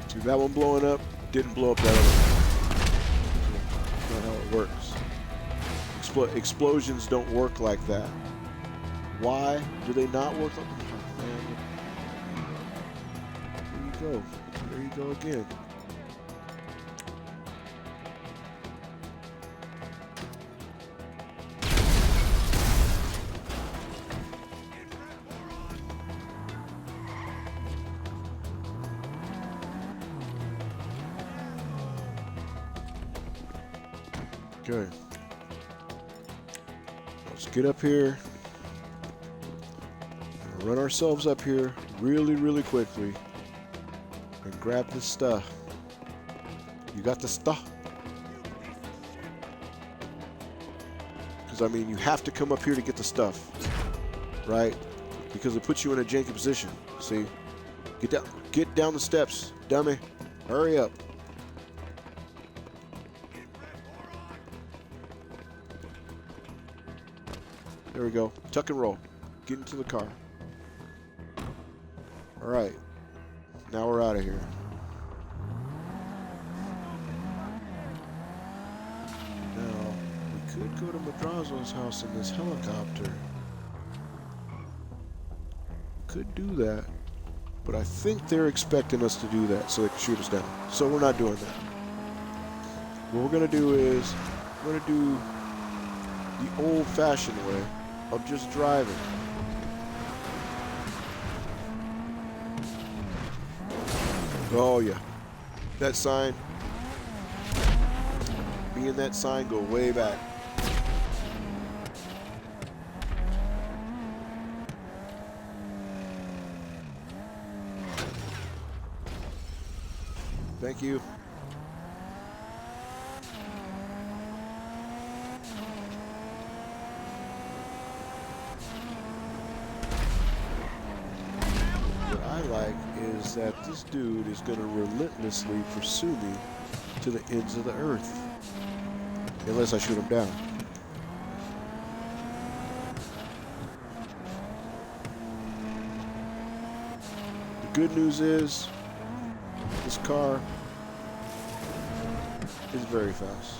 See, that one blowing up didn't blow up that other one. That's not how it works. Explosions don't work like that. Why do they not work like that? There you go. There you go again. Okay. Let's get up here. Run ourselves up here really, really quickly. And grab this stuff. You got the stuff? Because, I mean, you have to come up here to get the stuff. Right? Because it puts you in a janky position. See? Get down the steps, dummy. Hurry up. There we go. Tuck and roll. Get into the car. Alright. Now we're out of here. Now, we could go to Madrazo's house in this helicopter. Could do that. But I think they're expecting us to do that so they can shoot us down. So we're not doing that. What we're going to do is, we're going to do the old-fashioned way of just driving. Oh yeah, that sign, me and that sign go way back. Thank you. What I like is that this dude is going to relentlessly pursue me to the ends of the earth. Unless I shoot him down. The good news is, this car is very fast.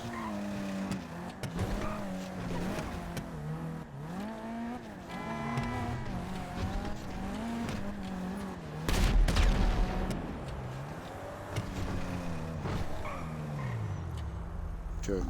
Okay.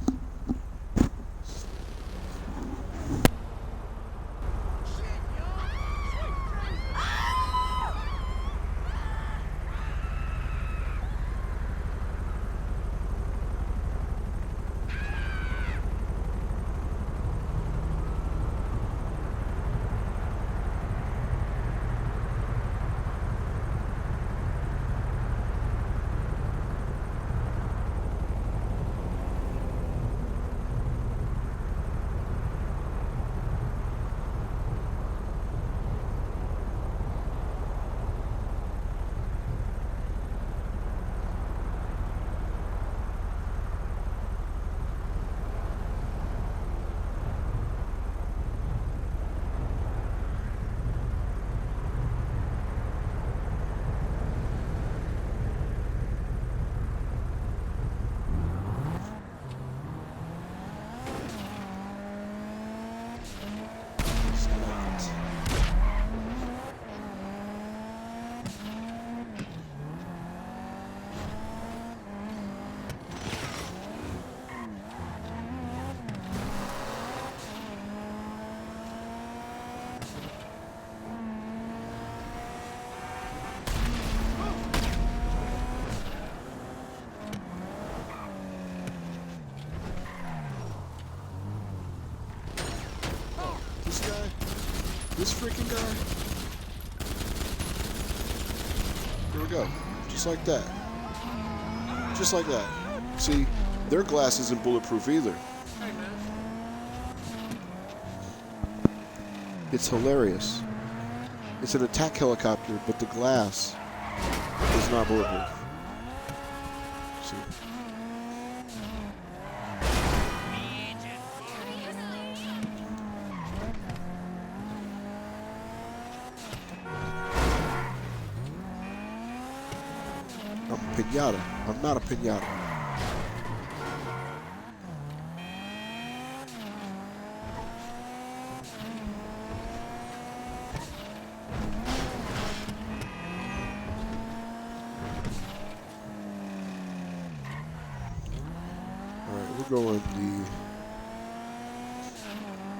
freaking guy. Here we go. Just like that. Just like that. See, their glass isn't bulletproof either. It's hilarious. It's an attack helicopter, but the glass is not bulletproof. See? I'm a pinata. I'm not a pinata.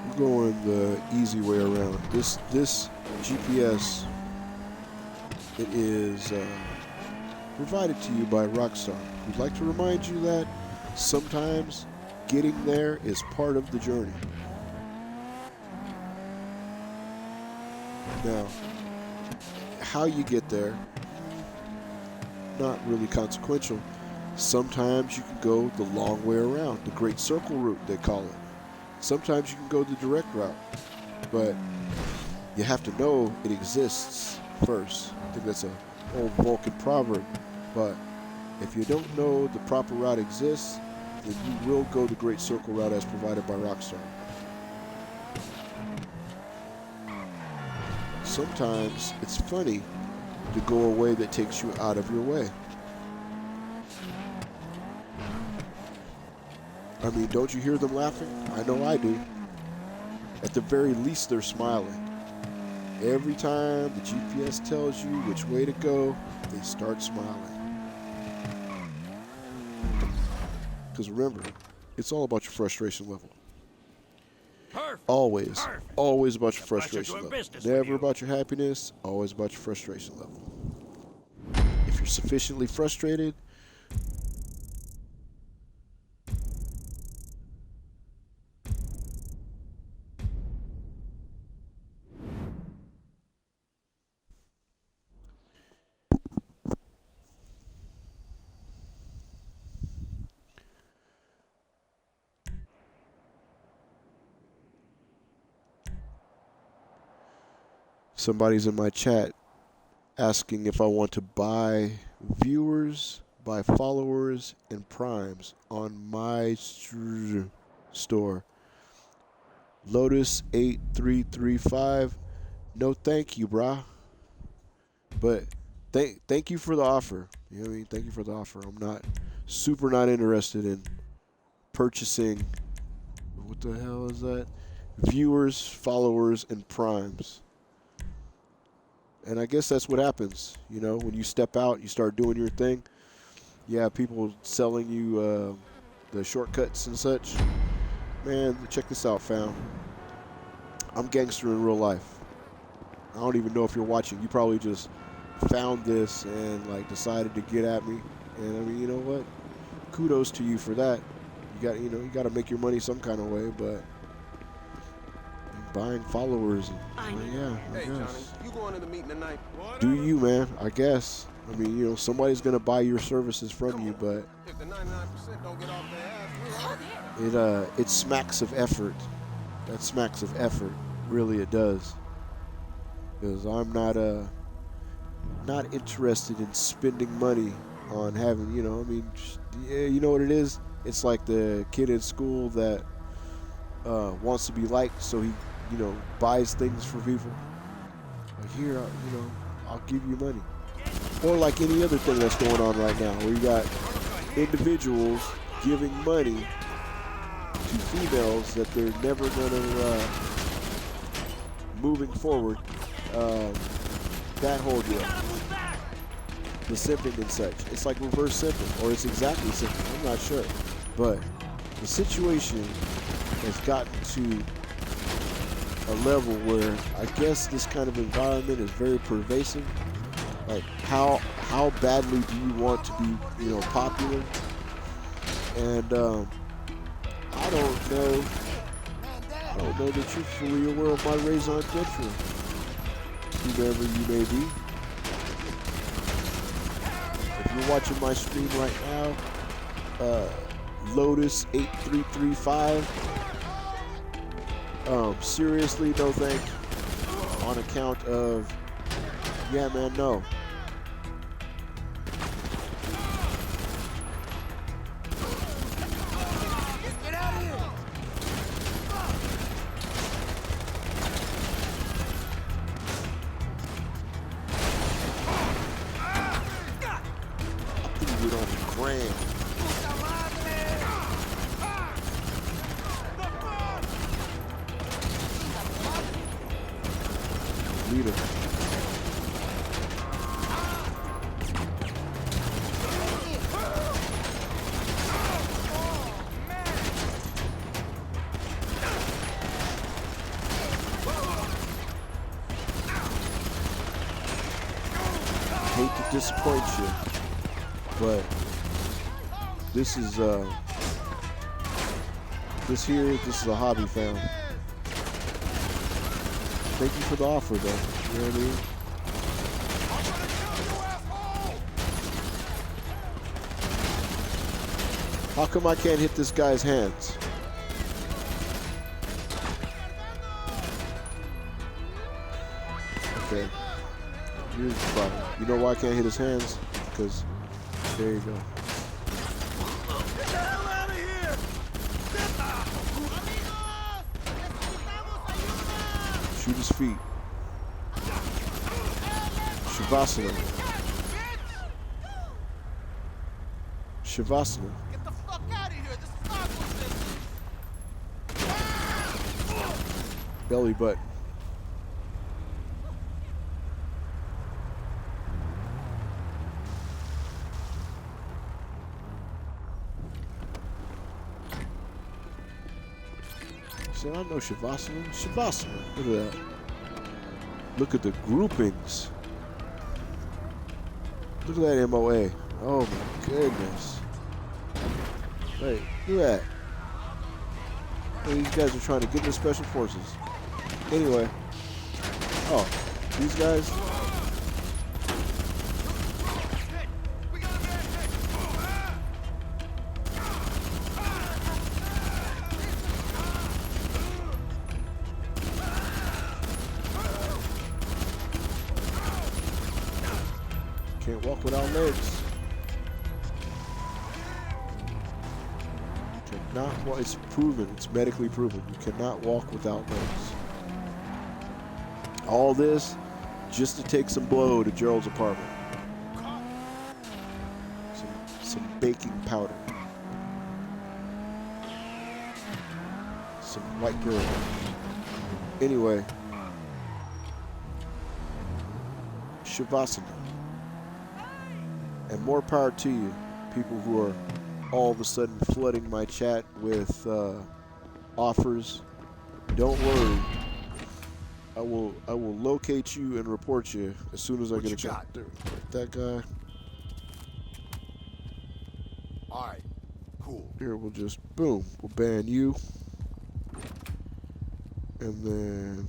We're going the easy way around. This GPS, it is provided to you by Rockstar. We'd like to remind you that sometimes getting there is part of the journey. Now, how you get there, not really consequential. Sometimes you can go the long way around, the Great Circle route, they call it. Sometimes you can go the direct route, but you have to know it exists first. I think that's an old Vulcan proverb, but if you don't know the proper route exists, then you will go the Great Circle route as provided by Rockstar. Sometimes it's funny to go a way that takes you out of your way. I mean, don't you hear them laughing? I know I do. At the very least, they're smiling. Every time the GPS tells you which way to go, they start smiling. Because remember, it's all about your frustration level. Perfect. Always. Perfect. Always about your It's a pleasure frustration doing level. business with Never you. about your happiness, always about your frustration level. If you're sufficiently frustrated, somebody's in my chat asking if I want to buy viewers, buy followers, and primes on my store. Lotus8335. No, thank you, brah. But thank you for the offer. You know what I mean? Thank you for the offer. I'm not interested in purchasing. What the hell is that? Viewers, followers, and primes. And I guess that's what happens, you know, when you step out, you start doing your thing. You have people selling you the shortcuts and such. Man, check this out, fam. I'm gangster in real life. I don't even know if you're watching. You probably just found this and like decided to get at me. And I mean, you know what? Kudos to you for that. You got to make your money some kind of way, but buying followers, and, yeah, I Hey, guess. Johnny, you going to the meeting tonight? Do you, man? I guess. I mean, you know, somebody's gonna buy your services from you, but If the 99% don't get off their ass, it smacks of effort. That smacks of effort, really, it does. Because I'm not interested in spending money on having, you know, I mean, yeah, you know what it is? It's like the kid in school that wants to be liked, so he, you know, buys things for people. Like, here, you know, I'll give you money. Or like any other thing that's going on right now, where you got individuals giving money to females that they're never gonna, moving forward, that whole deal. The simping and such. It's like reverse simping, or it's exactly simping, I'm not sure. But the situation has gotten to a level where I guess this kind of environment is very pervasive. Like how badly do you want to be, you know, popular? And I don't know that you're fully aware of my raison d'etre. whomever you may be. If you're watching my stream right now, Lotus8335, seriously, no thank you. On account of, yeah, man, no. Get out of here! I threw it on the ground. Leader. Hate to disappoint you, but this is this is a hobby, fam. Thank you for the offer, though. You know what I mean? How come I can't hit this guy's hands? Okay. Here's the problem. You know why I can't hit his hands? Because there you go. Get the hell out of here! Shoot his feet. Shavasana. Shavasana. Get the fuck out of here! This is not Belly button. Said I know Shavasana. Shavasana. Look at that. Look at the groupings. Look at that MOA. Oh my goodness. Hey, look at that. Hey, these guys are trying to get into special forces. Anyway. Oh, these guys. Can't walk without legs. Cannot walk. It's proven. It's medically proven. You cannot walk without legs. All this just to take some blow to Gerald's apartment. Some baking powder. Some white girl. Anyway. Shavasana. And more power to you, people who are all of a sudden flooding my chat with offers. Don't worry, I will locate you and report you as soon as I get a chance. That guy. All right, cool. Here we'll just boom. We'll ban you, and then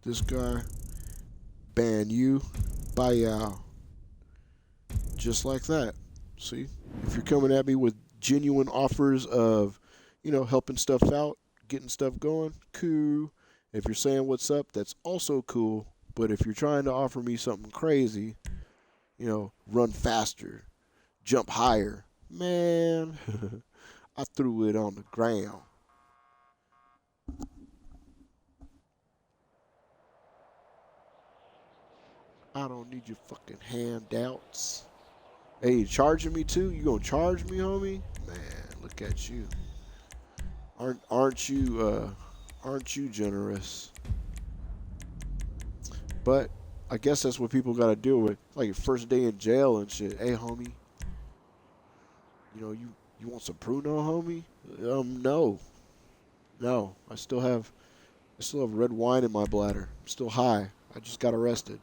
this guy. Ban you, bye. Just like that. See, if you're coming at me with genuine offers of, you know, helping stuff out, getting stuff going, cool. If you're saying what's up, that's also cool. But if you're trying to offer me something crazy, you know, run faster, jump higher, man, I threw it on the ground. I don't need your fucking handouts. Hey, you charging me too? You gonna charge me, homie? Man, look at you. Aren't you generous? But I guess that's what people gotta deal with. Like your first day in jail and shit. Hey, homie. You know, you want some Pruno, homie? No. No. I still have red wine in my bladder. I'm still high. I just got arrested.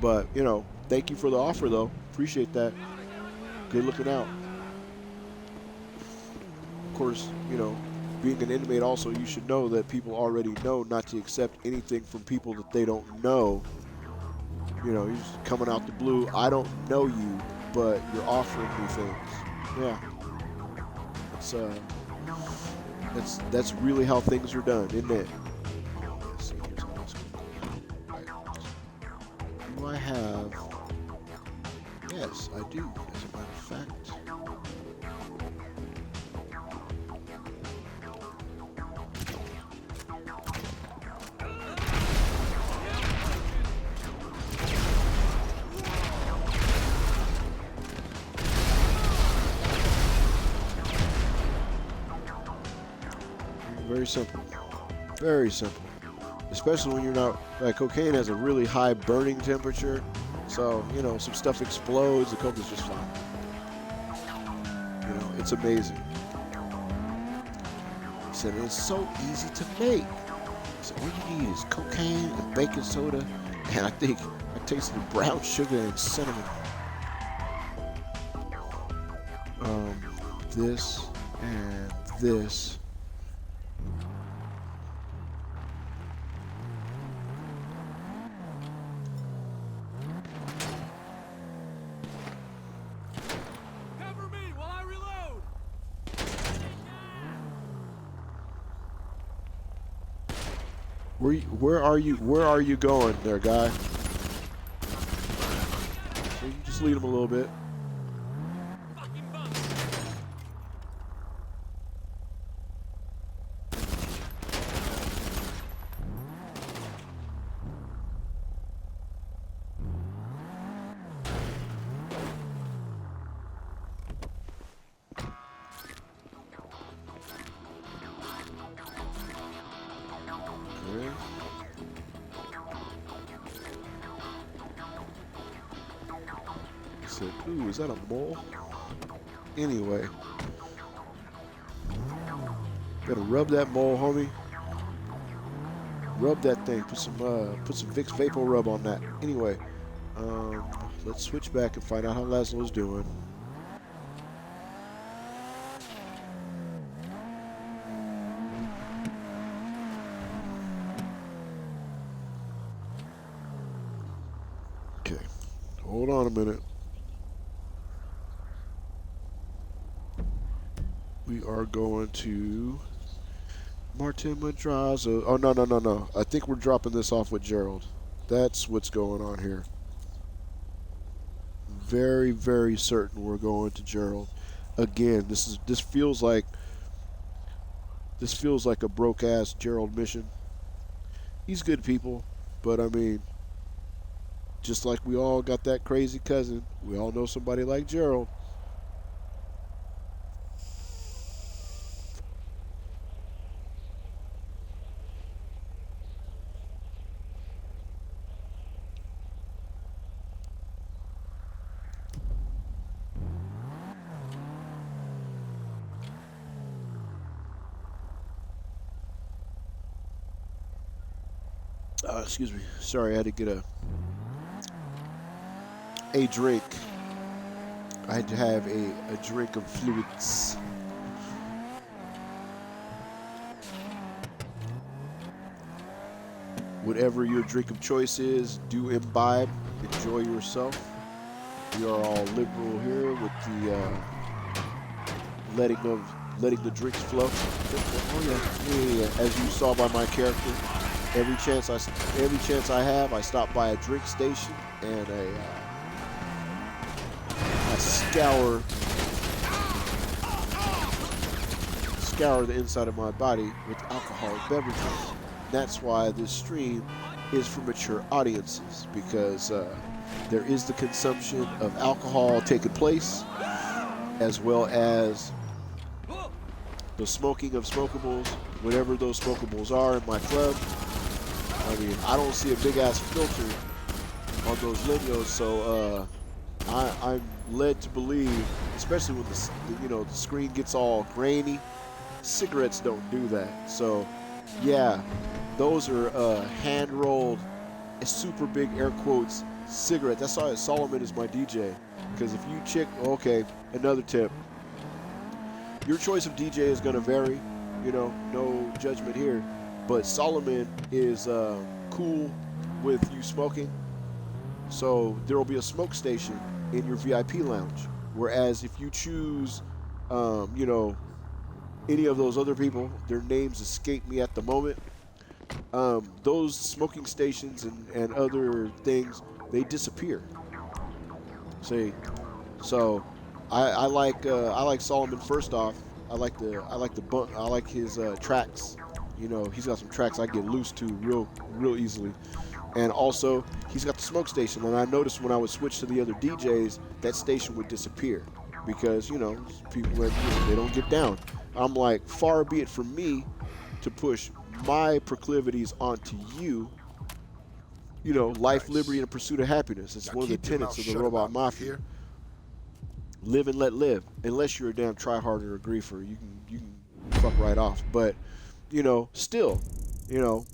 But, you know, thank you for the offer, though. Appreciate that. Good looking out. Of course, you know, being an inmate also, you should know that people already know not to accept anything from people that they don't know. You know, you're just coming out the blue. I don't know you, but you're offering me things. Yeah. That's really how things are done, isn't it? Let's see, here's how this goes. Do I have... Yes, I do, as a matter of fact. Very simple. Very simple. Especially when you're not, like, cocaine has a really high burning temperature. So, you know, some stuff explodes, the coke is just fine. You know, it's amazing. He said, it's so easy to make. So all you need is cocaine and baking soda, and I think I tasted brown sugar and cinnamon. This and this. Where are you going there, guy? So you just lead him a little bit. Ooh, is that a mole? Anyway. Gotta rub that mole, homie. Rub that thing. Put some Vicks Vapor Rub on that. Anyway. Let's switch back and find out how Laszlo's doing. Okay. Hold on a minute. We are going to Martin Madrazo. Oh, no. I think we're dropping this off with Gerald. That's what's going on here. Very, very certain we're going to Gerald. Again, this feels like a broke-ass Gerald mission. He's good people, but I mean, just like we all got that crazy cousin, we all know somebody like Gerald. Excuse me. Sorry, I had to get a drink. I had to have a drink of fluids. Whatever your drink of choice is, do imbibe. Enjoy yourself. We are all liberal here with the letting the drinks flow. Oh yeah. As you saw by my character. Every chance I have, I stop by a drink station and I scour the inside of my body with alcoholic beverages. That's why this stream is for mature audiences, because there is the consumption of alcohol taking place, as well as the smoking of smokables, whatever those smokables are in my club. I mean, I don't see a big-ass filter on those lineos, so I'm led to believe, especially when the screen gets all grainy, cigarettes don't do that. So, yeah, those are hand-rolled, super big air quotes cigarettes. That's why Solomon is my DJ, because if you okay, another tip. Your choice of DJ is going to vary. You know, no judgment here. But Solomon is cool with you smoking. So there will be a smoke station in your VIP lounge. Whereas if you choose, you know, any of those other people, their names escape me at the moment. Those smoking stations and other things, they disappear. See, so I like Solomon. First off, I like his tracks. You know, he's got some tracks I get loose to real easily. And also, he's got the smoke station. And I noticed when I would switch to the other DJs, that station would disappear because, you know, people they don't get down. I'm like, far be it from me to push my proclivities onto you. You know, life, liberty, and the pursuit of happiness. It's one of the tenets of the Robot Mafia. Live and let live. Unless you're a damn tryhard or a griefer, you can fuck right off. But, you know, still, you know,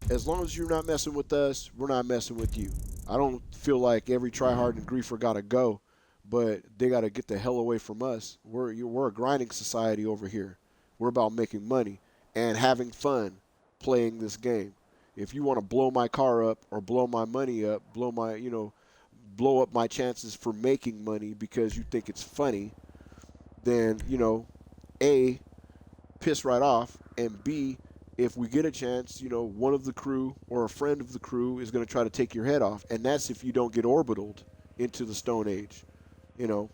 as long as you're not messing with us, we're not messing with you. I don't feel like every tryhard and griefer gotta go, but they gotta get the hell away from us. We're a grinding society over here. We're about making money and having fun playing this game. If you want to blow my car up or blow my money up, blow up my chances for making money because you think it's funny, then, you know, A, piss right off, and B, if we get a chance, you know, one of the crew or a friend of the crew is going to try to take your head off, and that's if you don't get orbitaled into the Stone Age. You know,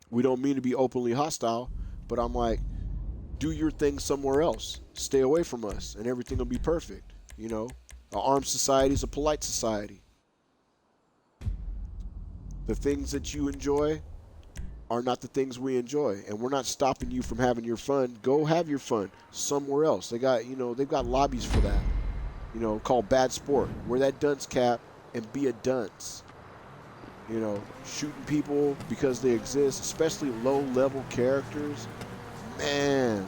we don't mean to be openly hostile, but I'm like, do your thing somewhere else. Stay away from us, and everything will be perfect. You know, an armed society is a polite society. The things that you enjoy are not the things we enjoy, and we're not stopping you from having your fun. Go have your fun somewhere else. They got, you know, they've got lobbies for that. You know, called Bad Sport. Wear that dunce cap and be a dunce. You know, shooting people because they exist, especially low-level characters. Man.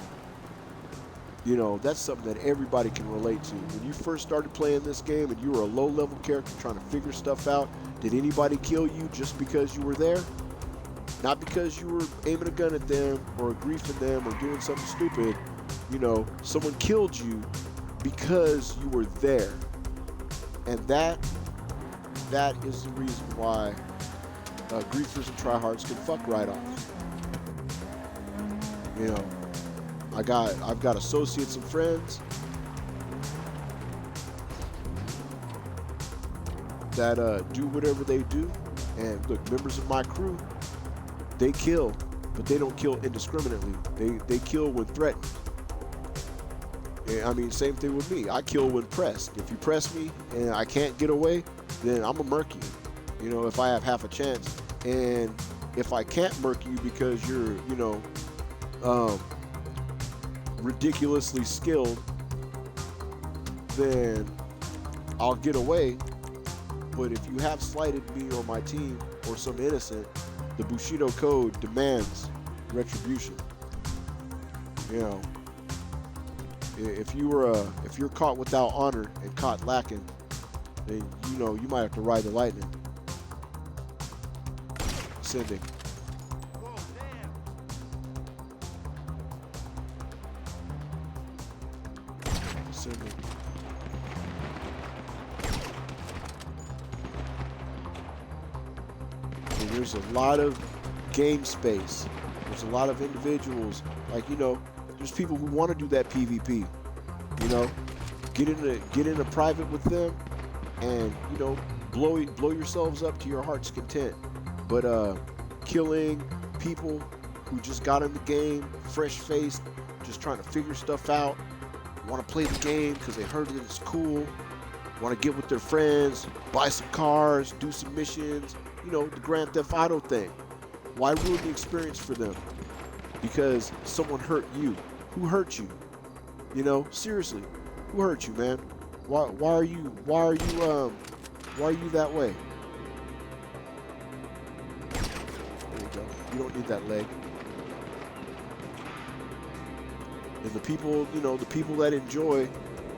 You know, that's something that everybody can relate to. When you first started playing this game and you were a low-level character trying to figure stuff out, did anybody kill you just because you were there? Not because you were aiming a gun at them or griefing them or doing something stupid. You know, someone killed you because you were there. And that is the reason why griefers and tryhards can fuck right off. You know, I've got associates and friends that do whatever they do. And look, members of my crew, they kill, but they don't kill indiscriminately. They kill when threatened. And, I mean, same thing with me. I kill when pressed. If you press me and I can't get away, then I'm a murk you. You know, if I have half a chance. And if I can't murk you because you're, you know, ridiculously skilled, then I'll get away. But if you have slighted me or my team or some innocent, the Bushido Code demands retribution. You know, if you're caught without honor and caught lacking, then you know you might have to ride the lightning. Sending. And there's a lot of game space. There's a lot of individuals, like, you know, there's people who want to do that PvP. You know, get into private with them, and you know, blow yourselves up to your heart's content. But killing people who just got in the game, fresh-faced, just trying to figure stuff out, want to play the game because they heard that it's cool, want to get with their friends, buy some cars, do some missions, you know, the Grand Theft Auto thing. Why ruin the experience for them? Because someone hurt you. Who hurt you? You know, seriously, who hurt you, man? Why are you that way? There you go. You don't need that leg. And the people, you know, the people that enjoy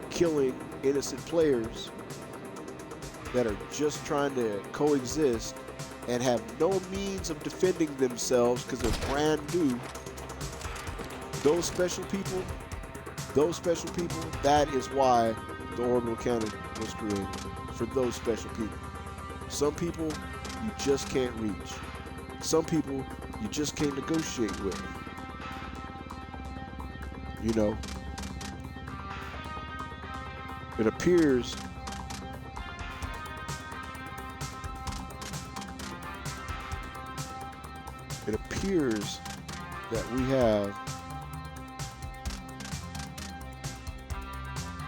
killing innocent players that are just trying to coexist and have no means of defending themselves because they're brand new, those special people, that is why the orbital cannon was created. For those special people. Some people you just can't reach. Some people you just can't negotiate with. You know, it appears that we have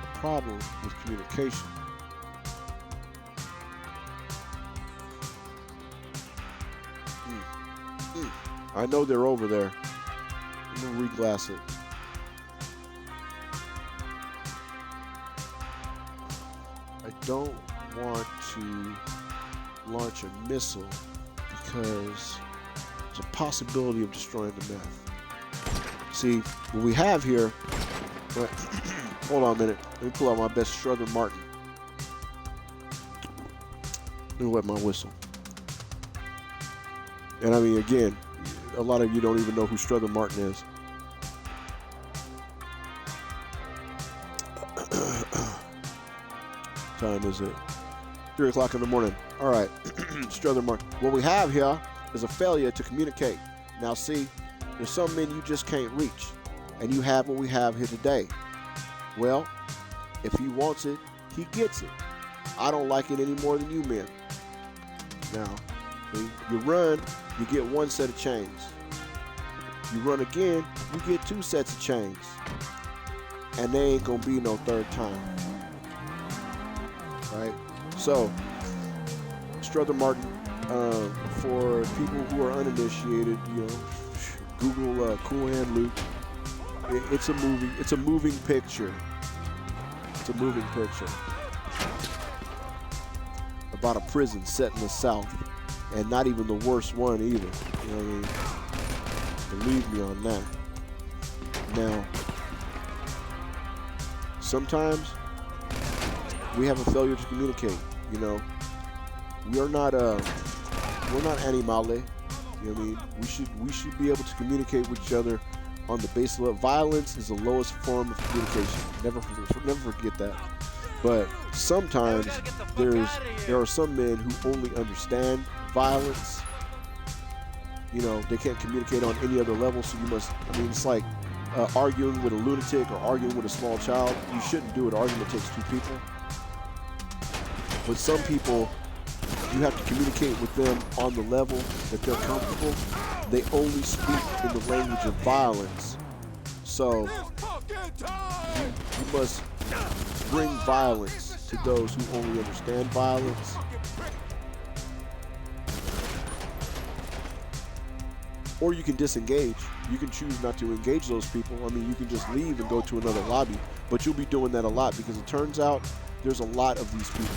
a problem with communication. I know they're over there. I'm gonna reglass it. I don't want to launch a missile because there's a possibility of destroying the meth. See, what we have here, hold on a minute. Let me pull out my best Strother Martin. Let me wet my whistle. And I mean, again, a lot of you don't even know who Strother Martin is. Time is it? 3 o'clock in the morning. All right, Strother Martin. What we have here is a failure to communicate. Now see, there's some men you just can't reach, and you have what we have here today. Well, if he wants it, he gets it. I don't like it any more than you men. Now, you run, you get 1 set of chains. You run again, you get 2 sets of chains. And there ain't gonna be no third time. Right? So, Strother Martin, for people who are uninitiated, you know, Google Cool Hand Luke. It's a movie. It's a moving picture. It's a moving picture about a prison set in the South, and not even the worst one either. You know what I mean? Believe me on that. Now, sometimes we have a failure to communicate. You know, we're not animale. You know what I mean? We should be able to communicate with each other on the basis of violence is the lowest form of communication. Never forget that. But sometimes there are some men who only understand violence. You know, they can't communicate on any other level. So you must. I mean, it's like arguing with a lunatic or arguing with a small child. You shouldn't do it. Argument takes 2 people. But some people, you have to communicate with them on the level that they're comfortable. They only speak in the language of violence. So you must bring violence to those who only understand violence. Or you can disengage. You can choose not to engage those people. I mean, you can just leave and go to another lobby, but you'll be doing that a lot because it turns out there's a lot of these people.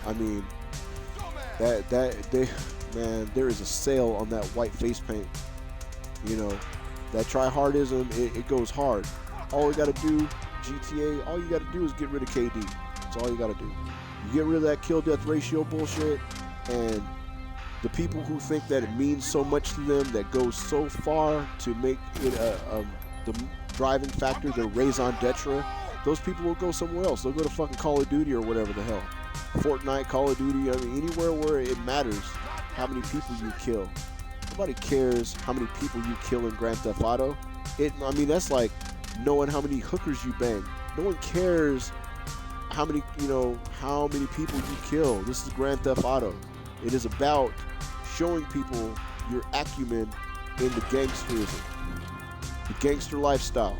I mean, man, there is a sale on that white face paint. You know, that tryhardism, it goes hard. All we gotta do, GTA, all you gotta do is get rid of KD. That's all you gotta do. You get rid of that kill-death ratio bullshit, and the people who think that it means so much to them, that goes so far to make it the driving factor, the raison d'etre, those people will go somewhere else. They'll go to fucking Call of Duty or whatever the hell. Fortnite, Call of Duty, I mean, anywhere where it matters how many people you kill. Nobody cares how many people you kill in Grand Theft Auto. I mean, that's like knowing how many hookers you bang. No one cares how many people you kill. This is Grand Theft Auto. It is about showing people your acumen in the gangsterism, the gangster lifestyle.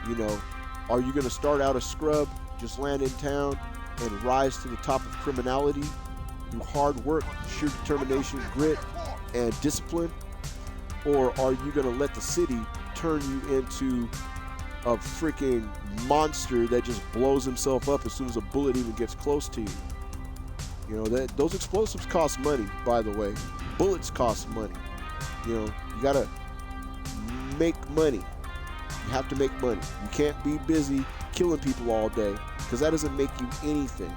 You know, are you going to start out a scrub, just land in town, and rise to the top of criminality through hard work, sheer determination, grit, and discipline? Or are you going to let the city turn you into a freaking monster that just blows himself up as soon as a bullet even gets close to you? You know, those explosives cost money, by the way. Bullets cost money. You know, you got to make money. You have to make money. You can't be busy killing people all day, because that doesn't make you anything.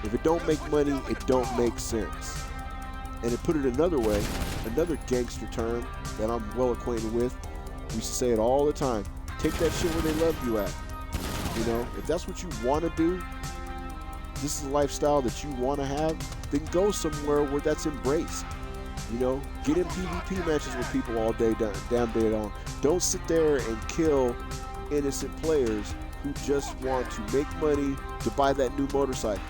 If it don't make money, it don't make sense. And to put it another way, another gangster term that I'm well acquainted with We used to say it all the time. Take that shit where they love you at. You know, if that's what you want to do, this is a lifestyle that you want to have, then go somewhere where that's embraced. You know, get in PvP matches with people all day, damn day long. Don't sit there and kill innocent players who just want to make money to buy that new motorcycle.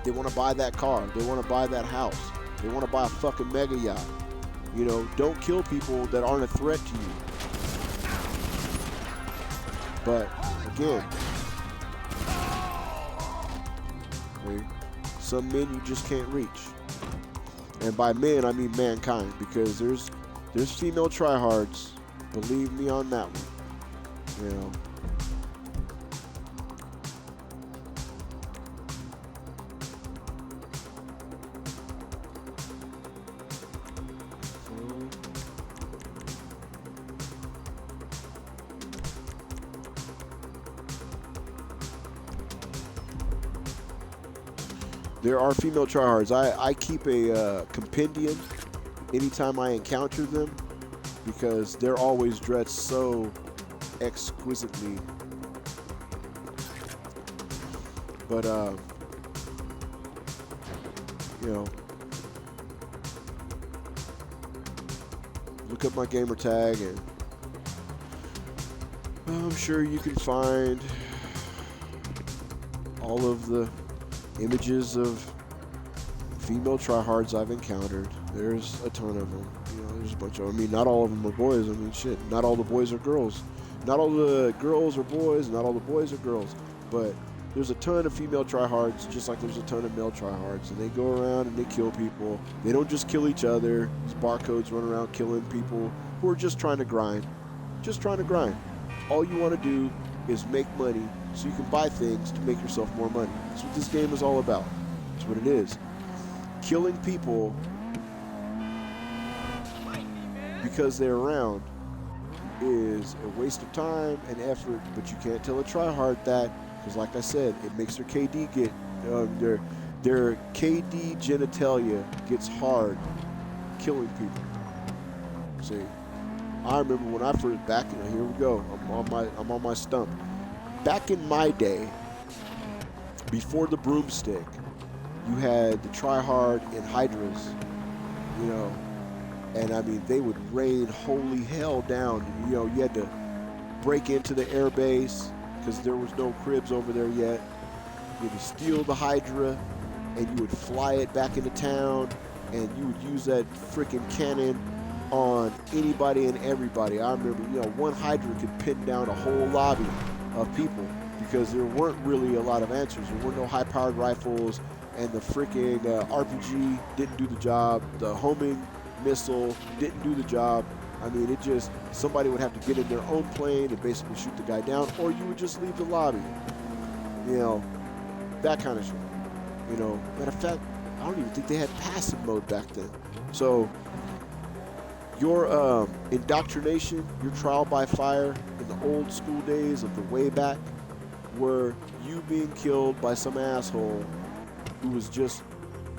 They want to buy that car. They want to buy that house. They want to buy a fucking mega yacht. You know, don't kill people that aren't a threat to you. But again, some men you just can't reach. And by men, I mean mankind, because there's female tryhards. Believe me on that one. You know. There are female tryhards. I keep a compendium anytime I encounter them because they're always dressed so exquisitely. But you know, look up my gamer tag and I'm sure you can find all of the images of female tryhards I've encountered. There's a ton of them. You know, there's a bunch of them. I mean, not all of them are boys. I mean, shit. Not all the boys are girls. Not all the girls are boys. Not all the boys are girls. But there's a ton of female tryhards, just like there's a ton of male tryhards. And they go around and they kill people. They don't just kill each other. These barcodes run around killing people who are just trying to grind. Just trying to grind. All you want to do is make money so you can buy things to make yourself more money. That's what this game is all about. That's what it is. Killing people because they're around is a waste of time and effort, but you can't tell a tryhard that, because like I said, it makes their KD get, their KD genitalia gets hard killing people. See, I remember when I first, here we go, I'm on my stump. Back in my day, before the broomstick, you had the tryhard and hydras, you know, and I mean, they would rain holy hell down. You know, you had to break into the air base because there was no cribs over there yet. You had to steal the hydra and you would fly it back into town and you would use that freaking cannon on anybody and everybody. I remember, you know, one hydra could pin down a whole lobby of people because there weren't really a lot of answers. There were no high-powered rifles, and the freaking RPG didn't do the job. The homing missile didn't do the job. I mean, it just, somebody would have to get in their own plane and basically shoot the guy down, or you would just leave the lobby. You know, that kind of shit. You know, matter of fact, I don't even think they had passive mode back then. So your indoctrination, your trial by fire in the old school days of the way back were you being killed by some asshole who was just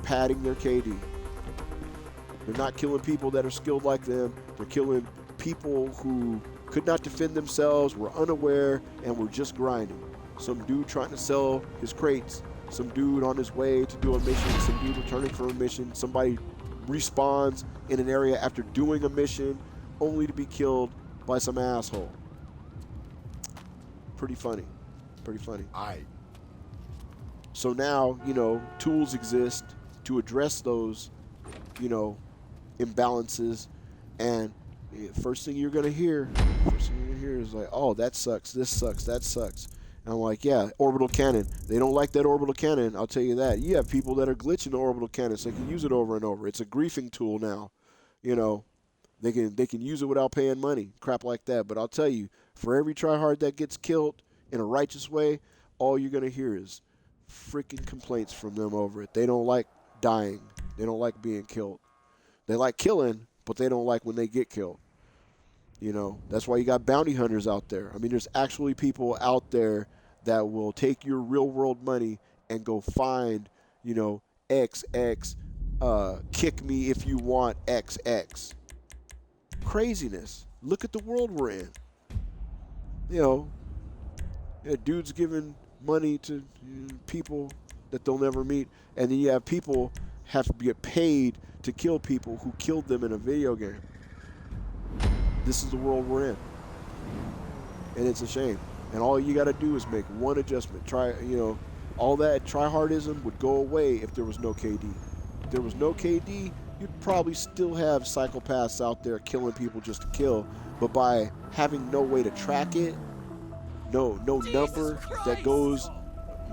padding their KD. They're not killing people that are skilled like them. They're killing people who could not defend themselves, were unaware, and were just grinding. Some dude trying to sell his crates, some dude on his way to do a mission, some dude returning from a mission, somebody respawns in an area after doing a mission only to be killed by some asshole. Pretty funny. Pretty funny. So now, you know, tools exist to address those, you know, imbalances, and first thing you're gonna hear is like, oh, that sucks, this sucks, that sucks. And I'm like, yeah, orbital cannon. They don't like that orbital cannon, I'll tell you that. You have people that are glitching the orbital cannon so they can use it over and over. It's a griefing tool now. You know, they can use it without paying money, crap like that. But I'll tell you, for every tryhard that gets killed in a righteous way, all you're gonna hear is freaking complaints from them over it. They don't like dying. They don't like being killed. They like killing, but they don't like when they get killed. You know, that's why you got bounty hunters out there. I mean, there's actually people out there that will take your real world money and go find, you know, XX, kick me if you want XX. Craziness. look at the world we're in. You know, dudes giving money to people that they'll never meet, and then you have people have to get paid to kill people who killed them in a video game. This is the world we're in, and it's a shame. And all you got to do is make one adjustment. All that tryhardism would go away if there was no KD. If there was no KD, you'd probably still have psychopaths out there killing people just to kill, but by having no way to track it, no number that goes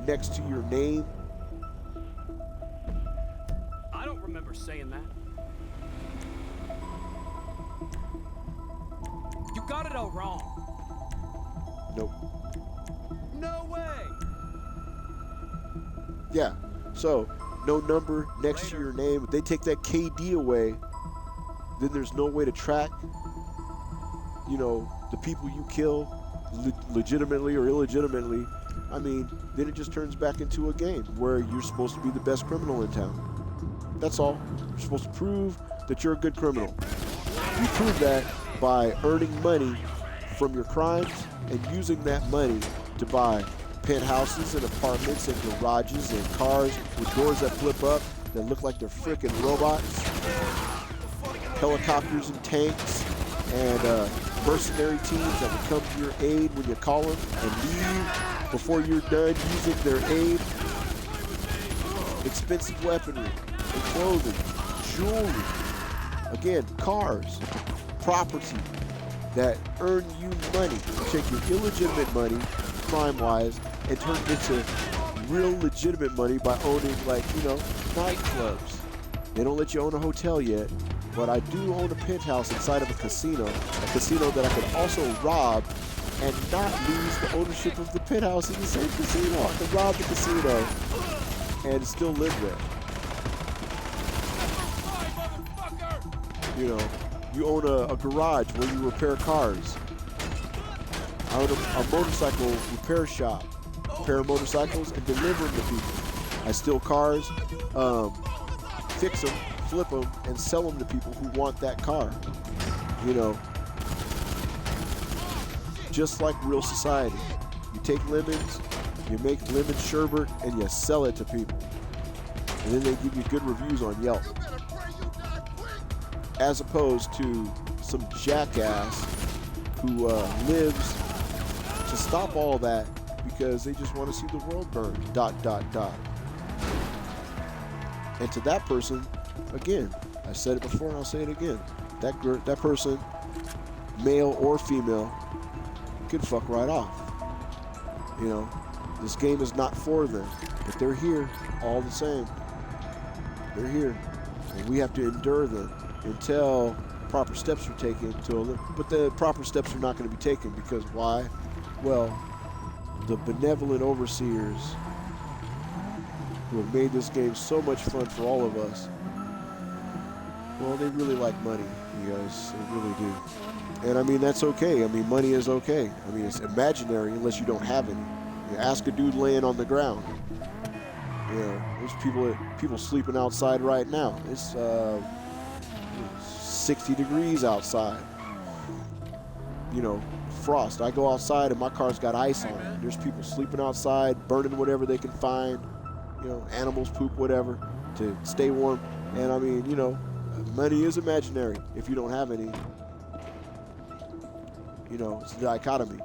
next to your name. I don't remember saying that. You got it all wrong. Nope. No way. Yeah, so no number next to your name. If they take that KD away, then there's no way to track, the people you kill legitimately or illegitimately. I mean, then it just turns back into a game where you're supposed to be the best criminal in town. That's all. You're supposed to prove that you're a good criminal. You prove that by earning money from your crimes and using that money to buy penthouses and apartments and garages and cars with doors that flip up that look like they're freaking robots, helicopters and tanks, and mercenary teams that will come to your aid when you call them and leave before you're done using their aid. Expensive weaponry and clothing, jewelry, again, cars, property that earn you money. You take your illegitimate money, crime-wise, and turn it into real legitimate money by owning, nightclubs. They don't let you own a hotel yet, but I do own a penthouse inside of a casino that I could also rob and not lose the ownership of the penthouse in the same casino. I could rob the casino and still live there. You own a garage where you repair cars. I own a motorcycle repair shop. Repair motorcycles and deliver them to people. I steal cars, fix them, flip them, and sell them to people who want that car. Just like real society. You take lemons, you make lemon sherbet, and you sell it to people. And then they give you good reviews on Yelp. As opposed to some jackass who lives to stop all that because they just want to see the world burn, ... And to that person, again, I said it before and I'll say it again, that person, male or female, could fuck right off. This game is not for them, but they're here all the same. They're here, and we have to endure them until proper steps are taken but the proper steps are not going to be taken because why? Well, the benevolent overseers who have made this game so much fun for all of us, well, they really like money, you guys. They really do. And I mean, that's okay. I mean, money is okay. I mean, it's imaginary unless you don't have any. Ask a dude laying on the ground. There's people sleeping outside right now. It's 60 degrees outside. Frost. I go outside and my car's got ice on it. There's people sleeping outside, burning whatever they can find, animals poop, whatever, to stay warm. And I mean, money is imaginary if you don't have any. It's a dichotomy.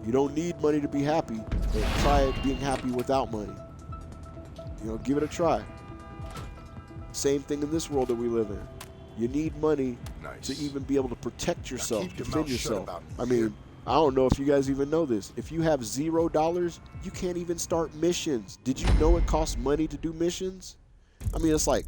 You don't need money to be happy, but try being happy without money. Give it a try. Same thing in this world that we live in. You need money to even be able to protect yourself, defend yourself. I mean, I don't know if you guys even know this. If you have $0, you can't even start missions. Did you know it costs money to do missions? I mean, it's like,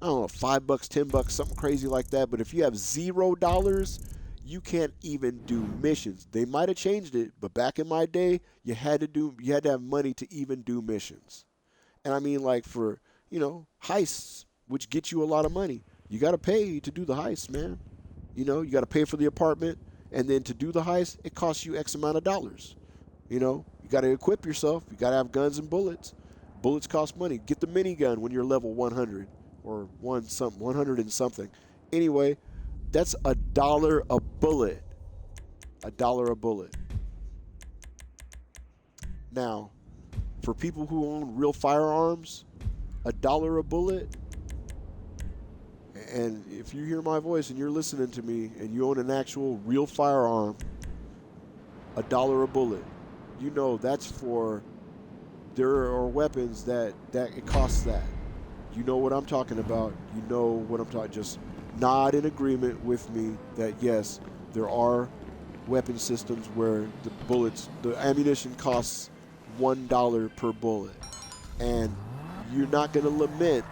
I don't know, $5, $10, something crazy like that. But if you have $0, you can't even do missions. They might have changed it, but back in my day, you had to have money to even do missions. And I mean, like for, heists, which get you a lot of money. You got to pay to do the heist, man. You got to pay for the apartment, and then to do the heist, it costs you X amount of dollars. You got to equip yourself. You got to have guns and bullets. Bullets cost money. Get the minigun when you're level 100 or 100 and something. Anyway, that's $1 a bullet. $1 a bullet. Now, for people who own real firearms, $1 a bullet, and if you hear my voice and you're listening to me and you own an actual real firearm, $1 a bullet, you know that's for, there are weapons that it costs that. You know what I'm talking about. You know what I'm talking, just nod in agreement with me that yes, there are weapon systems where the bullets, the ammunition costs $1 per bullet. And you're not going to lament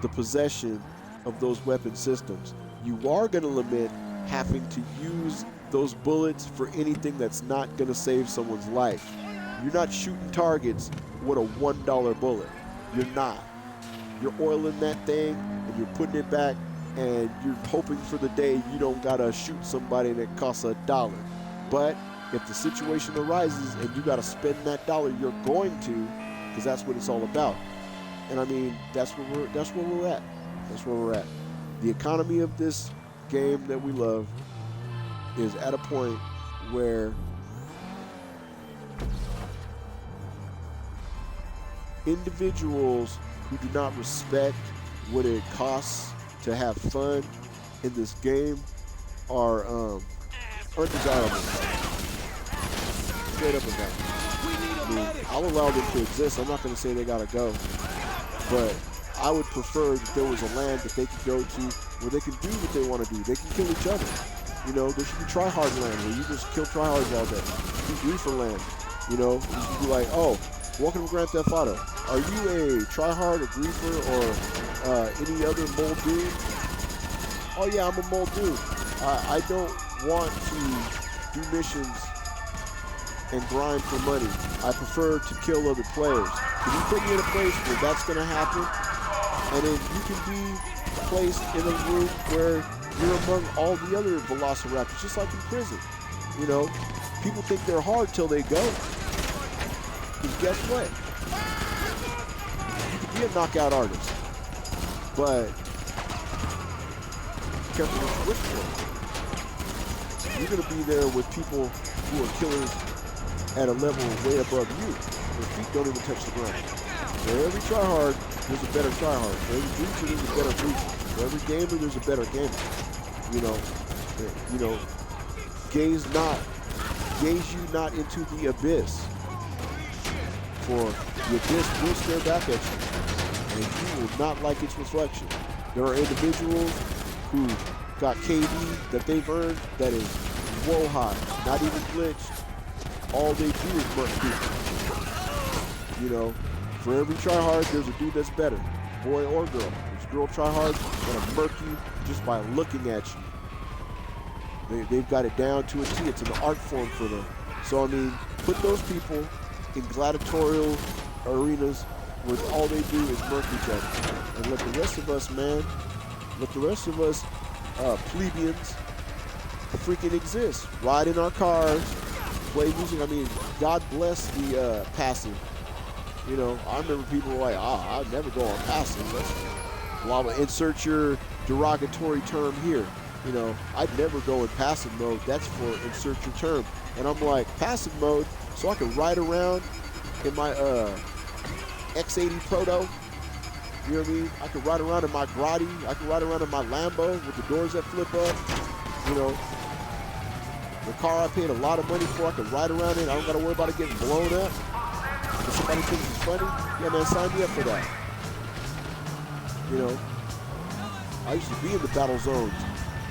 the possession of those weapon systems. You are going to lament having to use those bullets for anything that's not going to save someone's life. You're not shooting targets with a $1 bullet. You're not. You're oiling that thing and you're putting it back and you're hoping for the day you don't got to shoot somebody that costs $1. But if the situation arises and you got to spend that dollar, you're going to, because that's what it's all about. And I mean, that's where we're at. That's where we're at. The economy of this game that we love is at a point where individuals who do not respect what it costs to have fun in this game are undesirable. Straight up and down. I mean, I'll allow them to exist. I'm not going to say they got to go. But I would prefer that there was a land that they could go to where they can do what they want to do. They can kill each other. You know, there should be try-hard land where you just kill try-hards all day. Be reefer land. You know, you should be like, oh, welcome to Grand Theft Auto. Are you a try-hard, a griefer, or any other mole dude? Oh yeah, I'm a mole dude. I don't want to do missions and grind for money. I prefer to kill other players. Can you put me in a place where that's going to happen? And then you can be placed in a room where you're among all the other velociraptors, just like in prison. You know, people think they're hard till they go. Because guess what? You can be a knockout artist, but careful what you wish for. You're going to be there with people who are killers at a level way above you. Their feet don't even touch the ground. For every tryhard, there's a better tryhard. For every breacher, there's a better breacher. For every gamer, there's a better gamer. You know, gaze you not into the abyss. For the abyss will stare back at you, and you will not like its reflection. There are individuals who got KD that they've earned that is whoa high, not even glitched. All they do is murk people. You know, for every tryhard, there's a dude that's better, boy or girl. There's girl tryhards that'll murk you just by looking at you. They've got it down to a T. It's an art form for them. So I mean, put those people in gladiatorial arenas where all they do is murk each other, and let the rest of us, man, let the rest of us plebeians freaking exist. Ride in our cars, play music. I mean, God bless the passive. You know, I remember people were like, I'd never go on passive. That's blah, blah. Insert your derogatory term here. You know, I'd never go in passive mode. That's for insert your term. And I'm like, passive mode, so I can ride around in my X80 Proto. You know what I mean? I can ride around in my Grotti. I can ride around in my Lambo with the doors that flip up. You know, the car I paid a lot of money for, I can ride around in. I don't got to worry about it getting blown up. If somebody thinks it's funny, yeah, man, sign me up for that. You know, I used to be in the battle zones,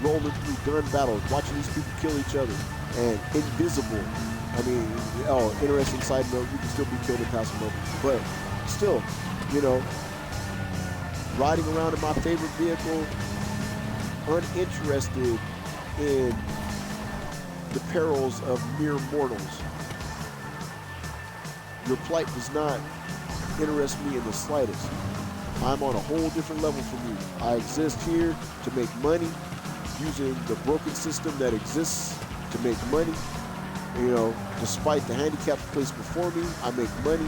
rolling through gun battles, watching these people kill each other, and invisible. I mean, oh, interesting side note, you can still be killed in passive mode, but still, you know, riding around in my favorite vehicle, uninterested in the perils of mere mortals. Your plight does not interest me in the slightest. I'm on a whole different level from you. I exist here to make money, using the broken system that exists to make money. You know, despite the handicaps placed before me, I make money,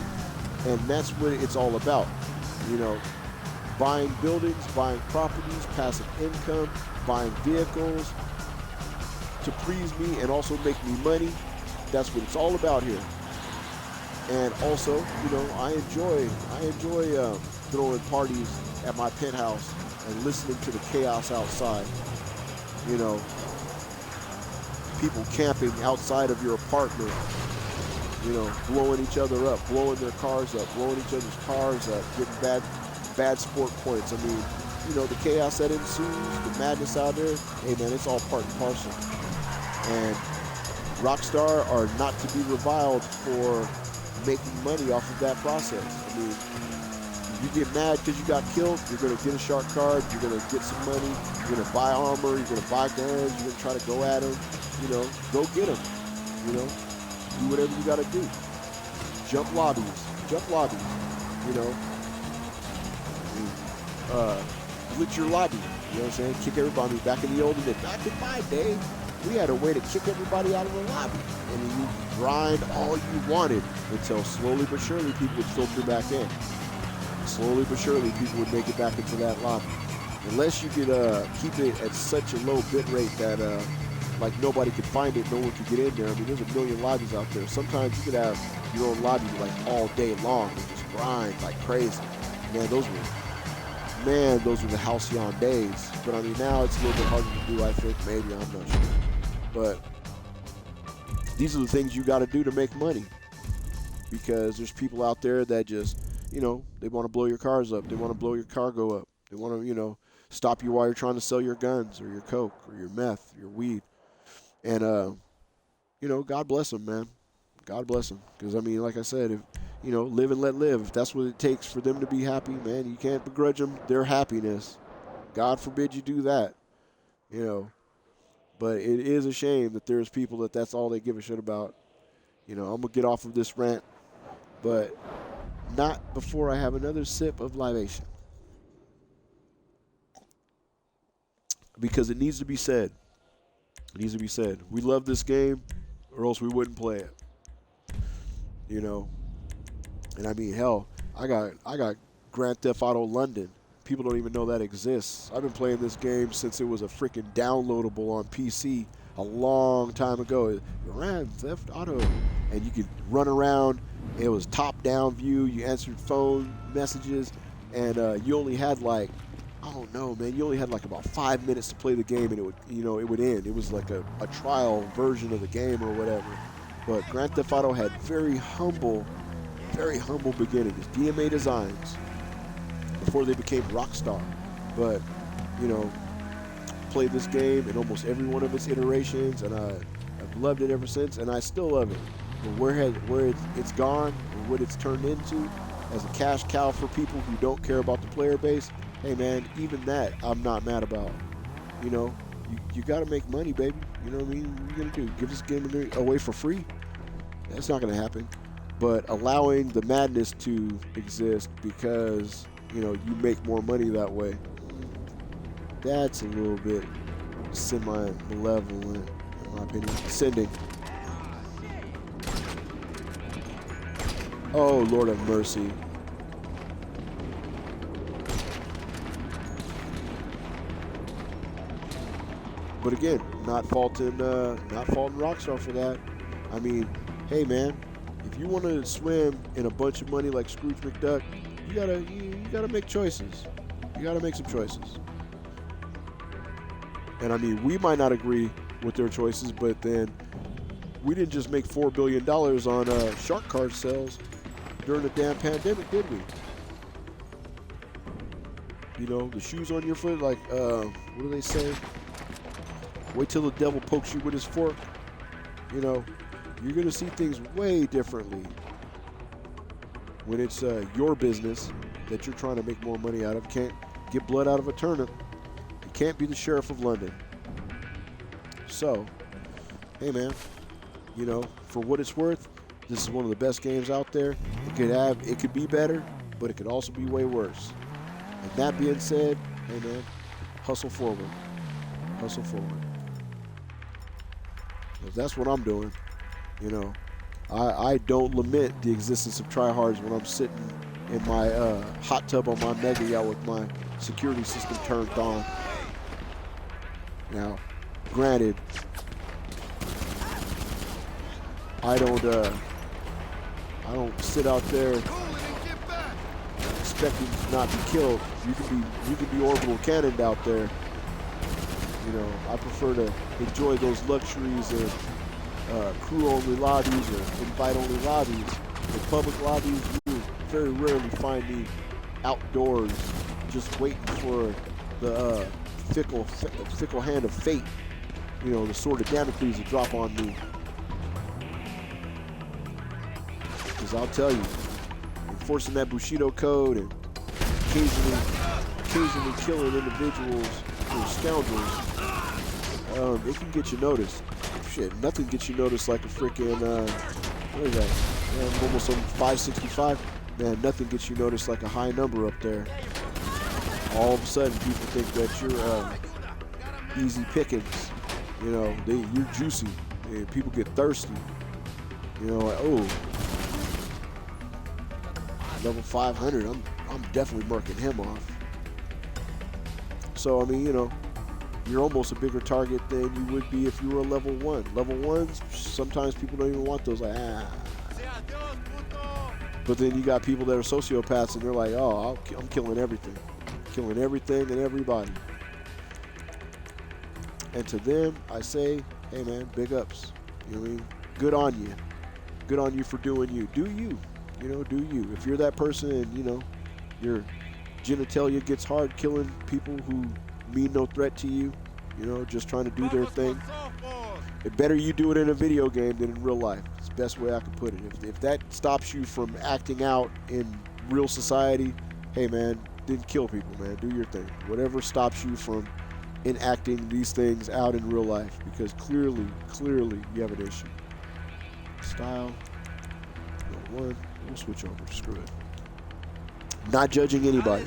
and that's what it's all about. You know, buying buildings, buying properties, passive income, buying vehicles, to please me and also make me money. That's what it's all about here. And also, you know, I enjoy throwing parties at my penthouse and listening to the chaos outside. You know, people camping outside of your apartment, you know, blowing each other up, blowing their cars up, blowing each other's cars up, getting bad sport points. I mean, you know, the chaos that ensues, the madness out there, hey man, it's all part and parcel. And Rockstar are not to be reviled for making money off of that process. I mean, you get mad because you got killed, you're going to get a shark card, you're going to get some money, you're going to buy armor, you're going to buy guns, you're going to try to go at them, you know, go get them, you know, do whatever you got to do. Jump lobbies, you know, glitch your lobby, you know what I'm saying, kick everybody. Back in the olden days, back in my day, we had a way to kick everybody out of the lobby, and you grind all you wanted until slowly but surely people would filter back in. Slowly but surely people would make it back into that lobby. Unless you could keep it at such a low bit rate that like nobody could find it, no one could get in there. I mean, there's a million lobbies out there. Sometimes you could have your own lobby like all day long and just grind like crazy. Man, those were the halcyon days. But I mean, now it's a little bit harder to do, I think. Maybe, I'm not sure. But these are the things you got to do to make money, because there's people out there that just, you know, they want to blow your cars up. They want to blow your cargo up. They want to, you know, stop you while you're trying to sell your guns or your coke or your meth, your weed. And, you know, God bless them, man. God bless them. Because, I mean, like I said, if, you know, live and let live. If that's what it takes for them to be happy, man, you can't begrudge them their happiness. God forbid you do that, you know. But it is a shame that there's people that that's all they give a shit about. You know, I'm going to get off of this rant, but not before I have another sip of libation. Because it needs to be said. It needs to be said. We love this game, or else we wouldn't play it. You know. And I mean, hell, I got Grand Theft Auto London. People don't even know that exists. I've been playing this game since it was a freaking downloadable on PC a long time ago. Grand Theft Auto. And you could run around. It was top-down view. You answered phone messages. And you only had like, I don't know, man. You only had like about 5 minutes to play the game, and it would, you know, it would end. It was like a trial version of the game or whatever. But Grand Theft Auto had very humble beginnings. DMA Designs, before they became Rockstar. But, you know, played this game in almost every one of its iterations, and I've loved it ever since, and I still love it. But where it's gone, and what it's turned into as a cash cow for people who don't care about the player base, hey man, even that I'm not mad about. You know, you got to make money, baby. You know what I mean? What are you gonna do? Give this game away for free? That's not gonna happen. But allowing the madness to exist because, you know, you make more money that way, that's a little bit semi-malevolent, in my opinion. Sending. Oh, Lord of mercy. But again, not faulting Rockstar for that. I mean, hey man, if you want to swim in a bunch of money like Scrooge McDuck, you gotta make choices. You gotta make some choices. And I mean, we might not agree with their choices, but then we didn't just make $4 billion on shark card sales during the damn pandemic, did we? You know, the shoes on your foot, like, what do they say? Wait till the devil pokes you with his fork. You know, you're going to see things way differently when it's your business that you're trying to make more money out of. Can't get blood out of a turnip. You can't be the sheriff of London. So, hey man, you know, for what it's worth, this is one of the best games out there. It could be better, but it could also be way worse. And that being said, hey man, hustle forward. Hustle forward. That's what I'm doing. You know, I don't lament the existence of tryhards when I'm sitting in my hot tub on my mega yacht with my security system turned on. Now, granted, I don't sit out there expecting to not be killed. You can be orbital cannoned out there. You know, I prefer to enjoy those luxuries of crew-only lobbies or invite-only lobbies. In public lobbies, you will very rarely find me outdoors just waiting for the fickle hand of fate, you know, the sword of Damocles to drop on me. Because I'll tell you, enforcing that Bushido code and occasionally killing individuals or scoundrels, it can get you noticed. Shit, nothing gets you noticed like a freaking, what is that? Man, I'm almost on 565. Man, nothing gets you noticed like a high number up there. All of a sudden, people think that you're easy pickings. You know, you're juicy. And people get thirsty. You know, like, oh, level 500. I'm definitely marking him off. So I mean, you know, you're almost a bigger target than you would be if you were a level 1. Level 1s, sometimes people don't even want those. Like, ah. But then you got people that are sociopaths, and they're like, oh, I'm killing everything. Killing everything and everybody. And to them, I say, hey man, big ups. You know what I mean? Good on you. Good on you for doing you. Do you. You know, do you. If you're that person and, you know, your genitalia gets hard killing people who mean no threat to you, you know, just trying to do their thing, it better you do it in a video game than in real life. It's the best way I can put it. If that stops you from acting out in real society, hey man, then kill people, man. Do your thing. Whatever stops you from enacting these things out in real life, because clearly you have an issue. Style, no one. We'll switch over. Screw it. Not judging anybody.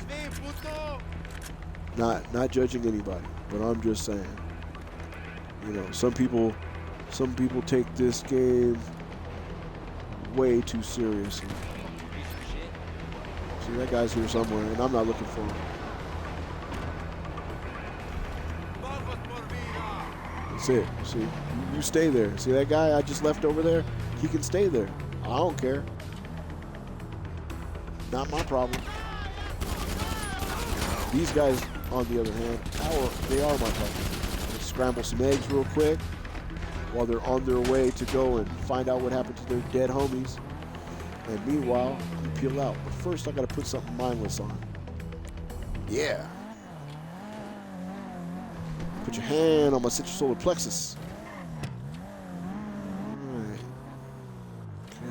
Not judging anybody. But I'm just saying. You know, some people take this game way too seriously. See, that guy's here somewhere, and I'm not looking for him. That's it. See, you stay there. See that guy I just left over there? He can stay there. I don't care. Not my problem. These guys, on the other hand, they are my problem. Let's scramble some eggs real quick while they're on their way to go and find out what happened to their dead homies. And meanwhile, I'm gonna peel out. But first, I gotta put something mindless on. Yeah. Put your hand on my citrus solar plexus.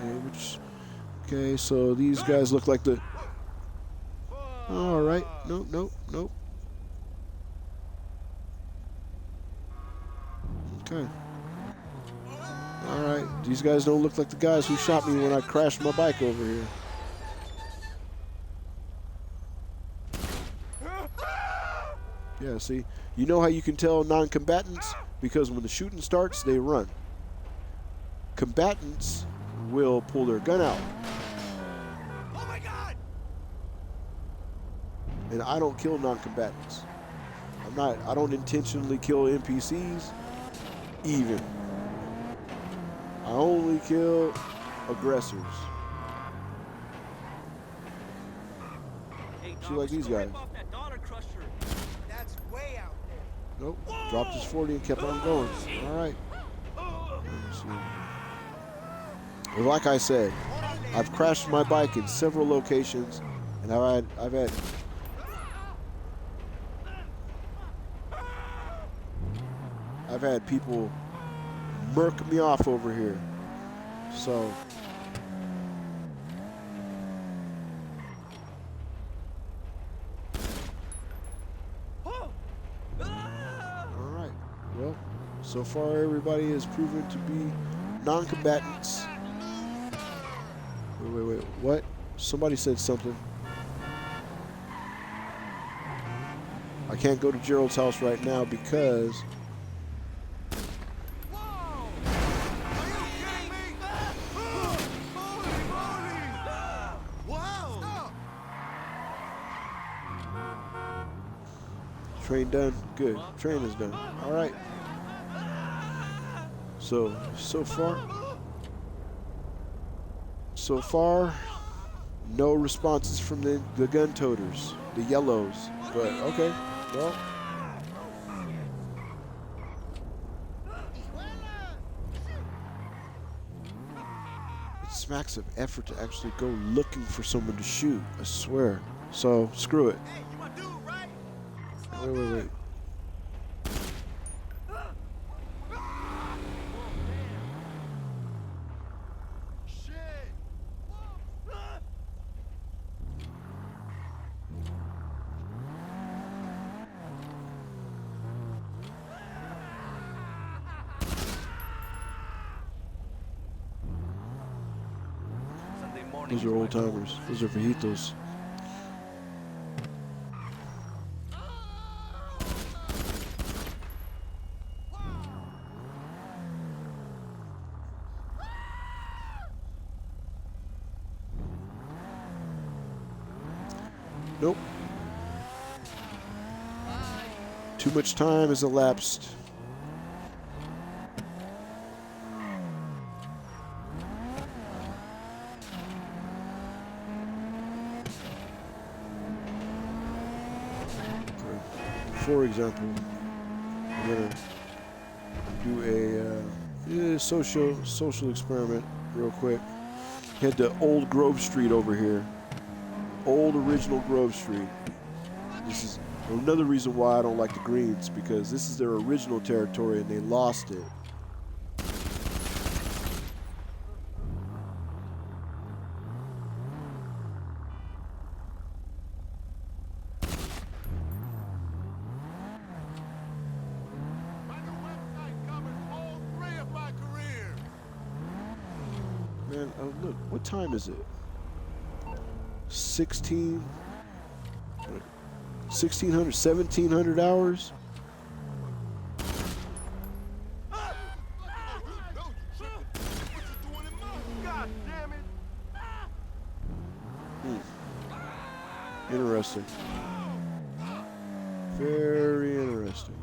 Alright. Okay, so these guys look like the... Alright. Nope. Okay. Alright. These guys don't look like the guys who shot me when I crashed my bike over here. Yeah, see? You know how you can tell non-combatants? Because when the shooting starts, they run. Combatants will pull their gun out. Oh my God! And I don't kill non-combatants. I don't intentionally kill NPCs, even. I only kill aggressors. Hey, See, like these guys. That's way out there. Nope. Dropped his 40 and kept on going. All right. Well, like I said, I've crashed my bike in several locations, and I've had people murk me off over here. So alright. Well, so far everybody has proven to be non-combatants. Wait, what? Somebody said something. I can't go to Gerald's house right now because train done? Good. Train is done. Alright. So far, So far, no responses from the gun toters, the yellows. But okay, well. It smacks of effort to actually go looking for someone to shoot, I swear. So, screw it. Wait. Those are old timers. Those are Vejitos. Nope. Too much time has elapsed. For example, I'm gonna do a social experiment real quick. Head to Old Grove Street over here. Old original Grove Street. This is another reason why I don't like the Greens, because this is their original territory and they lost it. Man, oh look, what time is it? 1700 hours? Interesting. Very interesting.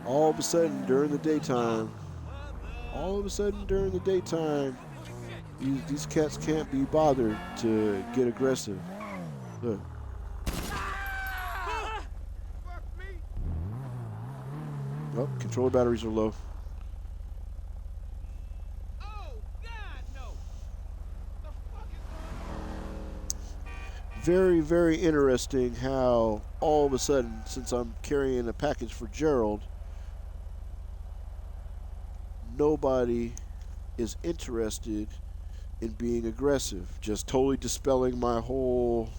All of a sudden during the daytime, these cats can't be bothered to get aggressive. Look. Oh, controller batteries are low. Very, very interesting how all of a sudden, since I'm carrying a package for Gerald, nobody is interested in being aggressive. Just totally dispelling my whole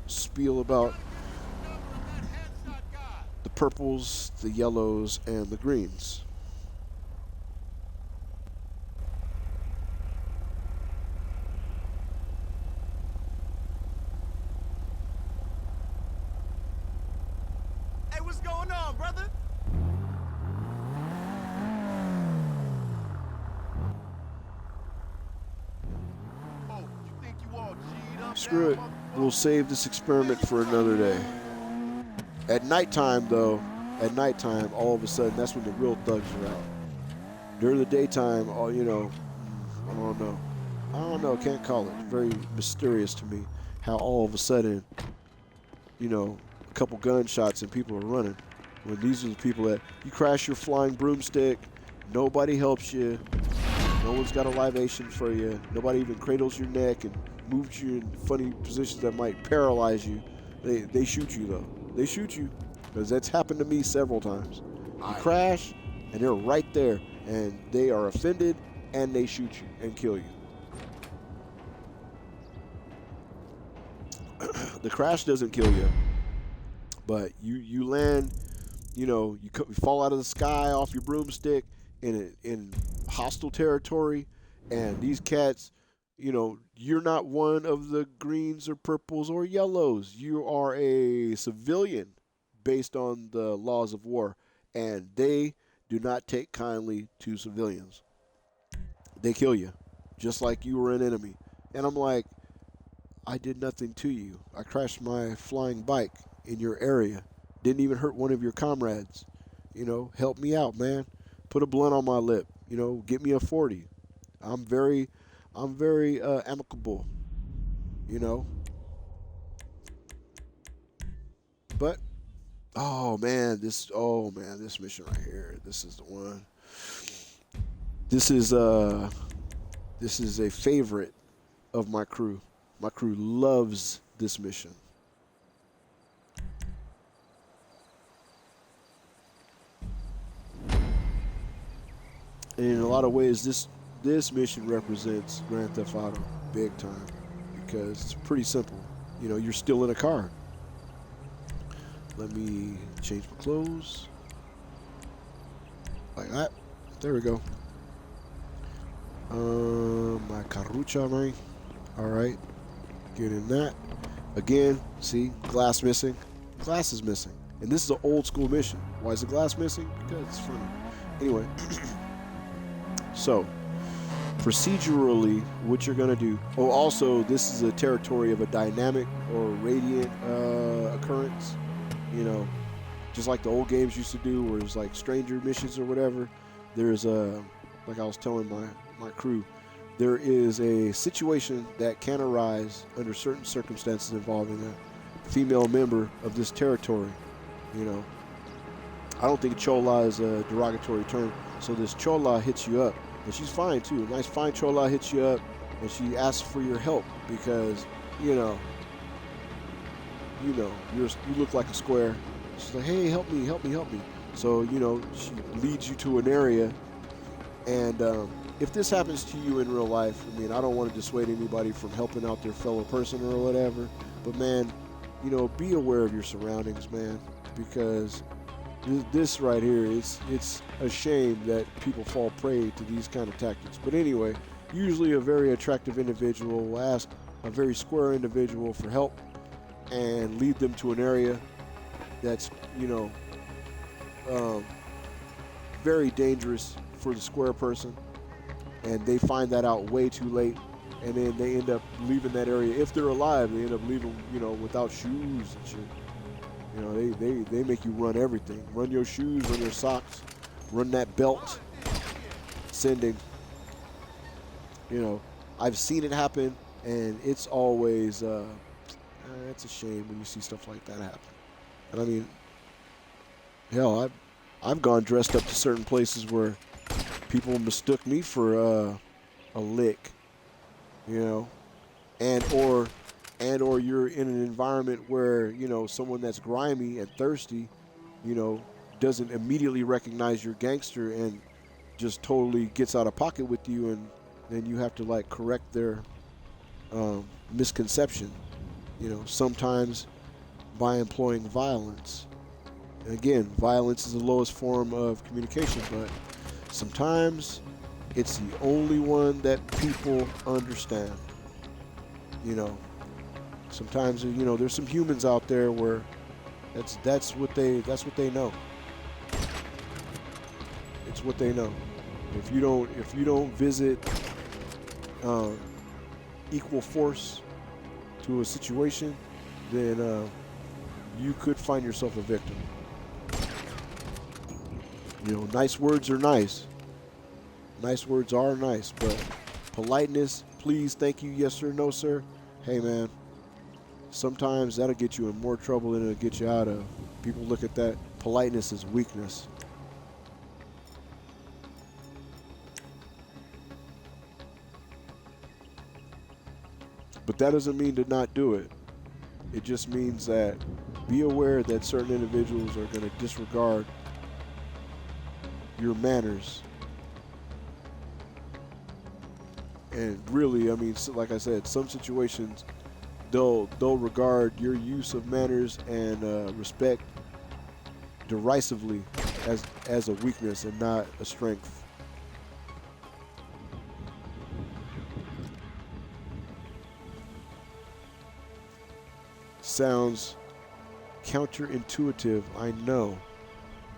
spiel about the purples, the yellows, and the greens. Hey, what's going on, brother? Screw it. We'll save this experiment for another day. At nighttime, though, all of a sudden, that's when the real thugs are out. During the daytime, I don't know, can't call it. Very mysterious to me how all of a sudden, a couple gunshots and people are running. When these are the people that you crash your flying broomstick, nobody helps you, no one's got a libation for you, nobody even cradles your neck and moves you in funny positions that might paralyze you. They shoot you though. They shoot you because that's happened to me several times. You crash and they're right there and they are offended and they shoot you and kill you. The crash doesn't kill you, but you land, you fall out of the sky off your broomstick in hostile territory, and these cats, you're not one of the greens or purples or yellows. You are a civilian based on the laws of war, and they do not take kindly to civilians. They kill you, just like you were an enemy. And I'm like, I did nothing to you. I crashed my flying bike in your area. Didn't even hurt one of your comrades. You know, help me out, man. Put a blunt on my lip. You know, get me a 40. I'm very amicable. You know. But oh man, this mission right here. This is the one. This is a favorite of my crew. My crew loves this mission. And in a lot of ways, this mission represents Grand Theft Auto big time, because it's pretty simple. You know, you're still in a car. Let me change my clothes. Like that. There we go. My Carucha, man. Alright. Get in that. Again, see, glass missing. Glass is missing. And this is an old school mission. Why is the glass missing? Because it's funny. Anyway. So, procedurally, what you're going to do. Oh, also, this is a territory of a dynamic or radiant occurrence. You know, just like the old games used to do, where it's like stranger missions or whatever. There's a, like I was telling my crew, there is a situation that can arise under certain circumstances involving a female member of this territory. You know, I don't think chola is a derogatory term. So this chola hits you up, and she's fine too. A nice fine chola hits you up, and she asks for your help because, you look like a square. She's like, hey, help me. So, you know, she leads you to an area. And if this happens to you in real life, I mean, I don't want to dissuade anybody from helping out their fellow person or whatever. But, man, you know, be aware of your surroundings, man. Because this right here, it's a shame that people fall prey to these kind of tactics. But anyway, usually a very attractive individual will ask a very square individual for help and lead them to an area that's, you know, very dangerous for the square person, and they find that out way too late, and then they end up leaving that area. If they're alive, they end up leaving, you know, without shoes and shit. You know, they make you run everything. Run your shoes, run your socks, run that belt. Sending. You know, I've seen it happen, and it's always it's a shame when you see stuff like that happen. And I mean, hell, I've gone dressed up to certain places where people mistook me for a lick, you know, and or you're in an environment where, you know, someone that's grimy and thirsty, you know, doesn't immediately recognize your gangster and just totally gets out of pocket with you, and then you have to like correct their misconception, you know, sometimes by employing violence. And again, violence is the lowest form of communication, but sometimes it's the only one that people understand. You know, sometimes, you know, there's some humans out there where that's what they know. It's what they know. If you don't visit equal force to a situation, then you could find yourself a victim. You know, nice words are nice. Nice words are nice, but politeness, please, thank you, yes sir, no sir. Hey man, sometimes that'll get you in more trouble than it'll get you out of. People look at that politeness as weakness. But that doesn't mean to not do it. It just means that be aware that certain individuals are going to disregard your manners. And really, I mean, like I said, some situations they'll regard your use of manners and respect derisively as a weakness and not a strength. Sounds counterintuitive, I know,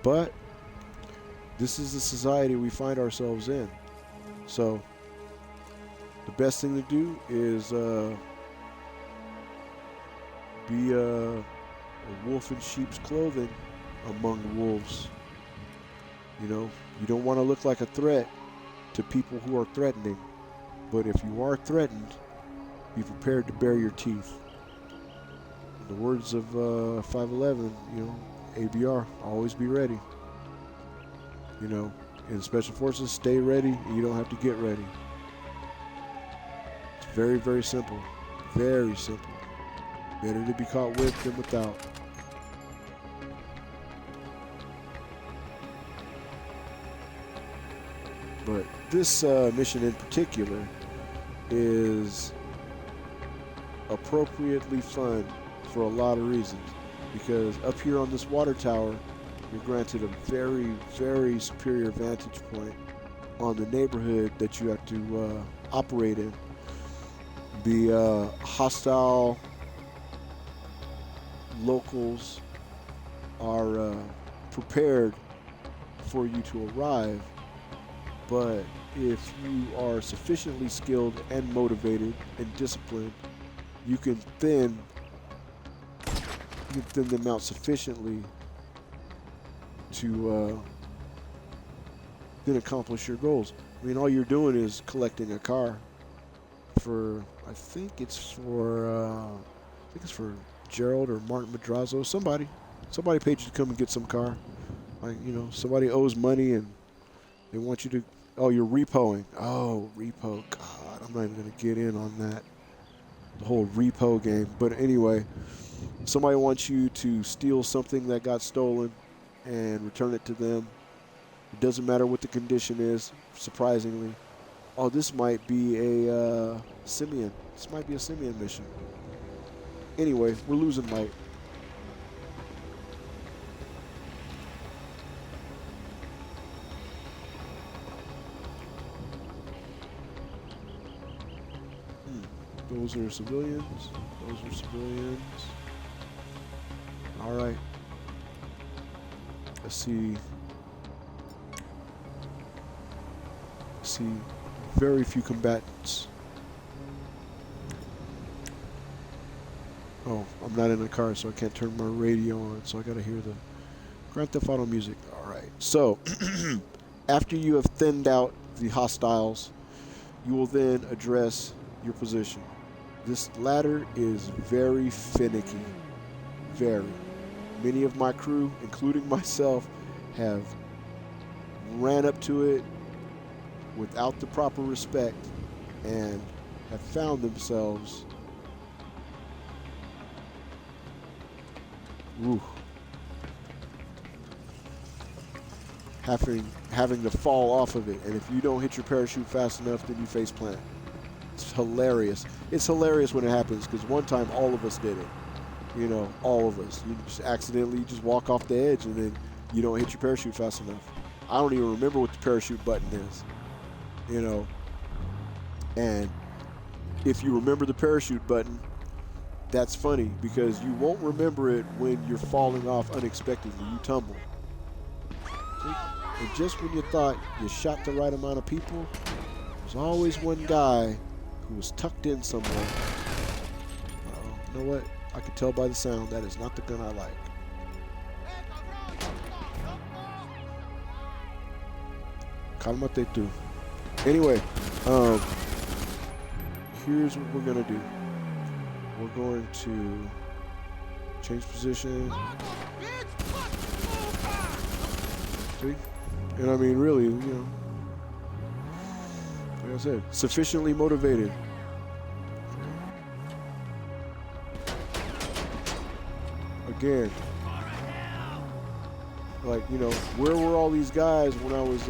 but this is the society we find ourselves in. So the best thing to do is a wolf in sheep's clothing among wolves. You know, you don't want to look like a threat to people who are threatening. But if you are threatened, be prepared to bare your teeth. In the words of 511, you know, ABR, always be ready. You know, in Special Forces, stay ready. You don't have to get ready. It's very, very simple. Very simple. Better to be caught with than without. But this mission in particular is appropriately fun for a lot of reasons. Because up here on this water tower, you're granted a very, very superior vantage point on the neighborhood that you have to operate in. The hostile locals are prepared for you to arrive, but if you are sufficiently skilled and motivated and disciplined, you can thin them out sufficiently to then accomplish your goals. I mean, all you're doing is collecting a car for, I think it's for Gerald or Martin Madrazo. Somebody paid you to come and get some car. Like, you know, somebody owes money and they want you to, oh, you're repoing. Oh, repo. God, I'm not even going to get in on that. The whole repo game. But anyway, somebody wants you to steal something that got stolen and return it to them. It doesn't matter what the condition is, surprisingly. Oh, this might be a Simeon. This might be a Simeon mission. Anyway, we're losing light. Those are civilians. Those are civilians. All right. I see very few combatants. Oh, I'm not in a car, so I can't turn my radio on, so I gotta hear the Grand Theft Auto music. All right. So, after you have thinned out the hostiles, you will then address your position. This ladder is very finicky. Very. Many of my crew, including myself, have ran up to it without the proper respect and have found themselves having to fall off of it. And if you don't hit your parachute fast enough, then you face plant. It's hilarious. It's hilarious when it happens, because one time all of us did it. You know, all of us. You just accidentally just walk off the edge and then you don't hit your parachute fast enough. I don't even remember what the parachute button is. You know, and if you remember the parachute button, that's funny, because you won't remember it when you're falling off unexpectedly. You tumble. See? And just when you thought you shot the right amount of people, there's always one guy who was tucked in somewhere. You know what? I can tell by the sound that is not the gun I like. Calmate tu. Anyway, here's what we're gonna do. We're going to change position. See? And I mean, really, you know, like I said, sufficiently motivated. Again, like, you know, where were all these guys when I was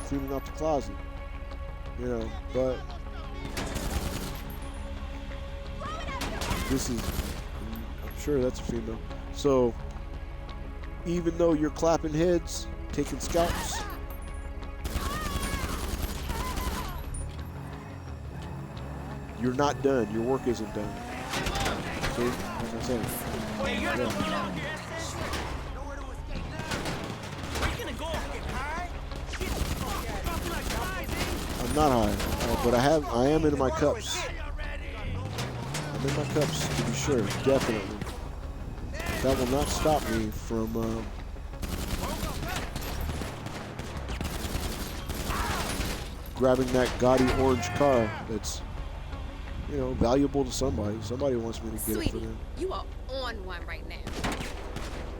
cleaning out the closet? You know, but this is, I'm sure that's a female. So, even though you're clapping heads, taking scalps, you're not done. Your work isn't done. See? That's what I'm saying. Yeah. I'm not high, but I am in my cups. I'm in my cups, to be sure, definitely. that will not stop me from grabbing that gaudy orange car that's, you know, valuable to somebody. Somebody wants me to get it for them. You are on one right now.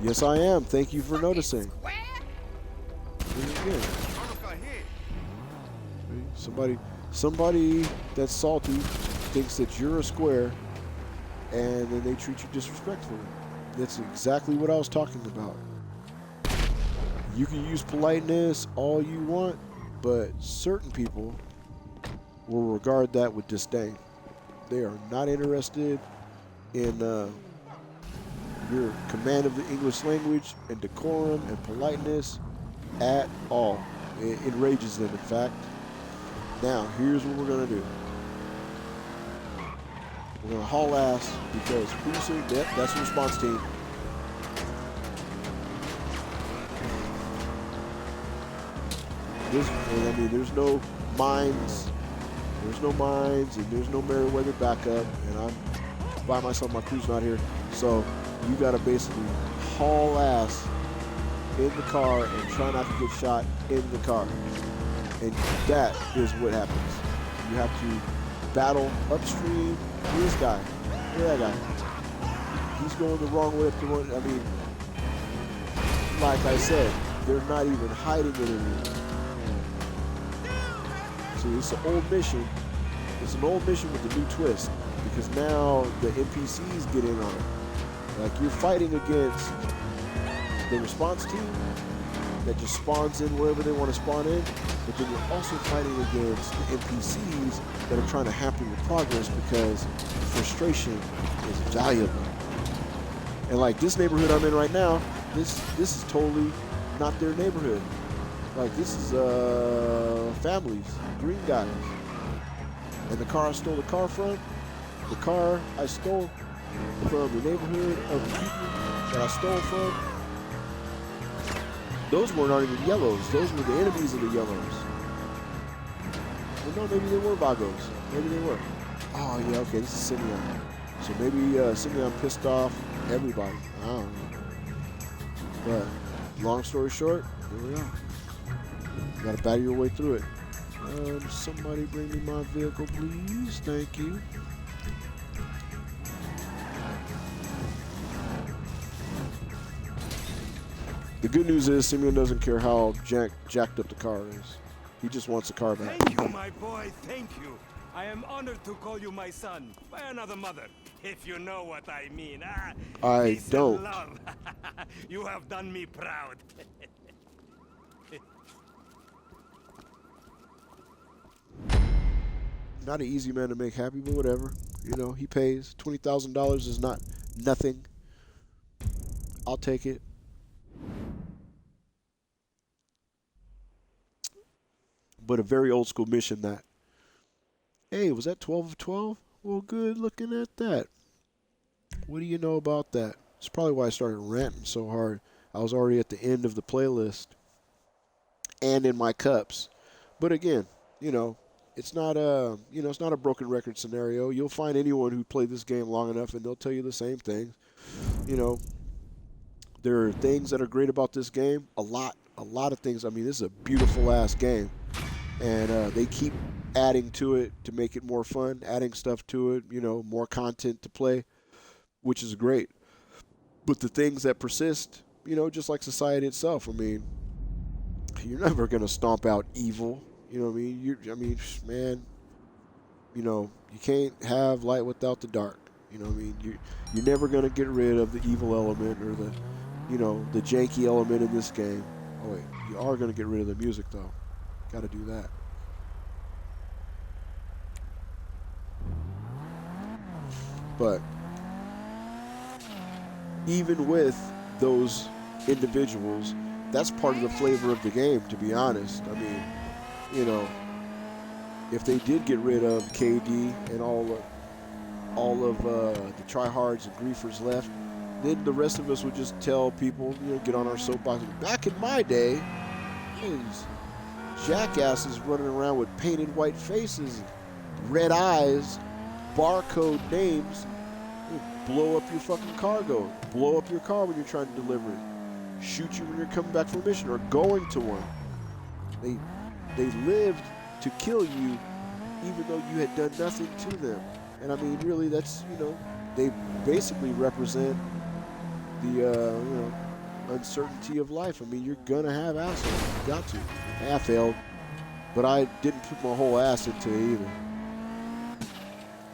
Yes, I am. Thank you for noticing. Again. Somebody that's salty thinks that you're a square, and then they treat you disrespectfully. That's exactly what I was talking about. You can use politeness all you want, but certain people will regard that with disdain. They are not interested in your command of the English language and decorum and politeness at all. It enrages them, in fact. Now, here's what we're going to do. We're going to haul ass because producer, yep, that's the response team. I mean, there's no mines. There's no mines, and there's no Meriwether backup, and I'm by myself. My crew's not here, so you got to basically haul ass in the car and try not to get shot in the car. And that is what happens. You have to battle upstream. This guy, look at that guy. He's going the wrong way up the road. I mean, like I said, they're not even hiding it anymore. So it's an old mission. It's an old mission with a new twist, because now the NPCs get in on it. Like, you're fighting against the response team that just spawns in wherever they want to spawn in, but then you're also fighting against the NPCs that are trying to hamper your progress because frustration is valuable. And like this neighborhood I'm in right now, this is totally not their neighborhood. Like, this is families, green guys. And the car I stole the car from the neighborhood of the people that I stole from, those weren't even yellows. Those were the enemies of the yellows. Well, no, maybe they were Vagos. Maybe they were. Oh, yeah, okay, this is Simeon. So maybe Simeon pissed off everybody. I don't know. But long story short, here we are. You gotta battle your way through it. Somebody bring me my vehicle, please. Thank you. The good news is Simeon doesn't care how jacked up the car is. He just wants the car back. Thank you, my boy. Thank you. I am honored to call you my son by another mother, if you know what I mean. I don't. Love. You have done me proud. Not an easy man to make happy, but whatever. You know, he pays. $20,000 is not nothing. I'll take it. But a very old school mission that. Hey, was that 12 of 12? Well, good looking at that. What do you know about that? It's probably why I started ranting so hard. I was already at the end of the playlist and in my cups. But again, you know, it's not a broken record scenario. You'll find anyone who played this game long enough and they'll tell you the same thing. You know, there are things that are great about this game. A lot of things. I mean, this is a beautiful ass game. And they keep adding to it to make it more fun, adding stuff to it, you know, more content to play, which is great. But the things that persist, you know, just like society itself, I mean, you're never going to stomp out evil. You know what I mean? Man, you know, you can't have light without the dark. You know what I mean? You're never going to get rid of the evil element or the, you know, the janky element in this game. Oh, wait, you are going to get rid of the music, though. Got to do that. But even with those individuals, that's part of the flavor of the game, to be honest. I mean, you know, if they did get rid of KD and all of the tryhards and griefers left, then the rest of us would just tell people, you know, get on our soapbox. Back in my day, these jackasses running around with painted white faces, red eyes, barcode names, blow up your fucking cargo, blow up your car when you're trying to deliver it, shoot you when you're coming back from a mission or going to one. They lived to kill you even though you had done nothing to them. And I mean, really, that's, you know, they basically represent the, you know, uncertainty of life. I mean, you're gonna have assholes. You got to. I failed, but I didn't put my whole ass into it either.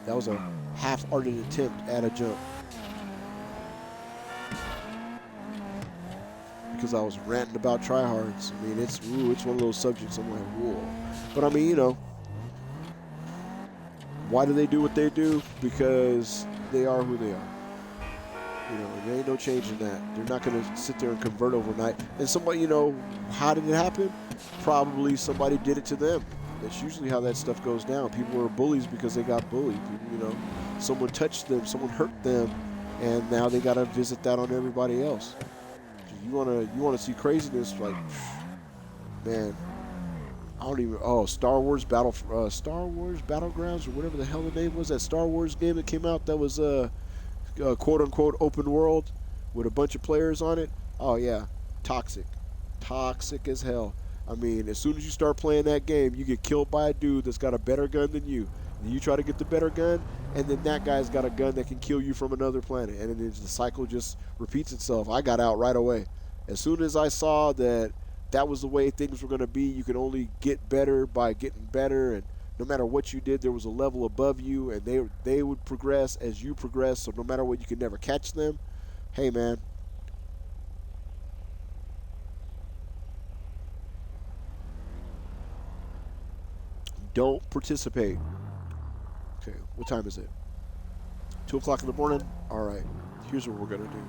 That was a half-hearted attempt at a jump. Because I was ranting about tryhards. I mean, it's one of those subjects I'm like, whoa. But I mean, you know, why do they do what they do? Because they are who they are. You know, there ain't no changing that. They're not going to sit there and convert overnight. And somebody, you know, how did it happen? Probably somebody did it to them. That's usually how that stuff goes down. People are bullies because they got bullied. People, you know, someone touched them, someone hurt them, and now they got to visit that on everybody else. You wanna see craziness, like, man, I don't even. Oh, Star Wars Battlegrounds or whatever the hell the name was. That Star Wars game that came out that was quote unquote open world with a bunch of players on it. Oh yeah, toxic as hell. I mean, as soon as you start playing that game, you get killed by a dude that's got a better gun than you. And you try to get the better gun, and then that guy's got a gun that can kill you from another planet. And then the cycle just repeats itself. I got out right away. As soon as I saw that that was the way things were going to be, you could only get better by getting better. And no matter what you did, there was a level above you, and they would progress as you progress. So no matter what, you could never catch them. Hey, man. Don't participate. Okay, what time is it? 2 o'clock in the morning? All right, here's what we're going to do.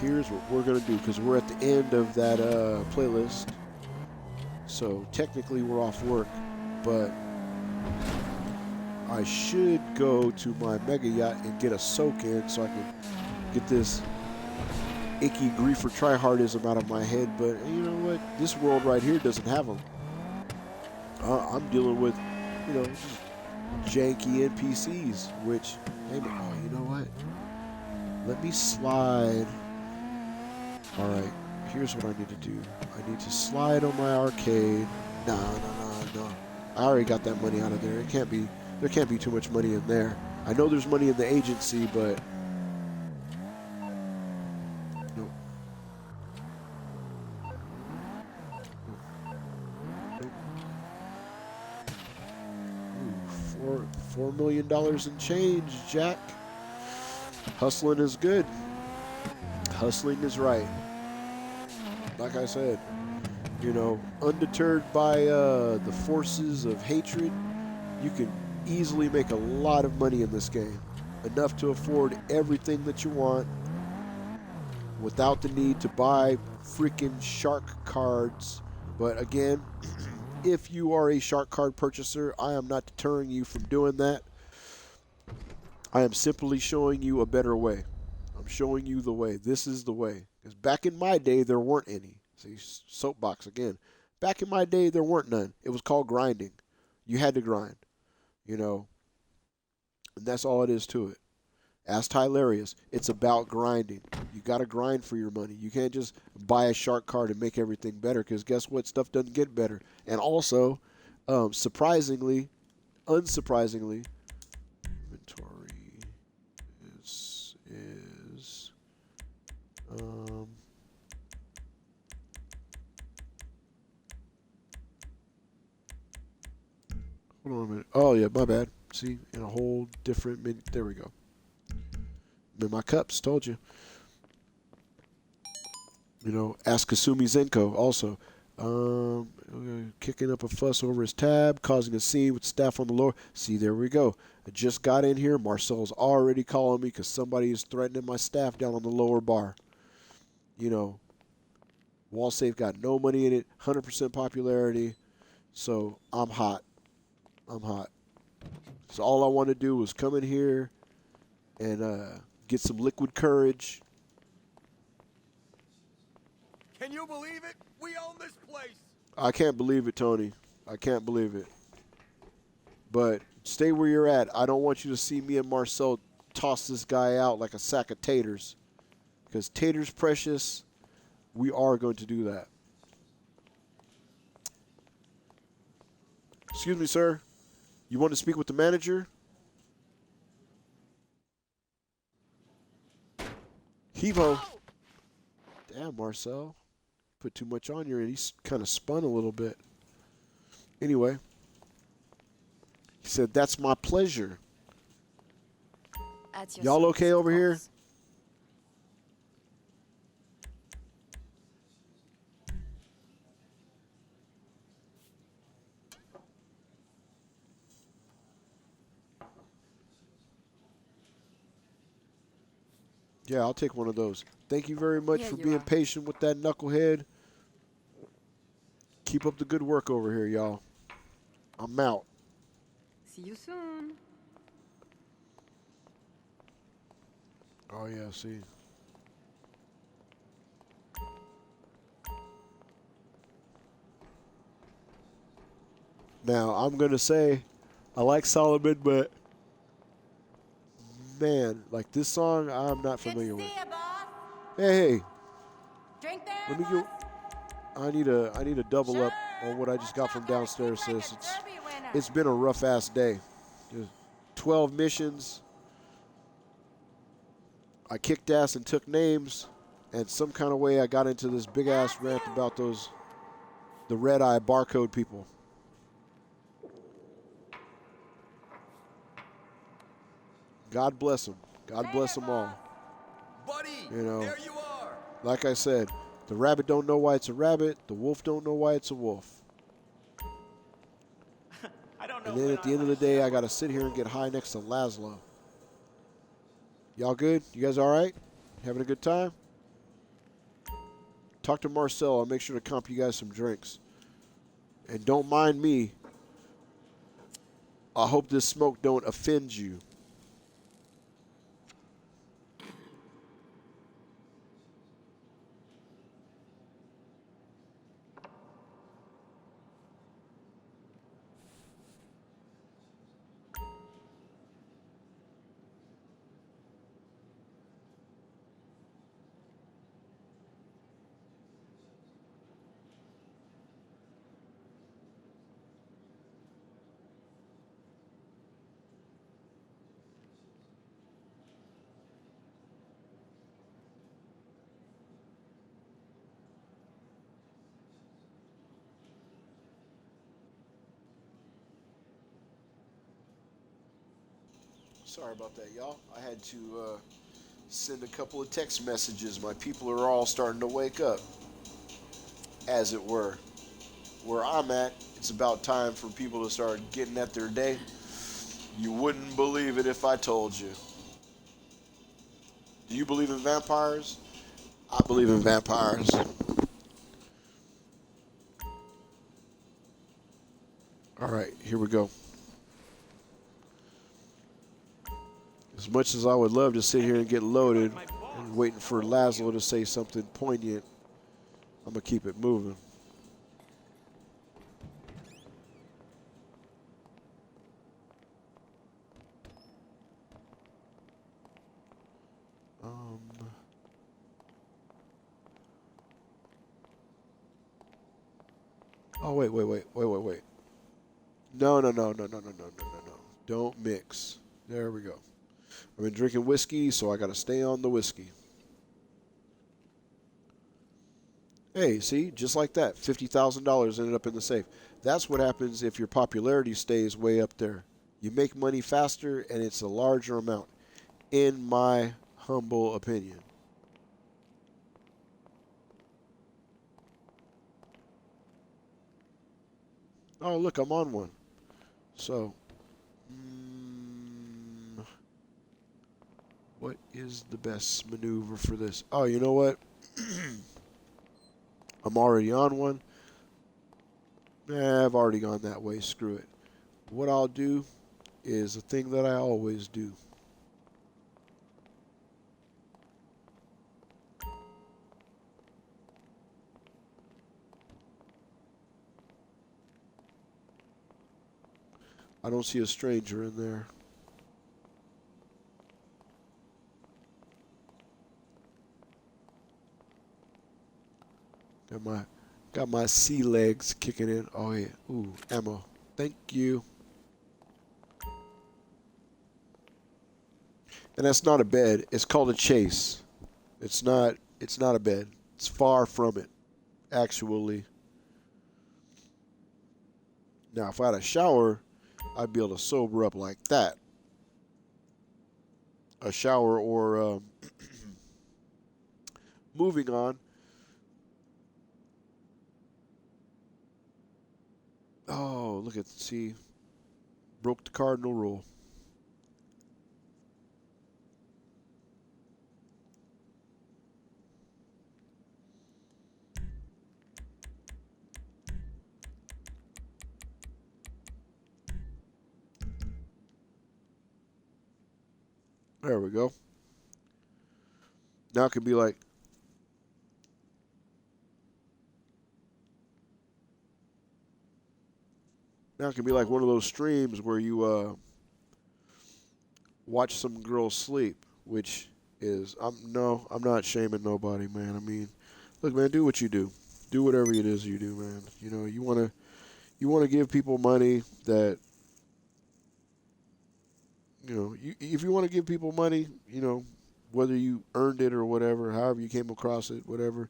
Here's what we're going to do, because we're at the end of that playlist. So technically we're off work, but I should go to my mega yacht and get a soak in so I can get this icky griefer tryhardism out of my head. But you know what? This world right here doesn't have them. I'm dealing with, you know, just janky NPCs, which, hey, oh, you know what? Let me slide. All right, here's what I need to do. I need to slide on my arcade. No. I already got that money out of there. There can't be too much money in there. I know there's money in the agency, but nope. Ooh, $4 million in change, Jack. Hustling is good. Hustling is right. Like I said, you know, undeterred by the forces of hatred, you can easily make a lot of money in this game. Enough to afford everything that you want without the need to buy freaking shark cards. But again, if you are a shark card purchaser, I am not deterring you from doing that. I am simply showing you a better way. I'm showing you the way. This is the way. Because back in my day, there weren't any. See, soapbox again. Back in my day, there weren't none. It was called grinding. You had to grind, you know. And that's all it is to it. Ask Tylarius. It's about grinding. You got to grind for your money. You can't just buy a shark card and make everything better, because guess what? Stuff doesn't get better. And also, unsurprisingly, inventory is hold on a minute. Oh yeah, my bad. See, in a whole different menu. There we go. In my cups, told you. You know, ask Kasumi Zenko also. Kicking up a fuss over his tab, causing a scene with staff on the lower. See, there we go. I just got in here. Marcel's already calling me because somebody is threatening my staff down on the lower bar. You know, WallSafe got no money in it, 100% popularity. So I'm hot. So all I want to do was come in here and get some liquid courage. Can you believe it? We own this place. I can't believe it, Tony. I can't believe it. But Stay where you're at. I don't want you to see me and Marcel toss this guy out like a sack of taters. Because taters precious. We are going to do that. Excuse me, sir. You want to speak with the manager? Hevo. Damn, Marcel. Put too much on you and he's kind of spun a little bit. Anyway. He said, that's my pleasure. Y'all okay over here? Yeah, I'll take one of those. Thank you very much for being patient with that knucklehead. Keep up the good work over here, y'all. I'm out. See you soon. Oh, yeah, see. Now, I'm going to say I like Solomon, but man, like this song, I'm not familiar with. Hey, let me get. I need a double up on what I just got from downstairs, sis. It's been a rough ass day. Just 12 missions. I kicked ass and took names, and some kind of way I got into this big ass rant about the red eye barcode people. God bless them. God bless them all. Buddy, you know, there you are. Like I said, the rabbit don't know why it's a rabbit. The wolf don't know why it's a wolf. I don't know. And then at the end of the day, I got to sit here and get high next to Laszlo. Y'all good? You guys all right? Having a good time? Talk to Marcel. I'll make sure to comp you guys some drinks. And don't mind me. I hope this smoke don't offend you. Sorry about that, y'all. I had to send a couple of text messages. My people are all starting to wake up, as it were. Where I'm at, it's about time for people to start getting at their day. You wouldn't believe it if I told you. Do you believe in vampires? I believe in vampires. All right, here we go. As much as I would love to sit here and get loaded and waiting for Laszlo to say something poignant, I'm going to keep it moving. Oh, wait. No. Don't mix. There we go. I've been drinking whiskey, so I got to stay on the whiskey. Hey, see, just like that, $50,000 ended up in the safe. That's what happens if your popularity stays way up there. You make money faster, and it's a larger amount, in my humble opinion. Oh, look, I'm on one. So, what is the best maneuver for this? Oh, you know what? I'm already on one. I've already gone that way. Screw it. What I'll do is a thing that I always do. I don't see a stranger in there. Got my sea legs kicking in. Oh yeah. Ooh, ammo. Thank you. And that's not a bed. It's called a chase. It's not a bed. It's far from it, actually. Now, if I had a shower, I'd be able to sober up like that. A shower or moving on. Oh, look at, see, broke the cardinal rule. There we go. Now it can be like, one of those streams where you watch some girl sleep, which is, I'm not shaming nobody, man. I mean, look, man, do what you do. Do whatever it is you do, man. You know, you want to give people money that, you know, if you want to give people money, you know, whether you earned it or whatever, however you came across it, whatever,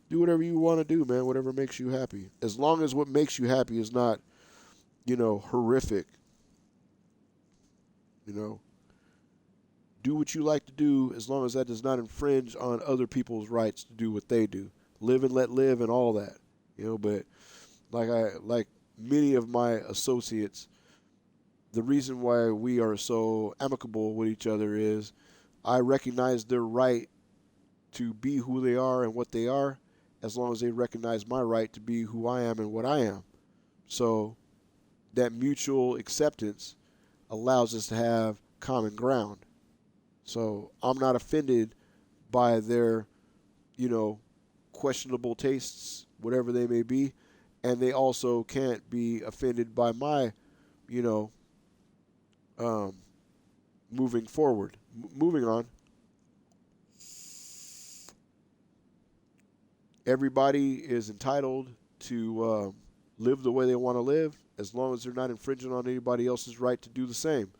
do whatever you want to do, man, whatever makes you happy. As long as what makes you happy is not, you know, horrific, you know, do what you like to do as long as that does not infringe on other people's rights to do what they do. Live and let live and all that, you know, but like many of my associates, the reason why we are so amicable with each other is I recognize their right to be who they are and what they are, as long as they recognize my right to be who I am and what I am. So that mutual acceptance allows us to have common ground. So I'm not offended by their, you know, questionable tastes, whatever they may be, and they also can't be offended by my, you know, moving forward. Moving on. Everybody is entitled to live the way they want to live, as long as they're not infringing on anybody else's right to do the same.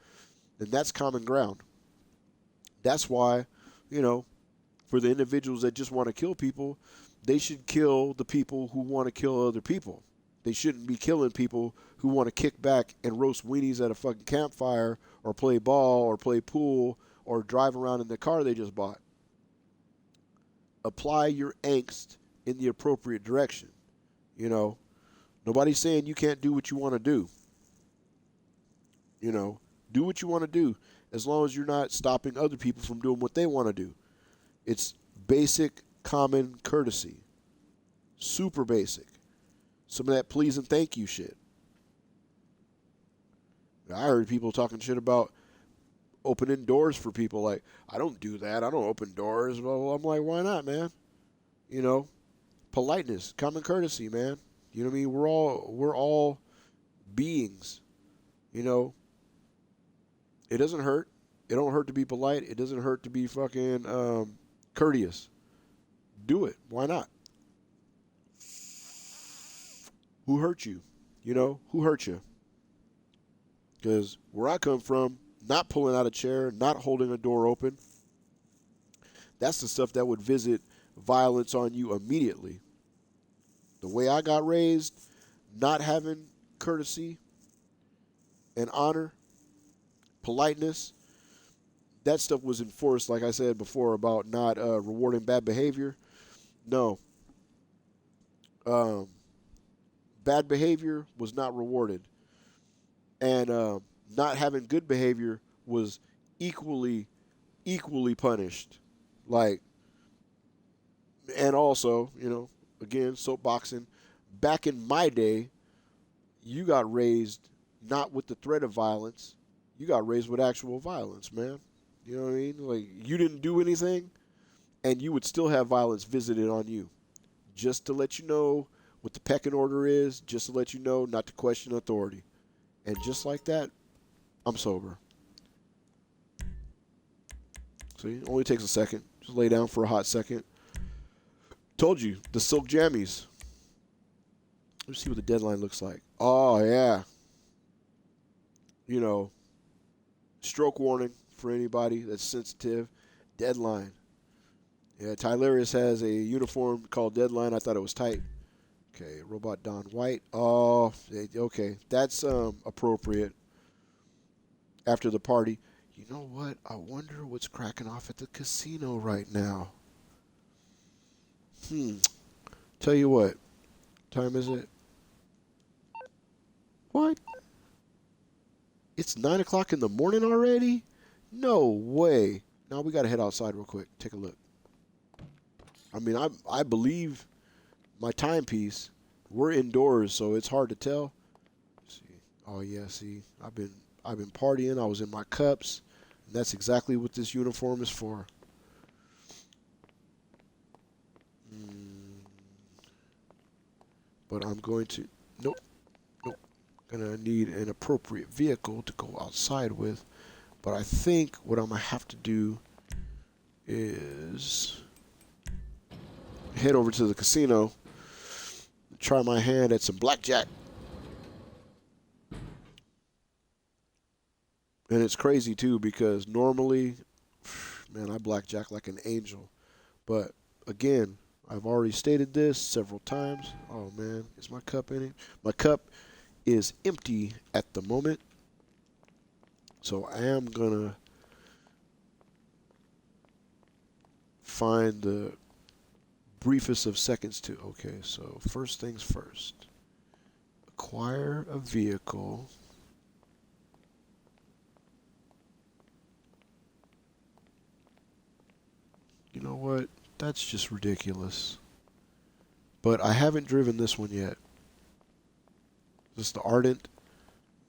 And that's common ground. That's why, you know, for the individuals that just want to kill people, they should kill the people who want to kill other people. They shouldn't be killing people who want to kick back and roast weenies at a fucking campfire or play ball or play pool or drive around in the car they just bought. Apply your angst in the appropriate direction. You know, nobody's saying you can't do what you want to do. You know, do what you want to do as long as you're not stopping other people from doing what they want to do. It's basic common courtesy. Super basic. Some of that please and thank you shit. I heard people talking shit about opening doors for people. Like, I don't do that. I don't open doors. Well, I'm like, why not, man? You know, politeness, common courtesy, man. You know what I mean? We're all beings. You know, it doesn't hurt. It don't hurt to be polite. It doesn't hurt to be fucking courteous. Do it. Why not? Who hurt you? You know, who hurt you? Because where I come from, not pulling out a chair, not holding a door open, that's the stuff that would visit violence on you immediately. The way I got raised, not having courtesy and honor, politeness, that stuff was enforced, like I said before, about not rewarding bad behavior. No. Bad behavior was not rewarded. And not having good behavior was equally punished. Like, and also, you know, again, soapboxing, back in my day, you got raised not with the threat of violence. You got raised with actual violence, man. You know what I mean? Like, you didn't do anything, and you would still have violence visited on you. Just to let you know what the pecking order is, just to let you know not to question authority. And just like that, I'm sober. See, it only takes a second. Just lay down for a hot second. Told you, the silk jammies. Let's see what the deadline looks like. Oh, yeah. You know, stroke warning for anybody that's sensitive. Deadline. Yeah, Tylarius has a uniform called Deadline. I thought it was tight. Okay, Robot Don White. Oh, okay. That's appropriate. After the party. You know what? I wonder what's cracking off at the casino right now. Tell you what. Time is it? What? It's 9 o'clock in the morning already? No way. Now we got to head outside real quick. Take a look. I mean, I believe my timepiece. We're indoors, so it's hard to tell. Let's see. Oh yeah, see. I've been partying. I was in my cups. And that's exactly what this uniform is for. But I'm going to... Nope. Gonna need an appropriate vehicle to go outside with. But I think what I'm going to have to do is head over to the casino and try my hand at some blackjack. And it's crazy, too, because normally, man, I blackjack like an angel. But, again, I've already stated this several times. Oh, man, is my cup in it? My cup is empty at the moment. So I am going to find the briefest of seconds to... Okay, so first things first. Acquire a vehicle... You know what? That's just ridiculous. But I haven't driven this one yet. Is this the Ardent?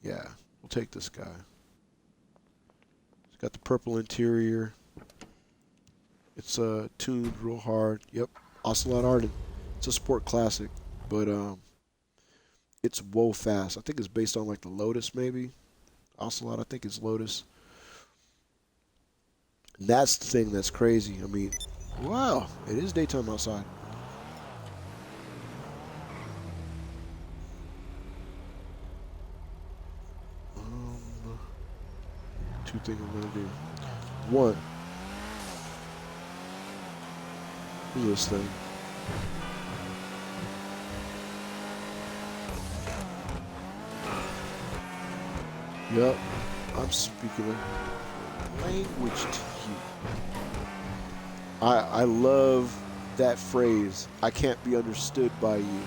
Yeah, we'll take this guy. It's got the purple interior. It's tuned real hard. Yep, Ocelot Ardent. It's a sport classic, but it's whoa fast. I think it's based on like the Lotus maybe. Ocelot, I think it's Lotus. And that's the thing that's crazy. I mean, wow, it is daytime outside. Two things I'm gonna do. One, look at this thing. Yep, I'm speaking a language to you. I love that phrase. I can't be understood by you.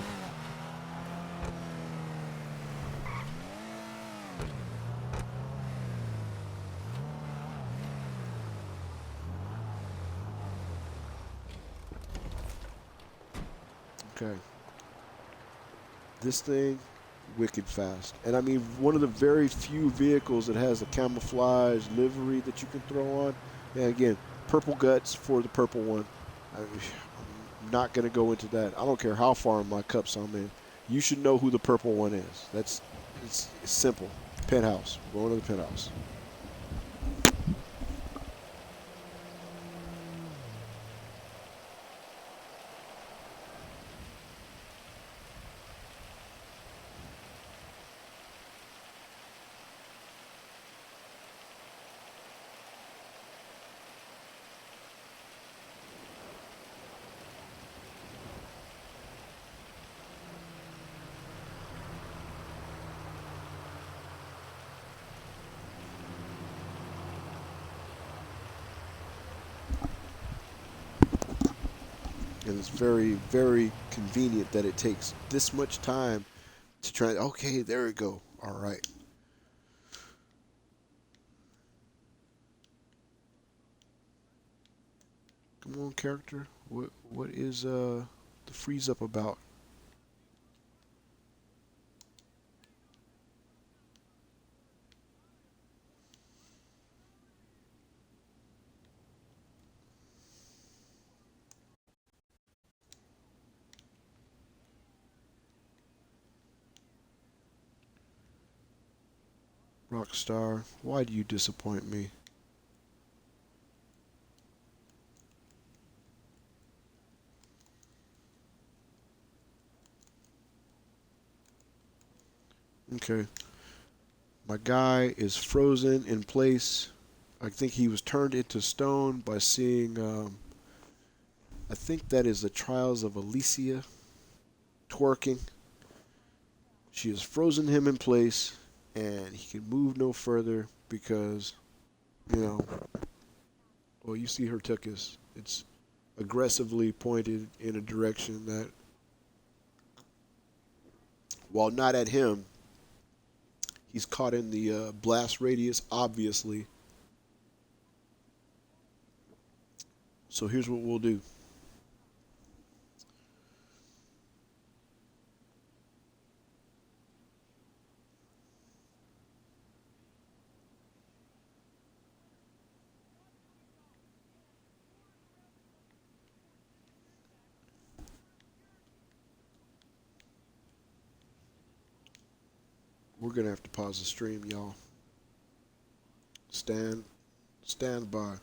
Okay. This thing, wicked fast. And I mean, one of the very few vehicles that has a camouflage livery that you can throw on. And again, purple guts for the purple one. I'm not going to go into that. I don't care how far in my cups I'm in. You should know who the purple one is. It's simple. Penthouse. Going to the penthouse. And it's very, very convenient that it takes this much time to try. Okay, there we go. All right. Come on, character. What is the freeze up about? Rockstar, why do you disappoint me? Okay. My guy is frozen in place. I think he was turned into stone by seeing, I think that is the Trials of Alicia twerking. She has frozen him in place, and he can move no further because, you know, well, you see her tuchus. It's aggressively pointed in a direction that, while not at him, he's caught in the blast radius, obviously. So here's what we'll do. We're gonna have to pause the stream, y'all. Stand by.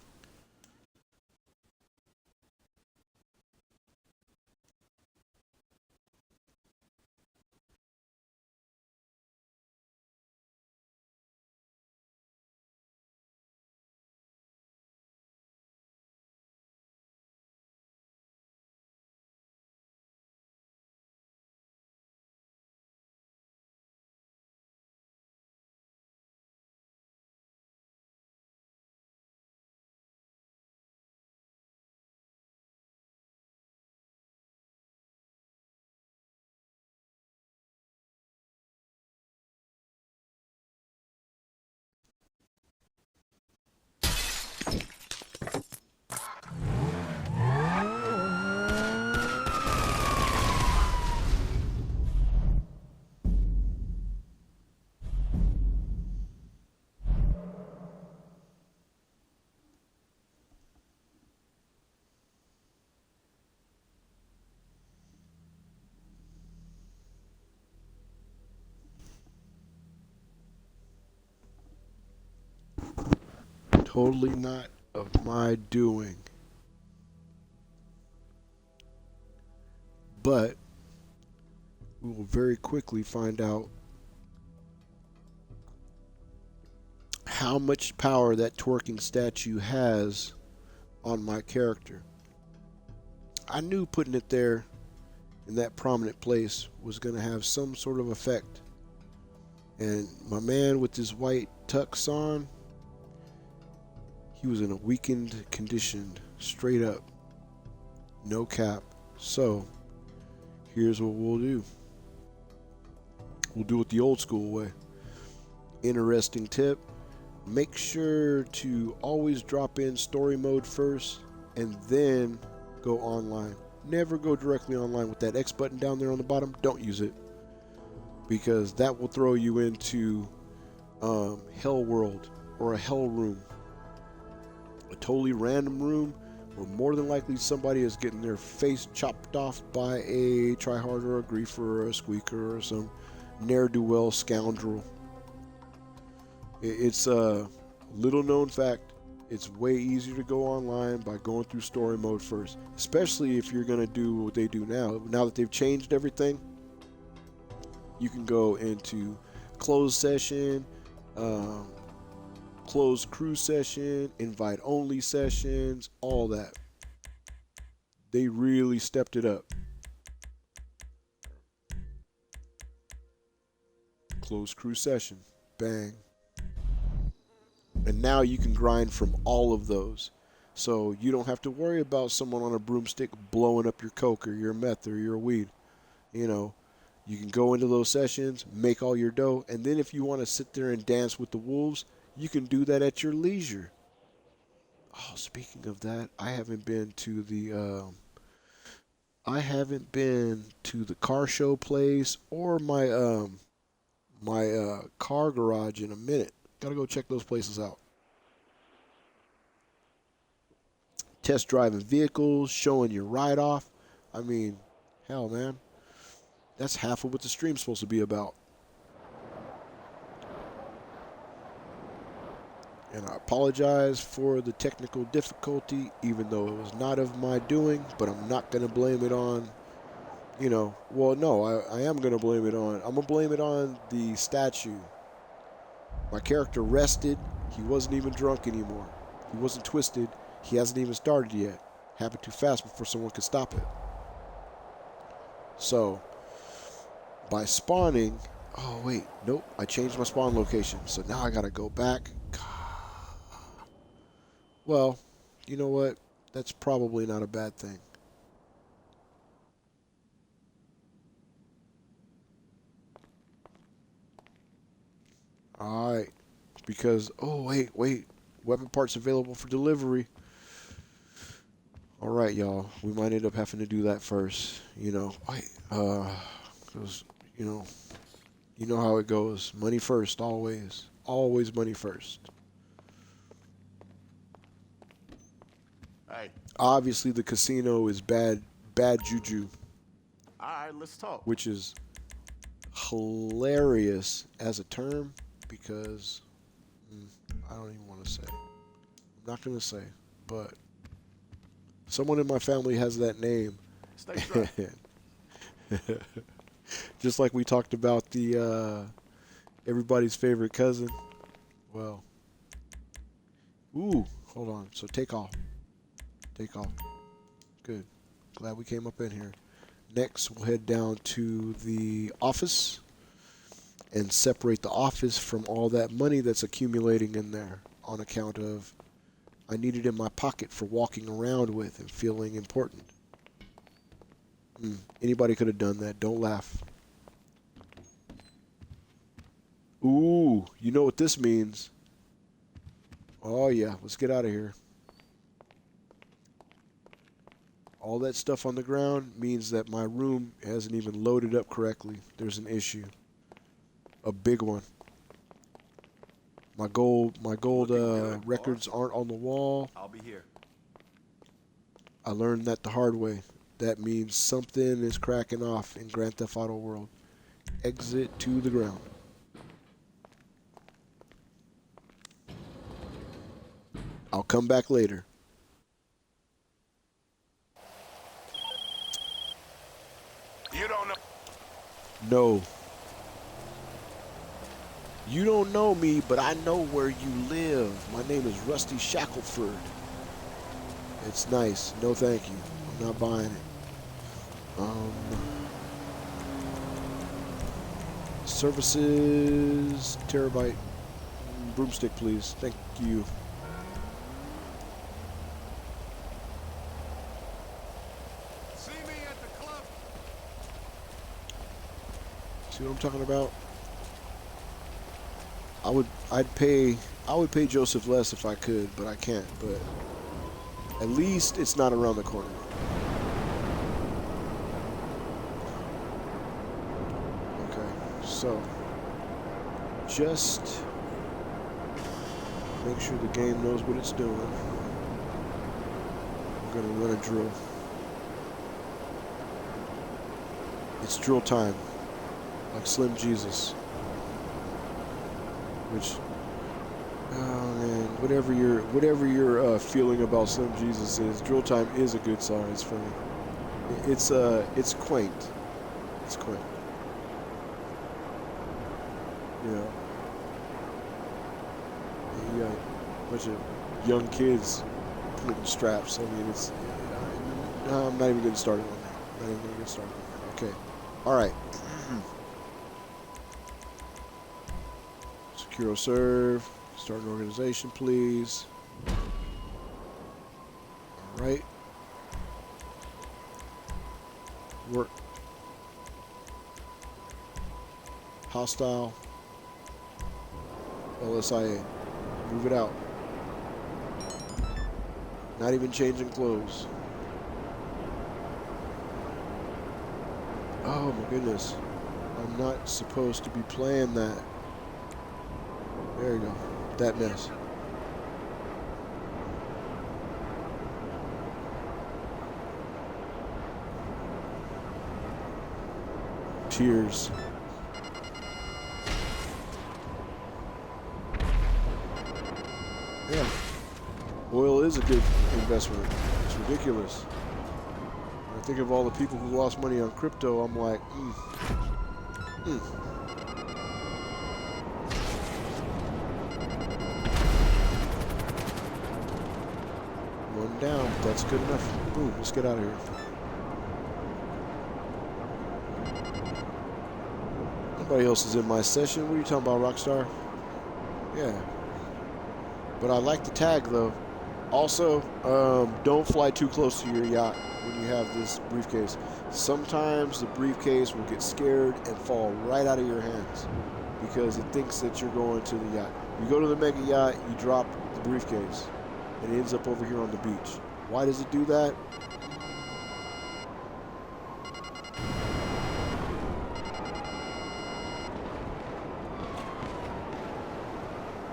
Totally not of my doing. But we will very quickly find out how much power that twerking statue has on my character. I knew putting it there in that prominent place was going to have some sort of effect. And my man with his white tux on, he was in a weakened condition, straight up. No cap. So, here's what we'll do. We'll do it the old school way. Interesting tip. Make sure to always drop in story mode first and then go online. Never go directly online with that X button down there on the bottom. Don't use it, because that will throw you into Hell World or a Hell Room. A totally random room where more than likely somebody is getting their face chopped off by a tryhard or a griefer or a squeaker or some ne'er-do-well scoundrel. It's a little known fact. It's way easier to go online by going through story mode first, especially if you're going to do what they do now. Now that they've changed everything, you can go into closed session, closed crew session, invite only sessions, all that. They really stepped it up. Closed crew session, bang. And now you can grind from all of those. So you don't have to worry about someone on a broomstick blowing up your coke or your meth or your weed. You know, you can go into those sessions, make all your dough, and then if you want to sit there and dance with the wolves, you can do that at your leisure. Oh, speaking of that, I haven't been to the car show place or my car garage in a minute. Gotta go check those places out. Test driving vehicles, showing your ride off. I mean, hell, man, that's half of what the stream's supposed to be about. And I apologize for the technical difficulty, even though it was not of my doing, but I'm not going to blame it on, you know, well, no, I am going to blame it on, I'm going to blame it on the statue. My character rested. He wasn't even drunk anymore. He wasn't twisted. He hasn't even started yet. Happened too fast before someone could stop it. So, by spawning, oh wait, nope, I changed my spawn location. So now I gotta go back. Well, you know what? That's probably not a bad thing. Alright, because, oh wait, weapon parts available for delivery. Alright, y'all, we might end up having to do that first, you know, because, you know how it goes, money first, always money first. Hey. Obviously the casino is bad juju. Alright, let's talk. Which is hilarious as a term, because I don't even want to say. I'm not going to say, but someone in my family has that name. Stay strong. Just like we talked about the everybody's favorite cousin. Well, ooh, hold on. So take off. Good. Glad we came up in here. Next, we'll head down to the office and separate the office from all that money that's accumulating in there on account of I need it in my pocket for walking around with and feeling important. Anybody could have done that. Don't laugh. Ooh, you know what this means. Oh yeah, let's get out of here. All that stuff on the ground means that my room hasn't even loaded up correctly. There's an issue. A big one. My gold records aren't on the wall. I'll be here. I learned that the hard way. That means something is cracking off in Grand Theft Auto World. Exit to the ground. I'll come back later. You don't know. No. You don't know me, but I know where you live. My name is Rusty Shackelford. It's nice. No thank you. I'm not buying it. Services, terabyte, broomstick, please. Thank you. See me at the club. See what I'm talking about? I would pay Joseph less if I could, but I can't. But at least it's not around the corner. Okay, so just make sure the game knows what it's doing. I'm gonna run a drill. It's drill time, like Slim Jesus. Which, oh man, whatever your feeling about Slim Jesus is, drill time is a good song. It's funny. It's quaint. It's quaint. You know, you got a bunch of young kids putting straps. I mean, it's. No, I'm not even getting started on that. Not even gonna get started on that. Okay. All right. Secure serve. Start an organization, please. All right. Work. Hostile. LSIA. Move it out. Not even changing clothes. Oh my goodness. I'm not supposed to be playing that. There you go. That mess. Cheers. Yeah. Oil is a good investment. It's ridiculous. When I think of all the people who lost money on crypto, I'm like, One down, but that's good enough. Boom, let's get out of here. Nobody else is in my session. What are you talking about, Rockstar? Yeah. But I like the tag, though. Also, don't fly too close to your yacht when you have this briefcase. Sometimes the briefcase will get scared and fall right out of your hands because it thinks that you're going to the yacht. You go to the mega yacht, you drop the briefcase, and it ends up over here on the beach. Why does it do that?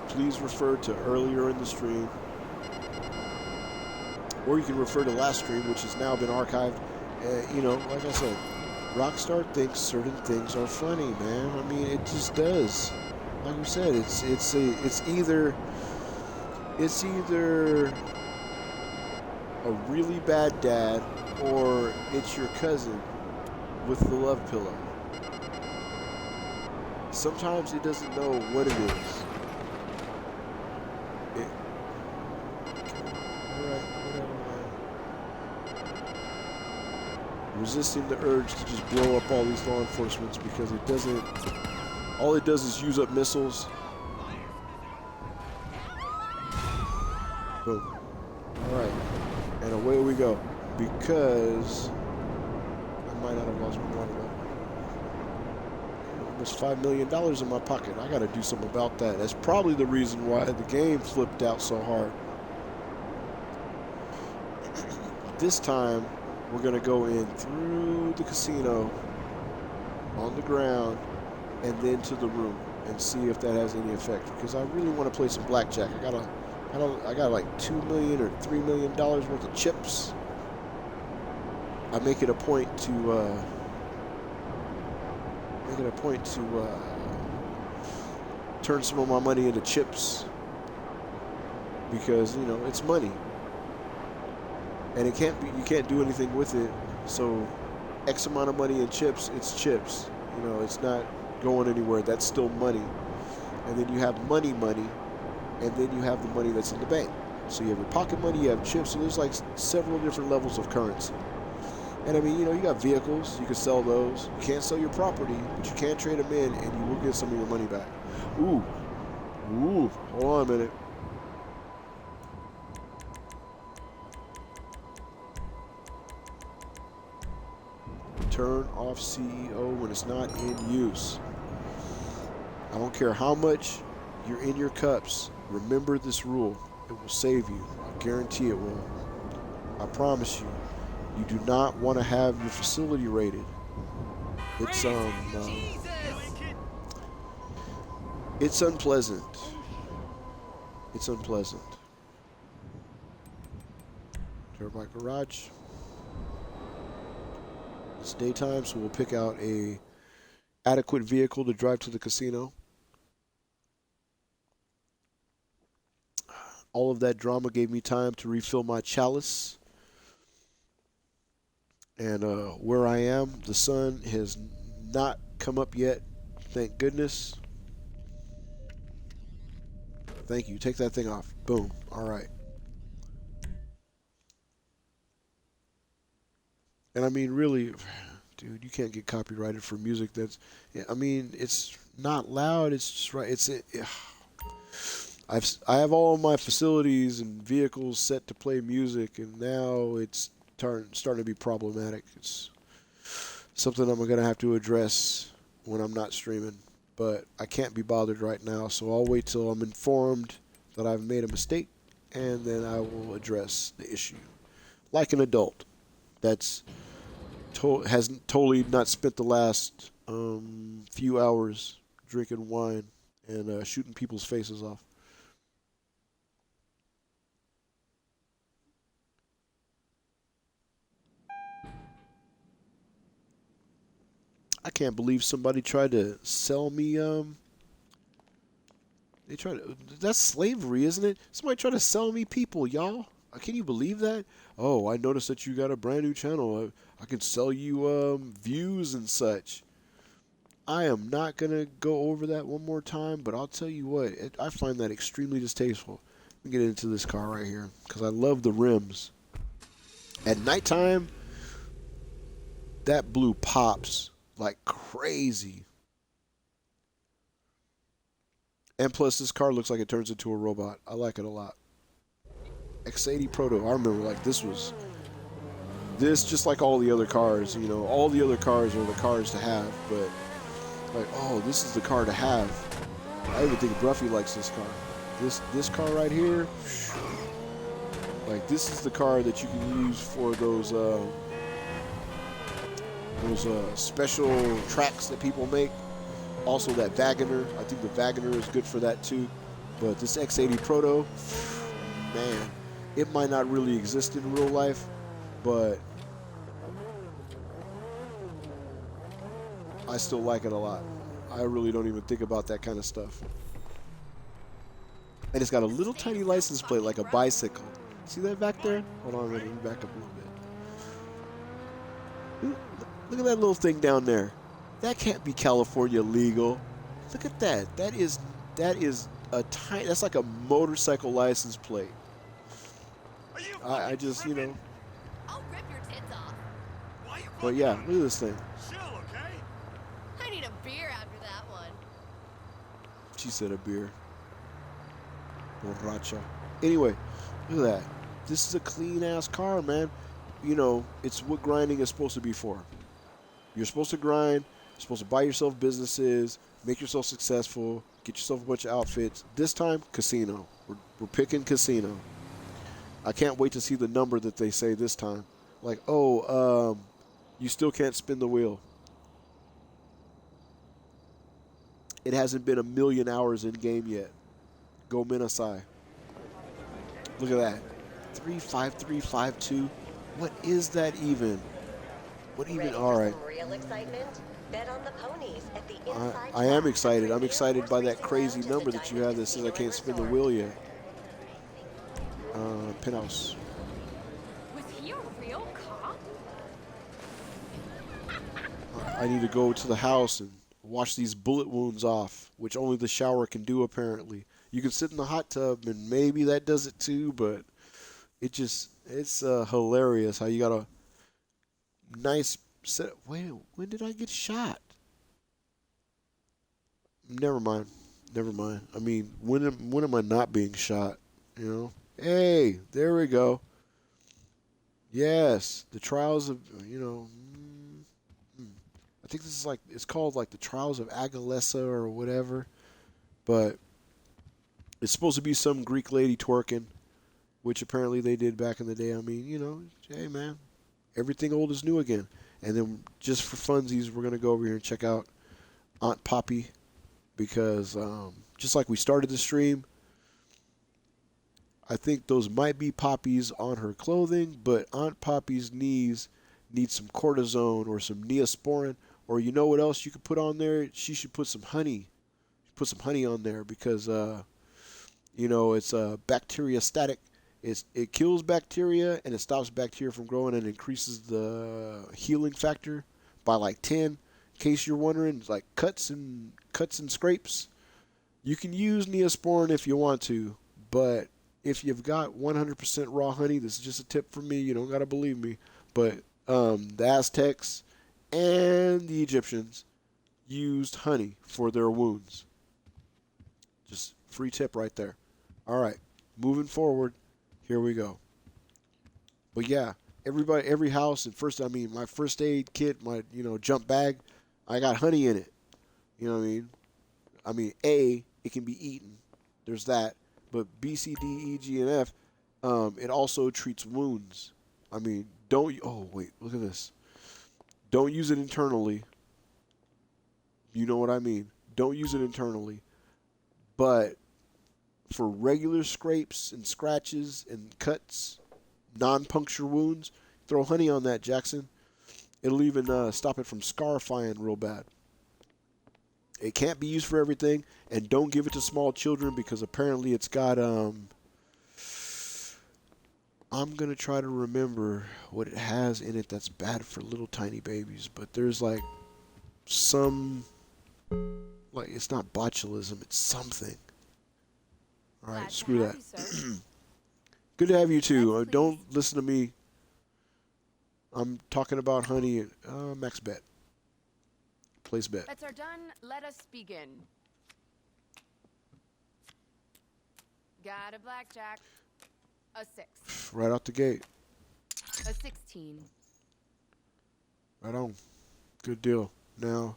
Please refer to earlier in the stream, or you can refer to last stream, which has now been archived. You know, like I said, Rockstar thinks certain things are funny, man. I mean, it just does. Like we said, it's either a really bad dad, or it's your cousin with the love pillow. Sometimes it doesn't know what it is. Resisting the urge to just blow up all these law enforcements because it doesn't. All it does is use up missiles. Boom. All right, and away we go. Because I might not have lost my water level. Almost $5 million in my pocket. I got to do something about that. That's probably the reason why the game flipped out so hard. This time, we're going to go in through the casino, on the ground, and then to the room, and see if that has any effect. Because I really want to play some blackjack. I got like $2 million or $3 million worth of chips. I make it a point to turn some of my money into chips, because you know it's money. And you can't do anything with it. So X amount of money in chips, it's chips. You know, it's not going anywhere. That's still money. And then you have money, and then you have the money that's in the bank. So you have your pocket money, you have chips. So there's like several different levels of currency. And I mean, you know, you got vehicles, you can sell those. You can't sell your property, but you can trade them in, and you will get some of your money back. Ooh, hold on a minute. Turn off CEO when it's not in use. I don't care how much you're in your cups. Remember this rule. It will save you. I guarantee it will. I promise you. You do not want to have your facility raided. It's it's unpleasant. It's unpleasant. Terabyte garage. It's daytime, so we'll pick out a adequate vehicle to drive to the casino. All of that drama gave me time to refill my chalice. And where I am, the sun has not come up yet. Thank goodness. Thank you. Take that thing off. Boom. All right. And I mean, really, dude, you can't get copyrighted for music that's, I mean, it's not loud. It's just right. I have all of my facilities and vehicles set to play music, and now it's starting to be problematic. It's something I'm going to have to address when I'm not streaming, but I can't be bothered right now, so I'll wait till I'm informed that I've made a mistake, and then I will address the issue. Like an adult that's hasn't totally not spent the last few hours drinking wine and shooting people's faces off. I can't believe somebody tried to sell me That's slavery, isn't it? Somebody trying to sell me people, y'all. Can you believe that? Oh, I noticed that you got a brand new channel. I can sell you views and such. I am not going to go over that one more time, but I'll tell you what, I find that extremely distasteful. Let me get into this car right here because I love the rims. At nighttime, that blue pops like crazy. And plus, this car looks like it turns into a robot. I like it a lot. X80 Proto. I remember, like, this, just like all the other cars, you know, all the other cars are the cars to have, but, like, oh, this is the car to have. I even think Bruffy likes this car. This car right here, like, this is the car that you can use for those special tracks that people make. Also, that Wagoner, I think the Wagoner is good for that too. But this X80 Proto, man, it might not really exist in real life, but I still like it a lot. I really don't even think about that kind of stuff. And it's got a little tiny license plate like a bicycle. See that back there? Hold on, let me back up a little bit. Look at that little thing down there. That can't be California legal. Look at that. That is a tiny. That's like a motorcycle license plate. I just, you know. I'll rip your tits off. But yeah, look at this thing. I need a beer after that one. She said a beer. Borracha. Anyway, look at that. This is a clean ass car, man. You know, it's what grinding is supposed to be for. You're supposed to grind. You're supposed to buy yourself businesses, make yourself successful, get yourself a bunch of outfits. This time, casino. We're picking casino. I can't wait to see the number that they say this time. Like, oh, you still can't spin the wheel. It hasn't been 1 million hours in game yet. Go Minasai. Look at that. 35352. What is that even? What even? All right. Real excitement? Bet on the ponies at the inside I am excited. I'm excited by that crazy number that you have that says I can't spin the wheel yet. Penthouse. Was he a real cop? I need to go to the house and wash these bullet wounds off, which only the shower can do apparently. You can sit in the hot tub and maybe that does it too, but it's hilarious how you got a nice set. Wait, when did I get shot? Never mind. I mean, when am I not being shot? You know? Hey, there we go. Yes, the trials of, you know, I think this is like, it's called like the Trials of Agalessa or whatever, but it's supposed to be some Greek lady twerking, which apparently they did back in the day. I mean, you know, hey man, everything old is new again. And then just for funsies, we're going to go over here and check out Aunt Poppy because just like we started the stream, I think those might be poppies on her clothing, but Aunt Poppy's knees need some cortisone or some Neosporin, or you know what else you could put on there? She should put some honey. Put some honey on there because, you know, it's bacteriostatic. It kills bacteria and it stops bacteria from growing and increases the healing factor by like 10. In case you're wondering, it's like cuts and scrapes. You can use Neosporin if you want to, but if you've got 100% raw honey, this is just a tip from me. You don't got to believe me. But the Aztecs and the Egyptians used honey for their wounds. Just free tip right there. All right, moving forward. Here we go. But yeah, every house, my first aid kit, my, you know, jump bag, I got honey in it. You know what I mean? I mean, A, it can be eaten. There's that. But B, C, D, E, G, and F, it also treats wounds. I mean, oh, wait, look at this. Don't use it internally. You know what I mean. Don't use it internally. But for regular scrapes and scratches and cuts, non-puncture wounds, throw honey on that, Jackson. It'll even stop it from scarifying real bad. It can't be used for everything, and don't give it to small children because apparently it's got I'm gonna try to remember what it has in it that's bad for little tiny babies, but there's like some, like, it's not botulism, it's something. All right, screw that. Good to have you too. Don't listen to me. I'm talking about honey. Max bet. Place bet. Bets are done. Let us begin. Got a blackjack. A 6. Right out the gate. A 16. Right on. Good deal. Now,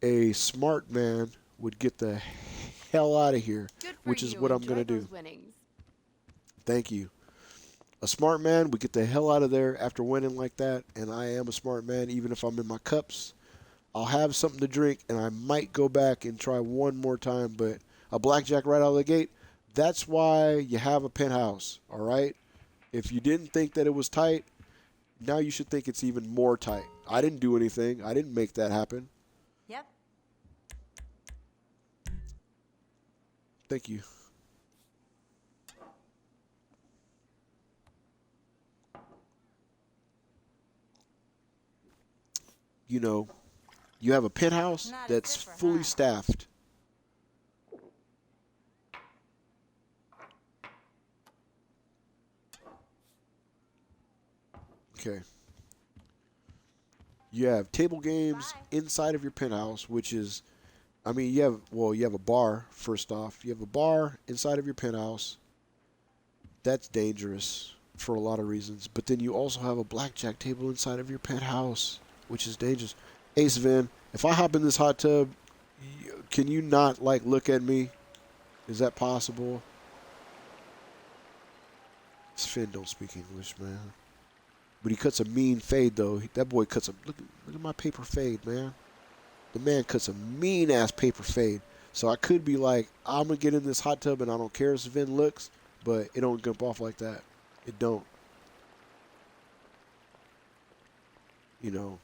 a smart man would get the hell out of here, which is what I'm going to do. Winnings. Thank you. A smart man would get the hell out of there after winning like that, and I am a smart man even if I'm in my cups. I'll have something to drink, and I might go back and try one more time, but a blackjack right out of the gate, that's why you have a penthouse, all right? If you didn't think that it was tight, now you should think it's even more tight. I didn't do anything. I didn't make that happen. Yep. Thank you. You know, you have a penthouse that's fully staffed. Okay. You have table games inside of your penthouse, which is, I mean, you have a bar, first off. You have a bar inside of your penthouse. That's dangerous for a lot of reasons. But then you also have a blackjack table inside of your penthouse, which is dangerous. Ace Vin, if I hop in this hot tub, can you not, like, look at me? Is that possible? This Finn don't speak English, man. But he cuts a mean fade, though. That boy cuts a... Look at my paper fade, man. The man cuts a mean-ass paper fade. So I could be like, I'm going to get in this hot tub and I don't care as Vin looks, but it don't jump off like that. It don't. You know,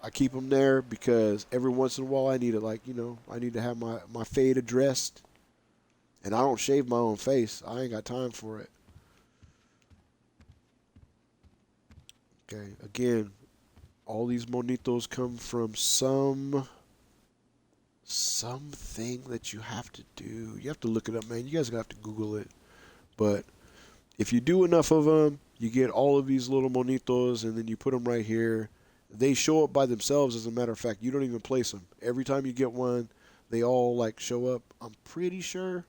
I keep them there because every once in a while I need to, like, you know, I need to have my fade addressed. And I don't shave my own face. I ain't got time for it. Okay, again, all these monitos come from something that you have to do. You have to look it up, man. You guys are going to have to Google it. But if you do enough of them, you get all of these little monitos, and then you put them right here. They show up by themselves, as a matter of fact. You don't even place them. Every time you get one, they all, like, show up, I'm pretty sure.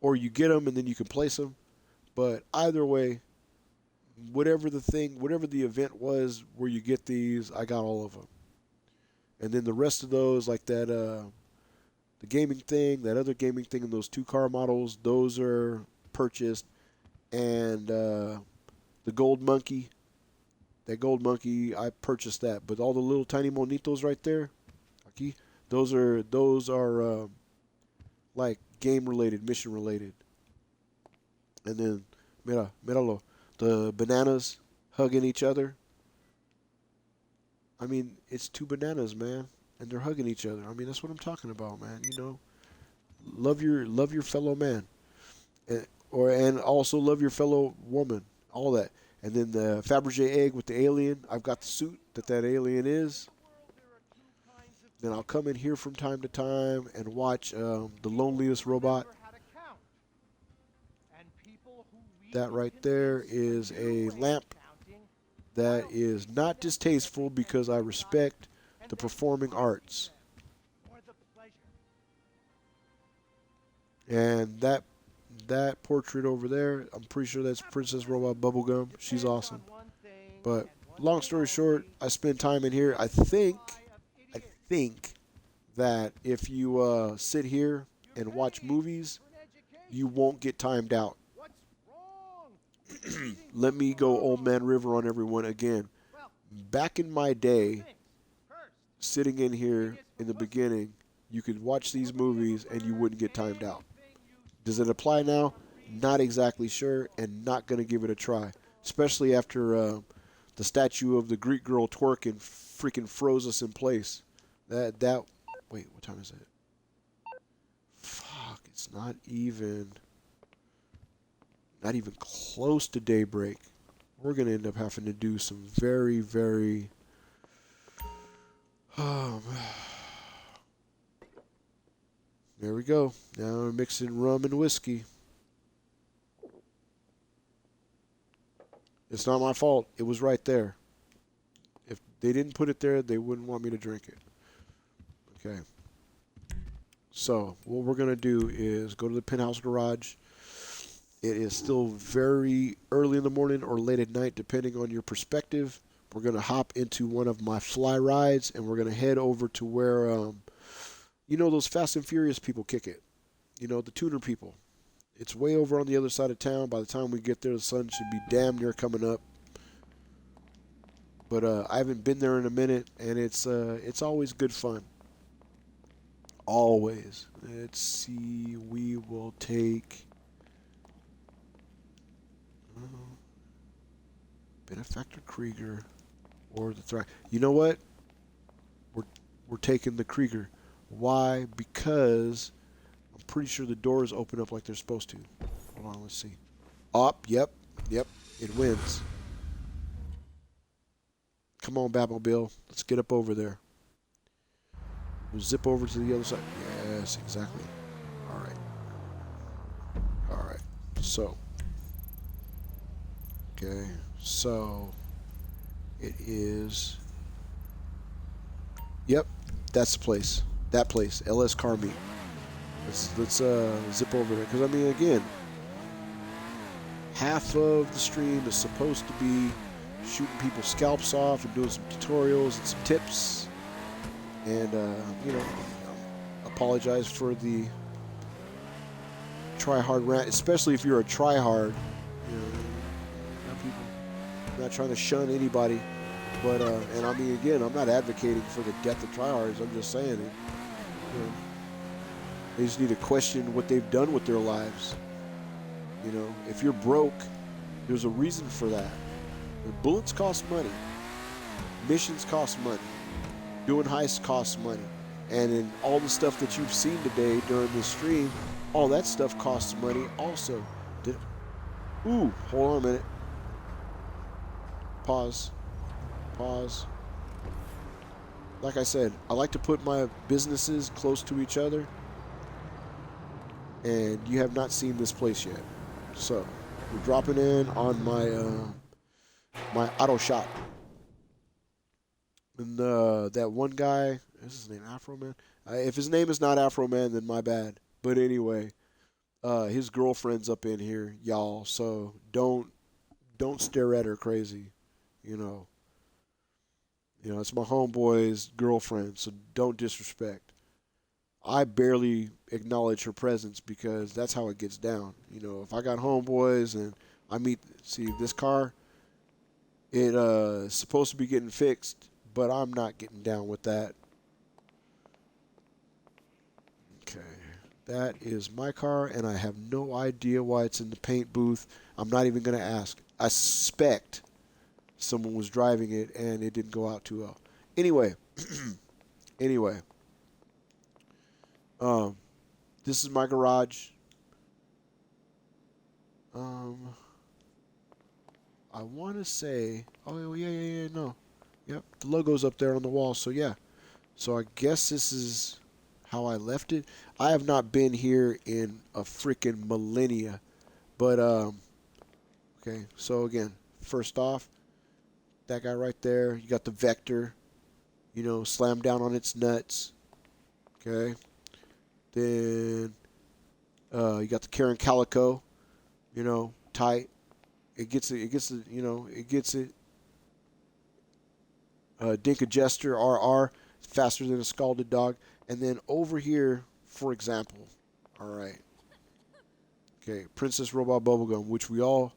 Or you get them, and then you can place them. But either way, whatever the event was where you get these, I got all of them. And then the rest of those, like that, the gaming thing, that other gaming thing, and those 2 car models, those are purchased. And the gold monkey, that gold monkey, I purchased that. But all the little tiny monitos right there, aquí, those are like game related, mission related. And then, míralo. The bananas hugging each other. I mean, it's 2 bananas, man, and they're hugging each other. I mean, that's what I'm talking about, man. You know, love your fellow man, and also love your fellow woman. All that, and then the Fabergé egg with the alien. I've got the suit that alien is. Then I'll come in here from time to time and watch The Loneliest Robot. That right there is a lamp that is not distasteful because I respect the performing arts. And that portrait over there, I'm pretty sure that's Princess Robot Bubblegum. She's awesome. But long story short, I spend time in here. I think that if you sit here and watch movies, you won't get timed out. Let me go Old Man River on everyone again. Back in my day, sitting in here in the beginning, you could watch these movies and you wouldn't get timed out. Does it apply now? Not exactly sure, and not going to give it a try. Especially after the statue of the Greek girl twerking freaking froze us in place. That Wait, what time is it? Fuck, it's not even close to daybreak. We're going to end up having to do some very, very... There we go. Now we're mixing rum and whiskey. It's not my fault. It was right there. If they didn't put it there, they wouldn't want me to drink it. Okay. So what we're going to do is go to the Penthouse Garage. It is still very early in the morning or late at night, depending on your perspective. We're going to hop into one of my fly rides, and we're going to head over to where, you know, those Fast and Furious people kick it. You know, the tuner people. It's way over on the other side of town. By the time we get there, the sun should be damn near coming up. But I haven't been there in a minute, and it's always good fun. Always. Let's see. We will take Benefactor Krieger or the Thrax. You know what? We're taking the Krieger. Why? Because I'm pretty sure the doors open up like they're supposed to. Hold on, let's see. Up, yep. It wins. Come on, Batmobile. Let's get up over there. We'll zip over to the other side. Yes, exactly. All right. So. Okay. So. It is. Yep. That's the place. That place. LS Car Meet. Let's zip over there. Because, I mean, again, half of the stream is supposed to be shooting people's scalps off and doing some tutorials and some tips. And, you know, apologize for the try-hard rant, especially if you're a try-hard. You know, people, I'm not trying to shun anybody, but, and I mean, again, I'm not advocating for the death of try-hards. I'm just saying it. You know, they just need to question what they've done with their lives. You know, if you're broke, there's a reason for that. Bullets cost money. Missions cost money. Doing heists costs money. And in all the stuff that you've seen today during this stream, all that stuff costs money also. Ooh, hold on a minute. Pause. Like I said, I like to put my businesses close to each other. And you have not seen this place yet. So, we're dropping in on my auto shop. And that one guy, is his name Afro Man? If his name is not Afro Man, then my bad. But anyway, his girlfriend's up in here, y'all. So don't stare at her crazy, you know. You know, it's my homeboy's girlfriend, so don't disrespect. I barely acknowledge her presence because that's how it gets down. You know, if I got homeboys and I see this car, it's supposed to be getting fixed, but I'm not getting down with that. Okay, that is my car, and I have no idea why it's in the paint booth. I'm not even going to ask. I suspect someone was driving it, and it didn't go out too well. Anyway, this is my garage. I want to say, oh yeah, no. Yep, the logo's up there on the wall, so yeah. So I guess this is how I left it. I have not been here in a freaking millennia. But, okay, so again, first off, that guy right there, you got the Vector, you know, slam down on its nuts. Okay. Then, you got the Karen Calico, you know, tight. It gets it. Dinka Jester RR, faster than a scalded dog. And then over here, for example, all right. Okay, Princess Robot Bubblegum, which we all,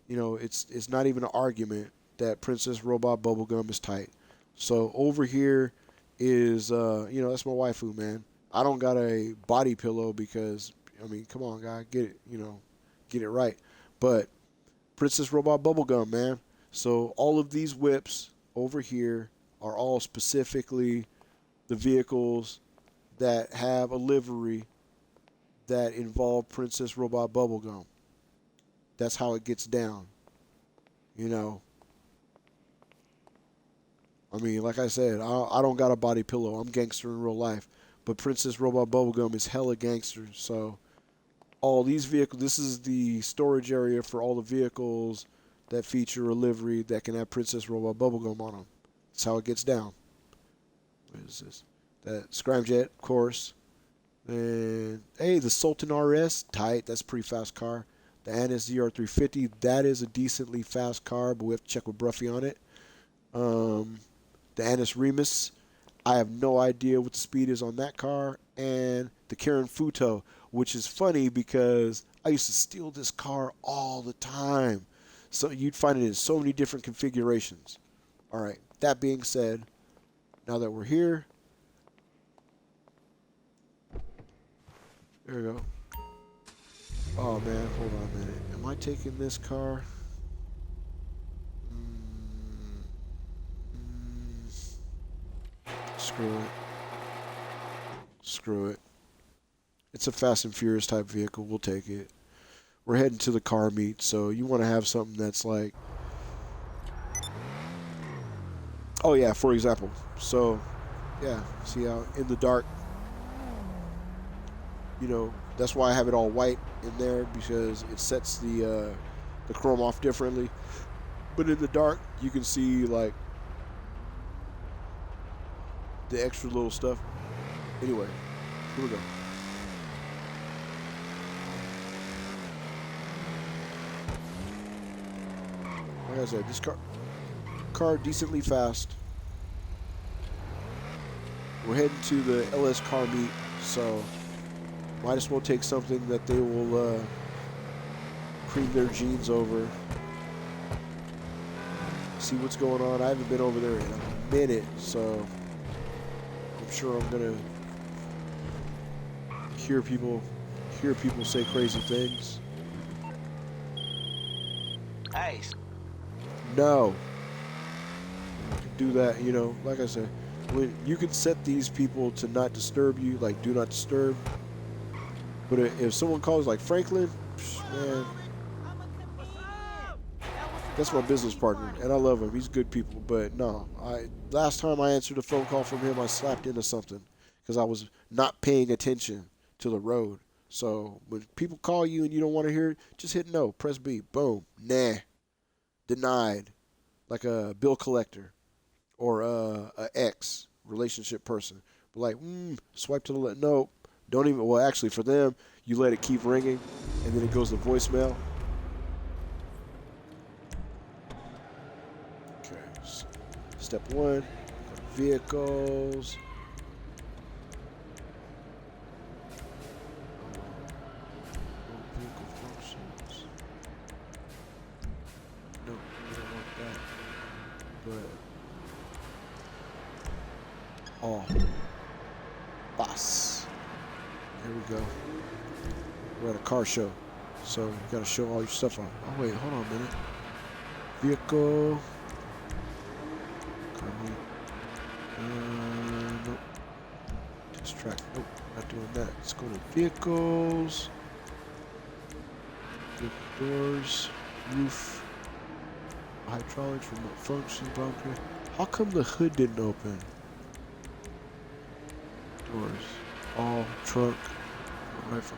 you know, it's not even an argument that Princess Robot Bubblegum is tight. So over here is, you know, that's my waifu, man. I don't got a body pillow because, I mean, come on, guy, get it, you know, get it right. But Princess Robot Bubblegum, man. So all of these whips over here are all specifically the vehicles that have a livery that involve Princess Robot Bubblegum. That's how it gets down. You know. I mean, like I said, I don't got a body pillow. I'm gangster in real life. But Princess Robot Bubblegum is hella gangster. So all these vehicles, this is the storage area for all the vehicles that feature a livery that can have Princess Robot Bubblegum on them. That's how it gets down. What is this? That Scramjet, of course. And, hey, the Sultan RS, tight. That's a pretty fast car. The Annis ZR350, that is a decently fast car, but we have to check with Bruffy on it. The Annis Remus, I have no idea what the speed is on that car. And the Karen Futo, which is funny because I used to steal this car all the time. So you'd find it in so many different configurations. All right, that being said, now that we're here, there we go. Oh man, hold on a minute. Am I taking this car? Screw it. Screw it. It's a Fast and Furious type vehicle. We'll take it. We're heading to the car meet, so you want to have something that's like... Oh yeah, for example. So, yeah, see how in the dark, you know, that's why I have it all white in there, because it sets the chrome off differently. But in the dark, you can see like the extra little stuff. Anyway, here we go. Like I said, this car decently fast. We're heading to the LS car meet, so might as well take something that they will cream their jeans over. See what's going on. I haven't been over there in a minute, so I'm sure I'm gonna hear people say crazy things. Hey. No. You can do that, you know, like I said, when you can set these people to not disturb you, like do not disturb. But if someone calls like Franklin, man, that's my business partner, and I love him. He's good people. But no, last time I answered a phone call from him, I slapped into something because I was not paying attention to the road. So when people call you and you don't want to hear it, just hit no, press B, boom, nah, denied, like a bill collector or a ex relationship person. But like, swipe to the left, no. Don't even, well, actually, for them, you let it keep ringing, and then it goes to voicemail. Okay, so step one, vehicles. Vehicle functions. No, we don't want that. But, oh, boss. Here we go. We're at a car show, so you gotta show all your stuff off. Oh wait, hold on a minute. Vehicle. Nope. Test track. Nope, not doing that. Let's go to vehicles. Vehicle doors. Roof. Hydraulics. Remote functions. Bunker. How come the hood didn't open? Doors. All, trunk, right, left,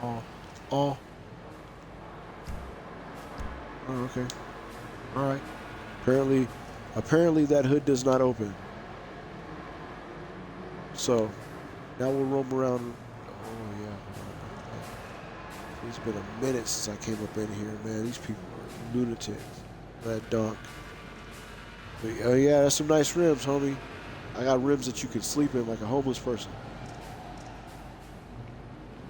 all. Oh, okay. All right. Apparently that hood does not open. So now we'll roam around. Oh yeah. It's been a minute since I came up in here, man. These people are lunatics. That dunk. But, oh yeah, that's some nice rims, homie. I got rims that you can sleep in like a homeless person.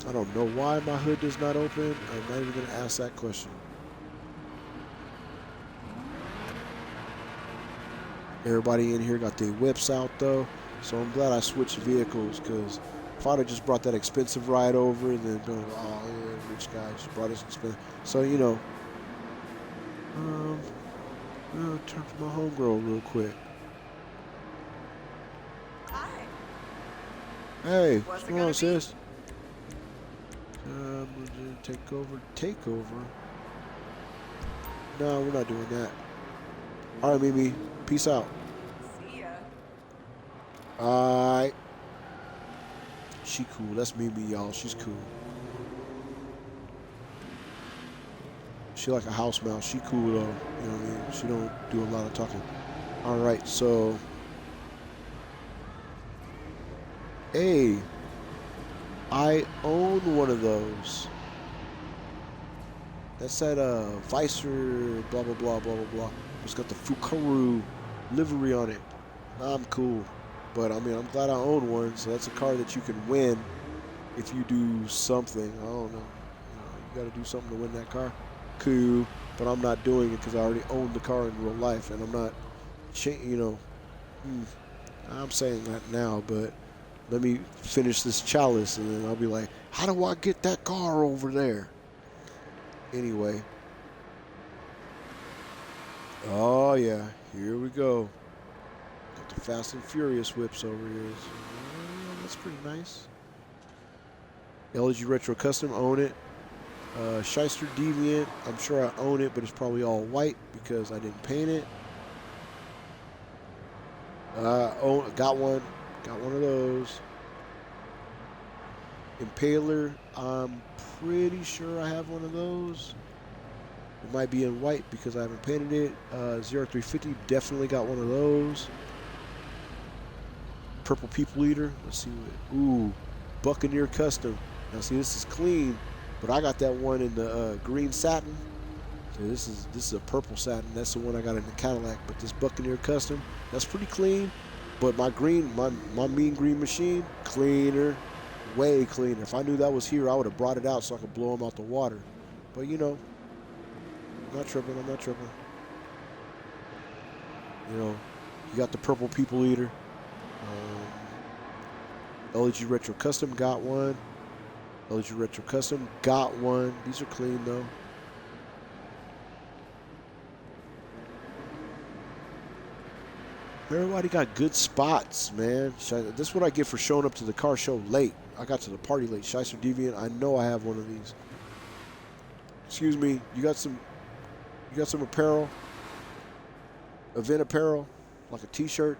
I don't know why my hood does not open. I'm not even going to ask that question. Everybody in here got their whips out though, so I'm glad I switched vehicles, because if I'd have just brought that expensive ride over and then been like, oh yeah, rich guy just brought his expensive. So you know, I'll turn to my homegirl real quick. Hi. Hey, what's going on, sis? Take over. No, we're not doing that. All right, Mimi. Peace out. See ya. All right. She cool. That's Mimi, y'all. She's cool. She like a house mouse. She cool though. You know what I mean? She don't do a lot of talking. All right, so. Hey, I own one of those. That's that Vicer, blah blah blah blah blah blah. It's got the Fukaru livery on it. I'm cool, but I mean I'm glad I own one. So that's a car that you can win if you do something. I don't know. You got to do something to win that car. Cool, but I'm not doing it because I already own the car in real life, and I'm not. I'm saying that now, but. Let me finish this chalice, and then I'll be like, how do I get that car over there? Anyway. Oh, yeah. Here we go. Got the Fast and Furious whips over here. That's pretty nice. LG Retro Custom, own it. Shyster Deviant, I'm sure I own it, but it's probably all white because I didn't paint it. Got one. Got one of those. Impaler, I'm pretty sure I have one of those. It might be in white because I haven't painted it. 0350, definitely got one of those. Purple People Eater, let's see what. Ooh, Buccaneer Custom. Now see, this is clean, but I got that one in the green satin. So this is a purple satin. That's the one I got in the Cadillac. But this Buccaneer Custom, that's pretty clean. But my mean green machine, cleaner, way cleaner. If I knew that was here, I would have brought it out so I could blow them out the water. But you know, I'm not tripping. You know, you got the Purple People Eater. LG Retro Custom got one. LG Retro Custom got one. These are clean though. Everybody got good spots, man. This is what I get for showing up to the car show late. I got to the party late. Shyster Deviant, I know I have one of these. Excuse me, you got some apparel? Event apparel? Like a t-shirt?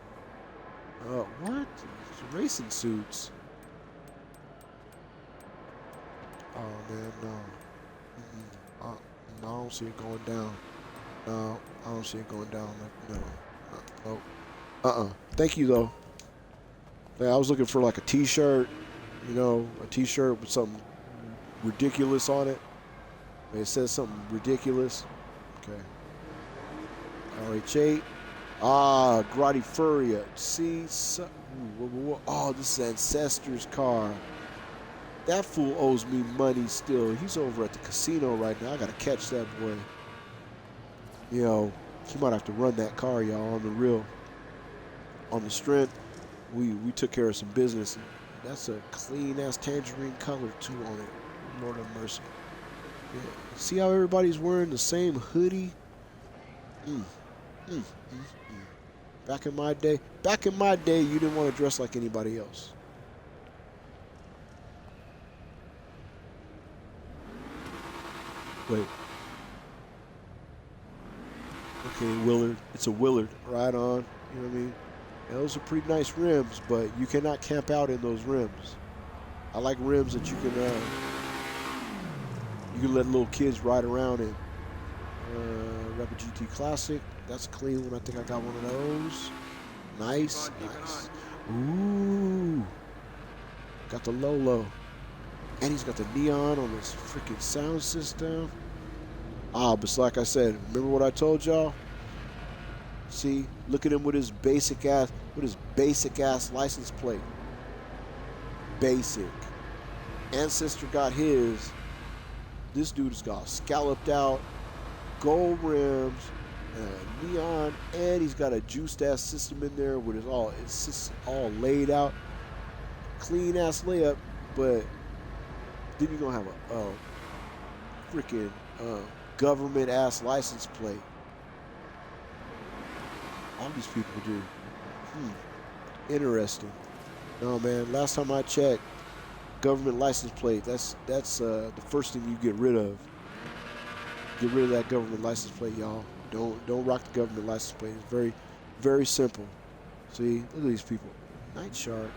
What? It's racing suits. Oh man, no. No, I don't see it going down. No, I don't see it going down. No. Nope. Thank you though. Yeah, I was looking for like a t-shirt, you know, a t-shirt with something ridiculous on it. It says something ridiculous. Okay. RH8. Grotti Furia. See? Oh, this is Ancestor's car. That fool owes me money still. He's over at the casino right now. I gotta catch that boy. You know, he might have to run that car, y'all, on the real. On the strength, we took care of some business. That's a clean-ass tangerine color, too, on it. Lord have mercy. Yeah. See how everybody's wearing the same hoodie? Back in my day, you didn't want to dress like anybody else. Wait. Okay, Willard. It's a Willard. Right on. You know what I mean? Yeah, those are pretty nice rims, but you cannot camp out in those rims. I like rims that you can let little kids ride around in. Rapid GT Classic. That's a clean one. I think I got one of those. Nice. Ooh. Got the Lolo. And he's got the neon on his freaking sound system. But like I said, remember what I told y'all? See, look at him with his basic ass license plate. Basic. Ancestor got his. This dude's got scalloped out gold rims, neon, and he's got a juiced ass system in there with it's just all laid out. Clean ass layup, but then you're gonna have a freaking government ass license plate. All these people do. Interesting. No, man. Last time I checked, government license plate. That's the first thing you get rid of. Get rid of that government license plate, y'all. Don't rock the government license plate. It's very, very simple. See, look at these people. Night Shark.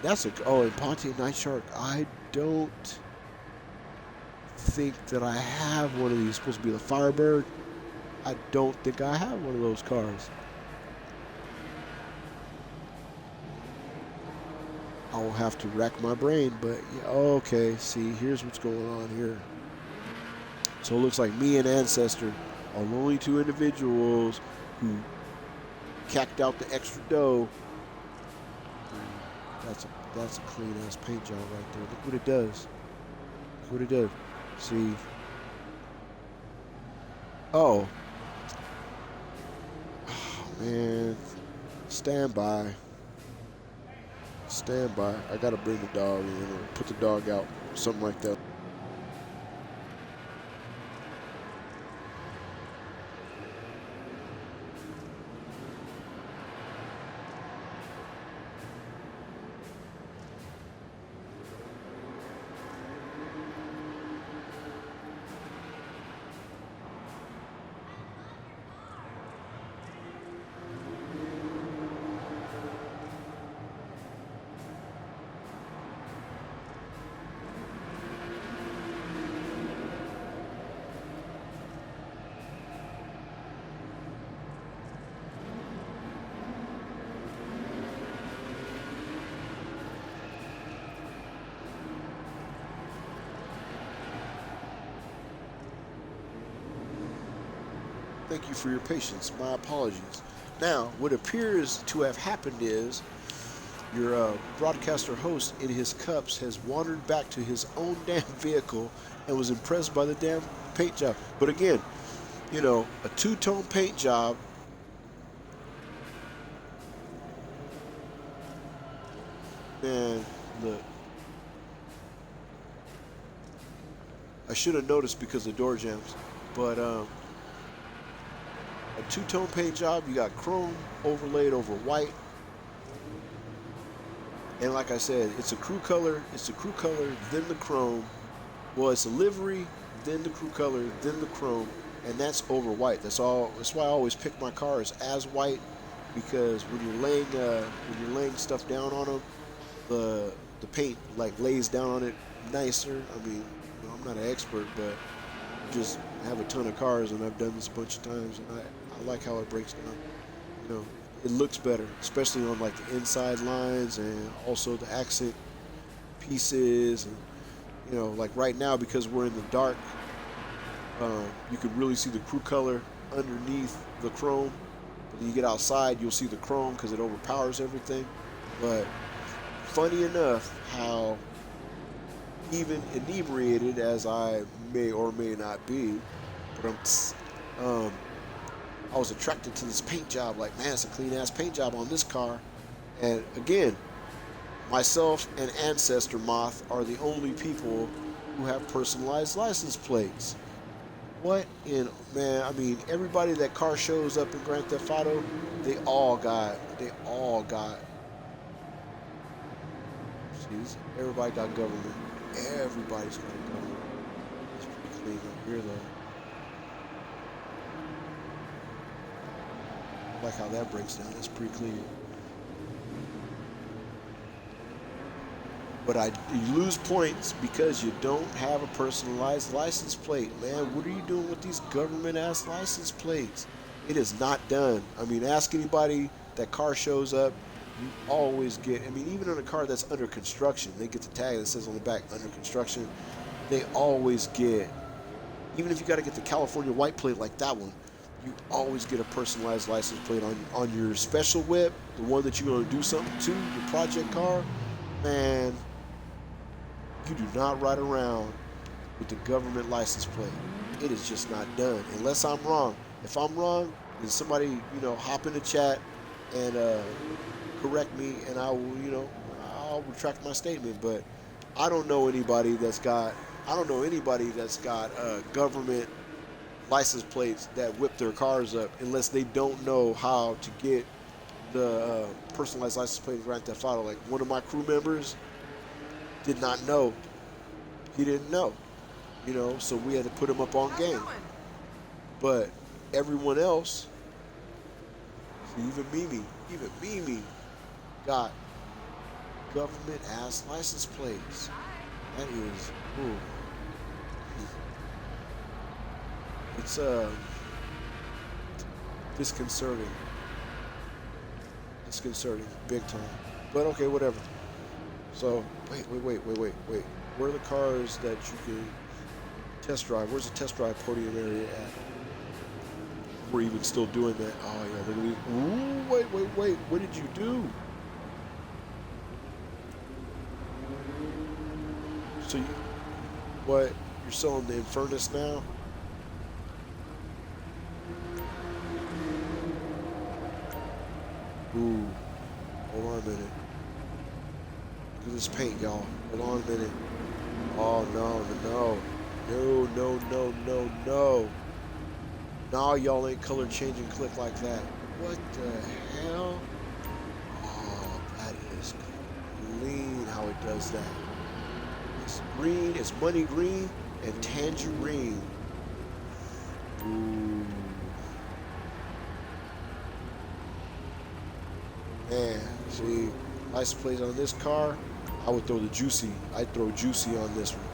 That's and Pontiac Night Shark. I don't think that I have one of these. It's supposed to be the Firebird. I don't think I have one of those cars. I will have to rack my brain, but yeah, okay, see, here's what's going on here. So it looks like me and Ancestor are the only two individuals who cacked out the extra dough. That's a clean ass paint job right there. Look what it does. Look what it does. See. Oh. Oh man. Stand by. Stand by. I gotta bring the dog in or put the dog out. Something like that. Thank you for your patience. My apologies. Now, what appears to have happened is your broadcaster host in his cups has wandered back to his own damn vehicle and was impressed by the damn paint job. But again, you know, a two-tone paint job. Man, look. I should have noticed because of door jams, but a two-tone paint job. You got chrome overlaid over white, and like I said, it's a crew color. It's the crew color, then the chrome. Well, it's a livery, then the crew color, then the chrome, and that's over white. That's all. That's why I always pick my cars as white, because when you're laying stuff down on them, the paint like lays down on it nicer. I mean, you know, I'm not an expert, but just have a ton of cars, and I've done this a bunch of times, and I like how it breaks down. You know, it looks better, especially on like the inside lines and also the accent pieces. And you know, like right now, because we're in the dark, you can really see the crew color underneath the chrome. But when you get outside, you'll see the chrome because it overpowers everything. But funny enough, how even inebriated as I may or may not be, but I was attracted to this paint job. Like, man, it's a clean ass paint job on this car. And again, myself and Ancestor Moth are the only people who have personalized license plates. What in, man, I mean, everybody that car shows up in Grand Theft Auto, they all got. Jeez, everybody got government. Everybody's got government. It's pretty clean up here, though. I like how that breaks down. That's pretty clean. But you lose points because you don't have a personalized license plate. Man, what are you doing with these government-ass license plates? It is not done. I mean, ask anybody that car shows up. You always get, I mean, even on a car that's under construction, they get the tag that says on the back, under construction. They always get, even if you got to get the California white plate like that one, you always get a personalized license plate on your special whip, the one that you're going to do something to, your project car. Man, you do not ride around with the government license plate. It is just not done, unless I'm wrong. If I'm wrong, then somebody, you know, hop in the chat and correct me, and I will, you know, I'll retract my statement. But I don't know anybody that's got government license plates that whip their cars up, unless they don't know how to get the personalized license plate in Grand Theft Auto. Like one of my crew members did not know. He didn't know, you know, so we had to put him up on game. But everyone else, even Mimi got government ass license plates. That is, ooh. It's disconcerting. Disconcerting, big time. But okay, whatever. So wait. Where are the cars that you can test drive? Where's the test drive podium area at? We're even still doing that. Oh yeah, look at these. Ooh, wait. What did you do? So what? You're selling the Infernus now? Ooh, hold on a minute. Look at this paint, y'all. Hold on a minute. Oh, no. No, y'all ain't color change and click like that. What the hell? Oh, that is clean how it does that. It's green, it's money green, and tangerine. Ooh. Man, see, license plates on this car, I would throw the Juicy. I'd throw Juicy on this one.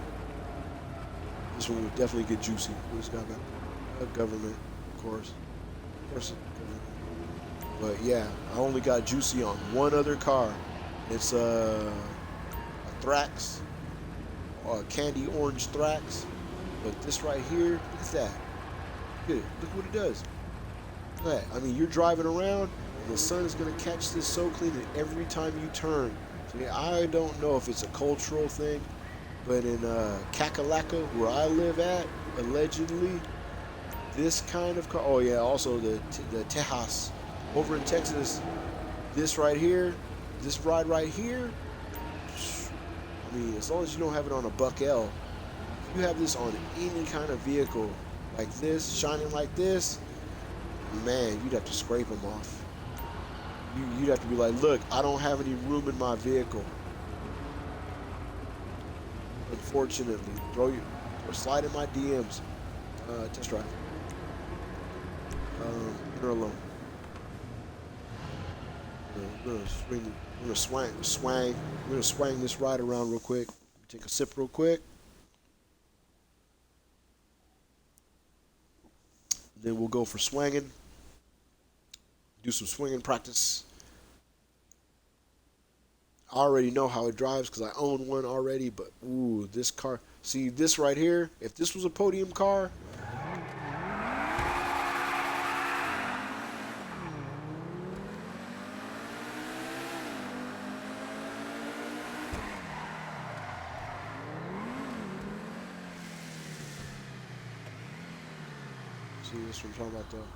This one would definitely get Juicy. Who's got a government, of course. But yeah, I only got Juicy on one other car. It's a Thrax, a candy orange Thrax. But this right here, look at that. Look what it does. Look at that. I mean, you're driving around, and the sun is going to catch this so clean that every time you turn. See, I don't know if it's a cultural thing, but in Kakalaka, where I live at, allegedly, this kind of car. Oh yeah, also the Tejas over in Texas. This right here, this ride right here. I mean, as long as you don't have it on a Buck L, if you have this on any kind of vehicle like this, shining like this, man, you'd have to scrape them off. You'd have to be like, look, I don't have any room in my vehicle. Unfortunately, or slide in my DMs. Test drive. Enter alone. We're gonna swang this ride around real quick. Take a sip real quick. Then we'll go for swanging. Do some swinging practice. I already know how it drives because I own one already, but ooh, this car. See this right here? If this was a podium car, see this what I'm talking about though.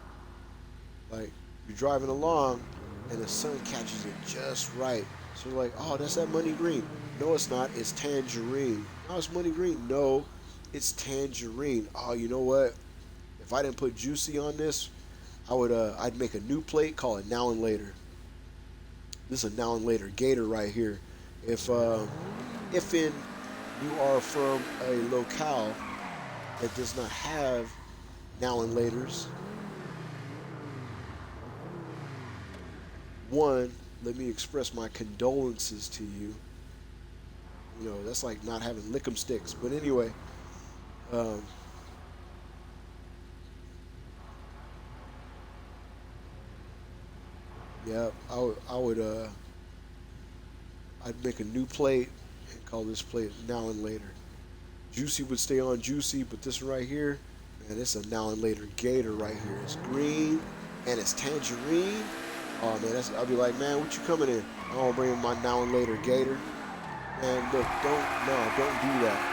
Like, you're driving along and the sun catches it just right. So you're like, oh, that's that money green. No, it's not. It's tangerine. Oh, it's money green. No, it's tangerine. Oh, you know what? If I didn't put Juicy on this, I'd make a new plate, call it Now and Later. This is a Now and Later Gator right here. If you are from a locale that does not have Now and Laters, one, let me express my condolences to you. You know, that's like not having lick'em sticks. But anyway, yeah, I'd make a new plate and call this plate Now and Later. Juicy would stay on Juicy, but this one right here, man, it's a Now and Later Gator right here. It's green and it's tangerine. Oh man, I'll be like, man, what you coming in? I want to bring in my Now and Later Gator. Man, look, don't do that.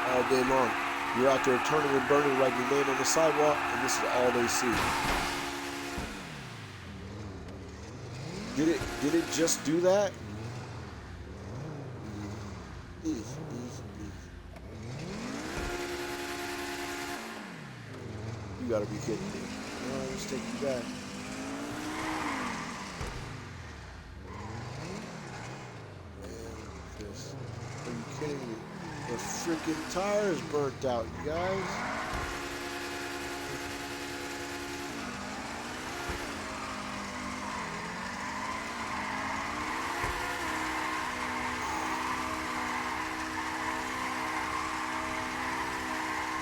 All day long. You're out there turning and burning, writing your name on the sidewalk, and this is all they see. Did it just do that? You gotta be kidding me. No, let's take you back. Man, this. Are you kidding me? The freaking tires burnt out, you guys.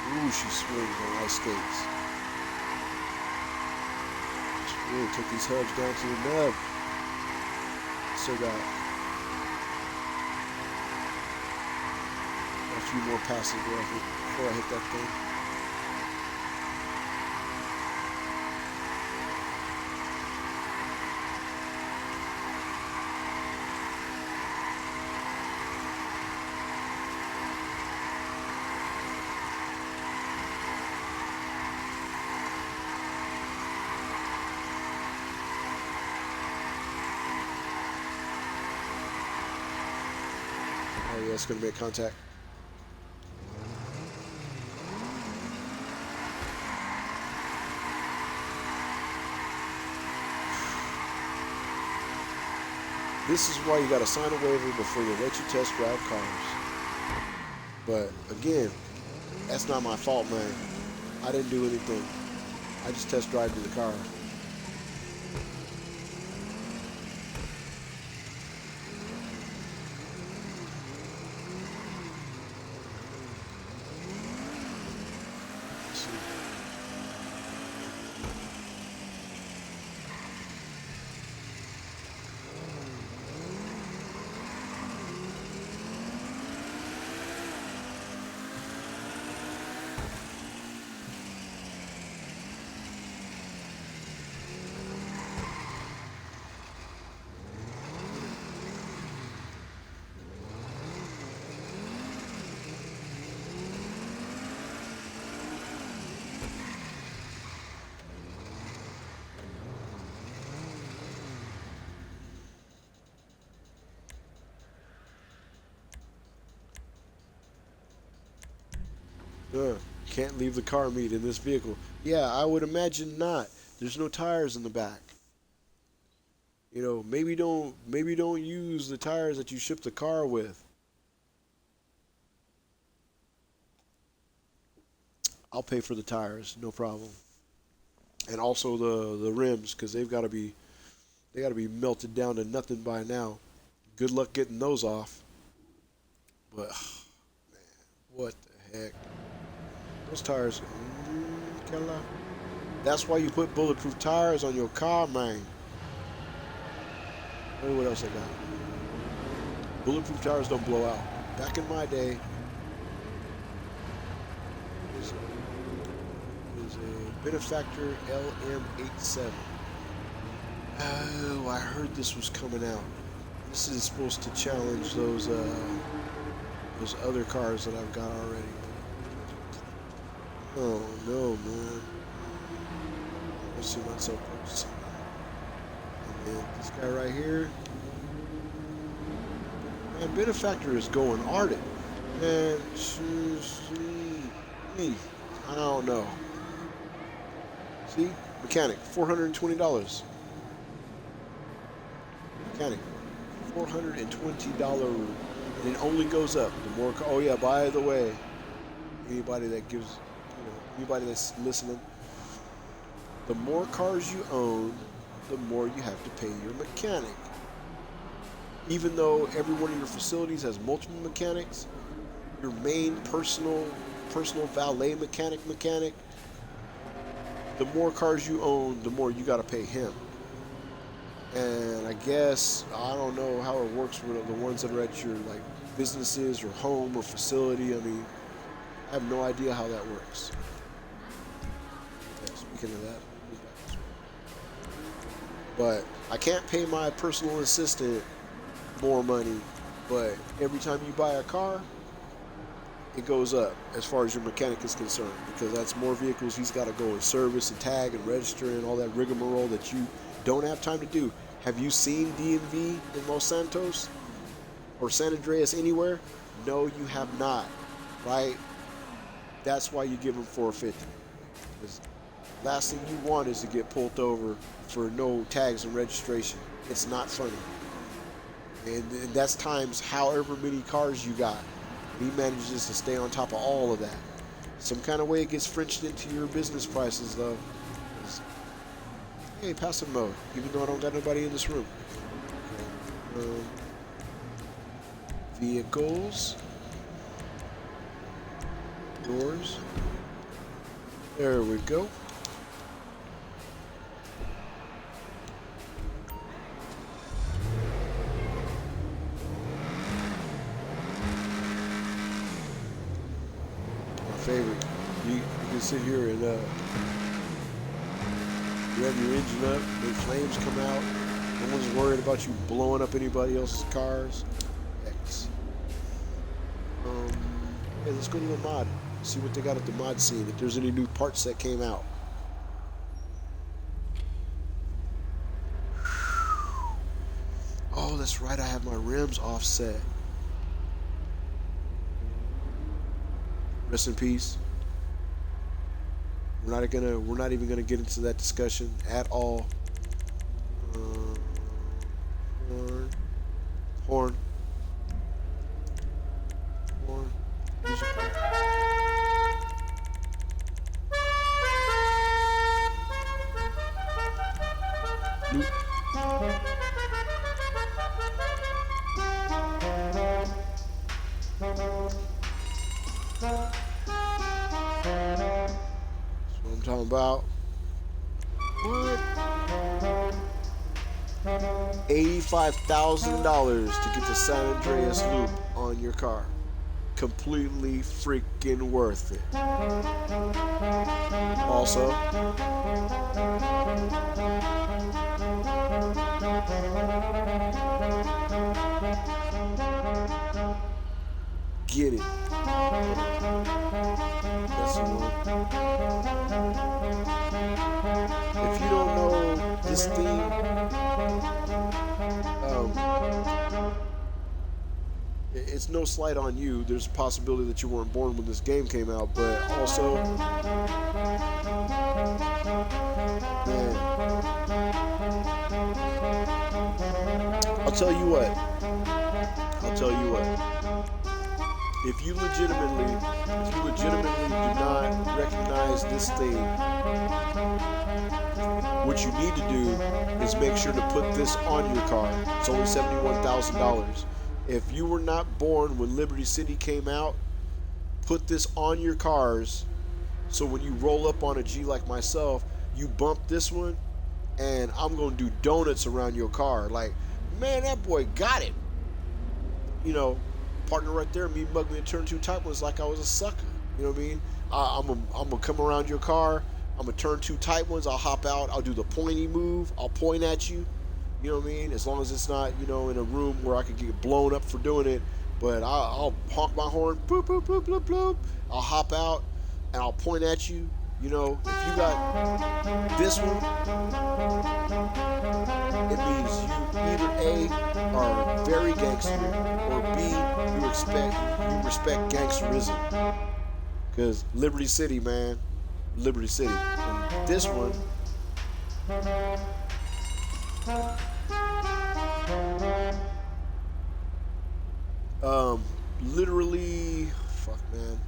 Ooh, she swings on ice skates. She really took these hubs down to the nub. Still got a few more passes before I hit that thing. Oh yeah, it's gonna make contact. This is why you gotta sign a waiver before you let you test drive cars. But again, that's not my fault, man. I didn't do anything. I just test drove the car. Can't leave the car meet in this vehicle. Yeah, I would imagine not. There's no tires in the back. You know, maybe don't use the tires that you ship the car with. I'll pay for the tires, no problem. And also the rims, because they gotta be melted down to nothing by now. Good luck getting those off. But man, what the heck? Those tires, that's why you put bulletproof tires on your car, man. Tell me what else I got. Bulletproof tires don't blow out. Back in my day, is a benefactor LM87. Oh, I heard this was coming out. This is supposed to challenge those other cars that I've got already. Oh no, man. I see myself purchasing. And then this guy right here. Man, Benefactor is going Arctic. Man, I don't know. See? Mechanic, $420. Mechanic, $420. And it only goes up. The more, oh yeah, by the way, anybody that gives, anybody that's listening, the more cars you own, the more you have to pay your mechanic. Even though every one of your facilities has multiple mechanics, your main personal valet mechanic, the more cars you own, the more you got to pay him. And I guess, I don't know how it works with the ones that are at your like businesses or home or facility. I mean, I have no idea how that works. Okay, speaking of that, but I can't pay my personal assistant more money, but every time you buy a car, it goes up as far as your mechanic is concerned, because that's more vehicles he's got to go and service and tag and register and all that rigmarole that you don't have time to do. Have you seen DMV in Los Santos or San Andreas anywhere? No, you have not, right? That's why you give them $450. Because last thing you want is to get pulled over for no tags and registration. It's not funny. And that's times however many cars you got. He manages to stay on top of all of that. Some kind of way it gets Frenched into your business prices, though. Hey, passive mode, even though I don't got nobody in this room. Vehicles. Doors. There we go. Favorite. You can sit here and you have your engine up, the flames come out, no one's worried about you blowing up anybody else's cars. X. Hey, let's go to the mod, see what they got at the mod scene, if there's any new parts that came out. Oh, that's right, I have my rims offset. Rest in peace. We're not even gonna get into that discussion at all. Horn. Loop. Talking about what? $85,000 to get the San Andreas loop on your car. Completely freaking worth it. Also, get it. That's the one. If you don't know this theme, it's no slight on you. There's a possibility that you weren't born when this game came out, but also, man, I'll tell you what. If you legitimately do not recognize this thing, what you need to do is make sure to put this on your car. It's only $71,000. If you were not born when Liberty City came out, put this on your cars, so when you roll up on a G like myself, you bump this one, and I'm gonna do donuts around your car. Like, man, that boy got it. You know, partner right there, me mug me and turn two tight ones like I was a sucker. You know what I mean? I'm gonna come around your car. I'm gonna turn two tight ones. I'll hop out. I'll do the pointy move. I'll point at you. You know what I mean? As long as it's not, you know, in a room where I could get blown up for doing it. But I'll honk my horn. Boop, boop, boop, boop, boop. I'll hop out and I'll point at you. You know, if you got this one, it means you either A, are very gangster, or B, you respect gangsterism. Because Liberty City, man. Liberty City. And this one, literally, fuck, man.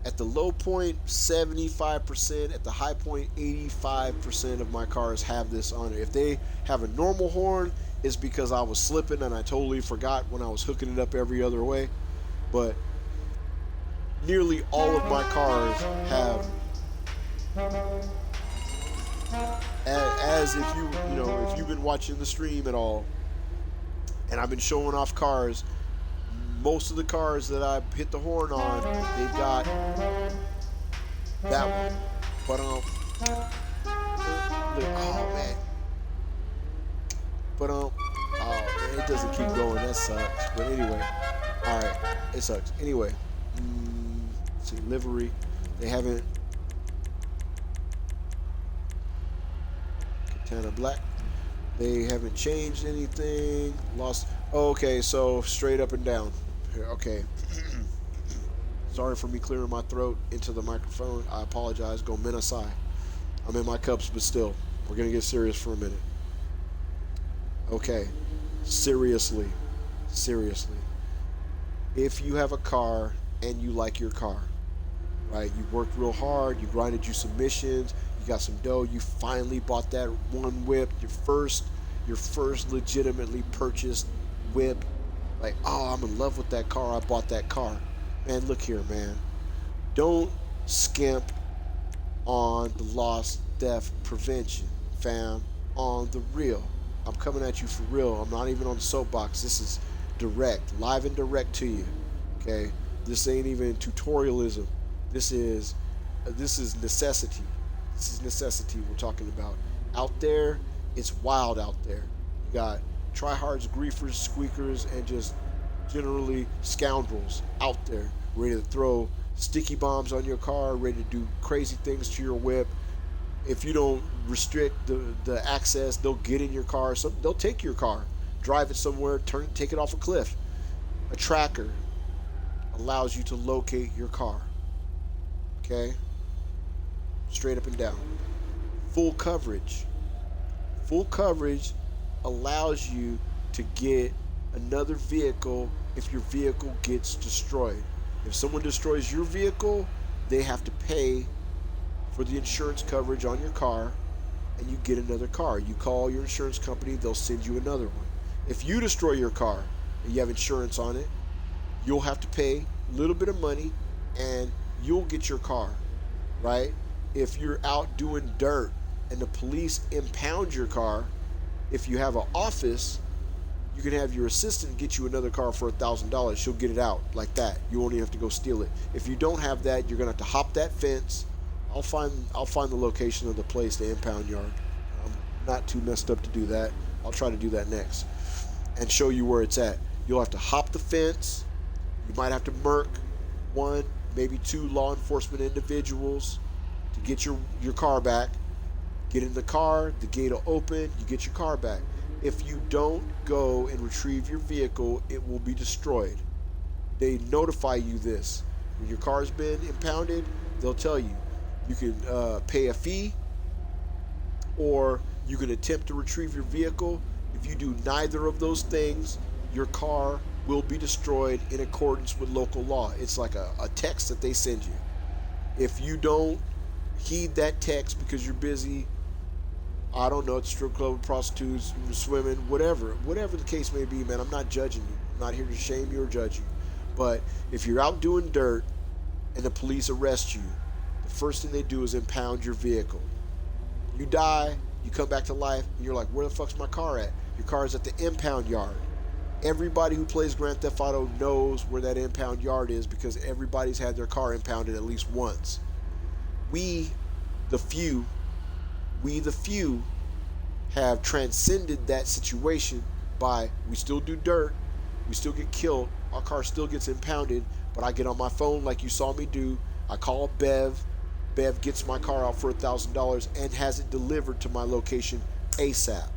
At the low point, 75%. At the high point, 85% of my cars have this on it. If they have a normal horn, it's because I was slipping and I totally forgot when I was hooking it up every other way. But nearly all of my cars have, as if if you've been watching the stream at all, and I've been showing off cars, most of the cars that I hit the horn on, they've got that one. But oh man. But oh man, it doesn't keep going. That sucks. But anyway, all right, it sucks. Anyway, see, livery. They haven't. Katana black. They haven't changed anything. Lost. Oh, okay, so straight up and down. Here, okay. Sorry for me clearing my throat into the microphone. I apologize. Go Minasai. I'm in my cups, but still, we're gonna get serious for a minute. Okay, seriously. If you have a car and you like your car, right? You worked real hard. You grinded you some missions. You got some dough. You finally bought that one whip. Your first legitimately purchased whip. Like, oh, I'm in love with that car. I bought that car. Man, look here, man. Don't skimp on the loss theft prevention, fam. On the real. I'm coming at you for real. I'm not even on the soapbox. This is direct, live and direct to you. Okay? This ain't even tutorialism. This is necessity. This is necessity we're talking about. Out there, it's wild out there. You got tryhards, griefers, squeakers, and just generally scoundrels out there ready to throw sticky bombs on your car, ready to do crazy things to your whip. If you don't restrict the access, they'll get in your car. They'll take your car, drive it somewhere, take it off a cliff. A tracker allows you to locate your car. Okay? Straight up and down. Full coverage. Full coverage allows you to get another vehicle if your vehicle gets destroyed. If someone destroys your vehicle, they have to pay for the insurance coverage on your car, and you get another car. You call your insurance company, they'll send you another one. If you destroy your car and you have insurance on it, you'll have to pay a little bit of money and you'll get your car, right? If you're out doing dirt and the police impound your car, if you have an office, you can have your assistant get you another car for $1,000. She'll get it out like that. You only have to go steal it. If you don't have that, you're gonna have to hop that fence. I'll find the location of the place, the impound yard. I'm not too messed up to do that. I'll try to do that next and show you where it's at. You'll have to hop the fence. You might have to murk one, maybe two law enforcement individuals to get your car back. Get in the car, the gate will open, you get your car back. If you don't go and retrieve your vehicle, it will be destroyed. They notify you this. When your car's been impounded, they'll tell you. You can pay a fee, or you can attempt to retrieve your vehicle. If you do neither of those things, your car will be destroyed in accordance with local law. It's like a text that they send you. If you don't heed that text because you're busy, I don't know, it's strip club, prostitutes, swimming, whatever the case may be, man, I'm not judging you. I'm not here to shame you or judge you. But if you're out doing dirt and the police arrest you, the first thing they do is impound your vehicle. You die, you come back to life, and you're like, where the fuck's my car at? Your car is at the impound yard. Everybody who plays Grand Theft Auto knows where that impound yard is because everybody's had their car impounded at least once. We, the few, have transcended that situation by we still do dirt, we still get killed, our car still gets impounded, but I get on my phone like you saw me do. I call Bev. Bev gets my car out for $1,000 and has it delivered to my location ASAP.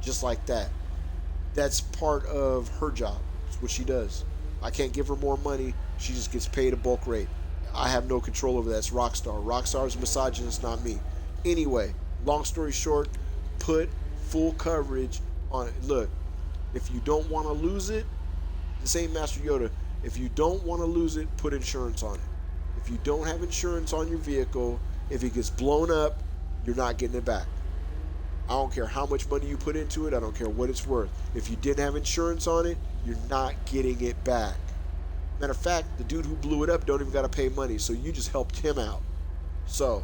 Just like that. That's part of her job. It's what she does. I can't give her more money. She just gets paid a bulk rate. I have no control over that. It's Rockstar. Rockstar's misogynist, not me. Anyway, long story short, put full coverage on it. Look, if you don't want to lose it, this ain't Master Yoda. If you don't want to lose it, put insurance on it. If you don't have insurance on your vehicle, if it gets blown up, you're not getting it back. I don't care how much money you put into it. I don't care what it's worth. If you didn't have insurance on it, you're not getting it back. Matter of fact, the dude who blew it up don't even got to pay money, so you just helped him out. So,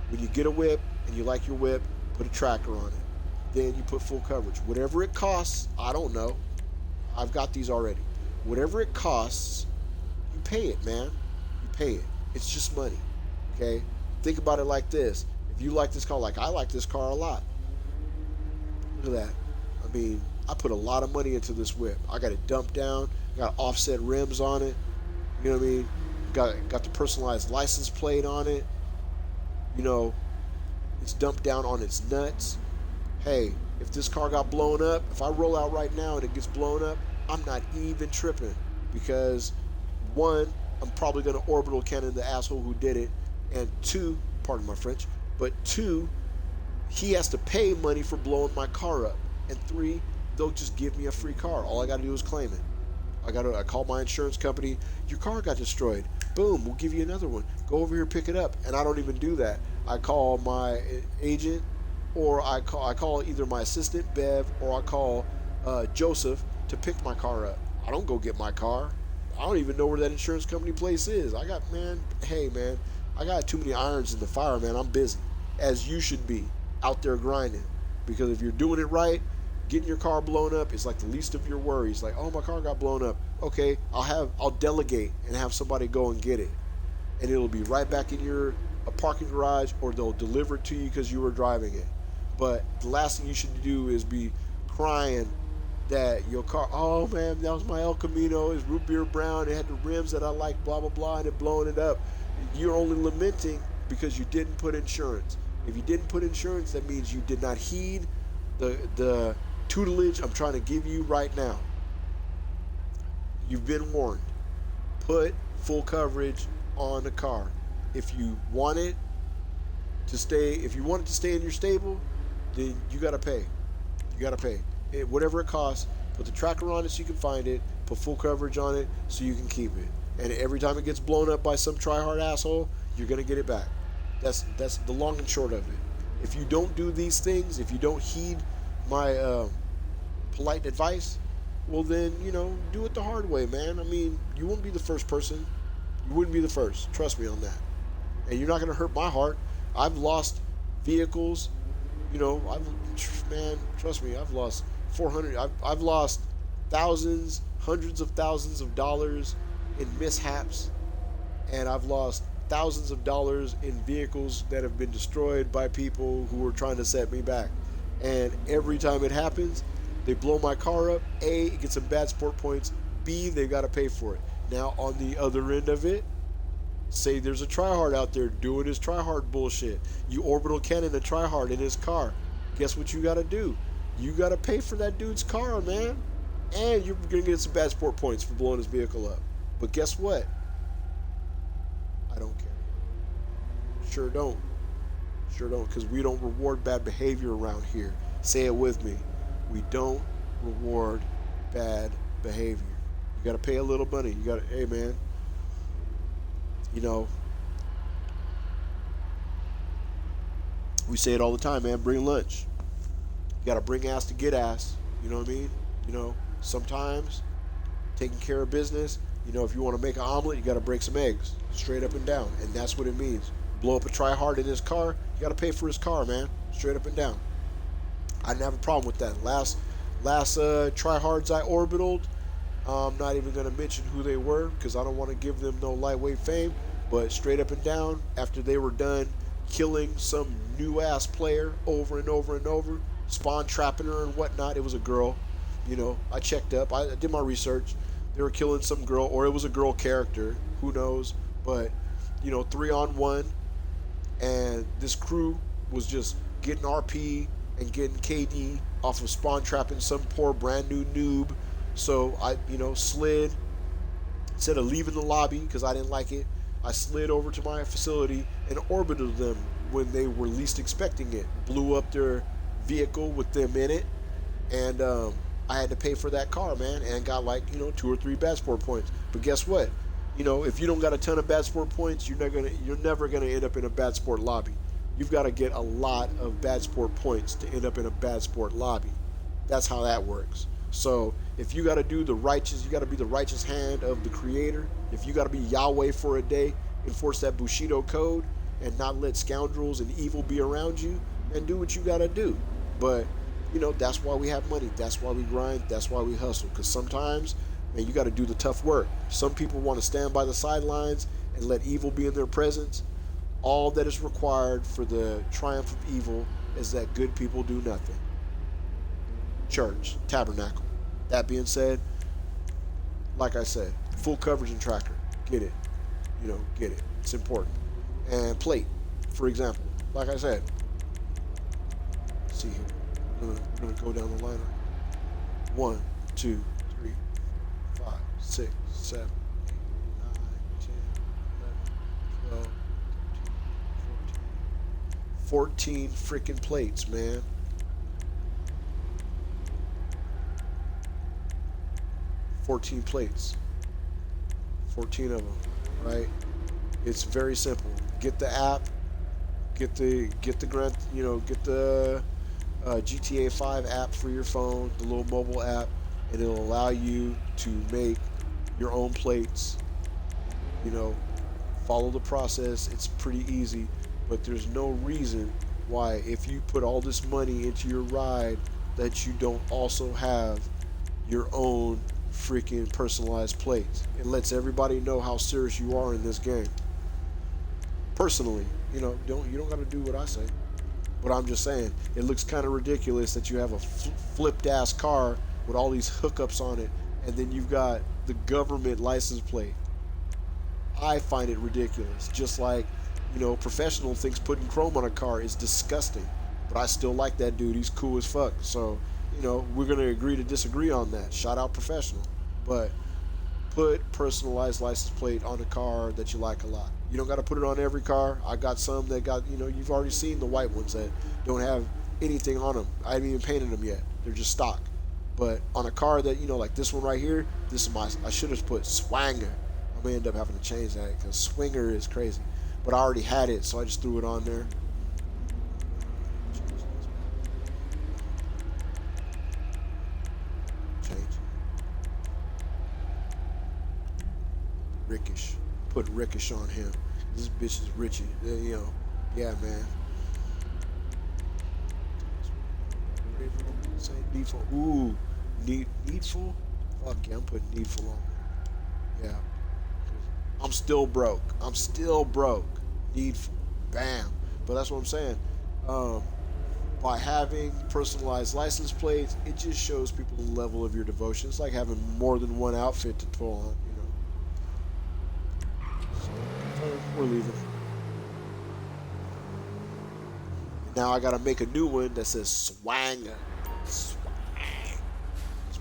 when you get a whip and you like your whip, put a tracker on it. Then you put full coverage. Whatever it costs, I don't know. I've got these already. Whatever it costs, you pay it, man. You pay it. It's just money. Okay? Think about it like this. If you like this car, like I like this car a lot. Look at that. I mean, I put a lot of money into this whip. I got it dumped down. I got offset rims on it. You know what I mean? got the personalized license plate on it. You know, it's dumped down on its nuts. Hey, if this car got blown up, if I roll out right now and it gets blown up, I'm not even tripping, because one, I'm probably going to orbital cannon the asshole who did it, and two, pardon my French, but two, he has to pay money for blowing my car up, and three, they'll just give me a free car. All I got to do is claim it. I call my insurance company. Your car got destroyed. Boom, we'll give you another one. Go over here, pick it up. And I don't even do that. I call my agent, or I call either my assistant Bev, or I call Joseph to pick my car up. I don't go get my car. I don't even know where that insurance company place is. I got too many irons in the fire, man. I'm busy, as you should be, out there grinding. Because if you're doing it right, getting your car blown up is like the least of your worries. Like, oh, my car got blown up. Okay, I'll delegate and have somebody go and get it, and it'll be right back in a parking garage, or they'll deliver it to you because you were driving it. But the last thing you should do is be crying that your car, oh man, that was my El Camino, it's root beer brown, it had the rims that I like, blah blah blah, and it blowing it up. You're only lamenting because you didn't put insurance. If you didn't put insurance, that means you did not heed the tutelage I'm trying to give you right now. You've been warned. Put full coverage on the car. If you want it to stay in your stable, then you gotta pay. You gotta pay. Whatever it costs, put the tracker on it so you can find it, put full coverage on it so you can keep it. And every time it gets blown up by some try-hard asshole, you're gonna get it back. That's the long and short of it. If you don't do these things, if you don't heed my polite advice, well then, do it the hard way, man. I mean, you won't be the first person. You wouldn't be the first. Trust me on that. And you're not going to hurt my heart. I've lost vehicles. Trust me, I've lost 400. I've lost thousands, hundreds of thousands of dollars in mishaps. And I've lost thousands of dollars in vehicles that have been destroyed by people who were trying to set me back. And every time it happens, they blow my car up. A, it gets some bad sport points. B, they got to pay for it. Now, on the other end of it, say there's a tryhard out there doing his tryhard bullshit. You orbital cannon a tryhard in his car. Guess what you got to do? You got to pay for that dude's car, man. And you're going to get some bad sport points for blowing his vehicle up. But guess what? I don't care. Sure don't. Sure don't, because we don't reward bad behavior around here. Say it with me. We don't reward bad behavior. You got to pay a little money. You got to, hey man, we say it all the time, man, bring lunch. You got to bring ass to get ass. You know what I mean? Sometimes taking care of business, if you want to make an omelet, you got to break some eggs, straight up and down. And that's what it means. Blow up a tryhard in his car, you got to pay for his car, man, straight up and down. I didn't have a problem with that. Last tryhards I orbitaled, I'm not even going to mention who they were because I don't want to give them no lightweight fame, but straight up and down, after they were done killing some new ass player over and over and over, spawn trapping her and whatnot, it was a girl, I checked up, I did my research, they were killing some girl, or it was a girl character, who knows, but 3-on-1, and this crew was just getting RP and getting KD off of spawn trapping some poor brand new noob. So I, slid, instead of leaving the lobby because I didn't like it, I slid over to my facility and orbited them when they were least expecting it. Blew up their vehicle with them in it, and I had to pay for that car, man, and got 2 or 3 bad sport points. But guess what? If you don't got a ton of bad sport points, you're never gonna end up in a bad sport lobby. You've got to get a lot of bad sport points to end up in a bad sport lobby. That's how that works. So if you got to do the righteous, you got to be the righteous hand of the creator. If you got to be Yahweh for a day, enforce that Bushido code and not let scoundrels and evil be around you, and do what you got to do. But, that's why we have money. That's why we grind. That's why we hustle. Because sometimes, man, you got to do the tough work. Some people want to stand by the sidelines and let evil be in their presence. All that is required for the triumph of evil is that good people do nothing. Church, tabernacle. That being said, like I said, full coverage and tracker. Get it. you know, get it. It's important. And plate, for example, like I said. Let's see here. We're gonna go down the line. 1, 2, 3, 5, 6, 7, 8, 9, 10, 11, 12, 14 freaking plates, man. 14 plates. 14 of them, right? It's very simple. Get the app, get the grant, you know, get the GTA 5 app for your phone, the little mobile app, and it'll allow you to make your own plates. You know, follow the process. It's pretty easy, but there's no reason why, if you put all this money into your ride, that you don't also have your own freaking personalized plates. It lets everybody know how serious you are in this game. Personally, you know, you don't got to do what I say, but I'm just saying it looks kind of ridiculous that you have a flipped ass car with all these hookups on it, and then you've got the government license plate. I find it ridiculous. Just like, you know, Professional thinks putting chrome on a car is disgusting, but I still like that dude. He's cool as fuck. So, you know, we're going to agree to disagree on that. Shout out Professional. But put personalized license plate on a car that you like a lot. You don't got to put it on every car. I got some that got, you know, you've already seen the white ones that don't have anything on them. I haven't even painted them yet. They're just stock. But on a car that, you know, like this one right here, this is I should have put Swanger. I'm going to end up having to change that because Swinger is crazy. But I already had it, so I just threw it on there. Rickish. Put Rickish on him. This bitch is Richie. You know. Yeah, man. Say Needful. Ooh. Needful? Fuck yeah, I'm putting Needful on there. Yeah. I'm still broke. Needful. Bam. But that's what I'm saying. By having personalized license plates, it just shows people the level of your devotion. It's like having more than one outfit to pull on. We're leaving. Now I gotta make a new one that says Swanger. So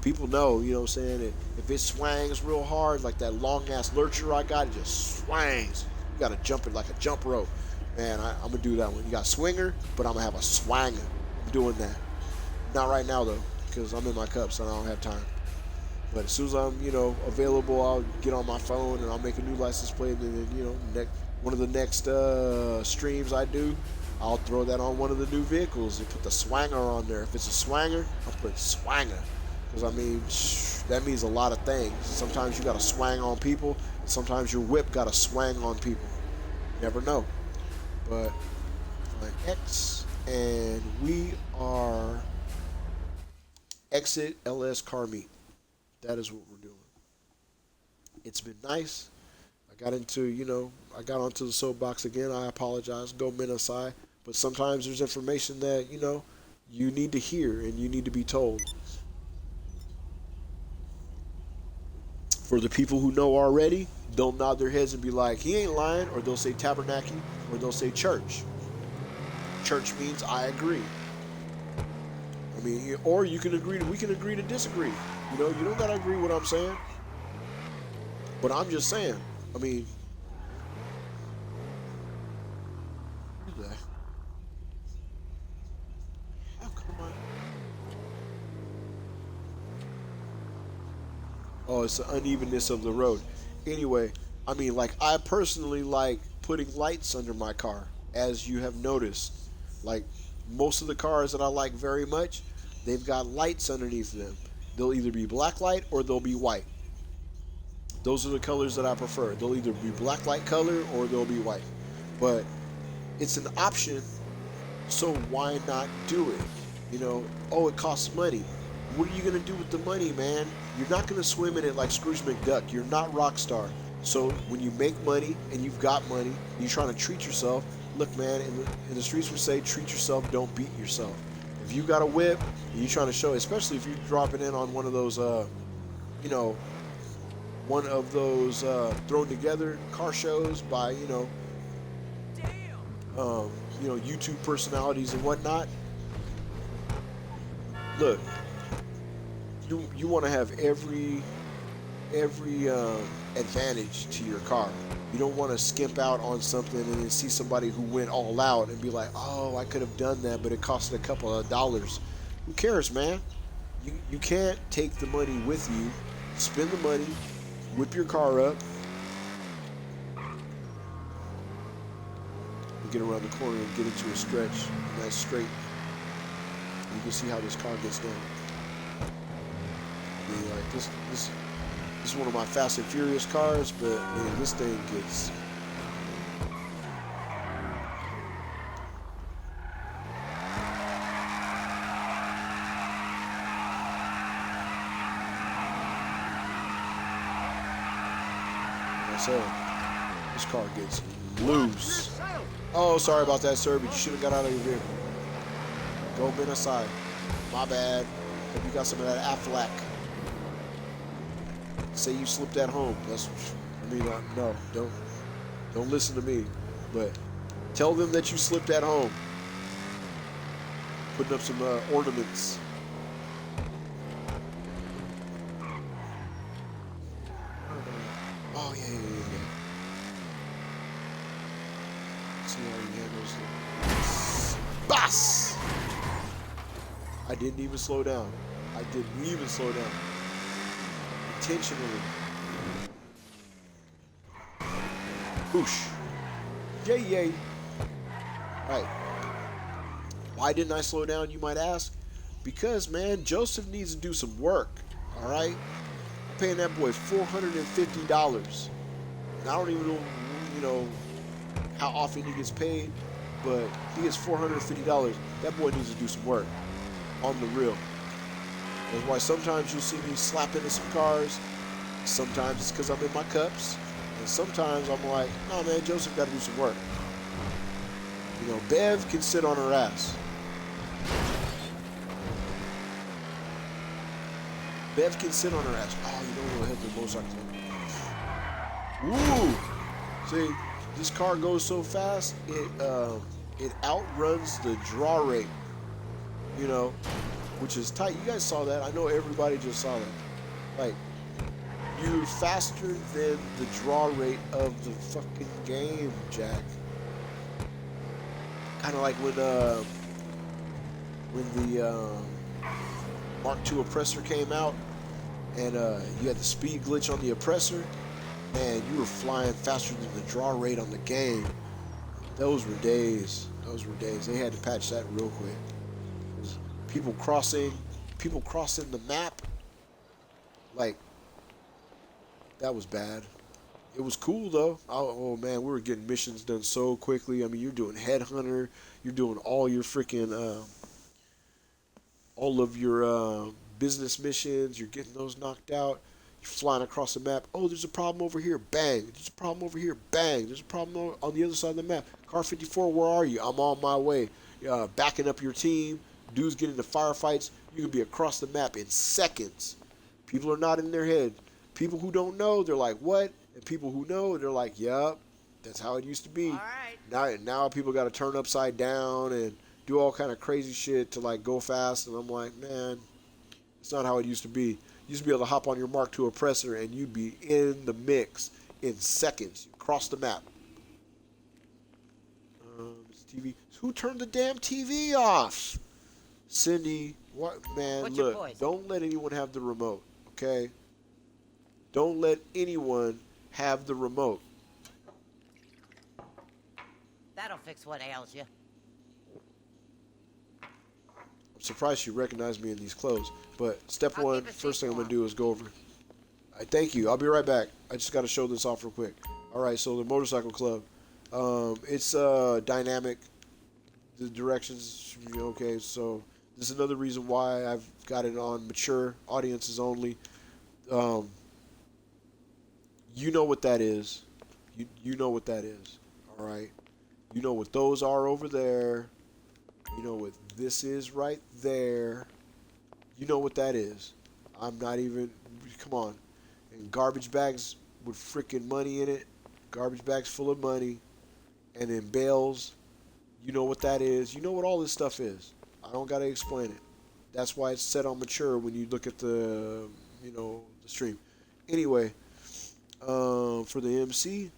people know, you know what I'm saying? If it swangs real hard, like that long ass lurcher I got, it just swangs. You gotta jump it like a jump rope. Man, I'm gonna do that one. You got Swinger, but I'm gonna have a Swanger. I'm doing that. Not right now though, because I'm in my cups and I don't have time. But as soon as I'm, you know, available, I'll get on my phone and I'll make a new license plate. And then, you know, one of the next streams I do, I'll throw that on one of the new vehicles and put the Swanger on there. If it's a Swanger, I'll put Swanger. Because, I mean, that means a lot of things. Sometimes you got to swang on people. And sometimes your whip got to swang on people. You never know. But my X, and we are exit LS Car Meet. That is what we're doing. It's been nice. I got onto the soapbox again. I apologize. Go Minasai. But sometimes there's information that, you know, you need to hear and you need to be told. For the people who know already, they'll nod their heads and be like, he ain't lying, or they'll say tabernacle, or they'll say church. Church means I agree. I mean, or we can agree to disagree. You know, you don't gotta agree with what I'm saying. But I'm just saying, I mean, how come oh, it's the unevenness of the road. Anyway, I mean, like, I personally like putting lights under my car, as you have noticed. Like, most of the cars that I like very much, they've got lights underneath them. They'll either be black light or they'll be white. Those are the colors that I prefer. They'll either be black light color or they'll be white. But it's an option, so why not do it? You know, oh, it costs money. What are you going to do with the money, man? You're not going to swim in it like Scrooge McDuck. You're not Rockstar. So when you make money and you've got money, and you're trying to treat yourself, look, man, in the streets we say, treat yourself, don't beat yourself. If you got a whip and you're trying to show, especially if you're dropping in on one of those, you know, one of those thrown together car shows by, YouTube personalities and whatnot. Look, you want to have every advantage to your car. You don't want to skimp out on something and then see somebody who went all out and be like, oh, I could have done that, but it costed a couple of dollars. Who cares, man? You can't take the money with you, spend the money, whip your car up, and get around the corner and get into a stretch, and that's straight. You can see how this car gets down. I mean, like this is one of my Fast and Furious cars, but man, this thing gets. So this car gets loose. Oh, sorry about that, sir, but you should have got out of your vehicle. Go bend aside. My bad. Hope you got some of that Aflac. Say you slipped at home. No, don't listen to me. But tell them that you slipped at home. Putting up some ornaments. Oh, yeah. See how he handles it. Boss! I didn't even slow down. Intentionally. Boosh. Yay. Alright. Why didn't I slow down, you might ask? Because, man, Joseph needs to do some work. Alright? I'm paying that boy $450. And I don't even know, how often he gets paid, but he gets $450. That boy needs to do some work. On the real. That's why sometimes you'll see me slap into some cars. Sometimes it's because I'm in my cups. And sometimes I'm like, no, man, Joseph got to do some work. Bev can sit on her ass. Bev can sit on her ass. Oh, we'll hit the motorcycle. Woo! See, this car goes so fast, it outruns the draw rate. Which is tight. You guys saw that. I know everybody just saw that. Like, you're faster than the draw rate of the fucking game, Jack. Kind of like when the Mark II Oppressor came out, and you had the speed glitch on the Oppressor. Man, you were flying faster than the draw rate on the game. Those were days. They had to patch that real quick. People crossing the map, like, that was bad. It was cool though. Oh man, we were getting missions done so quickly. I mean, you're doing Headhunter, you're doing all your freaking all of your business missions. You're getting those knocked out. You're flying across the map. Oh, there's a problem over here. Bang. There's a problem over here. Bang. There's a problem on the other side of the map. Car 54, where are you? I'm on my way. Backing up your team. Dudes get into firefights. You can be across the map in seconds. People are not in their head. People who don't know, they're like, what? And people who know, they're like, yup, that's how it used to be. All right. Now people got to turn upside down and do all kind of crazy shit to like go fast. And I'm like, man, it's not how it used to be. You used to be able to hop on your Mark II Oppressor and you'd be in the mix in seconds. Across the map. TV. Who turned the damn TV off? Cindy, what, man, What's look, don't let anyone have the remote, okay? Don't let anyone have the remote. That'll fix what ails you. I'm surprised you recognize me in these clothes, but step one, first thing I'm going to do is go over. Thank you. I'll be right back. I just got to show this off real quick. All right, so the Motorcycle Club. It's dynamic. The directions, okay, so this is another reason why I've got it on mature audiences only. You know what that is. You know what that is. All right. You know what those are over there. You know what this is right there. You know what that is. I'm not even. Come on. and garbage bags with freaking money in it, garbage bags full of money, and then bales. You know what that is. You know what all this stuff is. I don't gotta explain it. That's why it's set on mature when you look at the, the stream. Anyway, for the MC,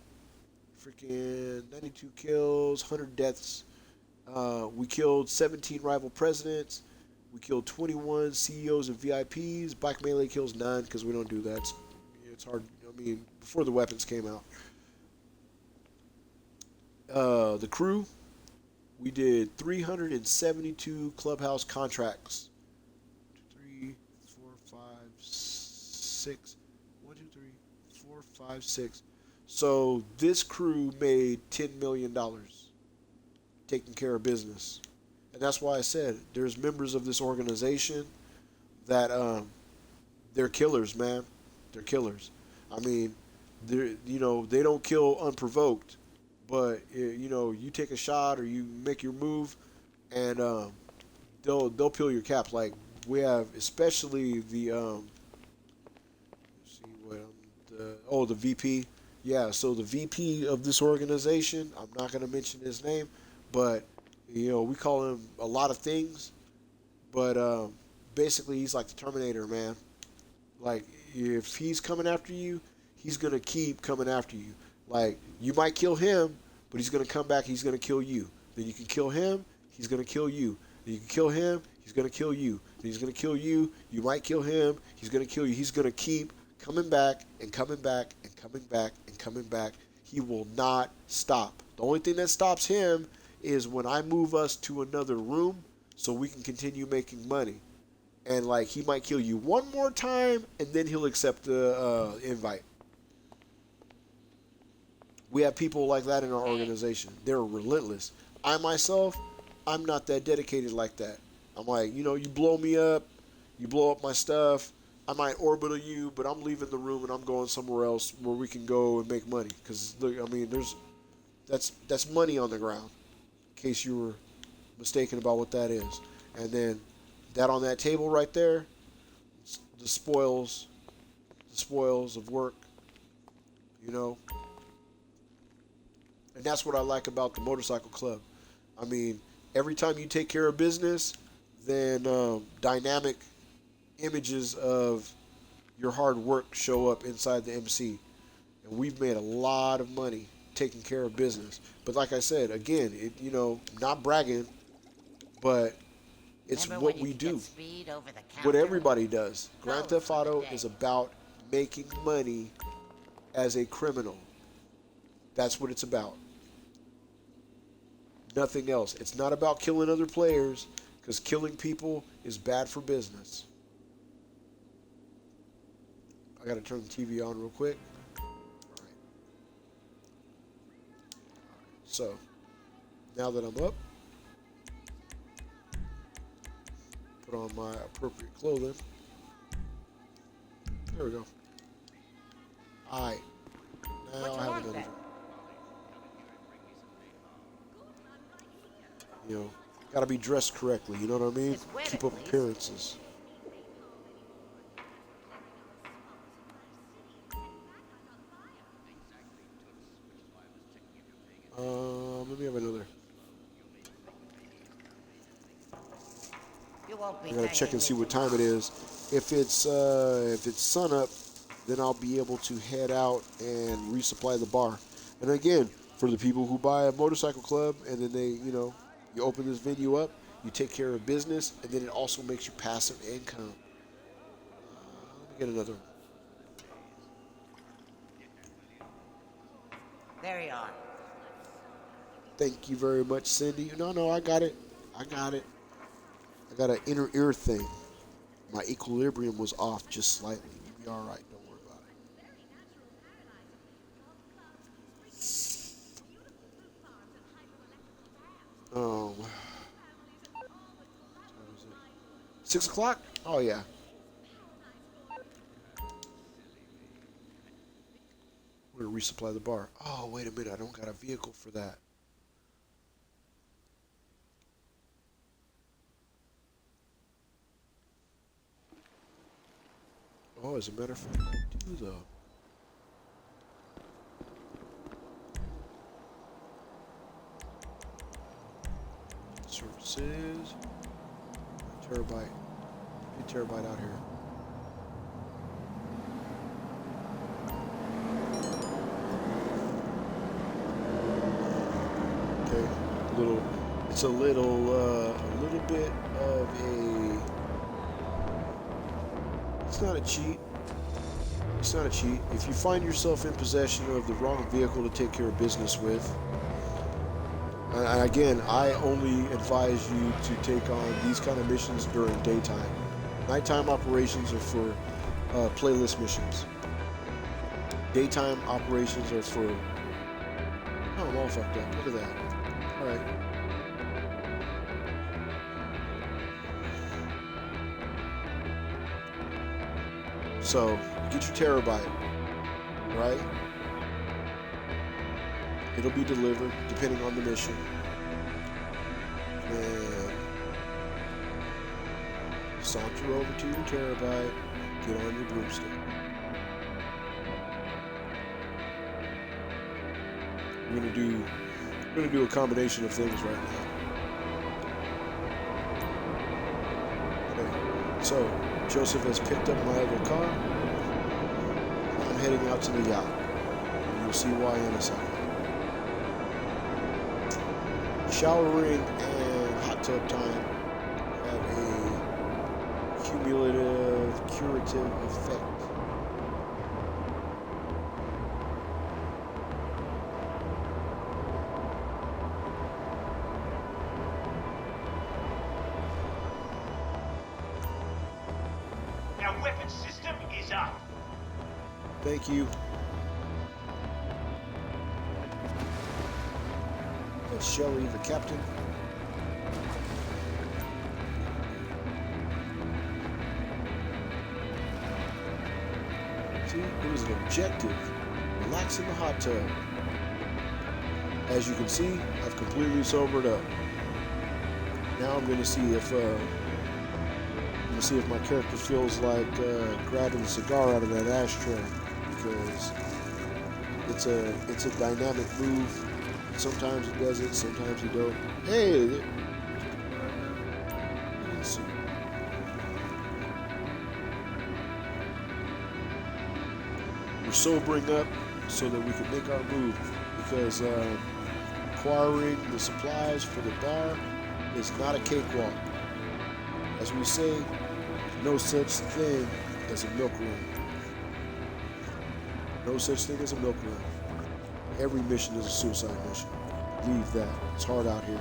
freaking 92 kills, 100 deaths. We killed 17 rival presidents. We killed 21 CEOs and VIPs. Black Melee kills none because we don't do that. It's hard. I mean, before the weapons came out. The crew, we did 372 clubhouse contracts. 3, 4, 5, 6. 1, 2, 3, 4, 5, 6. So this crew made $10 million taking care of business. And that's why I said there's members of this organization that they're killers, man. They're killers. I mean, they don't kill unprovoked, but you take a shot or you make your move, and they'll peel your cap. Like we have, especially the let's see the VP. Yeah, so the VP of this organization, I'm not gonna mention his name, but we call him a lot of things, but basically he's like the Terminator, man. Like if he's coming after you, he's gonna keep coming after you. Like you might kill him, but he's gonna come back. He's gonna kill you. Then you can kill him. He's gonna kill you. Then you can kill him. He's gonna kill you. Then he's gonna kill you. You might kill him. He's gonna kill you. He's gonna keep coming back and coming back and coming back and coming back. He will not stop. The only thing that stops him is when I move us to another room so we can continue making money. And like he might kill you one more time and then he'll accept the invite. We have people like that in our organization. They're relentless. I myself, I'm not that dedicated like that. I'm like, you blow me up, you blow up my stuff, I might orbital you, but I'm leaving the room and I'm going somewhere else where we can go and make money. Because look, I mean, that's money on the ground. In case you were mistaken about what that is. And then that on that table right there, the spoils of work, And that's what I like about the motorcycle club. I mean, every time you take care of business, then dynamic images of your hard work show up inside the MC. And we've made a lot of money taking care of business. But like I said, again, not bragging, but it's what we do. What everybody does. Grand Theft Auto is about making money as a criminal. That's what it's about. Nothing else. It's not about killing other players, because killing people is bad for business. I gotta turn the TV on real quick. Alright. So, now that I'm up, put on my appropriate clothing. There we go. Alright. Now I have another drink. Gotta be dressed correctly, you know what I mean? Keep up appearances. Let me have another. I gotta check and see what time it is. If it's sun up, then I'll be able to head out and resupply the bar. And again, for the people who buy a motorcycle club and then they, you open this venue up, you take care of business, and then it also makes you passive income. Let me get another one. There you are. Thank you very much, Cindy. No, I got it. I got an inner ear thing. My equilibrium was off just slightly. You'll be all right. Don't worry about it. 6 o'clock? Oh, yeah. We're going to resupply the bar. Oh, wait a minute. I don't got a vehicle for that. Oh, as a matter of fact, I do though. Services. Terabyte. Get Terabyte out here. Okay, it's a little bit of a, it's not a cheat. It's not a cheat. If you find yourself in possession of the wrong vehicle to take care of business with, and again, I only advise you to take on these kind of missions during daytime. Nighttime operations are for playlist missions. Daytime operations are for, oh, I'm all fucked up. Look at that. All right. So, get your Terabyte, right? It'll be delivered depending on the mission. And saunter over to your Terabyte, get on your broomstick. We're gonna do a combination of things right now. Okay. So Joseph has picked up my other car. I'm heading out to the yacht. And you'll see why in a second. Showering and hot tub time have a curative effect. Our weapons system is up. Thank you. That's Shelley, the captain. See, it was an objective. Relax in the hot tub. As you can see, I've completely sobered up. Now I'm going to see if my character feels like grabbing the cigar out of that ashtray, because it's a dynamic move. Sometimes he does it, sometimes he don't. Hey! Let's see. We're sobering up so that we can make our move, because acquiring the supplies for the bar is not a cakewalk. As we say, no such thing as a milk run. No such thing as a milk run. Every mission is a suicide mission. Believe that. It's hard out here.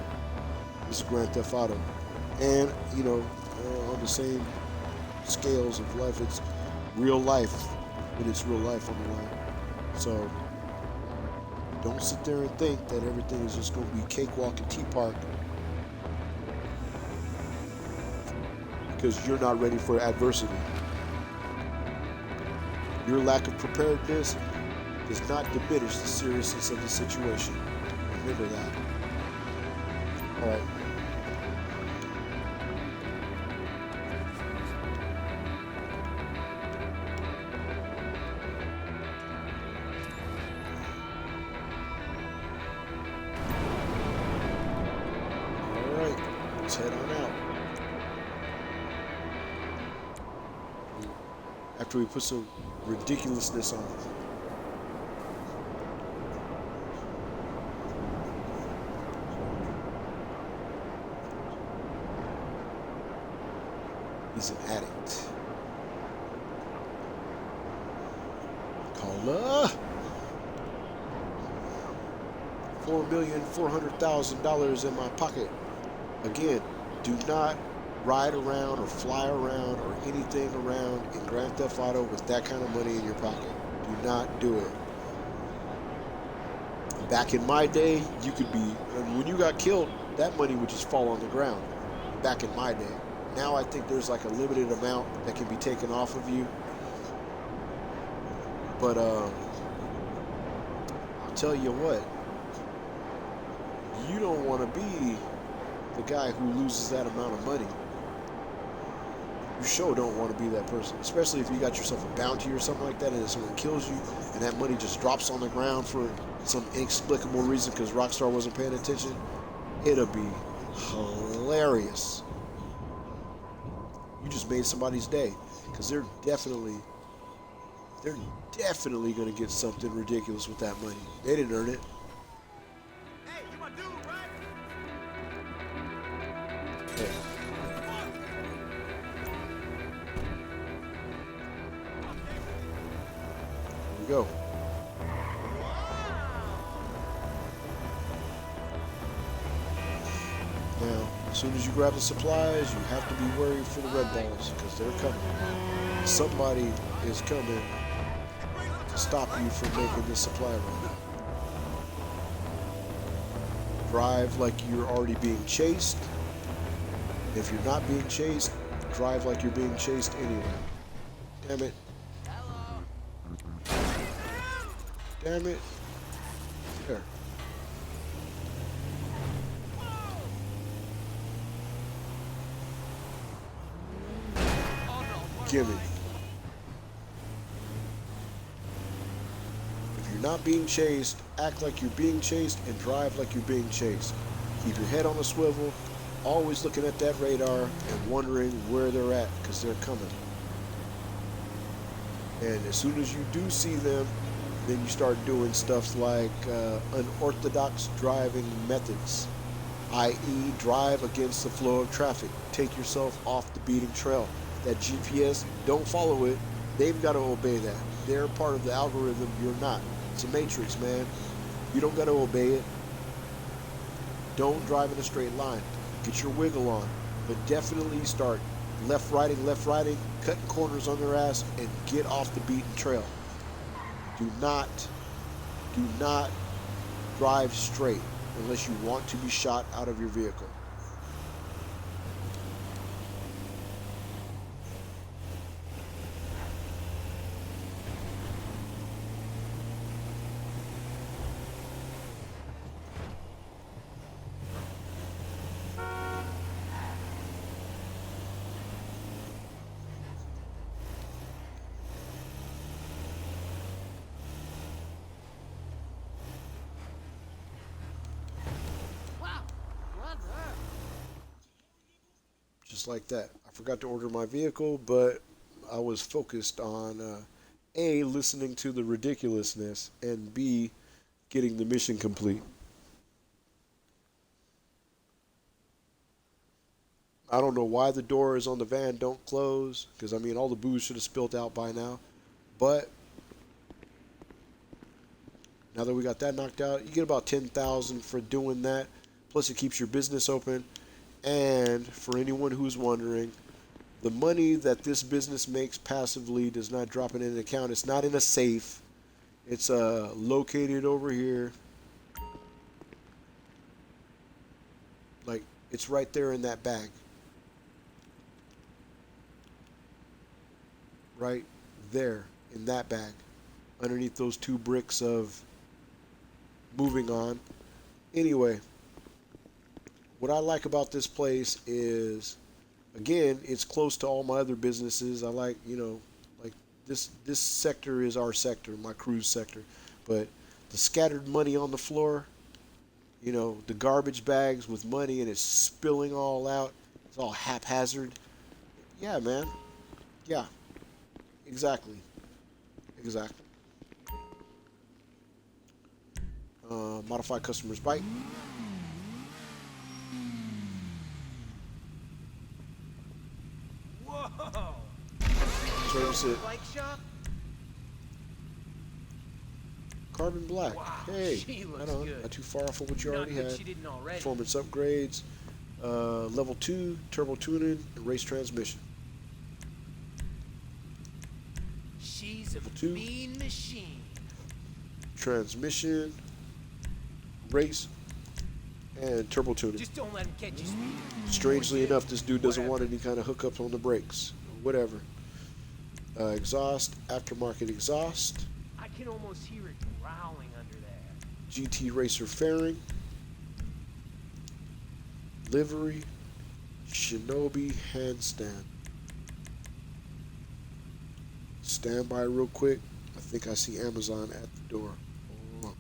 This is Grand Theft Auto. And, you know, on the same scales of life, it's real life when it's real life on the line. So, don't sit there and think that everything is just going to be cakewalk and tea park, because you're not ready for adversity. Your lack of preparedness does not diminish the seriousness of the situation. Remember that. All right. All right. Let's head on out. After we put some ridiculousness on. He's an addict. Cola. $4,400,000 in my pocket. Again, do not ride around or fly around or anything around in Grand Theft Auto with that kind of money in your pocket. Do not do it. Back in my day, you could be, when you got killed, that money would just fall on the ground. Back in my day. Now I think there's like a limited amount that can be taken off of you. But I'll tell you what, you don't want to be the guy who loses that amount of money. You sure don't want to be that person, especially if you got yourself a bounty or something like that, and then someone kills you, and that money just drops on the ground for some inexplicable reason because Rockstar wasn't paying attention. It'll be hilarious. You just made somebody's day, because they're definitely going to get something ridiculous with that money. They didn't earn it. Hey, you my dude, right? Hey. Here we go. Now, as soon as you grab the supplies, you have to be worried for the red balls, because they're coming. Somebody is coming to stop you from making this supply run. Drive like you're already being chased. If you're not being chased, drive like you're being chased anyway. Damn it. Damn it. There. Gimme. If you're not being chased, act like you're being chased and drive like you're being chased. Keep your head on a swivel, always looking at that radar and wondering where they're at, because they're coming. And as soon as you do see them, then you start doing stuff like unorthodox driving methods, i.e. drive against the flow of traffic. Take yourself off the beating trail. That GPS, don't follow it. They've got to obey that. They're part of the algorithm. You're not. It's a matrix, man. You don't got to obey it. Don't drive in a straight line. Get your wiggle on. But definitely start left-righting, cutting corners on their ass, and get off the beaten trail. Do not drive straight unless you want to be shot out of your vehicle. Just like that. I forgot to order my vehicle, but I was focused on A, listening to the ridiculousness, and B, getting the mission complete. I don't know why the doors on the van don't close, because I mean all the booze should have spilled out by now, but now that we got that knocked out, you get about 10,000 for doing that, plus it keeps your business open. And for anyone who's wondering, the money that this business makes passively does not drop in an account. It's not in a safe. It's located over here. Like, it's right there in that bag. Right there in that bag. Underneath those 2 bricks of moving on. Anyway. What I like about this place is, again, it's close to all my other businesses. I like, you know, like this sector is our sector, my cruise sector. But the scattered money on the floor, you know, the garbage bags with money and it's spilling all out. It's all haphazard. Yeah, man. Yeah. Exactly. Modify customer's bike. Whoa! Service it. Bike shop? Carbon black. Wow, Hey, she looks right on. good. Not too far off of what you Not already that had. she didn't already. Performance upgrades. Level 2, turbo tuning, and race transmission. She's a Level 2. mean machine. Transmission, race, and turbo tuning. Just don't let him catch you speeding. Strangely enough, this dude doesn't want any kind of hookups on the brakes. Whatever. Exhaust, aftermarket exhaust. I can almost hear it growling under there. GT Racer fairing. Livery. Shinobi handstand. stand by real quick. I think I see Amazon at the door. Hold on.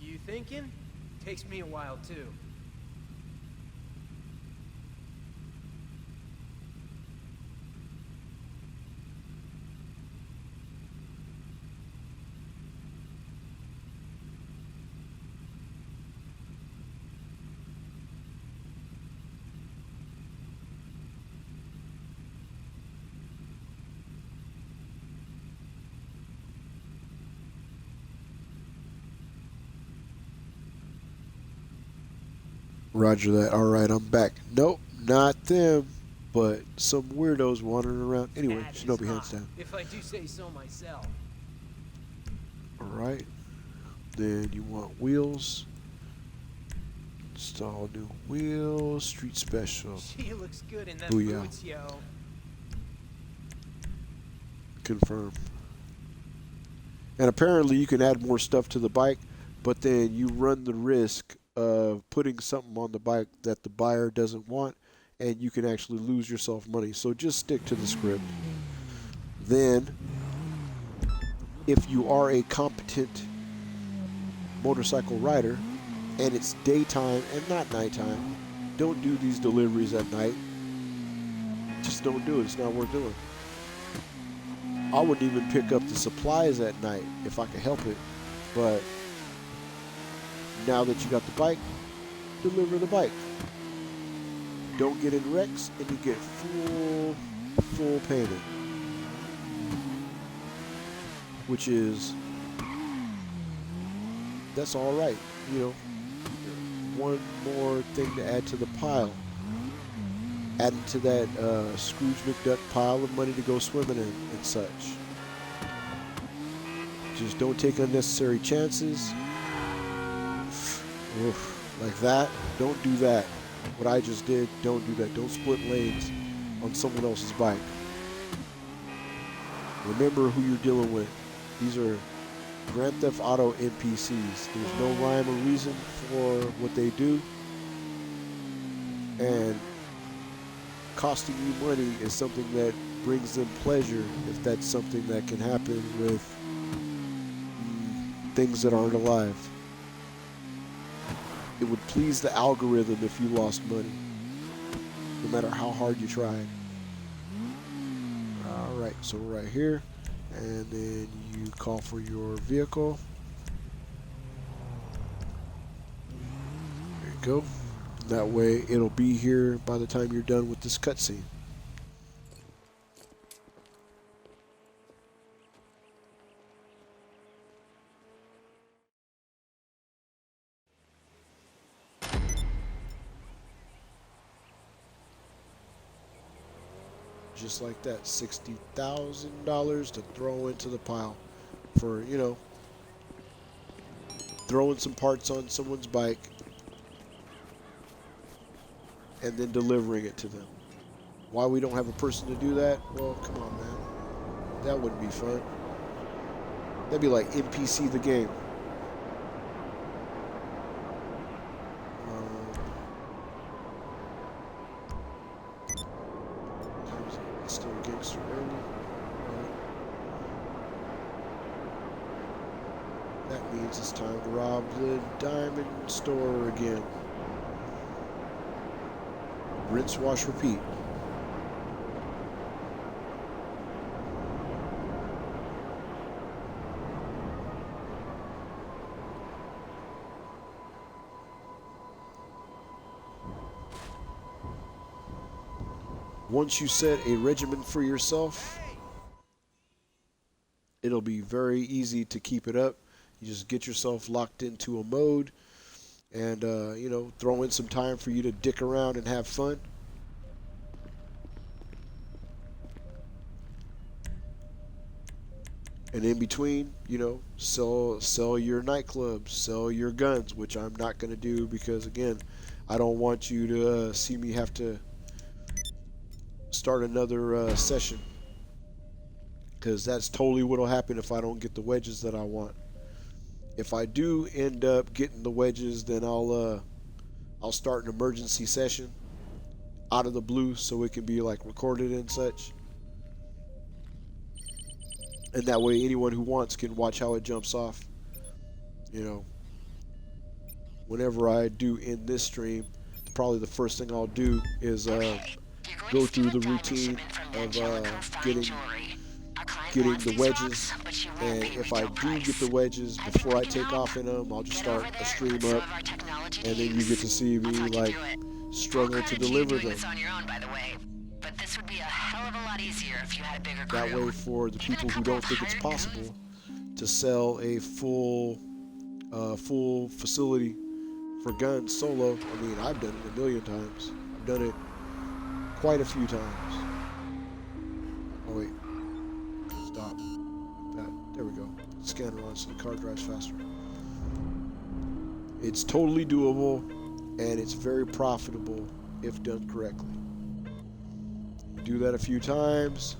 You thinking? Takes me a while too. Roger that. All right, I'm back. Nope, not them, but some weirdos wandering around. Anyway, That is Shinobi, hands hot, down. if I do say so myself. All right. Then you want wheels. Install new wheels. Street special. She looks good in them Booyah. boots, yo. Confirm. And apparently you can add more stuff to the bike, but then you run the risk of putting something on the bike that the buyer doesn't want, and you can actually lose yourself money. So just stick to the script. Then, if you are a competent motorcycle rider, and it's daytime and not nighttime, don't do these deliveries at night. Just don't do it. It's not worth doing. I wouldn't even pick up the supplies at night if I could help it, but now that you got the bike, deliver the bike. Don't get in wrecks, and you get full payment, which is, that's all right. You know, one more thing to add to the pile. Adding to that Scrooge McDuck pile of money to go swimming in and such. Just don't take unnecessary chances. Oof, like that. Don't do that. What I just did, don't do that. Don't split lanes on someone else's bike. Remember who you're dealing with. These are Grand Theft Auto NPCs. There's no rhyme or reason for what they do. And costing you money is something that brings them pleasure, if that's something that can happen with things that aren't alive. It would please the algorithm if you lost money, no matter how hard you tried. Alright, so right here, and then you call for your vehicle. There you go. That way it'll be here by the time you're done with this cutscene. Just like that, $60,000 to throw into the pile for, you know, throwing some parts on someone's bike and then delivering it to them. Why we don't have a person to do that? Well, come on, man. That wouldn't be fun. That'd be like NPC the game. Still gangster early. That means it's time to rob the diamond store again. Rinse, wash, repeat. Once you set a regimen for yourself, it'll be very easy to keep it up. You just get yourself locked into a mode and, you know, throw in some time for you to dick around and have fun. And in between, you know, sell your nightclubs, sell your guns, which I'm not going to do because, again, I don't want you to see me have to start another session, because that's totally what'll happen if I don't get the wedges that I want. if I do end up getting the wedges, then I'll start an emergency session out of the blue so it can be like recorded and such. And that way anyone who wants can watch how it jumps off. You know, whenever I do end this stream, probably the first thing I'll do is go through the routine of getting the wedges, and if I do get the wedges before I take off in them, I'll just start a stream up, and then you get to see me like struggle to deliver them. That way, for the people who don't think it's possible to sell a full facility for guns solo, I mean, I've done it a million times. I've done it quite a few times. Oh wait, stop. There we go. Scanner on so the car drives faster. It's totally doable, and it's very profitable if done correctly. You do that a few times,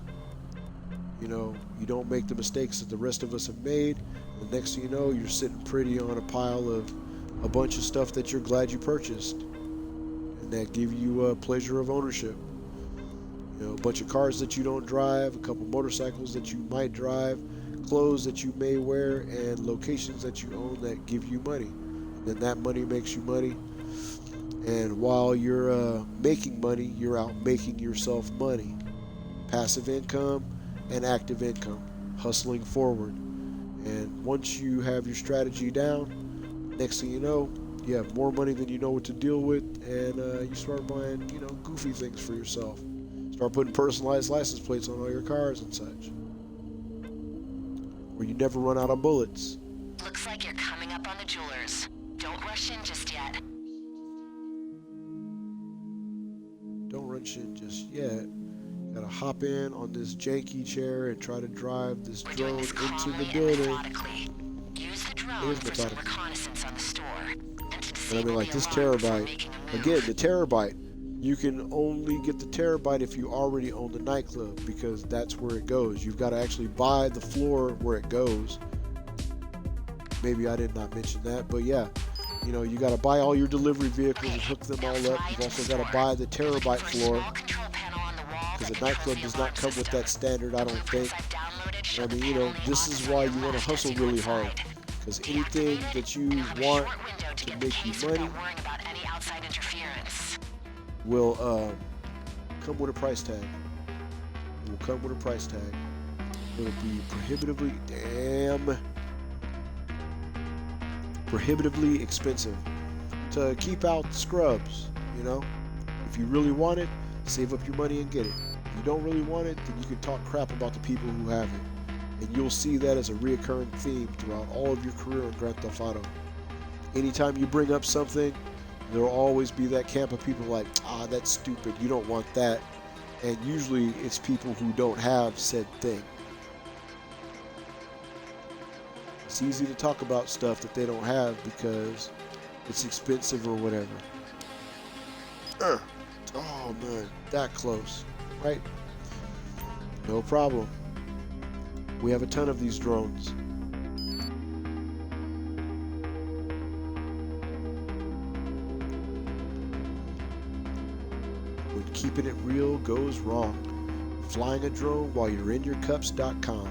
you know, you don't make the mistakes that the rest of us have made. The next thing you know, you're sitting pretty on a pile of a bunch of stuff that you're glad you purchased, and that give you a pleasure of ownership. You know, a bunch of cars that you don't drive, a couple motorcycles that you might drive, clothes that you may wear, and locations that you own that give you money. Then that money makes you money, and while you're making money, you're out making yourself money. Passive income and active income, hustling forward. And once you have your strategy down, next thing you know, you have more money than you know what to deal with, and you start buying, you know, goofy things for yourself. Start putting personalized license plates on all your cars and such. Where you never run out of bullets. Looks like you're coming up on the jewelers. Don't rush in just yet. Don't rush in just yet. Gotta hop in on this janky chair and try to drive this drone into the building. Use the drone for some reconnaissance on the store. And I mean, like this terabyte. Again, the terabyte. You can only get the terabyte if you already own the nightclub, because that's where it goes. You've got to actually buy the floor where it goes. Maybe I did not mention that, but yeah. You know, you got to buy all your delivery vehicles and hook them all up. You've also got to buy the terabyte floor, because the nightclub does not come with that standard, I don't think. I mean, you know, this is why you want to hustle really hard, because anything that you want to make you money will come with a price tag. It will come with a price tag. It'll be prohibitively expensive to keep out scrubs. You know, if you really want it, save up your money and get it. If you don't really want it, then you can talk crap about the people who have it, and you'll see that as a reoccurring theme throughout all of your career in Grand Theft Auto. Anytime you bring up something, there'll always be that camp of people like, ah, that's stupid, you don't want that. And usually it's people who don't have said thing. It's easy to talk about stuff that they don't have because it's expensive or whatever. Oh man, that close, right? No problem. We have a ton of these drones. When keeping it real goes wrong, flying a drone while you're in your cups.com.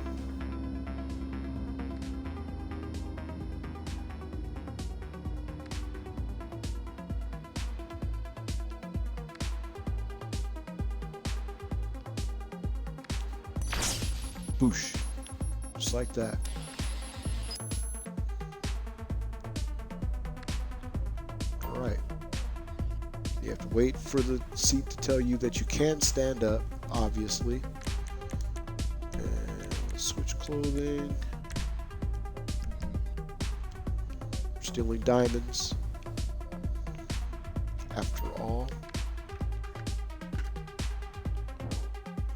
Boosh. Just like that. Alright. You have to wait for the seat to tell you that you can stand up, obviously. And let's switch clothing. Stealing diamonds. After all.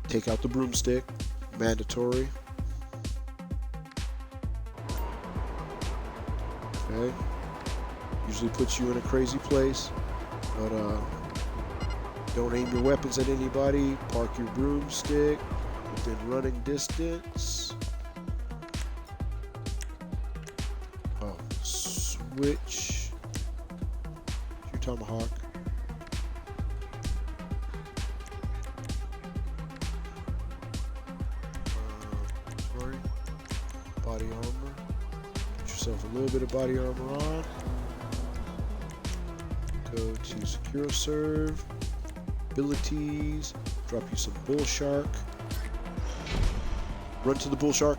Take out the broomstick. Mandatory. Okay. Usually puts you in a crazy place, but don't aim your weapons at anybody. Park your broomstick within running distance. Oh, Switch. Your tomahawk. Sorry. Body armor. Get yourself a little bit of body armor on. Go to Secure Serve. Abilities. Drop you some Bull Shark. Run to the Bull Shark.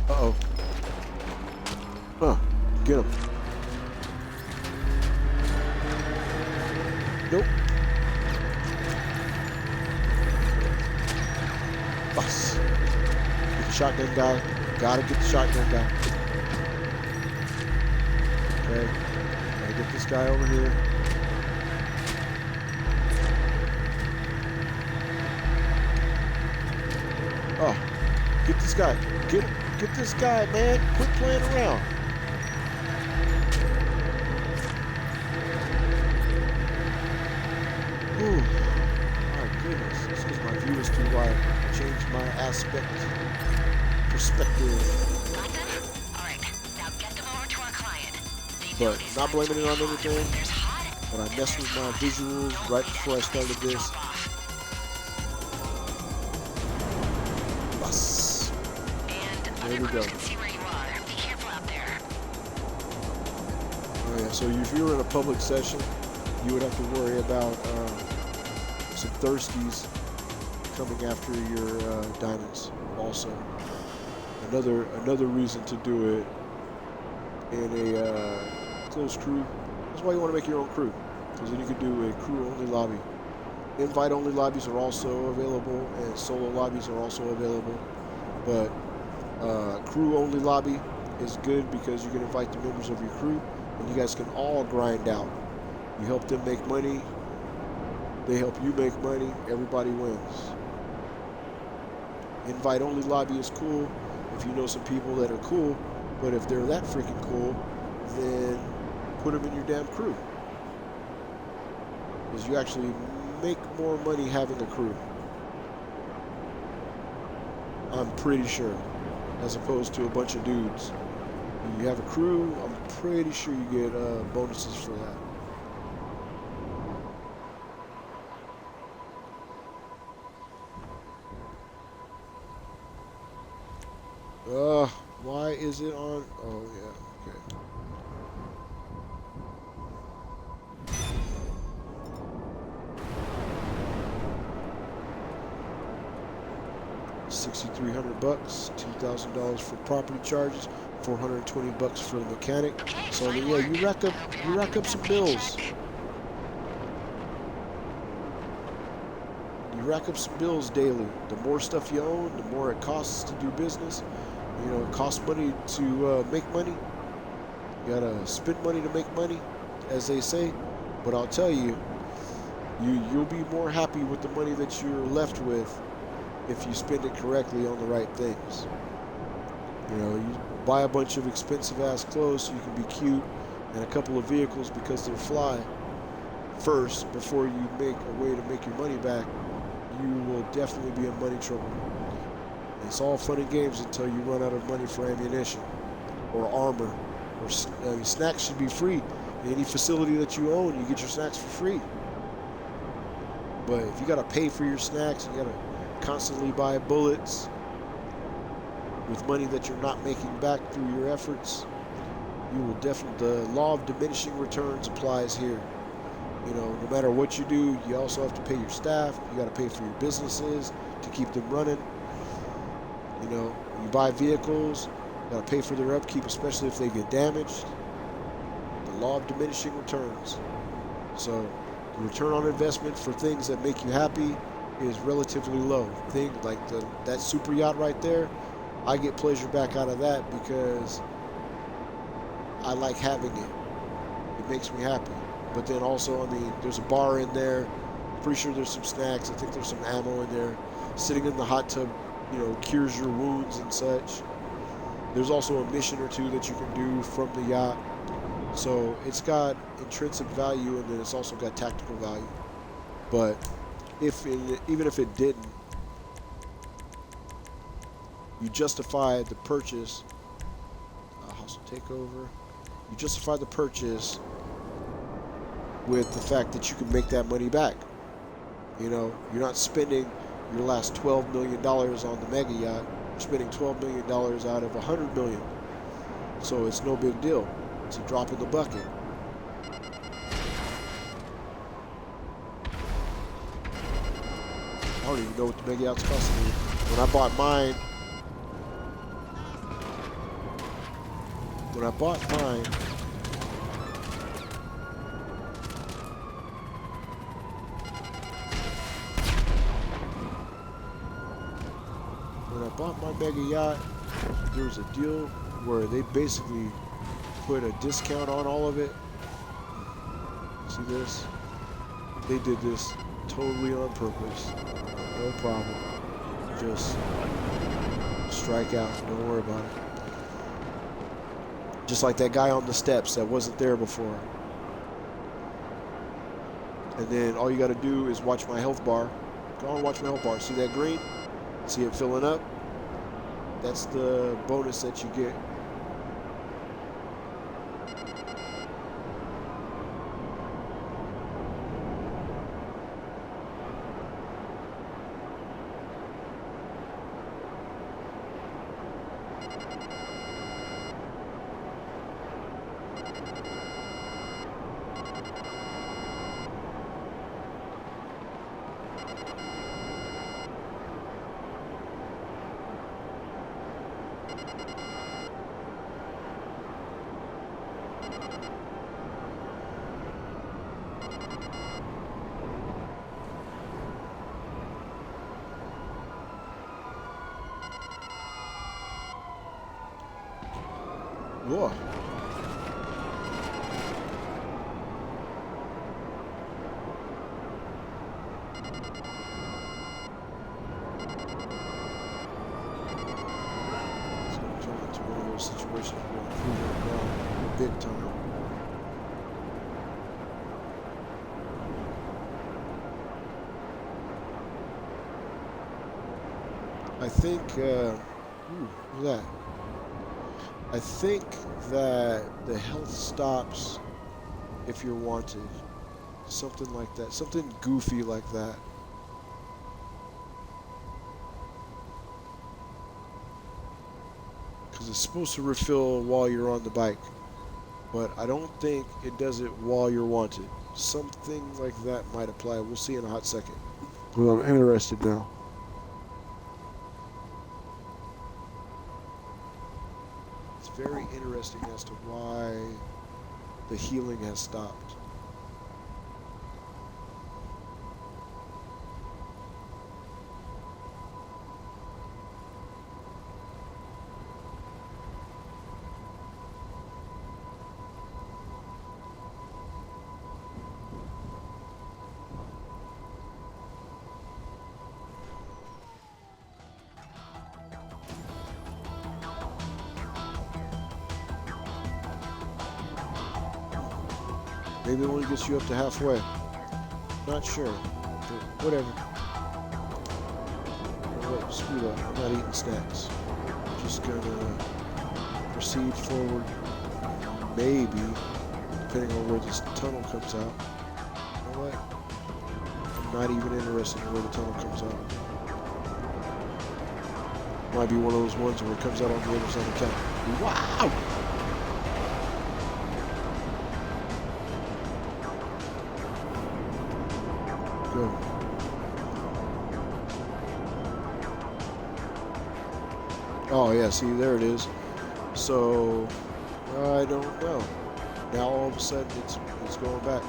Uh-oh. Huh. Get him. Nope. Bus. Get the shotgun guy. Gotta get the shotgun guy. Okay. Gotta get this guy over here. Oh. Get this guy. Get this guy, man. Quit playing around. Ooh. My goodness. This is my view as to why I changed my aspect perspective. But not blaming it on anything. But I messed with my visuals right before I started this. Bus. There we go. Oh yeah, so if you were in a public session, you would have to worry about some thirsties coming after your diamonds. Also, another reason to do it in a closed crew. That's why you want to make your own crew, because then you can do a crew-only lobby. Invite-only lobbies are also available, and solo lobbies are also available. But crew-only lobby is good because you can invite the members of your crew, and you guys can all grind out. You help them make money, they help you make money, everybody wins. Invite-only lobby is cool if you know some people that are cool, but if they're that freaking cool, then put them in your damn crew. Because you actually make more money having a crew. I'm pretty sure. As opposed to a bunch of dudes. When you have a crew, I'm pretty sure you get bonuses for that. Why is it on? Oh, yeah, okay. $6,300, $2,000 for property charges, $420 for the mechanic. So I mean, yeah, you rack up some bills. You rack up some bills daily. The more stuff you own, the more it costs to do business. You know, it costs money to make money. You gotta spend money to make money, as they say. But I'll tell you, you'll be more happy with the money that you're left with if you spend it correctly on the right things. You know, you buy a bunch of expensive ass clothes so you can be cute, and a couple of vehicles because they're fly first before you make a way to make your money back. You will definitely be in money trouble. It's all fun and games until you run out of money for ammunition or armor. Or snacks should be free. Any facility that you own, you get your snacks for free. But if you gotta pay for your snacks, you gotta constantly buy bullets with money that you're not making back through your efforts, you will definitely, the law of diminishing returns applies here. You know, no matter what you do, you also have to pay your staff. You got to pay for your businesses to keep them running. You know, you buy vehicles, you got to pay for their upkeep, especially if they get damaged. The law of diminishing returns. So the return on investment for things that make you happy is relatively low. Things like that super yacht right there, I get pleasure back out of that because I like having it. It makes me happy. But then also, I mean, there's a bar in there. I'm pretty sure there's some snacks. I think there's some ammo in there. Sitting in the hot tub, you know, cures your wounds and such. There's also a mission or two that you can do from the yacht. So it's got intrinsic value, and then it's also got tactical value. But even if it didn't, you justify the purchase. Hostile takeover. You justify the purchase with the fact that you can make that money back. You know, you're not spending your last $12 million on the mega yacht. You're spending $12 million out of $100 million. So it's no big deal. It's a drop in the bucket. I don't even know what the mega yacht's costing me. When I bought mine, When I bought mine, mega yacht, there was a deal where they basically put a discount on all of it. See this? They did this totally on purpose. No problem. Just strike out. Don't worry about it. Just like that guy on the steps that wasn't there before. And then all you got to do is watch my health bar. Go on, watch my health bar. See that green? See it filling up? That's the bonus that you get. Whoa. It's going to turn into one of those situations where I'm proving it wrong big time. I think, look at that. I think that the health stops if you're wanted. Something like that. Something goofy like that. Because it's supposed to refill while you're on the bike. But I don't think it does it while you're wanted. Something like that might apply. We'll see in a hot second. Well, I'm interested now. Very interesting as to why the healing has stopped. Maybe it only gets you up to halfway. Not sure. But whatever. Wait, screw that. I'm not eating snacks. I'm just gonna proceed forward. Maybe, depending on where this tunnel comes out. You know what? I'm not even interested in where the tunnel comes out. Might be one of those ones where it comes out on the other side of the town. Wow! Good. Oh yeah, see, there it is. So I don't know. Now all of a sudden it's going back.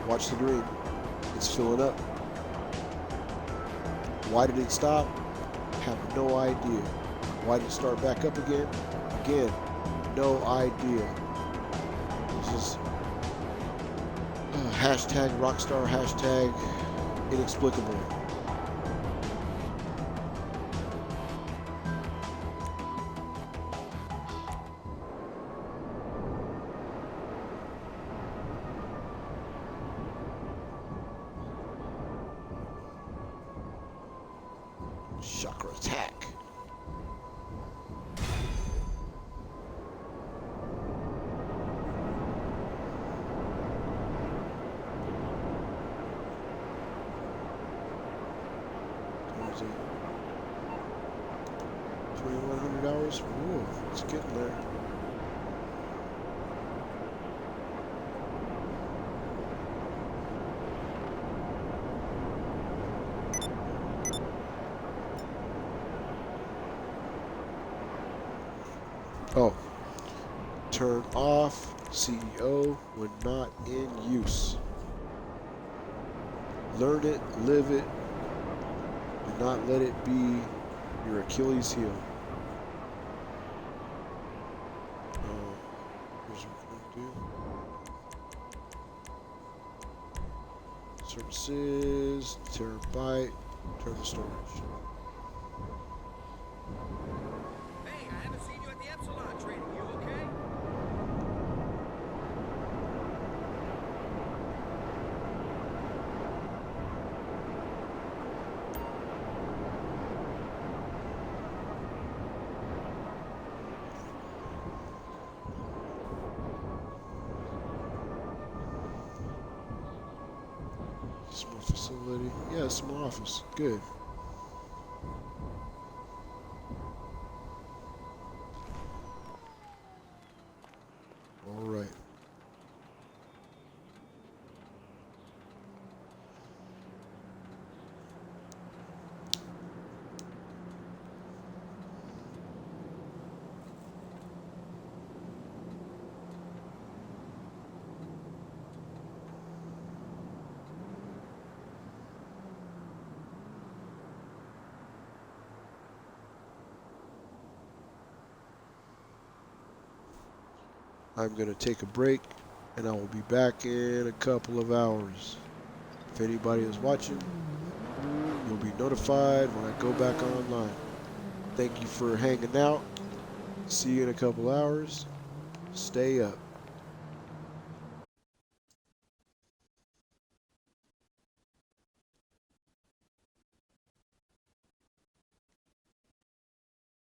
Watch the green. It's filling up. Why did it stop? Have no idea. Why did it start back up again? Again, no idea. This is hashtag Rockstar, hashtag inexplicable. Chakra attack. $2,100. Whoa, it's getting there. Oh, turn off CEO when not in use. Learn it, live it, do not let it be your Achilles heel. Here's what we're going to do. Services, terabyte, turn the storage. Hey, I haven't seen you at the Epsilon training. You okay? Small facility. Yeah, small office. Good. All right. I'm going to take a break, and I will be back in a couple of hours. If anybody is watching, you'll be notified when I go back online. Thank you for hanging out. See you in a couple hours. Stay up.